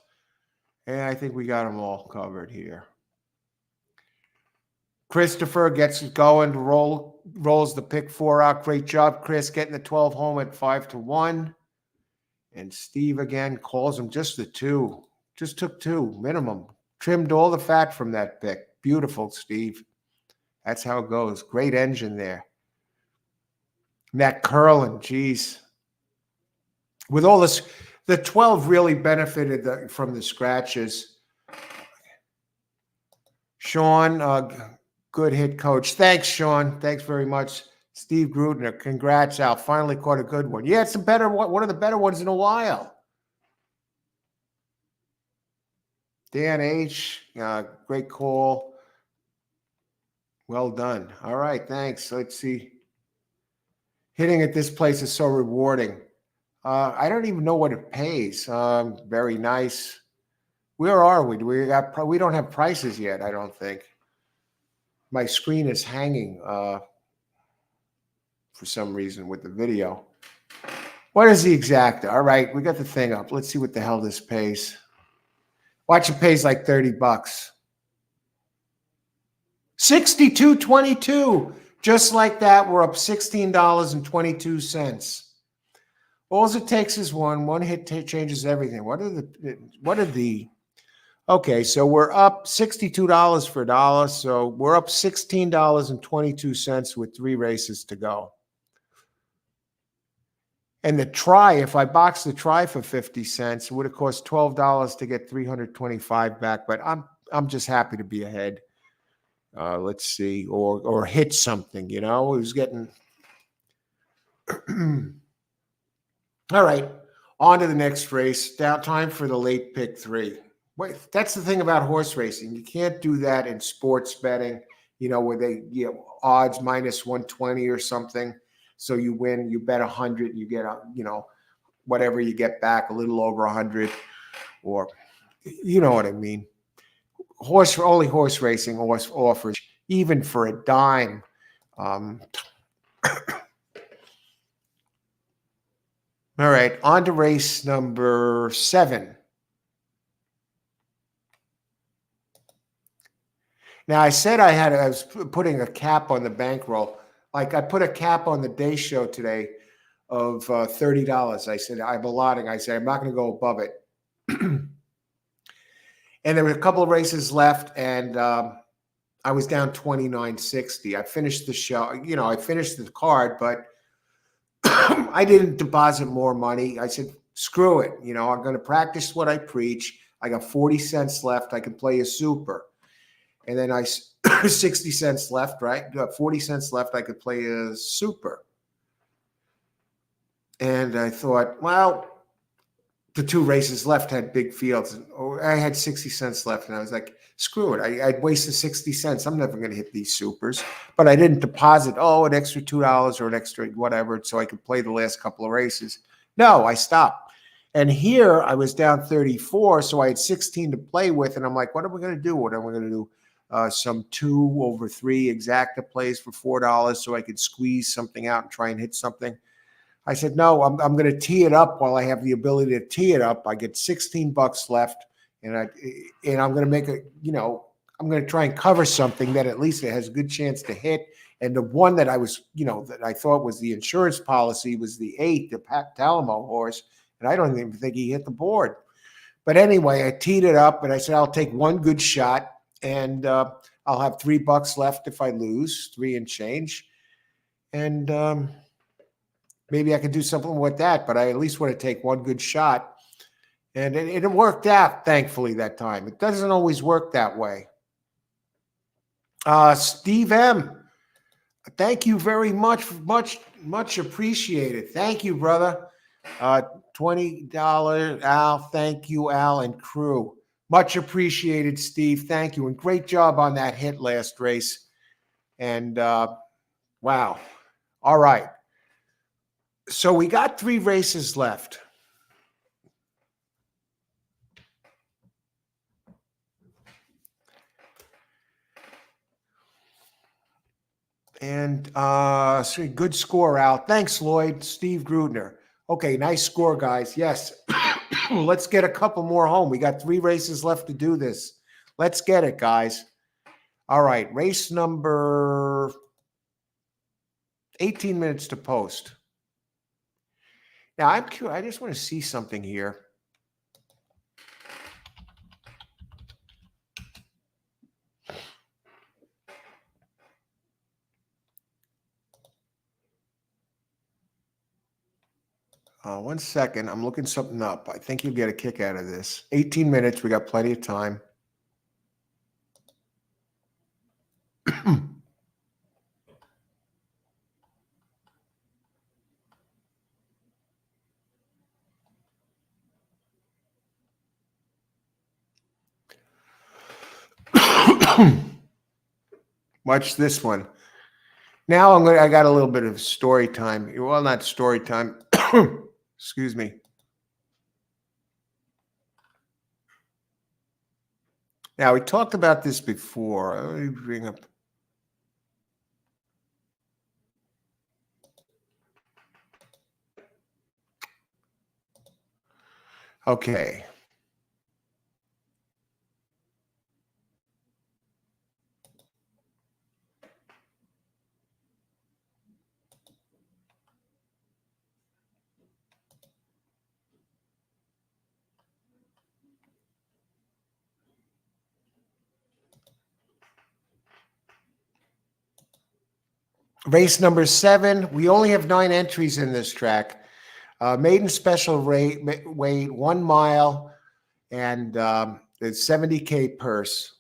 And I think we got them all covered here. Christopher gets it going, rolls the pick 4 out. Great job, Chris, getting the 12 home at 5-1. And Steve again calls him just the 2. Just took 2 minimum. Trimmed all the fat from that pick. Beautiful, Steve. That's how it goes. Great engine there. And that curling, geez. With all this, the 12 really benefited from the scratches. Sean, good hit, coach. Thanks, Sean. Thanks very much. Steve Grudner, congrats, Al. Finally caught a good one. Yeah, it's one of the better ones in a while. Dan H, great call. Well done. All right, thanks. Let's see. Hitting at this place is so rewarding. I don't even know what it pays. Very nice. Where are we? We don't have prices yet, I don't think. My screen is hanging for some reason with the video. What is the exact? All right, we got the thing up. Let's see what the hell this pays. Watch, it pays like 30 bucks. 62.22. Just like that, we're up $16.22. All it takes is one hit changes everything. What are the okay, so we're up $62 for a dollar, so we're up $16.22 with 3 races to go. And the try, if I box the try for 50 cents, it would have cost $12 to get 325 back, but I'm just happy to be ahead. Let's see, or hit something, you know. It was getting all right. On to the next race. Down time for the late pick 3. Wait, that's the thing about horse racing. You can't do that in sports betting, you know, where they odds minus 120 or something. So you win, you bet 100, you get whatever you get back, a little over 100, or you know what I mean. Only horse racing offers even for a dime. All right, on to race number 7. Now, I said I was putting a cap on the bankroll. Like I put a cap on the day show today of $30. I said, I'm allotting. I said, I'm not going to go above it. And there were a couple of races left, and I was down $29.60. I finished the show. You know, I finished the card, but I didn't deposit more money. I said, screw it. You know, I'm going to practice what I preach. I got 40 cents left. I can play a super. And then 60 cents left, right? Got 40 cents left. I could play a super. And I thought, well, the 2 races left had big fields. I had 60 cents left. And I was like, screw it. I'd wasted 60 cents. I'm never going to hit these supers. But I didn't deposit, an extra $2 or an extra whatever so I could play the last couple of races. No, I stopped. And here I was down 34. So I had 16 to play with. And I'm like, what are we going to do? What are we going to do? Some 2/3 exacta plays for $4 so I could squeeze something out and try and hit something. I said, no, I'm going to tee it up while I have the ability to tee it up. I get 16 bucks left, and I'm going to make I'm going to try and cover something that at least it has a good chance to hit. And the one that I was, that I thought was the insurance policy was the 8, the Pat Talamo horse, and I don't even think he hit the board. But anyway, I teed it up, and I said, I'll take one good shot. And I'll have $3 left if I lose, 3 and change. And maybe I could do something with that, but I at least want to take one good shot. And it worked out, thankfully, that time. It doesn't always work that way. Steve M., thank you very much. Much appreciated. Thank you, brother. $20, Al. Thank you, Al and crew. Much appreciated, Steve. Thank you. And great job on that hit last race. And wow. All right. So we got 3 races left. And good score, Al. Thanks, Lloyd. Steve Grudner. Okay, nice score, guys. Yes. Let's get a couple more home. We got 3 races left to do this. Let's get it, guys. All right, race number 18 minutes to post. Now, I'm curious. I just want to see something here. One second. I'm looking something up. I think you'll get a kick out of this. 18 minutes. We got plenty of time. Watch this one. Now I got a little bit of story time. Well, not story time. Excuse me. Now, we talked about this before. Let me bring up. Okay. Race number 7. We only have 9 entries in this track. Maiden special weight 1 mile, and it's $70K purse.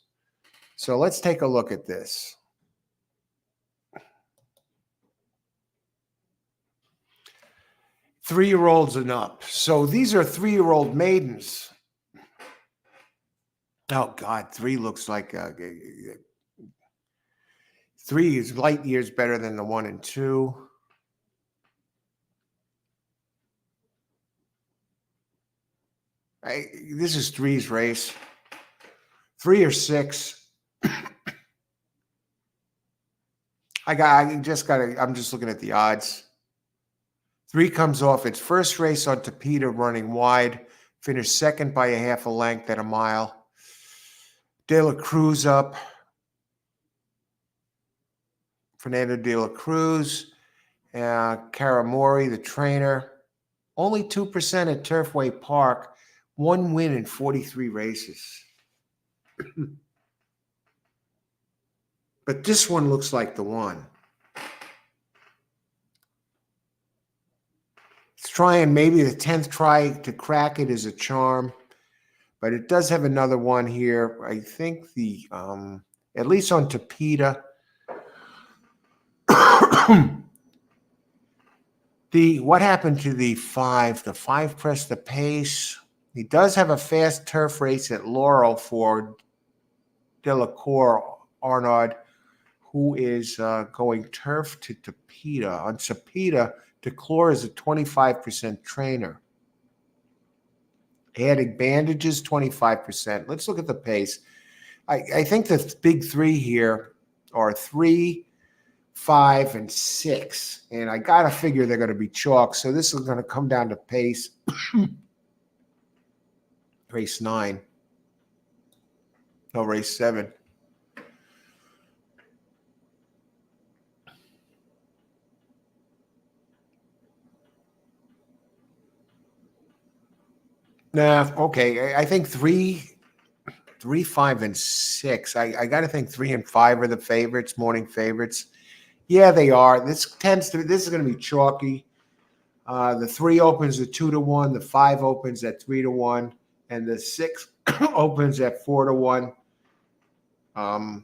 So let's take a look at this. Three-year-olds and up. So these are 3-year-old maidens. Oh God, 3 looks like 3 is light years better than the 1 and 2. This is 3's race. 3 or 6. I'm just looking at the odds. 3 comes off its first race on Tapeta running wide, finished second by a half a length at a mile. De La Cruz up. Fernando de la Cruz, Caramori, the trainer. Only 2% at Turfway Park. 1 win in 43 races. But this one looks like the one. Let's try and maybe the 10th try to crack it is a charm. But it does have another one here. I think the, at least on Tapeta. What happened to the 5? The 5 pressed the pace. He does have a fast turf race at Laurel for Delacour Arnaud, who is going turf to Tapeta. On Tapeta, Declore is a 25% trainer. Adding bandages, 25%. Let's look at the pace. I think the big 3 here are 3, 5, and 6. And I got to figure they're going to be chalk. So this is going to come down to pace. Race 9. No, race 7. Nah, okay. I think 3, 5, and 6. I got to think 3 and 5 are the favorites, morning favorites. Yeah, they are. This is going to be chalky. The 3 opens at 2-1. The 5 opens at 3-1, and the 6 opens at 4-1. I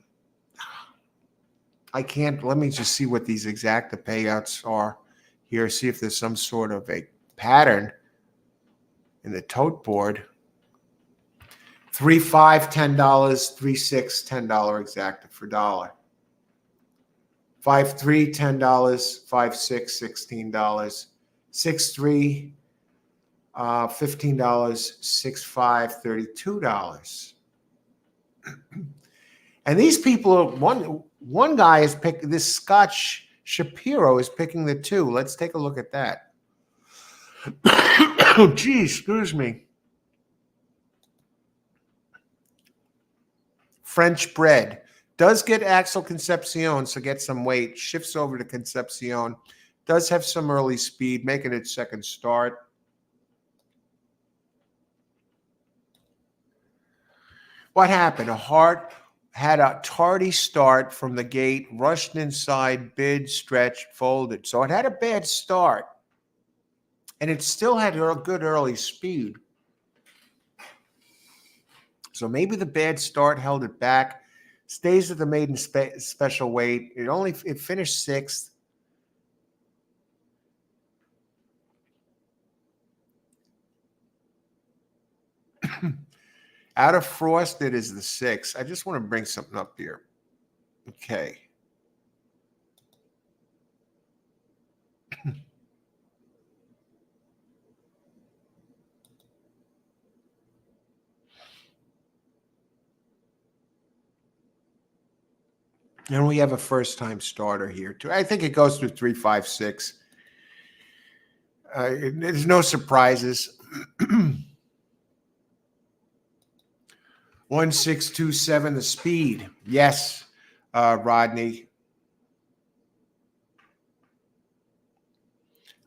can't. Let me just see what these exacta payouts are here. See if there's some sort of a pattern in the tote board. 3, 5, $10. 3, 6, $10 exacta for $1. 5, 3, $10. 5, 6, $16. 6, 3, $15. 6, 5, $32. And these people are one guy is picking this Scotch Shapiro is picking the 2. Let's take a look at that. Oh, geez, excuse me. French bread. Does get Axel Concepcion, so get some weight. Shifts over to Concepcion. Does have some early speed, making it second start. What happened? Had a tardy start from the gate, rushed inside, bid, stretched, folded. So it had a bad start. And it still had a good early speed. So maybe the bad start held it back. Stays at the maiden special weight. It finished 6th. Out of frosted is the 6. I just want to bring something up here. Okay. And we have a first-time starter here, too. I think it goes through 3, 5, 6. There's no surprises. 1627, the speed. Yes, Rodney.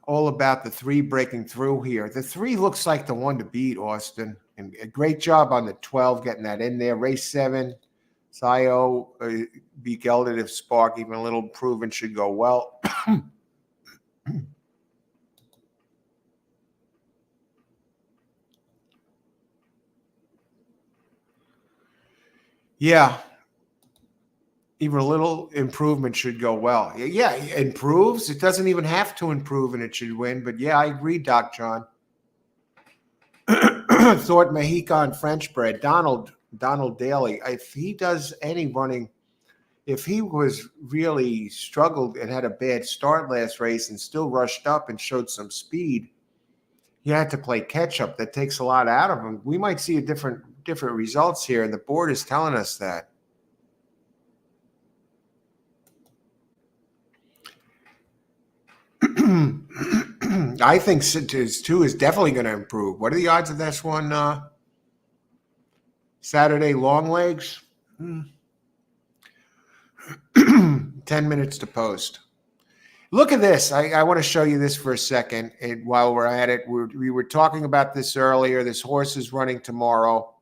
All about the 3 breaking through here. The 3 looks like the one to beat, Austin. And a great job on the 12 getting that in there. Race 7, Zio, be gelded if Spark, even a little proven, should go well. Yeah. Even a little improvement should go well. Yeah, it improves. It doesn't even have to improve and it should win. But yeah, I agree, Doc John. Thought Mohican French bred, Donald Daly, if he does any running, if he was really struggled and had a bad start last race and still rushed up and showed some speed, he had to play catch up. That takes a lot out of him. We might see a different results here, and the board is telling us that. I think Sintes 2 is definitely going to improve. What are the odds of this one? Saturday long legs? 10 minutes to post. Look at this. I want to show you this for a second. And while we're at it, we were talking about this earlier. This horse is running tomorrow.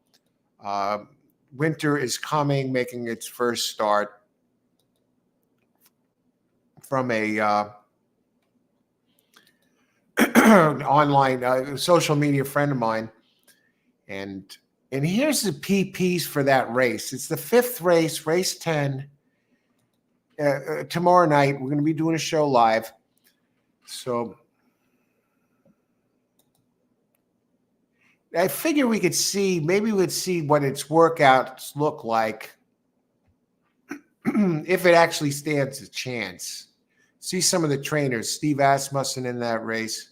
Winter is coming, making its first start from a online social media friend of mine. And here's the PPs for that race. It's the 5th race, race 10. Tomorrow night, we're going to be doing a show live. So I figure we could see, maybe we'd see what its workouts look like if it actually stands a chance. See some of the trainers. Steve Asmussen in that race.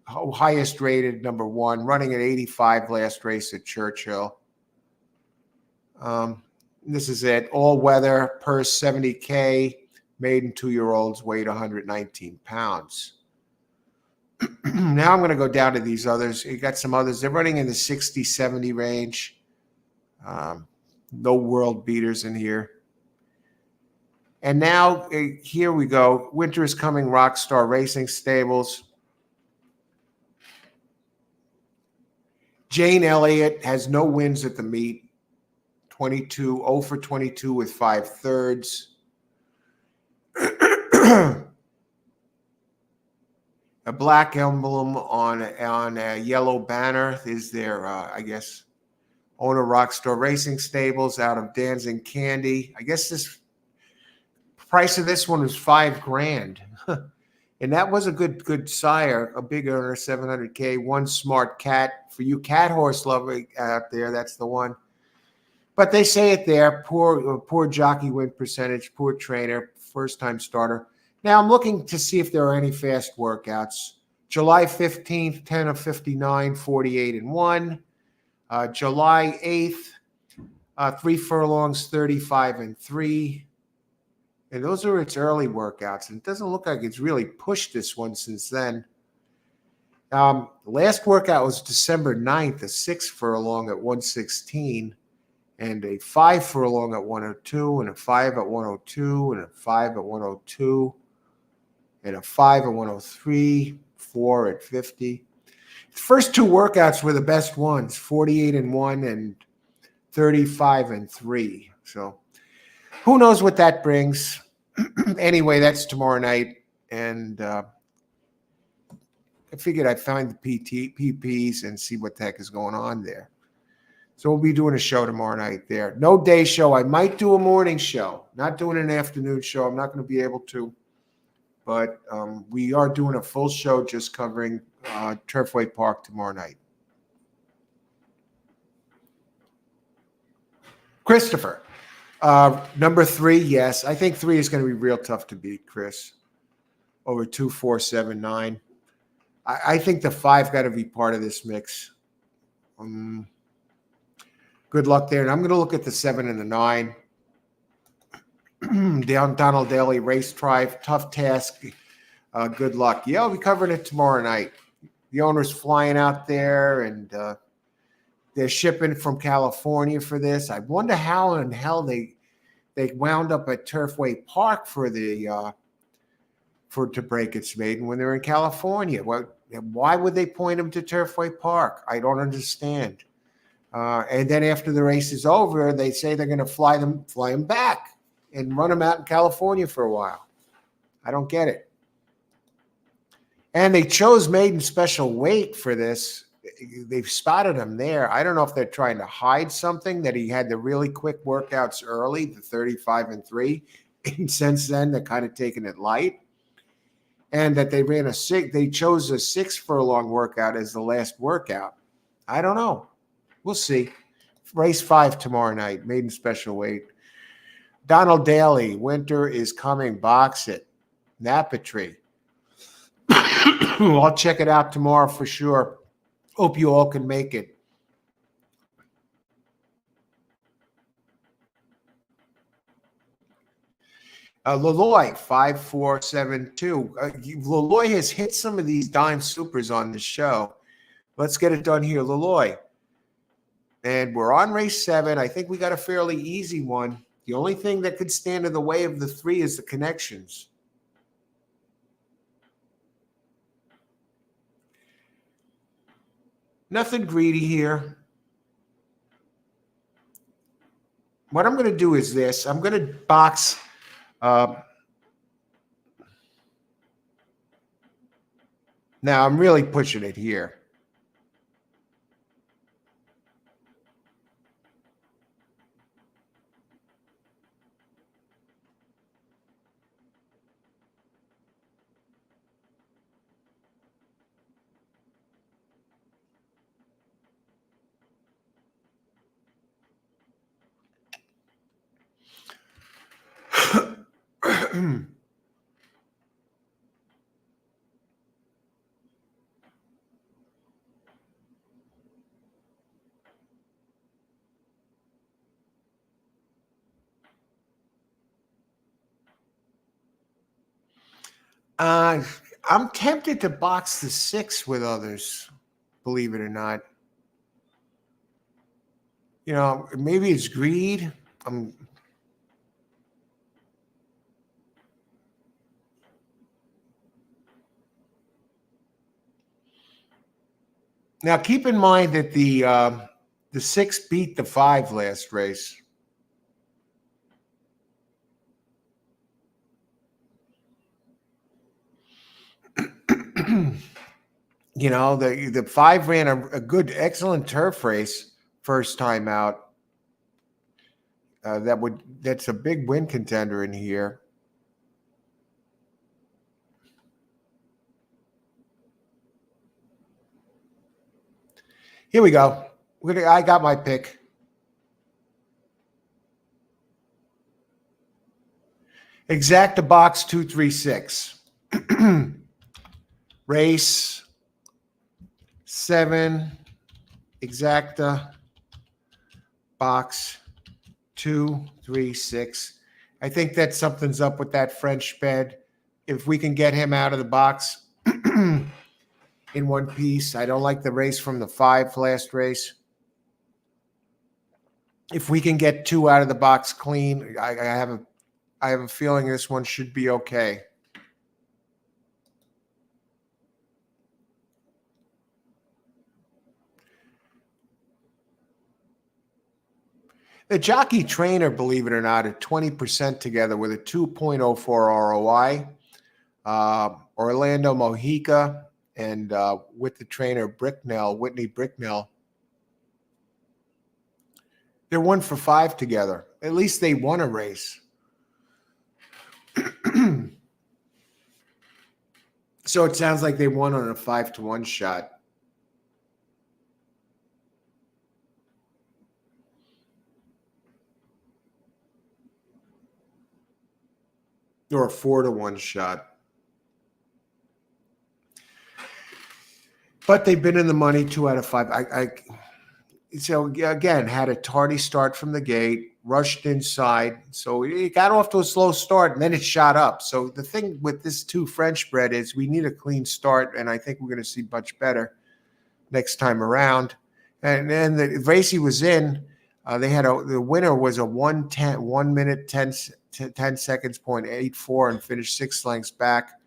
Highest rated, number 1, running at 85 last race at Churchill. This is it. All weather, purse 70K, maiden 2-year-olds, weight 119 pounds. Now I'm going to go down to these others. You got some others. They're running in the 60, 70 range. No world beaters in here. And now here we go. Winter is coming, Rockstar Racing Stables. Jane Elliott has no wins at the meet. 0 for 22 with 5/3. A black emblem on a yellow banner is their, I guess, owner Rockstar Racing Stables out of Danzig Candy. I guess this price of this one was $5,000. And that was a good sire, a big earner, 700K. One smart cat. For you cat horse lovers out there, that's the one. But they say it there, poor jockey win percentage, poor trainer, first-time starter. Now I'm looking to see if there are any fast workouts. July 15th, 10 of 59, 48-1. July 8th, 3 furlongs, 35-3. And those are its early workouts. And it doesn't look like it's really pushed this one since then. The last workout was December 9th, a 6 furlong at 116, and a 5 furlong at 102, and a 5 at 102, and a 5 at 102, and a 5 at 103, 4 at 50. The first 2 workouts were the best ones, 48-1 and 35-3. So who knows what that brings? Anyway, that's tomorrow night, and I figured I'd find the PPs and see what the heck is going on there. So we'll be doing a show tomorrow night there. No day show. I might do a morning show. Not doing an afternoon show. I'm not going to be able to. But we are doing a full show just covering Turfway Park tomorrow night. Christopher. Number 3, yes. I think 3 is going to be real tough to beat, Chris. Over 2.479. I think the 5 got to be part of this mix. Good luck there. And I'm going to look at the 7 and the 9. Down Donald Daly race drive, tough task. Good luck. Yeah, I'll be covering it tomorrow night. The owner's flying out there, and they're shipping from California for this. I wonder how in hell they wound up at Turfway Park for the to break its maiden when they're in California. Why would they point them to Turfway Park? I don't understand. And then after the race is over, they say they're going to fly them back and run them out in California for a while. I don't get it. And they chose maiden special weight for this. They've spotted him there. I don't know if they're trying to hide something, that he had the really quick workouts early, the 35 and 3. And since then, they're kind of taking it light. And that they ran they chose a 6 furlong workout as the last workout. I don't know. We'll see. Race 5 tomorrow night, maiden special weight. Donald Daly, winter is coming. Box it. Napa Tree. I'll check it out tomorrow for sure. Hope you all can make it. Laloy, 5472. Laloy has hit some of these dime supers on the show. Let's get it done here, Laloy. And we're on race 7. I think we got a fairly easy one. The only thing that could stand in the way of the 3 is the connections. Nothing greedy here. What I'm going to do is this. I'm going to box. Now, I'm really pushing it here. I'm tempted to box the 6 with others, believe it or not. You know, maybe it's greed. Now, keep in mind that the 6 beat the 5 last race. You know, the 5 ran a good, excellent turf race first time out. That's a big win contender in here. Here we go. I got my pick. Exacta box 236. Race 7. Exacta box 236. I think that something's up with that French bed. If we can get him out of the box in one piece. I don't like the race from the 5 last race. If we can get 2 out of the box clean, I have a feeling this one should be okay. The jockey trainer, believe it or not, at 20% together with a 2.04 ROI. Orlando Mojica and with the trainer Whitney Bricknell. They're 1 for 5 together. At least they won a race. So it sounds like they won on a 5-1 shot. or a 4-1 shot. But they've been in the money 2 out of 5. So again, had a tardy start from the gate, rushed inside. So it got off to a slow start and then it shot up. So the thing with this 2 French bred is we need a clean start. And I think we're going to see much better next time around. And then the race he was in, the winner was a 1 minute, 10 seconds, 0.84 and finished 6 lengths back.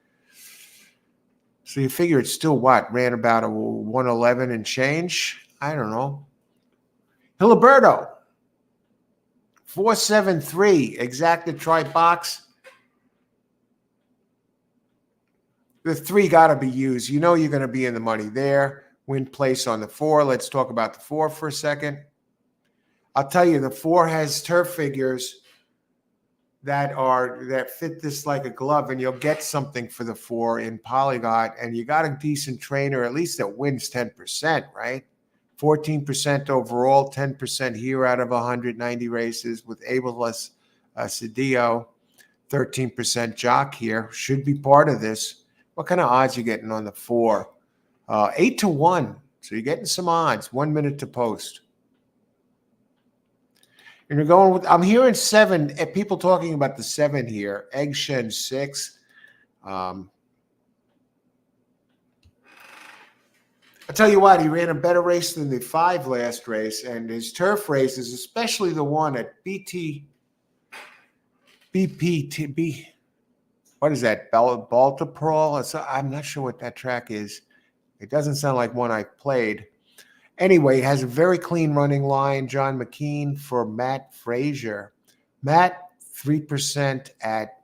So you figure it's still ran about a 111 and change. I don't know. Hiliberto, 473, exacta tri box. The 3 got to be used. You know you're going to be in the money there. Win place on the 4. Let's talk about the 4 for a second. I'll tell you, the 4 has turf figures that fit this like a glove, and you'll get something for the 4 in Polygot, and you got a decent trainer, at least that wins 10%, right? 14% overall, 10% here out of 190 races with Abelus Cedillo, 13% jock here. Should be part of this. What kind of odds you getting on the 4? 8-1. So you're getting some odds. 1 minute to post. And you're going with, I'm hearing 7, people talking about the 7 here. Eggshen 6. I'll tell you what, he ran a better race than the 5 last race, and his turf races, especially the one at what is that, Baltapro? I'm not sure what that track is. It doesn't sound like one I've played. Anyway, it has a very clean running line. John McKean for Matt Frazier. Matt, 3% at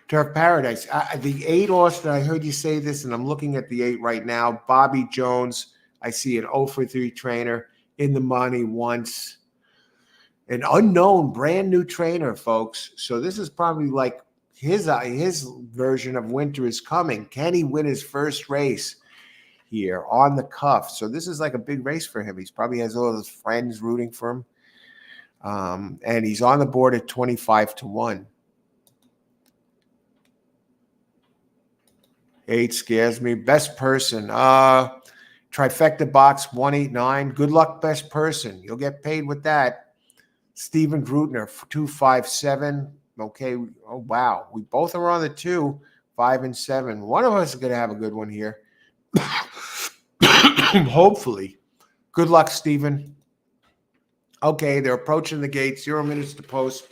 Turf Paradise. The 8, Austin, I heard you say this, and I'm looking at the 8 right now. Bobby Jones, I see an 0 for 3 trainer in the money once. An unknown, brand new trainer, folks. So this is probably like his version of Winter is Coming. Can he win his first race here on the cuff? So this is like a big race for him. He's probably has all his friends rooting for him. And he's on the board at 25-1. 8 scares me. Best person. Trifecta box 189. Good luck, best person. You'll get paid with that. Steven Grutner, 257. Okay. Oh, wow. We both are on the 2, 5 and 7. One of us is going to have a good one here. Hopefully. Good luck, Steven. Okay, they're approaching the gate. 0 minutes to post.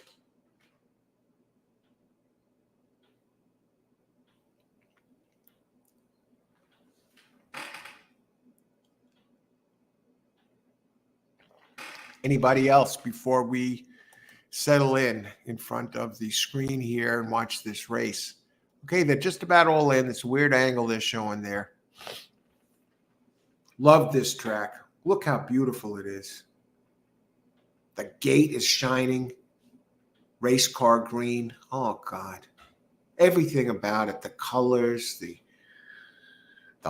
Anybody else before we settle in front of the screen here and watch this race? Okay, they're just about all in. It's a weird angle they're showing there. Love this track. Look how beautiful it is. The gate is shining. Race car green. Oh, God. Everything about it. The colors, the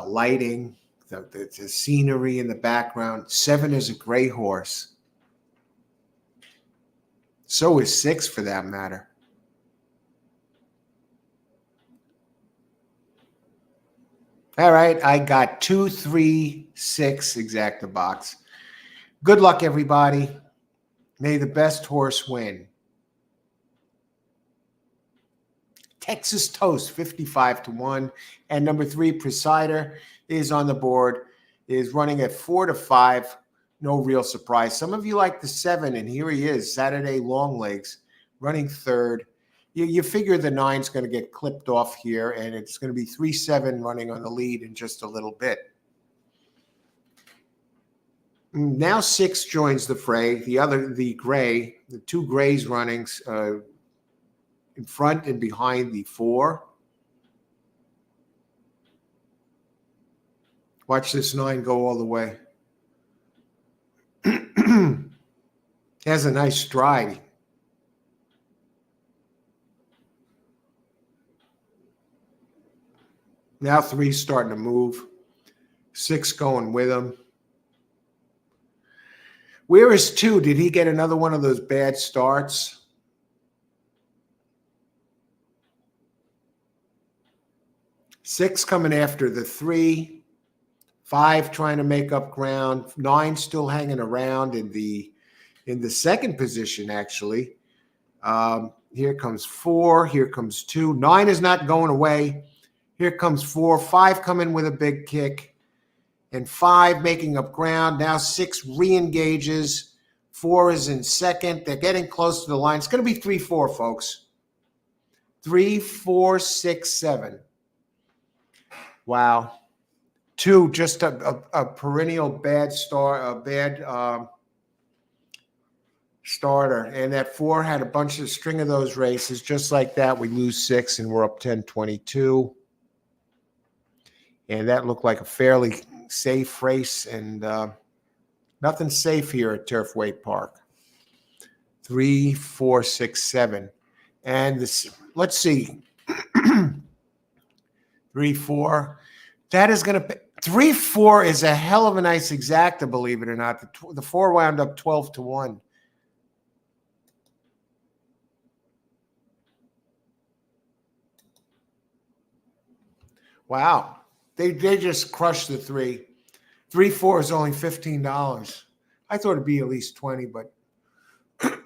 lighting, the scenery in the background. 7 is a gray horse. So is 6 for that matter. All right, I got 2, 3, 6 exacta box. Good luck, everybody. May the best horse win. Texas Toast, 55-1. And number 3, Presider, is on the board, is running at 4-5. No real surprise. Some of you like the 7, and here he is, Saturday Long Legs, running 3rd. You figure the 9's going to get clipped off here, and it's going to be 3-7 running on the lead in just a little bit. Now 6 joins the fray. The 2 grays running in front and behind the 4. Watch this 9 go all the way. Has a nice stride. Now 3's starting to move. 6 going with him. Where is 2? Did he get another one of those bad starts? 6 coming after the 3. 5 trying to make up ground. 9 still hanging around in the second position, actually. Here comes 4. Here comes 2. 9 is not going away. Here comes 4. 5 coming with a big kick. And 5 making up ground. Now 6 re-engages. 4 is in second. They're getting close to the line. It's going to be 3-4, folks. 3, 4, 6, 7. Wow. 2, just a perennial bad starter. And that 4 had a bunch of string of those races. Just like that, we lose 6 and we're up 10-22. And that looked like a fairly safe race, and nothing safe here at Turfway Park. 3, 4, 6, 7. And this, let's see. 3, 4. That is going to 3, 4 is a hell of a nice exacta, believe it or not. The 4 wound up 12-1. Wow. They just crushed the 3. 3, 4 is only $15. I thought it'd be at least 20, but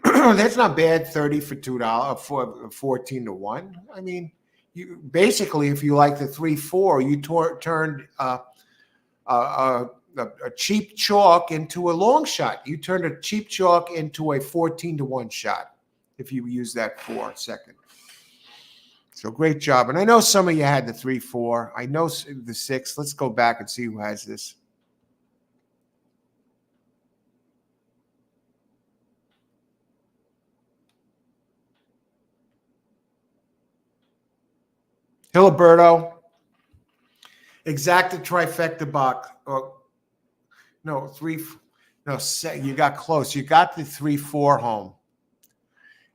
that's not bad. 30 for $2 for 14-1. I mean, you basically, if you like the 3, 4, you turned a cheap chalk into a long shot. You turned a cheap chalk into a 14-1 shot if you use that 4 second. So great job. And I know some of you had the 3, 4. I know the 6. Let's go back and see who has this. Hiliberto. Exacta trifecta box. Oh, no, 3. No, you got close. You got the 3, 4 home.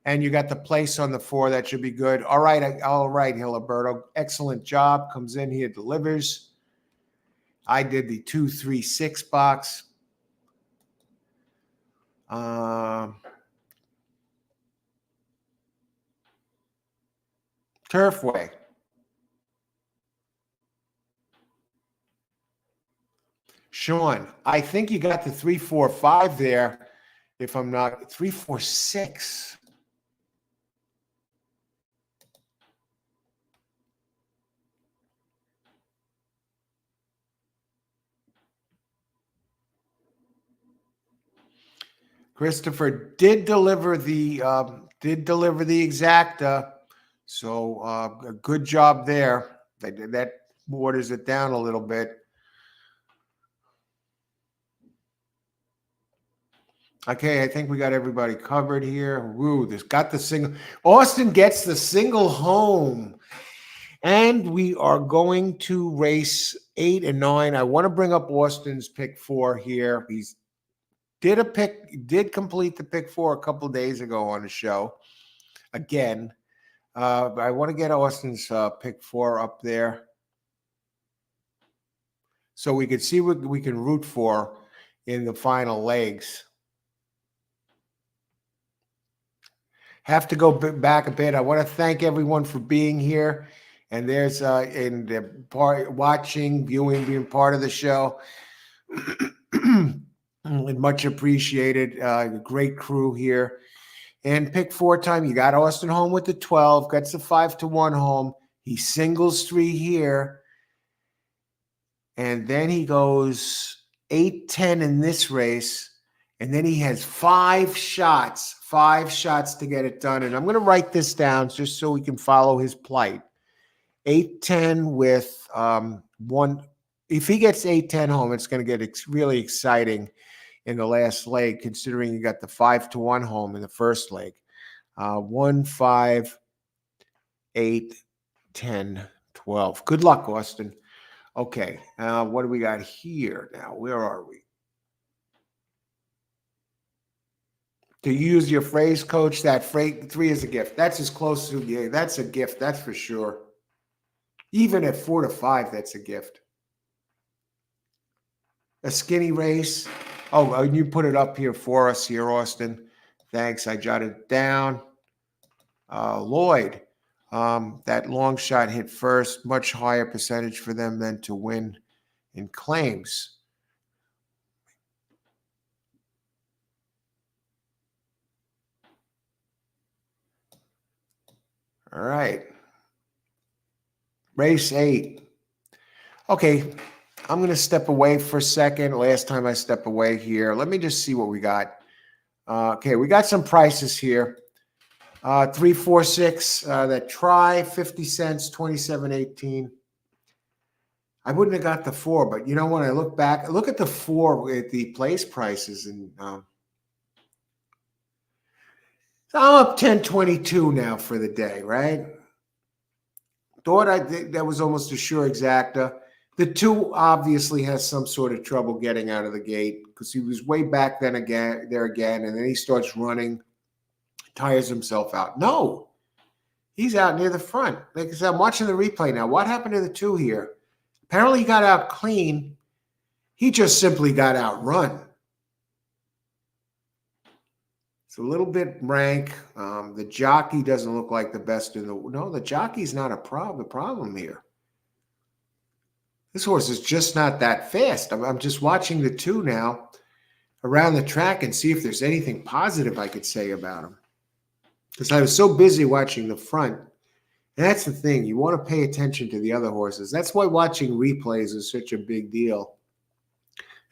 And you got the place on the 4. That should be good. All right, Hiliberto. Excellent job. Comes in here, delivers. I did the 2, 3, 6 box. Turfway. Sean, I think you got the 3, 4, 5 there. If I'm not 3, 4, 6. Christopher did deliver the exacta, so a good job there. That waters it down a little bit. Okay, I think we got everybody covered here. Woo, this got the single. Austin gets the single home. And we are going to race 8 and 9. I want to bring up Austin's pick 4 here. He's did complete the pick 4 a couple of days ago on the show. Again, I want to get Austin's pick 4 up there so we can see what we can root for in the final legs. Have to go back a bit. I want to thank everyone for being here. And there's watching, viewing, being part of the show. Much appreciated. Great crew here. And pick 4 time. You got Austin home with the 12. Gets the 5-1 home. He singles 3 here. And then he goes 8-10 in this race. And then he has 5 shots to get it done. And I'm going to write this down just so we can follow his plight. 8-10 with 1. If he gets 8-10 home, it's going to get really exciting in the last leg, considering you got the 5-1 home in the first leg. 1, 5, 8, 10, 12. Good luck, Austin. Okay, what do we got here now? Where are we? To use your phrase, Coach, that 3 is a gift. That's as close to, yeah, that's a gift. That's for sure. Even at 4-5, that's a gift. A skinny race. Oh, you put it up here for us here, Austin. Thanks. I jotted it down. Lloyd. That long shot hit first, much higher percentage for them than to win in claims. All right. Race 8. Okay, I'm going to step away for a second. Last time I step away here. Let me just see what we got. Okay, we got some prices here. 3, 4, 6. That try 50 cents, 27.18. I wouldn't have got the 4, but you know when I look back, look at the 4 at the place prices, and so I'm up 10.22 now for the day, right? Thought that was almost a sure exacta. The 2 obviously has some sort of trouble getting out of the gate because he was way back then again, and then he starts running, tires himself out. No, he's out near the front. Like I said, I'm watching the replay now. What happened to the 2 here? Apparently he got out clean. He just simply got outrun. It's a little bit rank. The jockey doesn't look like the best in the... No, the jockey's not the problem here. This horse is just not that fast. I'm just watching the 2 now around the track and see if there's anything positive I could say about him. Because I was so busy watching the front. And that's the thing. You want to pay attention to the other horses. That's why watching replays is such a big deal.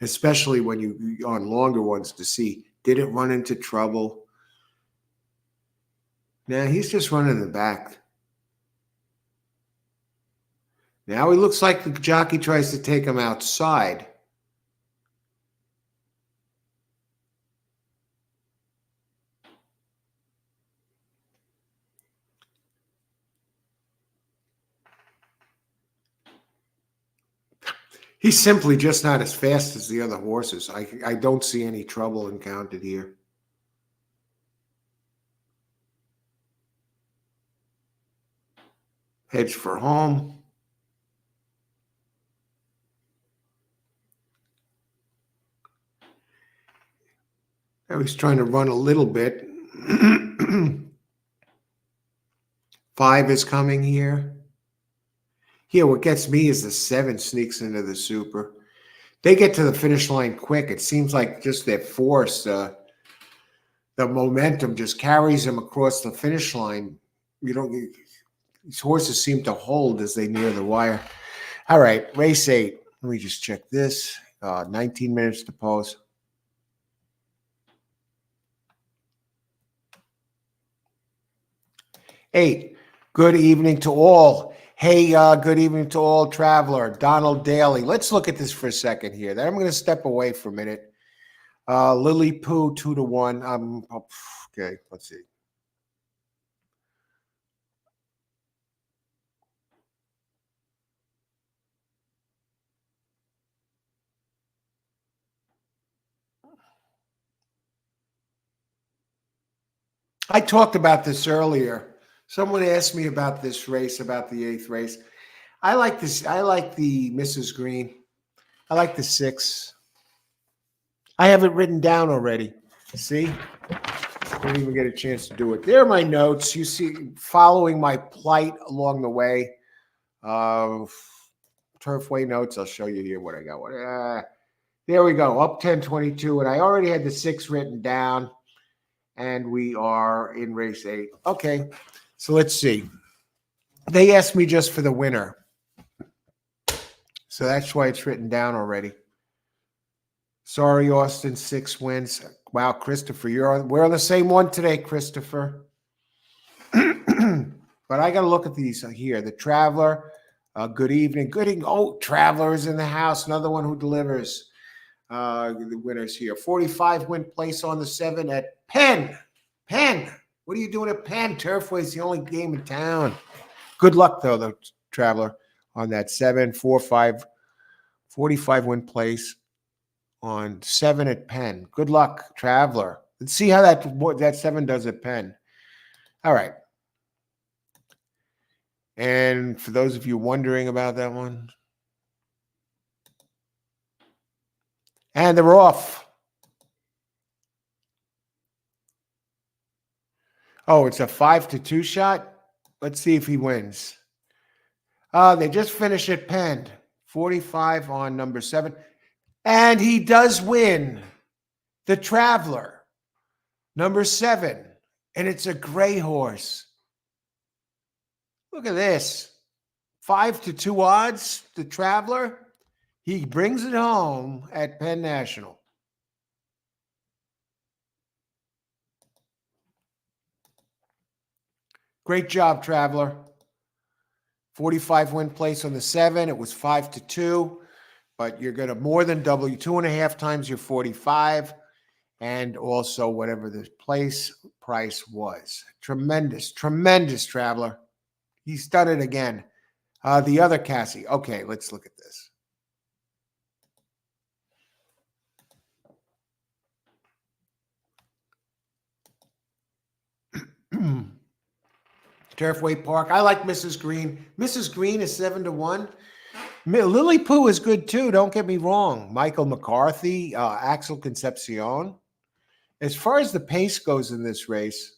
Especially when you're on longer ones to see, did it run into trouble? Now he's just running the back. Now he looks like the jockey tries to take him outside. He's simply just not as fast as the other horses. I don't see any trouble encountered here. Heads for home. Now he's trying to run a little bit. 5 is coming here. Here, what gets me is the 7 sneaks into the super. They get to the finish line quick. It seems like just their force, the momentum just carries them across the finish line. These horses seem to hold as they near the wire. All right, race 8. Let me just check this. 19 minutes to post. Eight. Good evening to all. Hey, good evening to all, traveler. Donald Daly. Let's look at this for a second here. Then I'm going to step away for a minute. Lily Poo 2-1. Okay, let's see. I talked about this earlier. Someone asked me about this race, about the 8th race. I like this. I like the Mrs. Green. I like the 6. I have it written down already. See? Didn't even get a chance to do it. There are my notes. You see, following my plight along the way. Turfway notes. I'll show you here what I got. There we go. Up 10.22. And I already had the 6 written down. And we are in race 8. Okay. So let's see. They asked me just for the winner. So that's why it's written down already. Sorry, Austin, 6 wins. Wow, Christopher, we're on the same one today, Christopher. But I got to look at these here. The Traveler, good evening. Good evening. Oh, Traveler is in the house. Another one who delivers. The winners here. 45 win place on the 7 at Penn. Penn. What are you doing at Penn? Turfway is the only game in town. Good luck, though, the Traveler, on that 7, 4, 5, 45 win place on 7 at Penn. Good luck, Traveler. Let's see how that 7 does at Penn. All right. And for those of you wondering about that one, and they're off. Oh, it's a 5-2 shot. Let's see if he wins. They just finished it penned. 45 on number 7. And he does win. The Traveler, number 7. And it's a gray horse. Look at this. 5-2 odds. The Traveler. He brings it home at Penn National. Great job, Traveler. 45 win place on the 7. It was 5-2, but you're going to more than double. 2.5 times your 45, and also whatever the place price was. Tremendous, tremendous, Traveler. He's done it again. The other Cassie. Okay, let's look at this. Turfway Park. I like Mrs. Green. Mrs. Green is 7-1. Lily Pooh is good too. Don't get me wrong. Michael McCarthy, Axel Concepcion. As far as the pace goes in this race,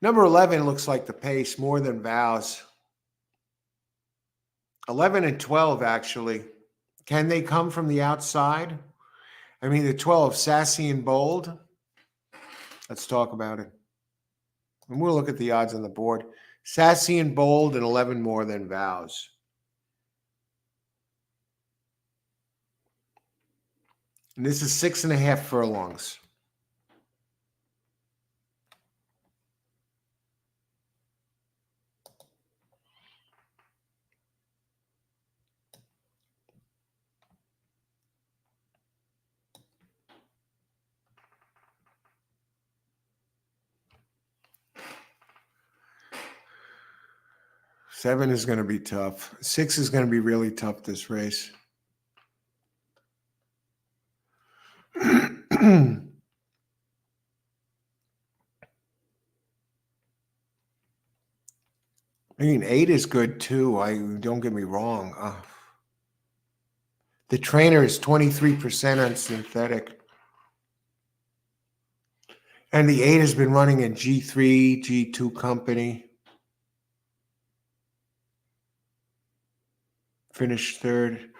number 11 looks like the pace more than Vows. 11 and 12, actually. Can they come from the outside? I mean, the 12, Sassy and Bold. Let's talk about it. And we'll look at the odds on the board. Sassy and Bold and 11 more than Vows. And this is 6.5 furlongs. Seven is going to be tough. 6 is going to be really tough this race. I mean, 8 is good too. Don't get me wrong. The trainer is 23% on synthetic. And the 8 has been running in G3, G2 company. Finished 3rd.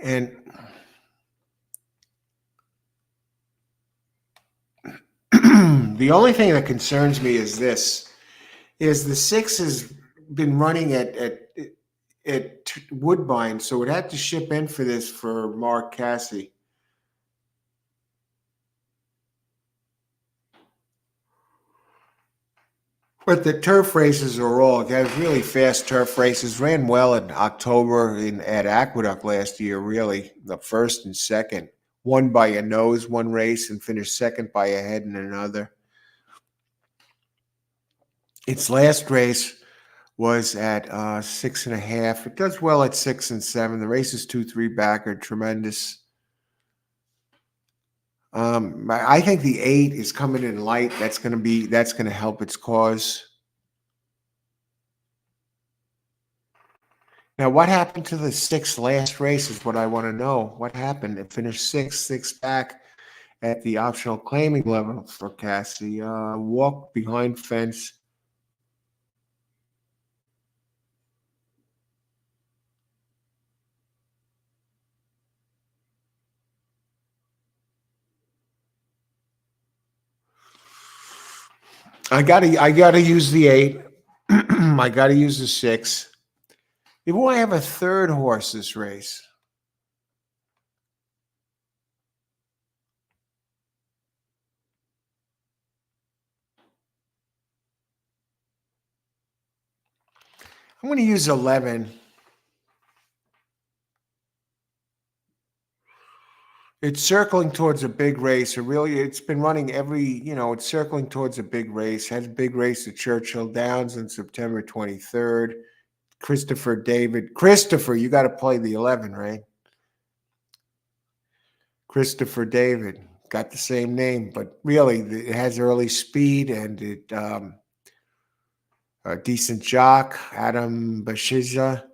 And the only thing that concerns me is this, is the 6 has been running at Woodbine, so it had to ship in for this for Mark Cassie. But the turf races are all, they have really fast turf races. Ran well in October at Aqueduct last year, really, the 1st and 2nd. Won by a nose one race and finished 2nd by a head in another. Its last race was at 6.5. It does well at 6 and 7. The race is 2-3 back are tremendous. I think the 8 is coming in light. That's going to help its cause. Now, what happened to the 6 last race is what I want to know. What happened? It finished 6 back at the optional claiming level for Cassie. Walk behind fence. I gotta use the 8. I gotta use the 6. If I have a 3rd horse this race. I'm going to use 11. It's circling towards a big race. It's been running it's circling towards a big race. Had a big race at Churchill Downs on September 23rd. Christopher, you got to play the 11, right? Christopher David, got the same name, but really it has early speed and it a decent jock, Adam Bashiza.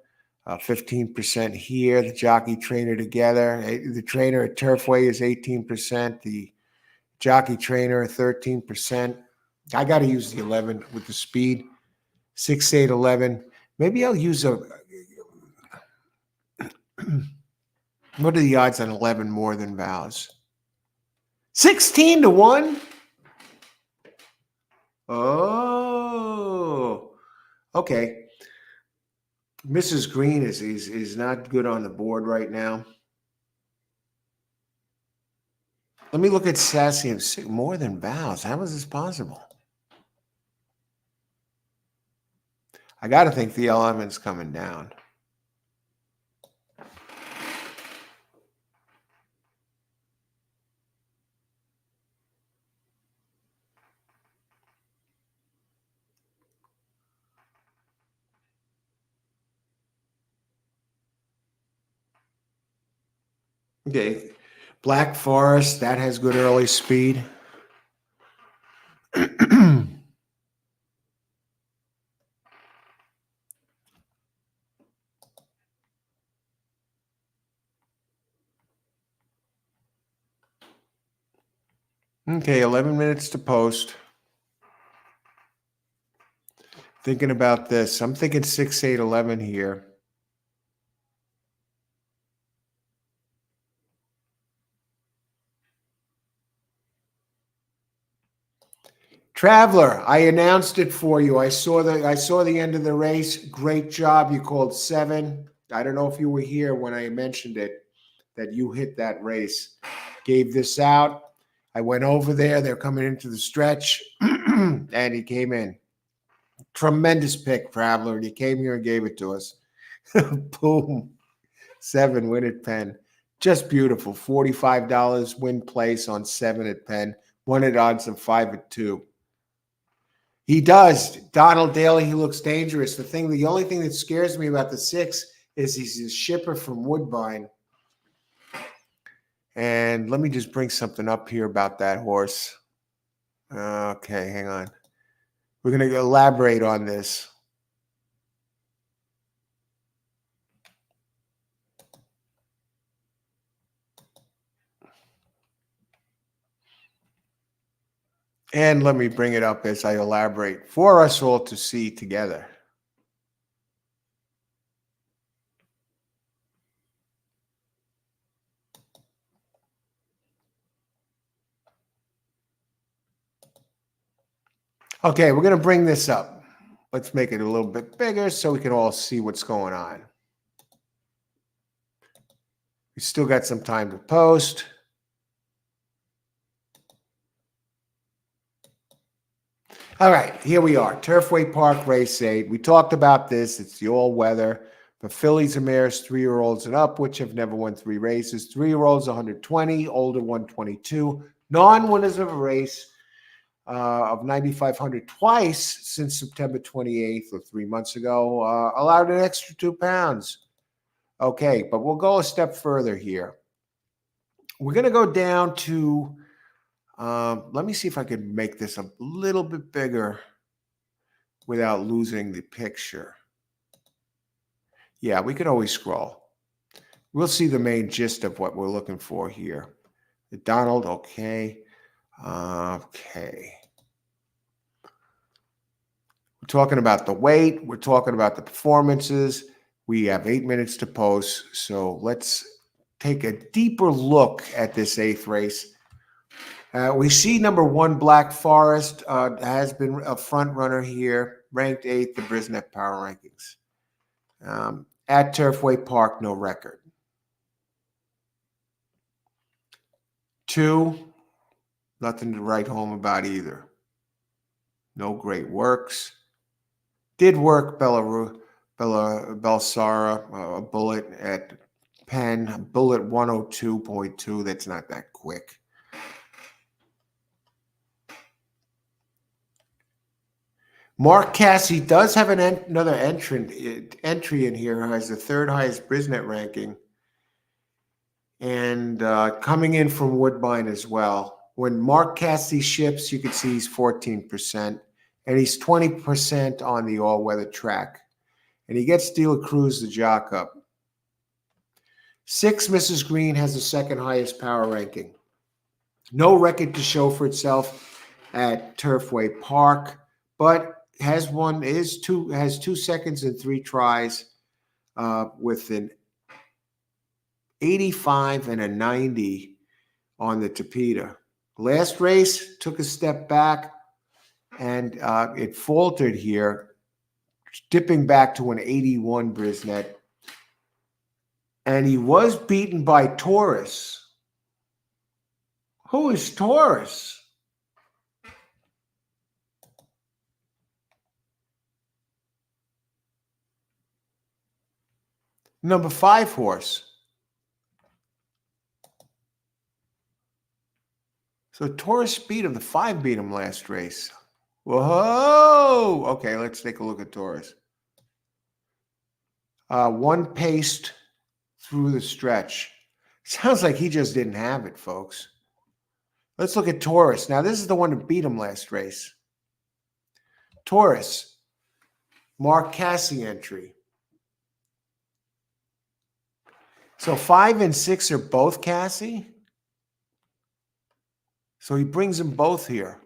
15% here. The jockey trainer together. The trainer at Turfway is 18%. The jockey trainer 13%. I got to use the 11 with the speed. 6, 8, 11. Maybe I'll use a. What are the odds on 11 more than Vows? 16 to 1. Oh, okay. Mrs. Green is not good on the board right now. Let me look at Sassy and more than Vows. How is this possible? I got to think the 11's coming down. Okay, Black Forest, that has good early speed. Okay, 11 minutes to post. Thinking about this. I'm thinking 6, 8, 11 here. Traveler, I announced it for you. I saw the end of the race. Great job. You called 7. I don't know if you were here when I mentioned it, that you hit that race. Gave this out. I went over there. They're coming into the stretch, and he came in. Tremendous pick, Traveler. And he came here and gave it to us. Boom. 7 win at Penn. Just beautiful. $45 win place on 7 at Penn. 1 at odds of 5 at 2. He does. Donald Daly, he looks dangerous. The only thing that scares me about the 6 is he's a shipper from Woodbine. And let me just bring something up here about that horse. Okay, hang on. We're going to elaborate on this. And let me bring it up as I elaborate for us all to see together. Okay, we're going to bring this up. Let's make it a little bit bigger so we can all see what's going on. We still got some time to post. All right, here we are. Turfway Park, race 8. We talked about this. It's the all-weather. For fillies and mares, 3-year-olds and up, which have never won 3 races. 3-year-olds, 120. Older, 122. Non-winners of a race of 9,500 twice since September 28th or 3 months ago. Allowed an extra 2 pounds. Okay, but we'll go a step further here. We're going to go down to... let me see if I can make this a little bit bigger without losing the picture. Yeah, we could always scroll. We'll see the main gist of what we're looking for here. The Donald, okay. Okay. We're talking about the weight. We're talking about the performances. We have 8 minutes to post. So let's take a deeper look at this 8th race. We see number 1, Black Forest, has been a front runner here, ranked 8th, the Brisnet Power Rankings. At Turfway Park, no record. 2, nothing to write home about either. No great works. Did work Belsara, a bullet at Penn, bullet 102.2. That's not that quick. Mark Cassie does have another entry in here, who has the 3rd highest Brisnet ranking, and coming in from Woodbine as well. When Mark Cassie ships, you can see he's 14%, and he's 20% on the all-weather track. And he gets De La Cruz the jock up. 6, Mrs. Green has the second highest power ranking. No record to show for itself at Turfway Park, but has 2 seconds and 3 tries with an 85 and a 90 on the Tapeta. Last race took a step back, and it faltered here, dipping back to an 81 Brisnet. And he was beaten by Taurus. Who is Taurus? Number 5 horse. So Taurus beat him. The 5 beat him last race. Whoa! Okay, let's take a look at Taurus. 1 paced through the stretch. Sounds like he just didn't have it, folks. Let's look at Taurus. Now, this is the one that beat him last race. Taurus. Mark Cassie entry. So 5 and 6 are both Cassie. So he brings them both here.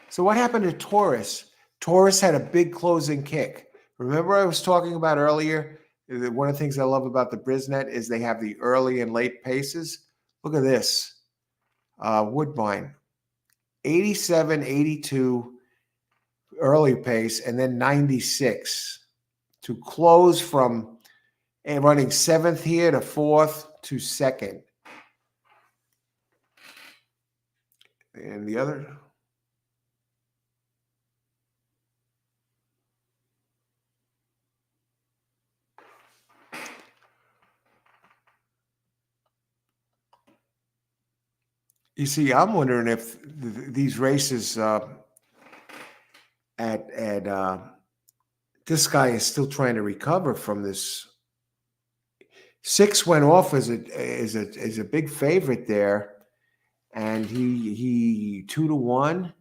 So what happened to Taurus? Taurus had a big closing kick. Remember I was talking about earlier, one of the things I love about the Brisnet is they have the early and late paces. Look at this. Woodbine. 87, 82 early pace, and then 96 to close from running 7th here to 4th to 2nd. And the other... You see, I'm wondering if these races this guy is still trying to recover from this. 6 went off as a big favorite there, and he 2-1,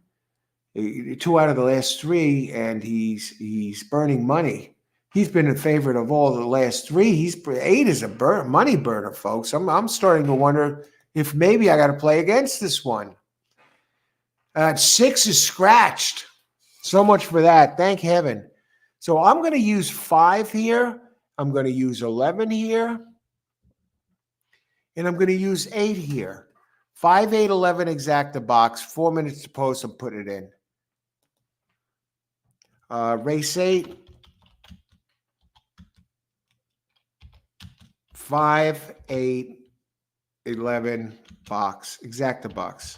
2 out of the last 3, and he's burning money. He's been a favorite of all the last 3. 8 is a money burner, folks. I'm starting to wonder if maybe I got to play against this one. 6 is scratched. So much for that. Thank heaven. So I'm going to use 5 here. I'm going to use 11 here. And I'm going to use 8 here. 5, 8, 11 exacta box. 4 minutes to post. I'm putting it in. Race 8. 5, 8, 11 box. Exacta box.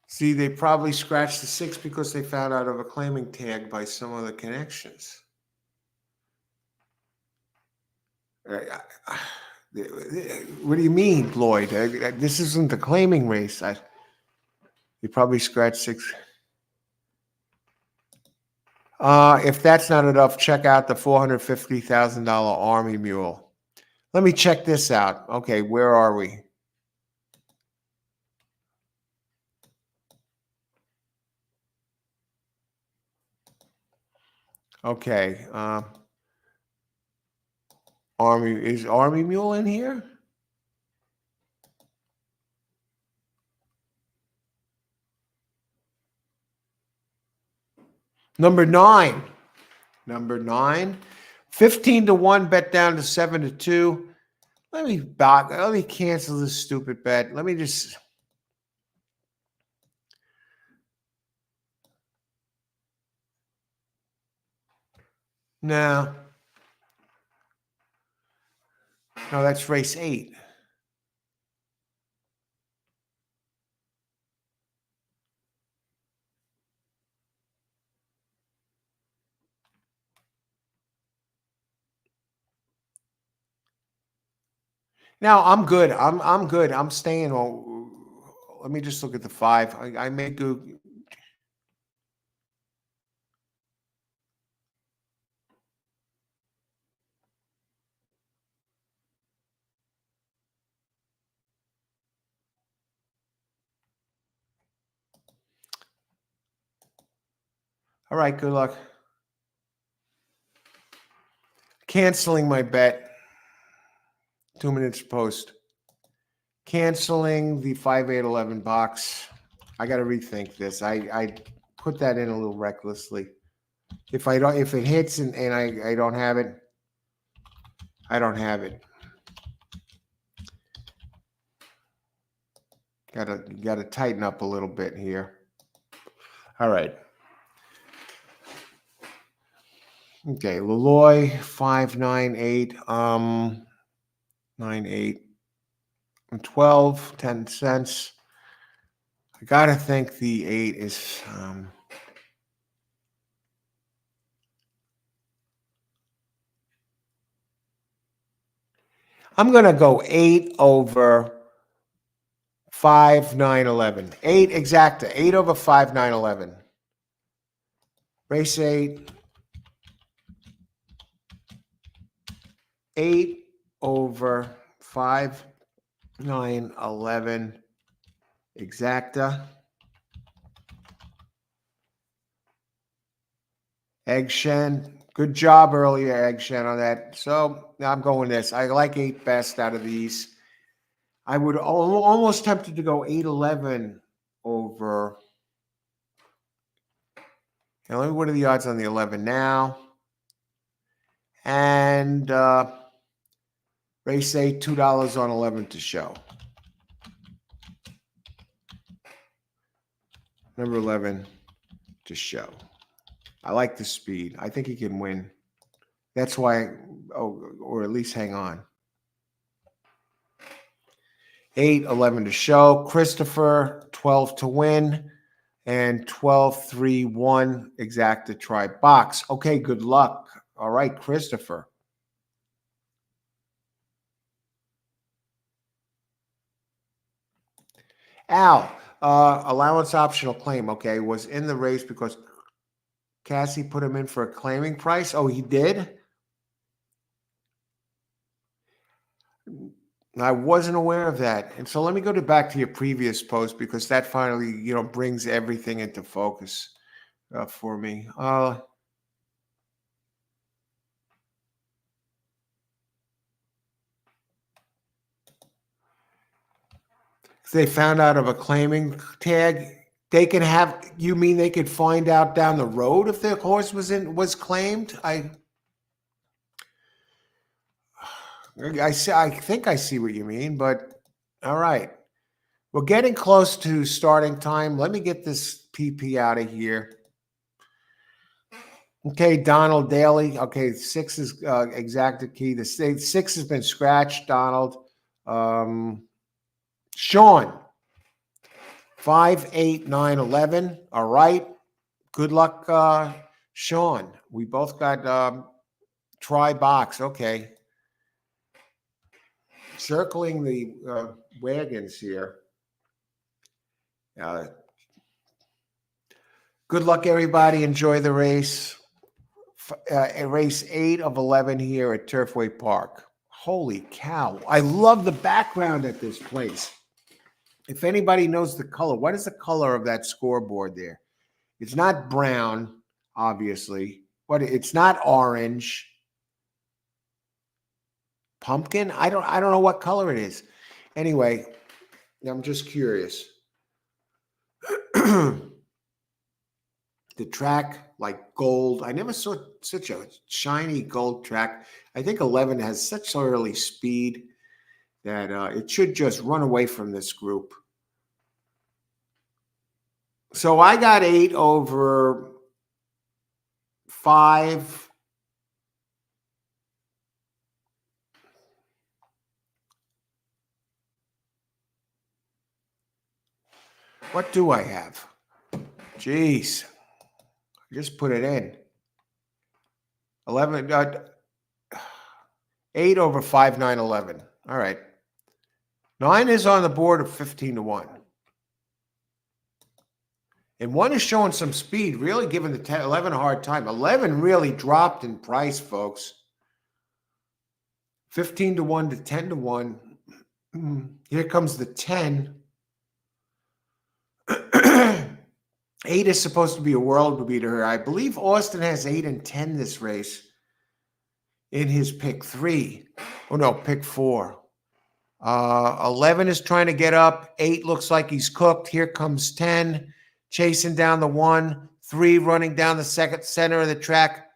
See, they probably scratched the 6 because they found out of a claiming tag by some of the connections. What do you mean, Lloyd? This isn't the claiming race. They probably scratched 6. If that's not enough, check out the $450,000 Army Mule. Let me check this out. Okay, where are we? Okay. Is Army Mule in here? Number 9. 15-1 bet down to 7-2. Let me cancel this stupid bet. Let me just... No, that's race 8. Now I'm good. I'm good. I'm staying on. Let me just look at the 5. I may do. All right, good luck. Canceling my bet. 2 minutes post. Canceling the 5-8-11 box. I got to rethink this. I put that in a little recklessly. If it hits and I don't have it, I don't have it. Gotta tighten up a little bit here. All right. Okay, Laloy 598 98 and 12 10 cents. I gotta think the 8 is I'm gonna go 8 over 5 9 11. 8 exacta. 8 over 5 9 11. Race 8. 8 over 5 9 11 exacta. Egg Shen, good job earlier, Egg Shen, on that. So I'm going this. I like 8 best out of these. I would almost tempted to go 8-11 over. Now, what are the odds on the 11 now? And race 8, $2 on 11 to show. Number 11 to show. I like the speed. I think he can win. That's why, or at least hang on. 8, 11 to show. Christopher, 12 to win. And 12, 3, 1 exact to try box. Okay, good luck. All right, Christopher. Al, allowance optional claim, okay, was in the race because Cassie put him in for a claiming price. Oh, he did? I wasn't aware of that. And so let me go back to your previous post because that finally, brings everything into focus for me. They found out of a claiming tag. They can have. You mean they could find out down the road if the horse was claimed? I think I see what you mean, but all right. We're getting close to starting time. Let me get this PP out of here. Okay, Donald Daly. Okay, 6 is exacta key. The 6 has been scratched, Donald. Sean, 5, 8, 9, 11. All right. Good luck, Sean. We both got try box. Okay. Circling the wagons here. Good luck, everybody. Enjoy the race. Race 8 of 11 here at Turfway Park. Holy cow. I love the background at this place. If anybody knows the color, what is the color of that scoreboard there? It's not brown, obviously. It's not orange. Pumpkin? I don't know what color it is. Anyway, I'm just curious. The track, like gold. I never saw such a shiny gold track. I think 11 has such early speed that it should just run away from this group. So I got 8 over 5. What do I have? Jeez. I just put it in. 11, 8 over 5, 9, 11. All right. 9 is on the board of 15 to 1. And 1 is showing some speed, really giving the 11 a hard time. 11 really dropped in price, folks. 15 to 1 to 10 to 1. Here comes the 10. 8 is supposed to be a world beater. I believe Austin has 8 and 10 this race in his pick 3. Oh, no, pick 4. 11 is trying to get up. 8 looks like he's cooked. Here comes 10, chasing down the 1. 3 running down the second center of the track.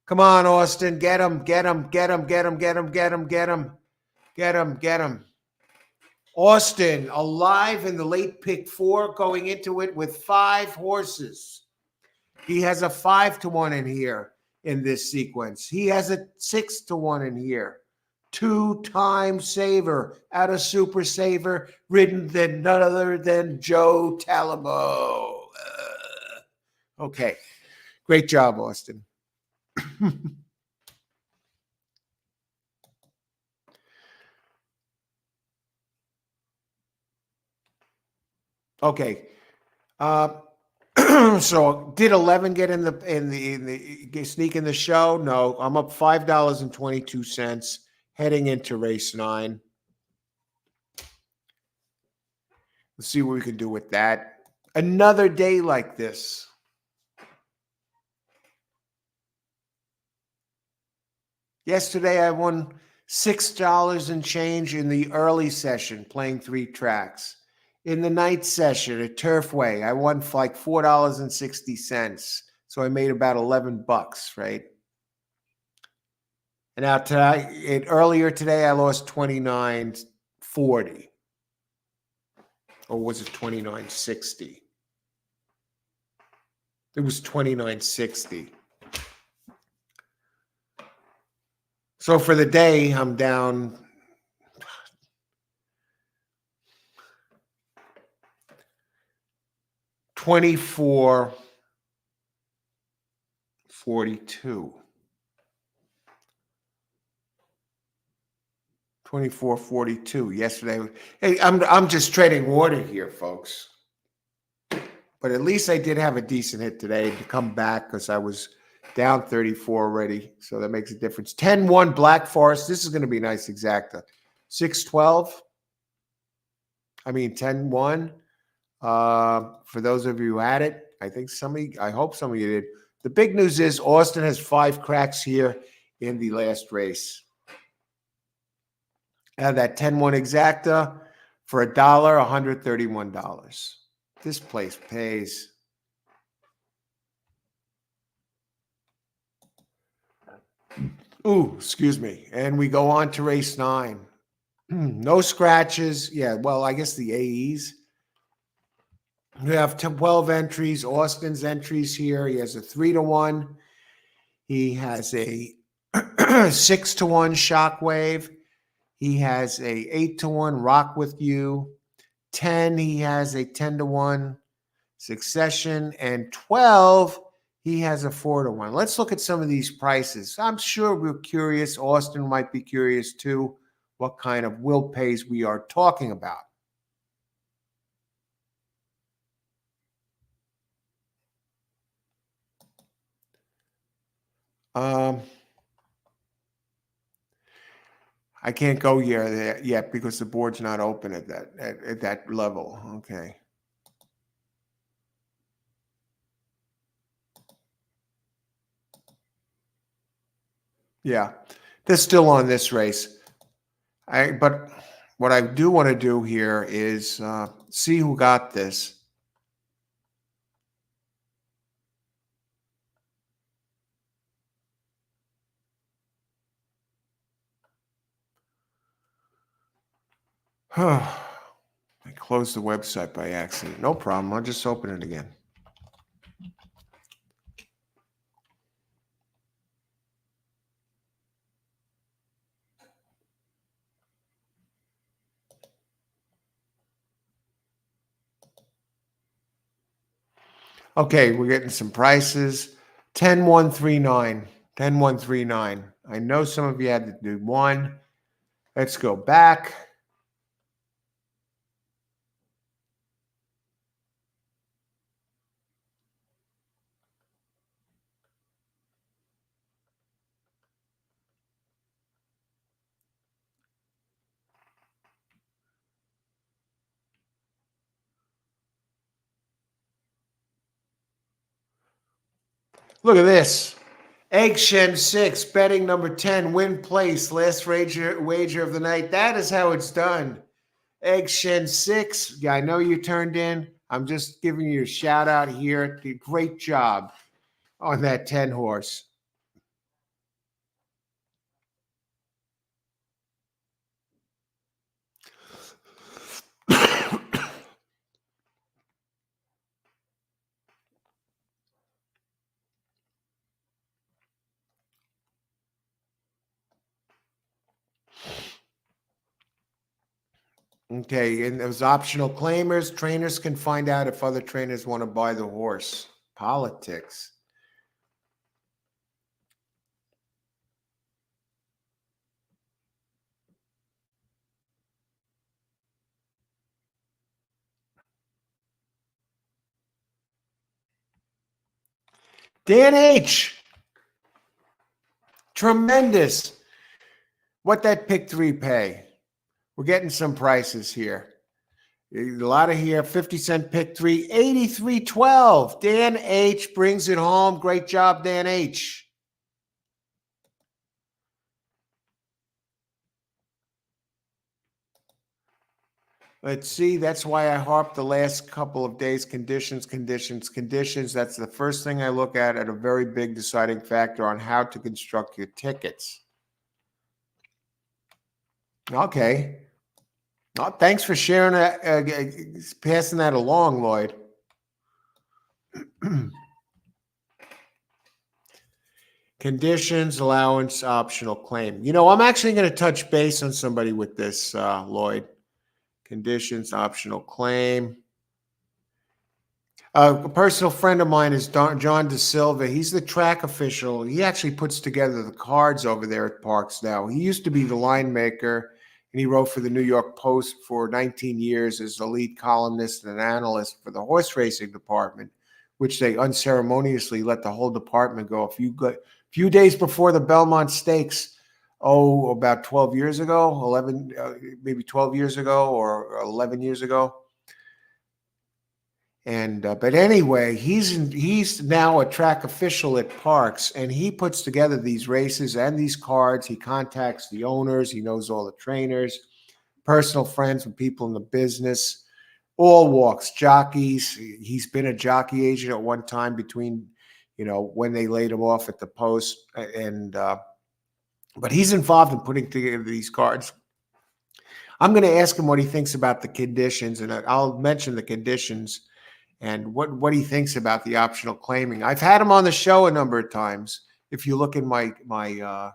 Come on, Austin. Get him, get him, get him, get him, get him, get him, get him, get him, get him. Austin alive in the late pick 4, going into it with 5 horses. He has a 5-1 in here in this sequence. He has a 6-1 in here. 2-time saver out of Super Saver, ridden than none other than Joe Talamo. Okay, great job, Austin. Okay. So did 11 get in the sneak in the show? No, I'm up $5.22 heading into race 9. Let's see what we can do with that. Another day like this. Yesterday I won $6 and change in the early session playing 3 tracks. In the night session at Turfway, I won for like $4.60. So I made about $11, right? And now today, earlier today, I lost $29.40. Or was it $29.60? It was $29.60. So for the day, I'm down $24.42. $24.42 yesterday. Hey, I'm just treading water here, folks. But at least I did have a decent hit today to come back because I was down 34 already. So that makes a difference. 10-1 Black Forest. This is going to be nice exacta. 6-12. I mean 10-1. For those of you who had it, I hope some of you did. The big news is Austin has 5 cracks here in the last race. And that 10-1 exacta for $1, $131. This place pays. Ooh, excuse me. And we go on to race 9. No scratches. Yeah, well, I guess the AEs. We have 12 entries. Austin's entries here. He has a 3-1. He has a 6-1 Shockwave. He has a 8-1 Rock With You. 10, he has a 10-1 Succession. And 12, he has a 4-1. Let's look at some of these prices. I'm sure we're curious. Austin might be curious too, what kind of will pays we are talking about. I can't go here yet because the board's not open at that level. Okay. Yeah, they're still on this race. But what I do want to do here is see who got this. I closed the website by accident. No problem. I'll just open it again. Okay, we're getting some prices. 10-139. 10-139. I know some of you had to do 1. Let's go back. Look at this. Egg Shen 6, betting number 10, win place, last wager of the night. That is how it's done. Egg Shen 6, yeah, I know you turned in. I'm just giving you a shout out here. Great job on that 10 horse. Okay, and those optional claimers, trainers can find out if other trainers want to buy the horse. Politics. Dan H. Tremendous. What that pick 3 pay? We're getting some prices here. A lot of here, 50-cent pick 3, 83.12. Dan H brings it home. Great job, Dan H. Let's see. That's why I harped the last couple of days. Conditions. That's the first thing I look at a very big deciding factor on how to construct your tickets. Okay. Oh, thanks for sharing that, passing that along, Lloyd. Conditions, allowance, optional claim. You know, I'm actually going to touch base on somebody with this, Lloyd. Conditions, optional claim. A personal friend of mine is John De Silva. He's the track official. He actually puts together the cards over there at Parks now. He used to be the line maker, and he wrote for the New York Post for 19 years as the lead columnist and analyst for the horse racing department, which they unceremoniously let the whole department go a few days before the Belmont Stakes. Oh, about 12 years ago, 11, maybe 12 years ago or 11 years ago. And but anyway, he's now a track official at Parks, and he puts together these races and these cards. He contacts the owners. He knows all the trainers, personal friends with people in the business, all walks, jockeys. He's been a jockey agent at one time between, when they laid him off at the Post, and but he's involved in putting together these cards. I'm going to ask him what he thinks about the conditions, and I'll mention the conditions and what he thinks about the optional claiming. I've had him on the show a number of times. If you look in the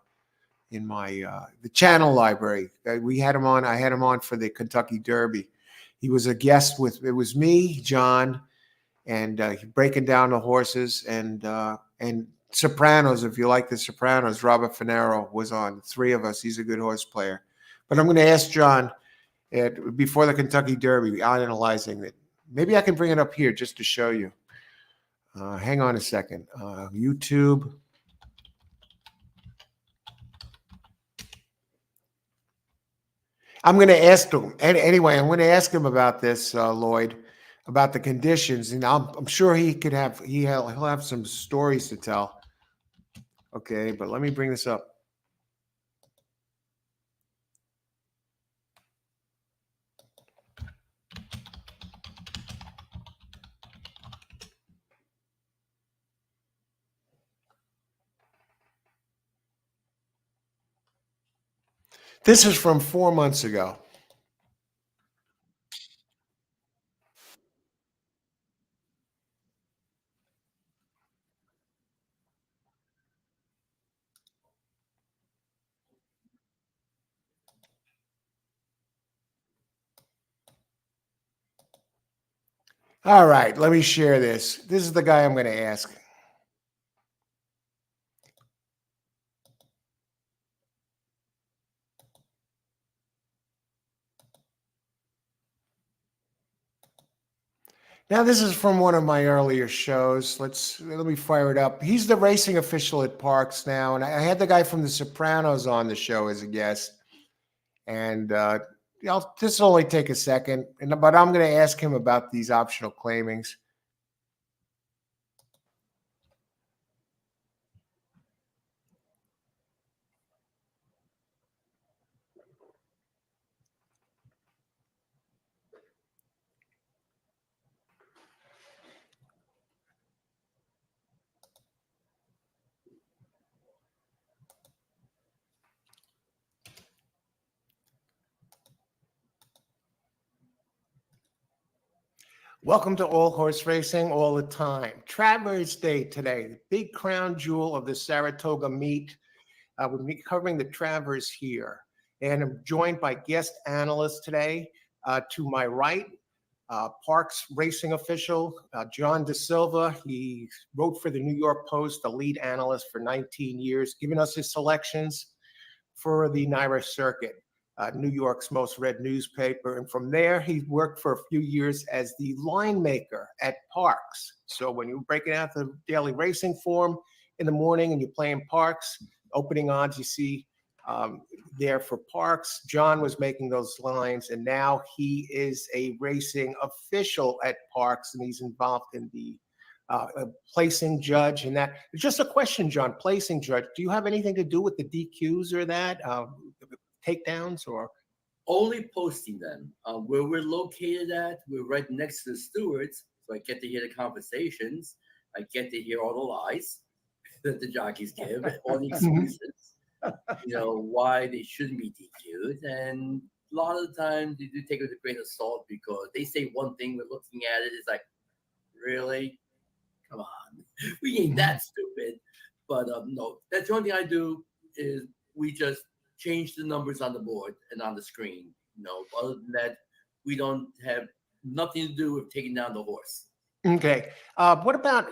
channel library, we had him on. I had him on for the Kentucky Derby. He was a guest it was me, John, and breaking down the horses and Sopranos. If you like the Sopranos, Robert Finero was on. The three of us. He's a good horse player. But I'm going to ask John before the Kentucky Derby, analyzing it. Maybe I can bring it up here just to show you. Hang on a second. YouTube. I'm going to ask him. Anyway, I'm going to ask him about this, Lloyd, about the conditions. And I'm sure he'll have some stories to tell. Okay, but let me bring this up. This is from 4 months ago. All right, let me share this. This is the guy I'm going to ask. Now, this is from one of my earlier shows. Let me fire it up. He's the racing official at Parks now, and I had the guy from The Sopranos on the show as a guest. And this will only take a second, but I'm going to ask him about these optional claimings. Welcome to All Horse Racing All the Time. Travers Day today, the big crown jewel of the Saratoga meet. We'll be covering the Travers here. And I'm joined by guest analysts today. To my right, Parks racing official, John De Silva. He wrote for the New York Post, the lead analyst for 19 years, giving us his selections for the NYRA circuit, New York's most read newspaper. And from there, he worked for a few years as the line maker at Parks. So when you're breaking out the daily racing form in the morning and you're playing Parks, opening odds you see there for Parks, John was making those lines, and now he is a racing official at Parks, and he's involved in the placing judge and that. Just a question, John, placing judge, do you have anything to do with the DQs or that, takedowns or? Only posting them. Where we're located at, we're right next to the stewards, so I get to hear the conversations. I get to hear all the lies that the jockeys give, all the excuses, why they shouldn't be DQ'd. And a lot of the times you do take it with a grain of salt because they say one thing, we're looking at it, it's like, really? Come on, we ain't that stupid. But no, that's the only thing I do is we just change the numbers on the board and on the screen. Other than that, we don't have nothing to do with taking down the horse. Okay. What about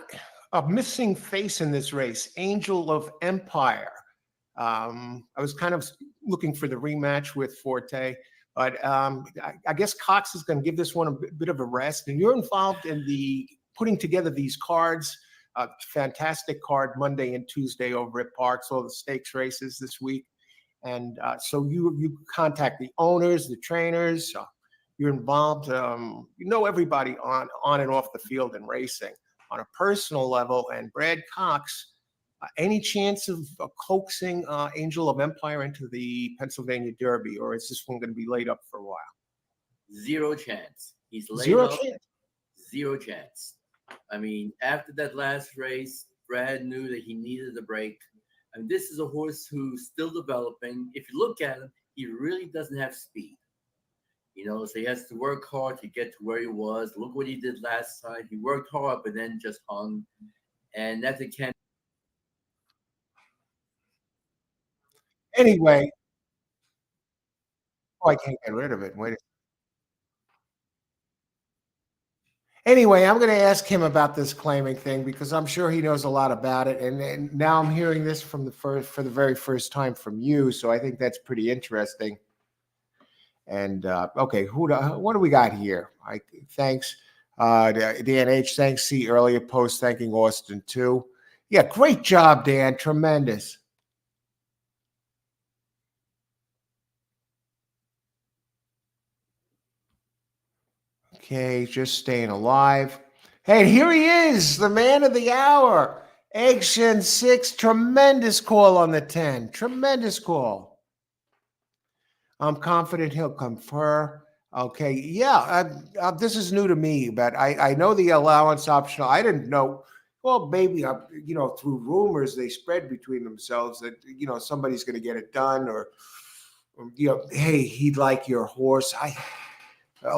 a missing face in this race, Angel of Empire? I was kind of looking for the rematch with Forte, but I guess Cox is going to give this one a bit of a rest. And you're involved in the putting together these cards. Fantastic card Monday and Tuesday over at Parks, all the stakes races this week. And so you contact the owners, the trainers. You're involved. Everybody on and off the field in racing on a personal level. And Brad Cox, any chance of coaxing Angel of Empire into the Pennsylvania Derby, or is this one going to be laid up for a while? Zero chance. He's laid Zero up. Chance. Zero chance. I mean, after that last race, Brad knew that he needed a break. And this is a horse who's still developing. If you look at him, he really doesn't have speed. So he has to work hard to get to where he was. Look what he did last time. He worked hard, but then just hung. And that's a can. Anyway, I can't get rid of it. Wait. Anyway, I'm going to ask him about this claiming thing because I'm sure he knows a lot about it. And now I'm hearing this for the very first time from you. So I think that's pretty interesting. And okay, what do we got here? Thanks, Dan H. Thanks. See earlier post thanking Austin too. Yeah, great job, Dan. Tremendous. Okay, just staying alive. Hey, here he is, the man of the hour. Eggshen 6, tremendous call on the 10. Tremendous call. I'm confident he'll confer. Okay, yeah, this is new to me, but I know the allowance optional. I didn't know. Well, maybe, through rumors they spread between themselves that, somebody's going to get it done or hey, he'd like your horse.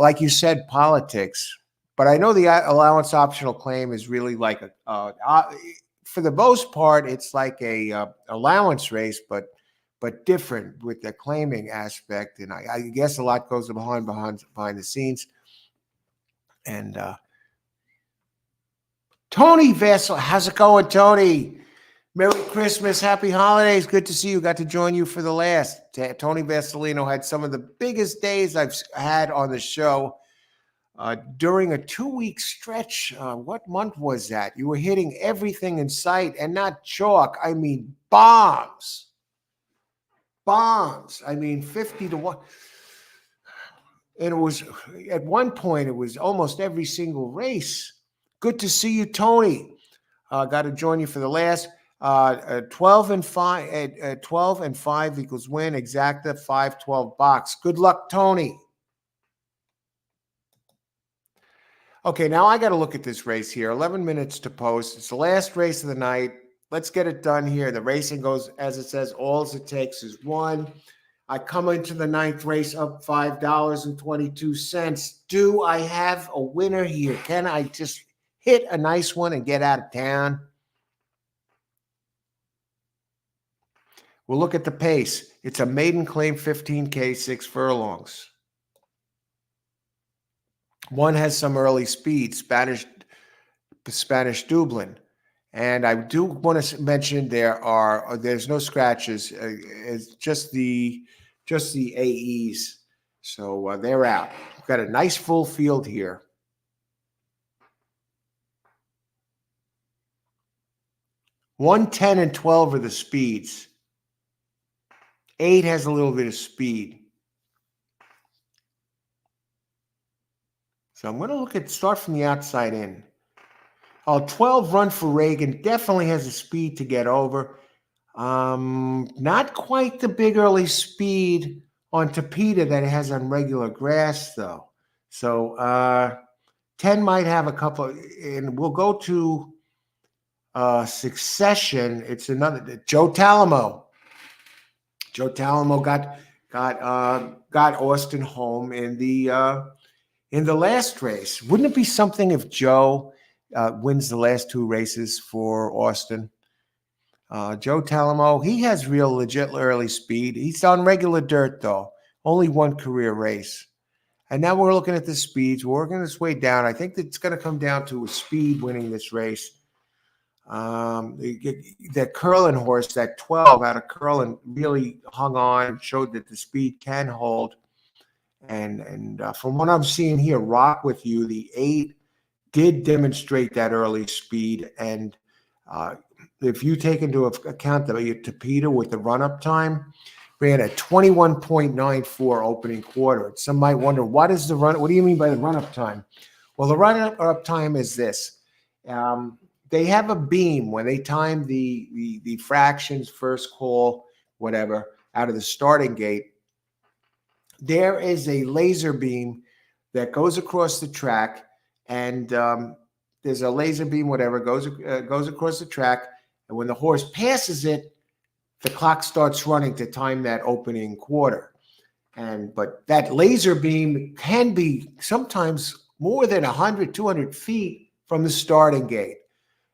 Like you said, politics. But I know the allowance optional claim is really like for the most part, it's like a allowance race, but different with the claiming aspect. And I guess a lot goes behind the scenes. And Tony Vessel, how's it going, Tony? Merry Christmas, happy holidays. Good to see you. Got to join you for the last. Tony Vassalino had some of the biggest days I've had on the show during a 2-week stretch. What month was that? You were hitting everything in sight, and not chalk. I mean, bombs. I mean, 50 to 1. And it was, at one point, it was almost every single race. Good to see you, Tony. Got to join you for the last. 12 and 5 12 and 5 equals win. Exacta 5-12 box. Good luck, Tony. Okay, now I got to look at this race here. 11 minutes to post. It's the last race of the night. Let's get it done here. The racing goes, as it says, all it takes is one. I come into the ninth race up $5.22. Do I have a winner here? Can I just hit a nice one and get out of town? We'll look at the pace. It's a maiden claim 15K, 6 furlongs. One has some early speed, Spanish Dublin. And I do want to mention there's no scratches. It's just the AEs. So they're out. We've got a nice full field here. One, 10, and 12 are the speeds. 8 has a little bit of speed. So I'm going to start from the outside in. 12 Run for Reagan definitely has the speed to get over. Not quite the big early speed on Tapeta that it has on regular grass, though. So 10 might have a couple, and we'll go to Succession. It's another Joe Talamo. Joe Talamo got Austin home in the last race. Wouldn't it be something if Joe wins the last 2 races for Austin? Joe Talamo, he has real legit early speed. He's on regular dirt, though. Only 1 career race. And now we're looking at the speeds. We're working this way down. I think it's going to come down to a speed winning this race. That Curlin horse, that 12 out of Curlin, really hung on, showed that the speed can hold. And from what I'm seeing here, Rock With You, the 8 did demonstrate that early speed. And if you take into account the Tapeta with the run-up time, ran a 21.94 opening quarter. Some might wonder, what do you mean by the run-up time? Well, the run-up time is this. They have a beam when they time the fractions, first call, whatever, out of the starting gate. There is a laser beam that goes across the track, and there's a laser beam, whatever, goes across the track, and when the horse passes it, the clock starts running to time that opening quarter. But that laser beam can be sometimes more than 100, 200 feet from the starting gate,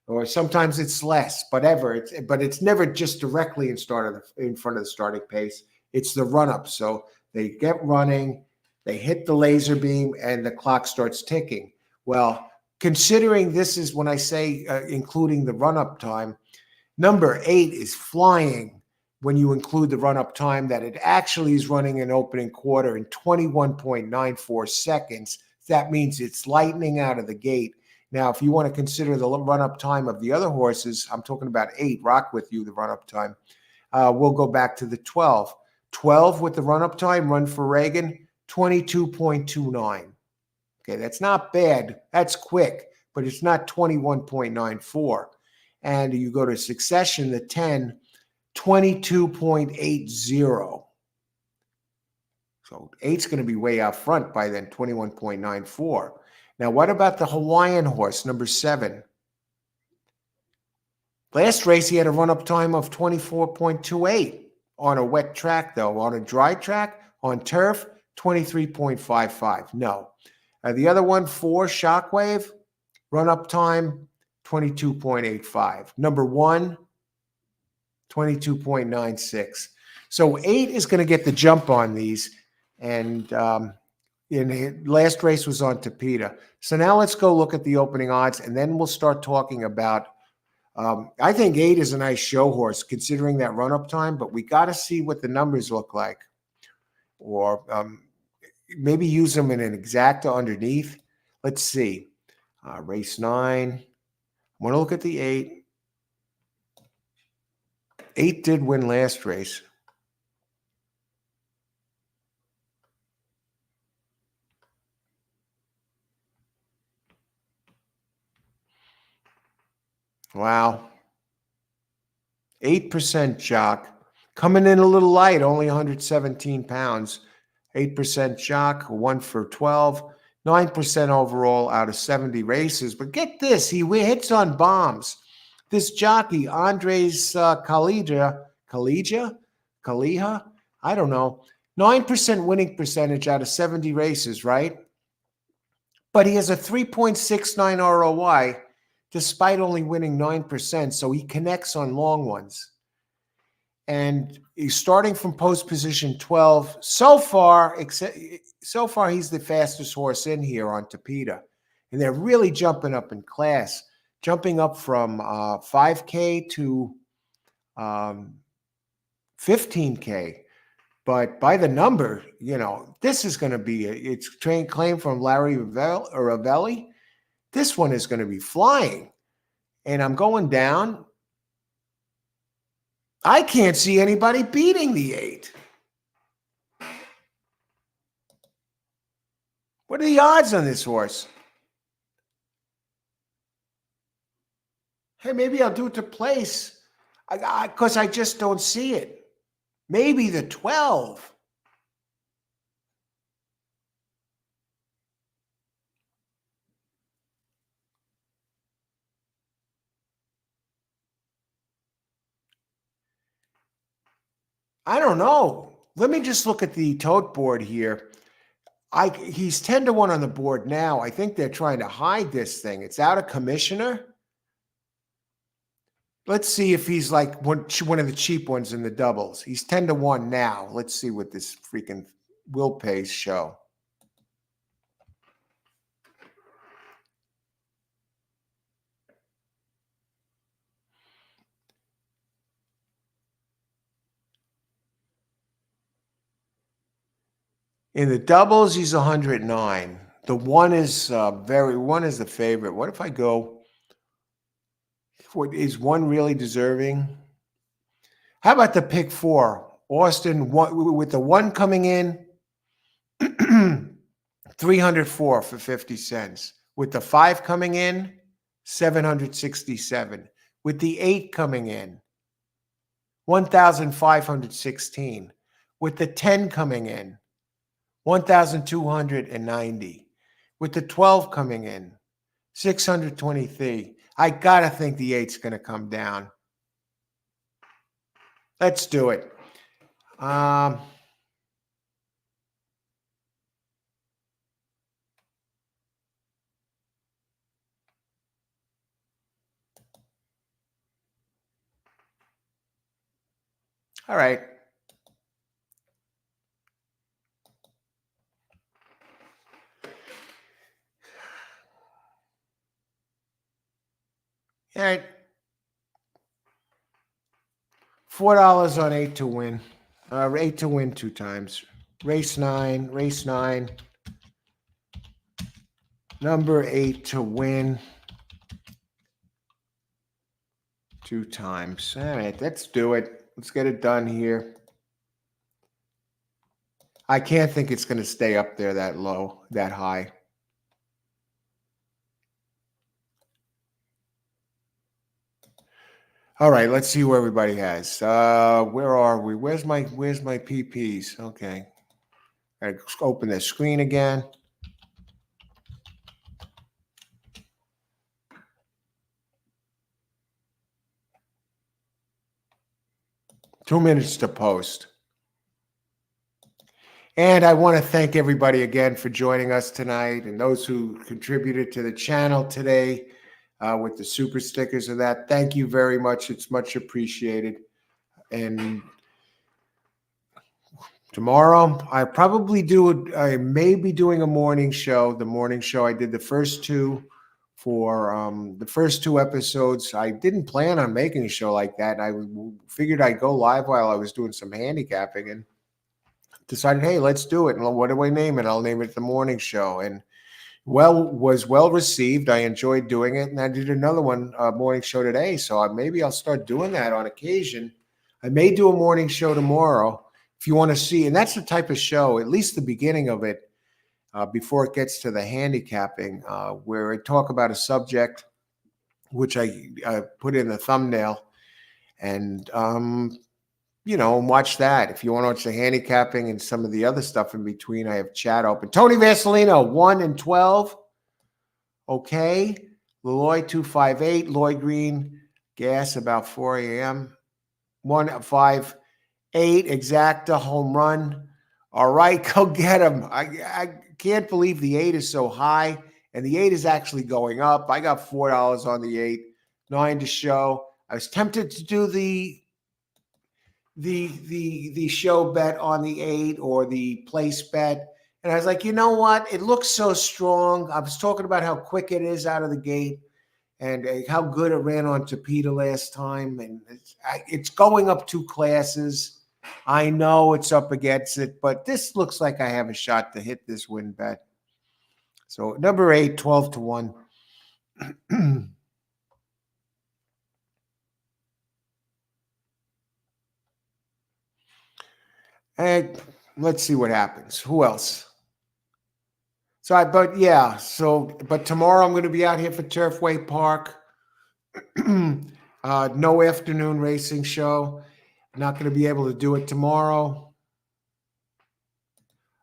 or sometimes it's less, but it's never just directly in front of the starting pace. It's the run-up. So they get running, they hit the laser beam, and the clock starts ticking. Well, considering this is when I say including the run-up time, number 8 is flying when you include the run-up time, that it actually is running an opening quarter in 21.94 seconds. That means it's lightning out of the gate. Now, if you want to consider the run-up time of the other horses, I'm talking about 8, Rock With You, the run-up time. We'll go back to the 12. 12 with the run-up time, Run for Reagan, 22.29. Okay, that's not bad. That's quick, but it's not 21.94. And you go to Succession, the 10, 22.80. So 8's going to be way out front by then, 21.94. Now, what about the Hawaiian horse, number 7? Last race, he had a run-up time of 24.28 on a wet track, though. On a dry track, on turf, 23.55. No. The other one, 4, Shockwave, run-up time, 22.85. Number 1, 22.96. So 8 is going to get the jump on these. And last race was on Tapeta. So now let's go look at the opening odds, and then we'll start talking about I think 8 is a nice show horse considering that run-up time, but we got to see what the numbers look like. Or maybe use them in an exacta underneath. Let's see. Race 9. I want to look at the 8. 8 did win last race. Wow. 8% jock. Coming in a little light, only 117 pounds. 8% jock, 1 for 12. 9% overall out of 70 races. But get this, he hits on bombs. This jockey, Andres Kalija, I don't know. 9% winning percentage out of 70 races, right? But he has a 3.69 ROI despite only winning 9%. So he connects on long ones. And he's starting from post position 12. So far, he's the fastest horse in here on Tapeta. And they're really jumping up in class, jumping up from 5K to 15K. But by the number, this is going to be, it's claim from Larry Ravelli. This one is going to be flying. And I'm going down. I can't see anybody beating the 8. What are the odds on this horse? Hey, maybe I'll do it to place because I just don't see it. Maybe the 12. I don't know. Let me just look at the tote board here. He's 10-1 on the board now. I think they're trying to hide this thing. It's out of commissioner. Let's see if he's like one of the cheap ones in the doubles. He's 10-1 now. Let's see what this freaking will pays show. In the doubles, he's 109. The one is the favorite. What if I go? Is one really deserving? How about the pick 4? Austin with the 1 coming in, 304 for 50 cents. With the 5 coming in, 767. With the 8 coming in, 1,516. With the 10 coming in, 1,290. With the 12 coming in, 623. I got to think the 8's going to come down. Let's do it. All right. All right. $4 on 8 to win. 8 to win 2 times. Race 9. Number 8 to win 2 times. All right, let's do it. Let's get it done here. I can't think it's going to stay up there that low, that high. All right, let's see where everybody has. Where are we? Where's my PPs? Okay. I gotta open the screen again. Two minutes to post. And I want to thank everybody again for joining us tonight and those who contributed to the channel today with the super stickers of that. Thank you very much. It's much appreciated. And tomorrow, I may be doing a morning show. The morning show, I did the first 2 for the first 2 episodes. I didn't plan on making a show like that. I figured I'd go live while I was doing some handicapping and decided, hey, let's do it. And what do I name it? I'll name it the morning show. And was well received. I enjoyed doing it. And I did another one, morning show today. So maybe I'll start doing that on occasion. I may do a morning show tomorrow if you want to see. And that's the type of show, at least the beginning of it, before it gets to the handicapping, where I talk about a subject, which I put in the thumbnail. and watch that. If you want to watch the handicapping and some of the other stuff in between, I have chat open. Tony Vasilino, 1 and 12. Okay. Leloy, 258. Lloyd Green, gas about 4 a.m. 158. Exacta, home run. All right, go get him. I can't believe the 8 is so high, and the 8 is actually going up. I got $4 on the 8, 9 to show. I was tempted to do the show bet on the 8 or the place bet. And I was like, you know what? It looks so strong. I was talking about how quick it is out of the gate and how good it ran on Tapeta last time. And it's going up 2 classes. I know it's up against it, but this looks like I have a shot to hit this win bet. So number 8, 12 to 1. And let's see what happens. Who else? But tomorrow I'm going to be out here for Turfway Park. No afternoon racing show. Not going to be able to do it tomorrow.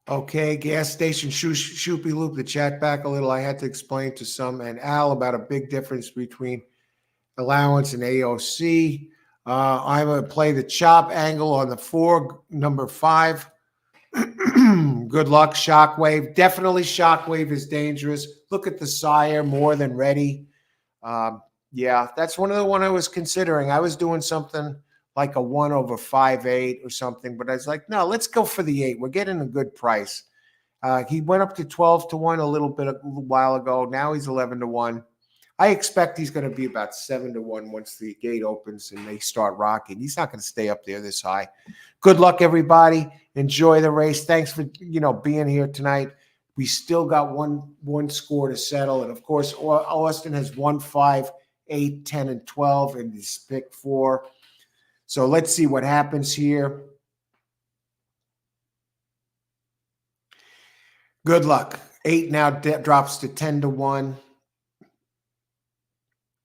Okay, gas station shoopy loop, the chat back a little. I had to explain to some and Al about a big difference between allowance and AOC. I'm going to play the chop angle on the 4, number 5. Good luck, Shockwave. Definitely Shockwave is dangerous. Look at the sire, more than ready. Yeah, that's one of the one I was considering. I was doing something like a 1/5/8 or something, but I was like, no, let's go for the 8. We're getting a good price. He went up to 12 to 1 a little while ago. Now he's 11 to 1. I expect he's going to be about 7 to 1 once the gate opens and they start rocking. He's not going to stay up there this high. Good luck, everybody. Enjoy the race. Thanks for being here tonight. We still got one score to settle, and of course, Austin has 1, 5, 8, 10, and 12 in his pick 4. So let's see what happens here. Good luck. 8 now drops to 10 to 1.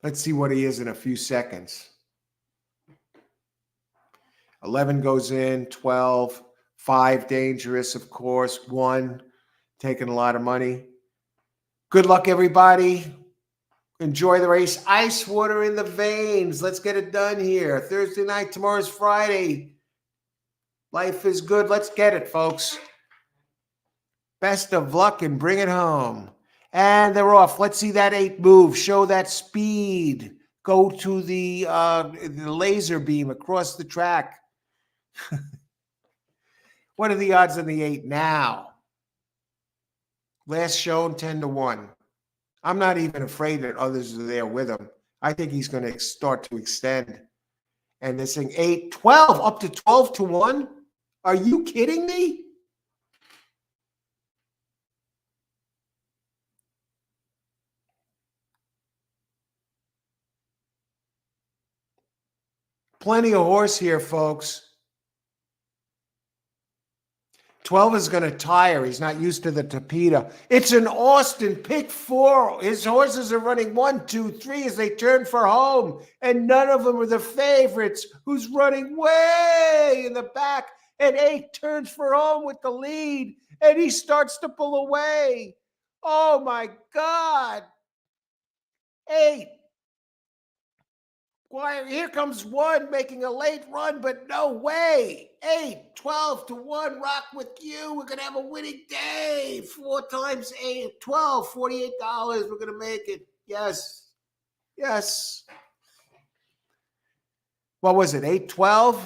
Let's see what he is in a few seconds. 11 goes in, 12, 5 dangerous, of course, 1 taking a lot of money. Good luck, everybody. Enjoy the race. Ice water in the veins. Let's get it done here. Thursday night, tomorrow's Friday. Life is good. Let's get it, folks. Best of luck and bring it home. And they're off. Let's see that 8 move. Show that speed. Go to the laser beam across the track. What are the odds on the 8 now? Last shown 10 to 1. I'm not even afraid that others are there with him. I think he's going to start to extend. And this thing 8, 12, up to 12 to 1. Are you kidding me? Plenty of horse here, folks. 12 is going to tire. He's not used to the Tapeta. It's an Austin pick 4. His horses are running 1, 2, 3 as they turn for home, and none of them are the favorites. Who's running way in the back, and 8 turns for home with the lead, and he starts to pull away. Oh my God! 8. Why, here comes 1 making a late run, but no way. 8, 12 to 1, rock with you. We're going to have a winning day. 4 times 8, 12, $48. We're going to make it. Yes. Yes. What was it, 8-12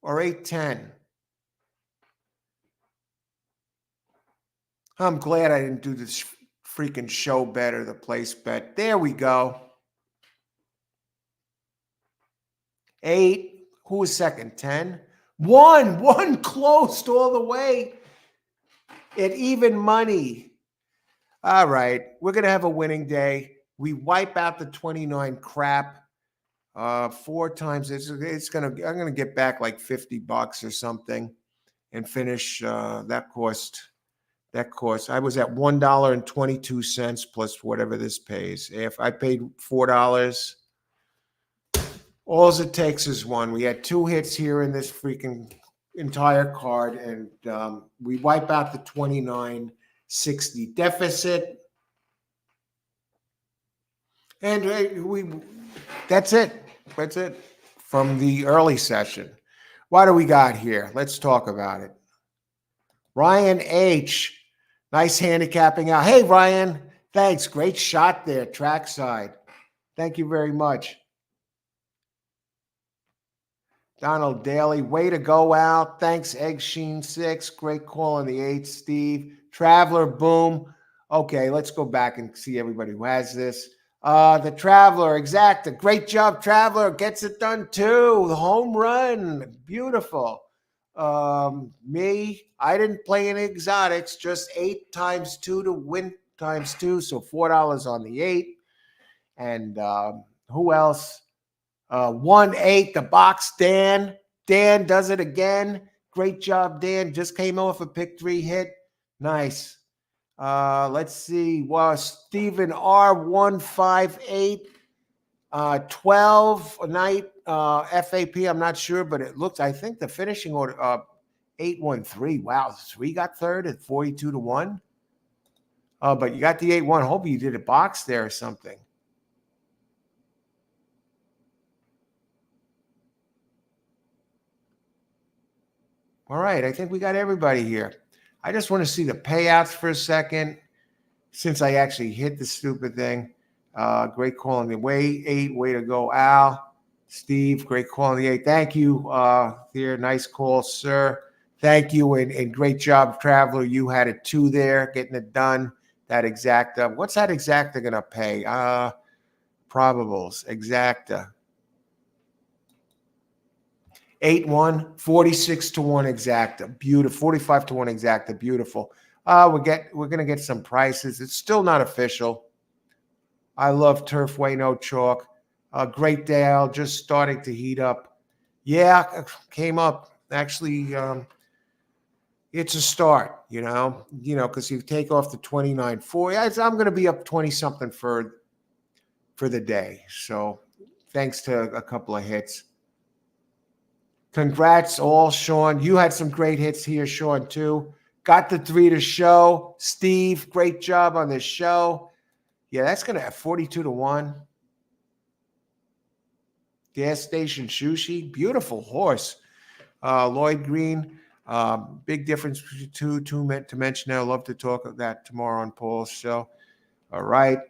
or 8-10? I'm glad I didn't do this freaking show bet or the place bet. There we go. 8. Who was second? 10. 1 closed all the way at even money. All right. We're going to have a winning day. We wipe out the 29 crap 4 times. I'm going to get back like $50 or something and finish that cost. I was at $1.22 plus whatever this pays. If I paid $4, All it takes is one. We had 2 hits here in this freaking entire card, and we wipe out the 2960 deficit. And that's it. That's it from the early session. What do we got here? Let's talk about it. Ryan H. Nice handicapping out. Hey, Ryan. Thanks. Great shot there, trackside. Thank you very much. Donald Daly, way to go out. Thanks, Egg Sheen 6. Great call on the 8, Steve. Traveler, boom. Okay, let's go back and see everybody who has this. The Traveler, Exacta. Great job, Traveler. Gets it done too. The home run. Beautiful. Me, I didn't play any exotics, just 8 times 2 to win times 2. So $4 on the 8. And who else? 1-8, the box, Dan. Dan does it again. Great job, Dan. Just came off a pick 3 hit. Nice. Let's see. Well, Stephen R158, 12 a night, FAP. I'm not sure, but it looks, I think the finishing order, 813. Wow. 3 got third at 42 to 1. But you got the 8-1. Hope you did a box there or something. All right, I think we got everybody here. I just want to see the payouts for a second since I actually hit the stupid thing. Great call on the 8. Way to go, Al. Steve, great call on the 8. Thank you, there. Nice call, sir. Thank you, and great job, Traveler. You had a 2 there, getting it done. That Exacta. What's that Exacta going to pay? Probables, Exacta. 8-1, 46 to 1 Exacta. Beautiful. 45 to 1 Exacta. Beautiful. We're gonna get some prices. It's still not official. I love Turfway, no chalk. Great Dale, just starting to heat up. Yeah, came up. Actually, it's a start, because you take off the 29.40. I'm going to be up 20 something for the day. So thanks to a couple of hits. Congrats all, Sean. You had some great hits here, Sean, too. Got the 3 to show. Steve, great job on this show. Yeah, that's going to have 42 to 1. Gas Station Sushi, beautiful horse. Lloyd Green, big difference between two to mention. I'd love to talk about that tomorrow on Paul's show. All right.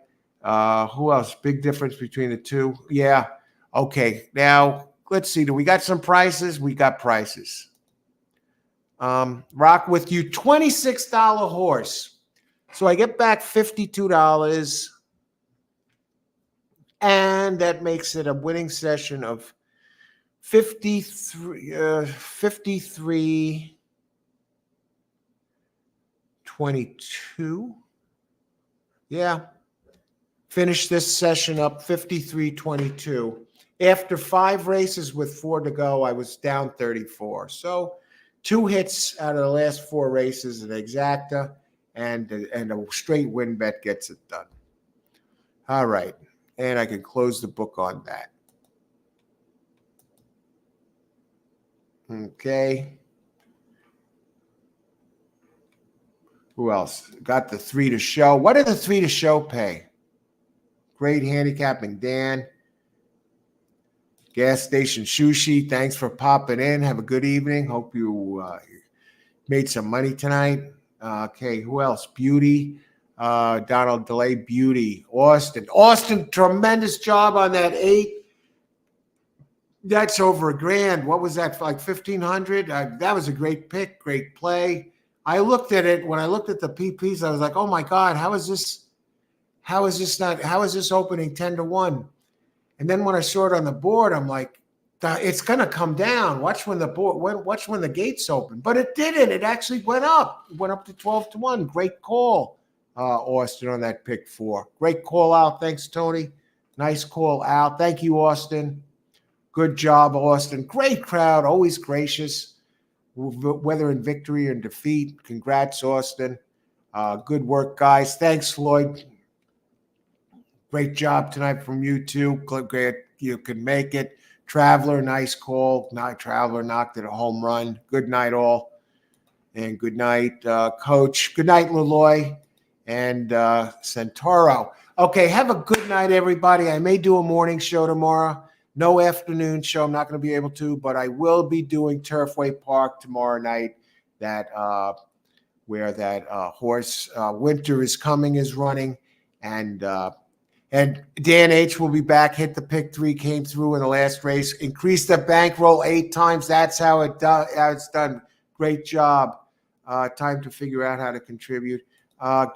Who else? Big difference between the two. Yeah. Okay. Now, let's see. Do we got some prices? We got prices. Rock with you. $26 horse. So I get back $52. And that makes it a winning session of 53-22. Yeah. Finish this session up 53-22. After 5 races with 4 to go, I was down 34. So 2 hits out of the last 4 races, an exacta, and a straight win bet gets it done. All right. And I can close the book on that. Okay. Who else? Got the 3 to show. What did the 3 to show pay? Great handicapping, Dan. Gas Station Sushi, thanks for popping in. Have a good evening. Hope you made some money tonight. Okay, who else? Beauty. Donald Delay, Beauty. Austin, tremendous job on that 8. That's over $1,000. What was that, like 1,500? That was a great pick, great play. I looked at it. When I looked at the PPs, I was like, oh my God, how is this opening 10 to 1? And then when I saw it on the board, I'm like, it's going to come down. Watch when the gates open. But it didn't. It actually went up. It went up to 12 to 1. Great call, Austin, on that pick 4. Great call out. Thanks, Tony. Nice call out. Thank you, Austin. Good job, Austin. Great crowd. Always gracious, whether in victory or in defeat. Congrats, Austin. Good work, guys. Thanks, Floyd. Great job tonight from you too. Glad you could make it. Traveler, nice call. Traveler knocked it a home run. Good night, all. And good night, Coach. Good night, Leloy and Centauro. Okay, have a good night, everybody. I may do a morning show tomorrow. No afternoon show. I'm not going to be able to, but I will be doing Turfway Park tomorrow night. That where that horse Winter is Coming is running, and Dan H will be back. Hit the pick 3, came through in the last race. Increased the bankroll 8 times. That's how it's done. Great job. Time to figure out how to contribute.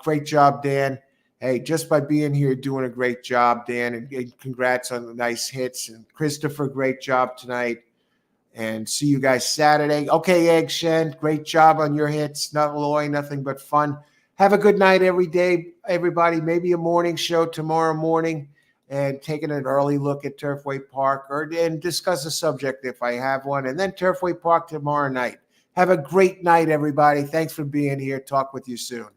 Great job, Dan. Hey, just by being here, doing a great job, Dan. And congrats on the nice hits. And Christopher, great job tonight. And see you guys Saturday. Okay, Egg Shen, great job on your hits. Not Loy, nothing but fun. Have a good night every day, everybody. Maybe a morning show tomorrow morning and taking an early look at Turfway Park and discuss a subject if I have one. And then Turfway Park tomorrow night. Have a great night, everybody. Thanks for being here. Talk with you soon.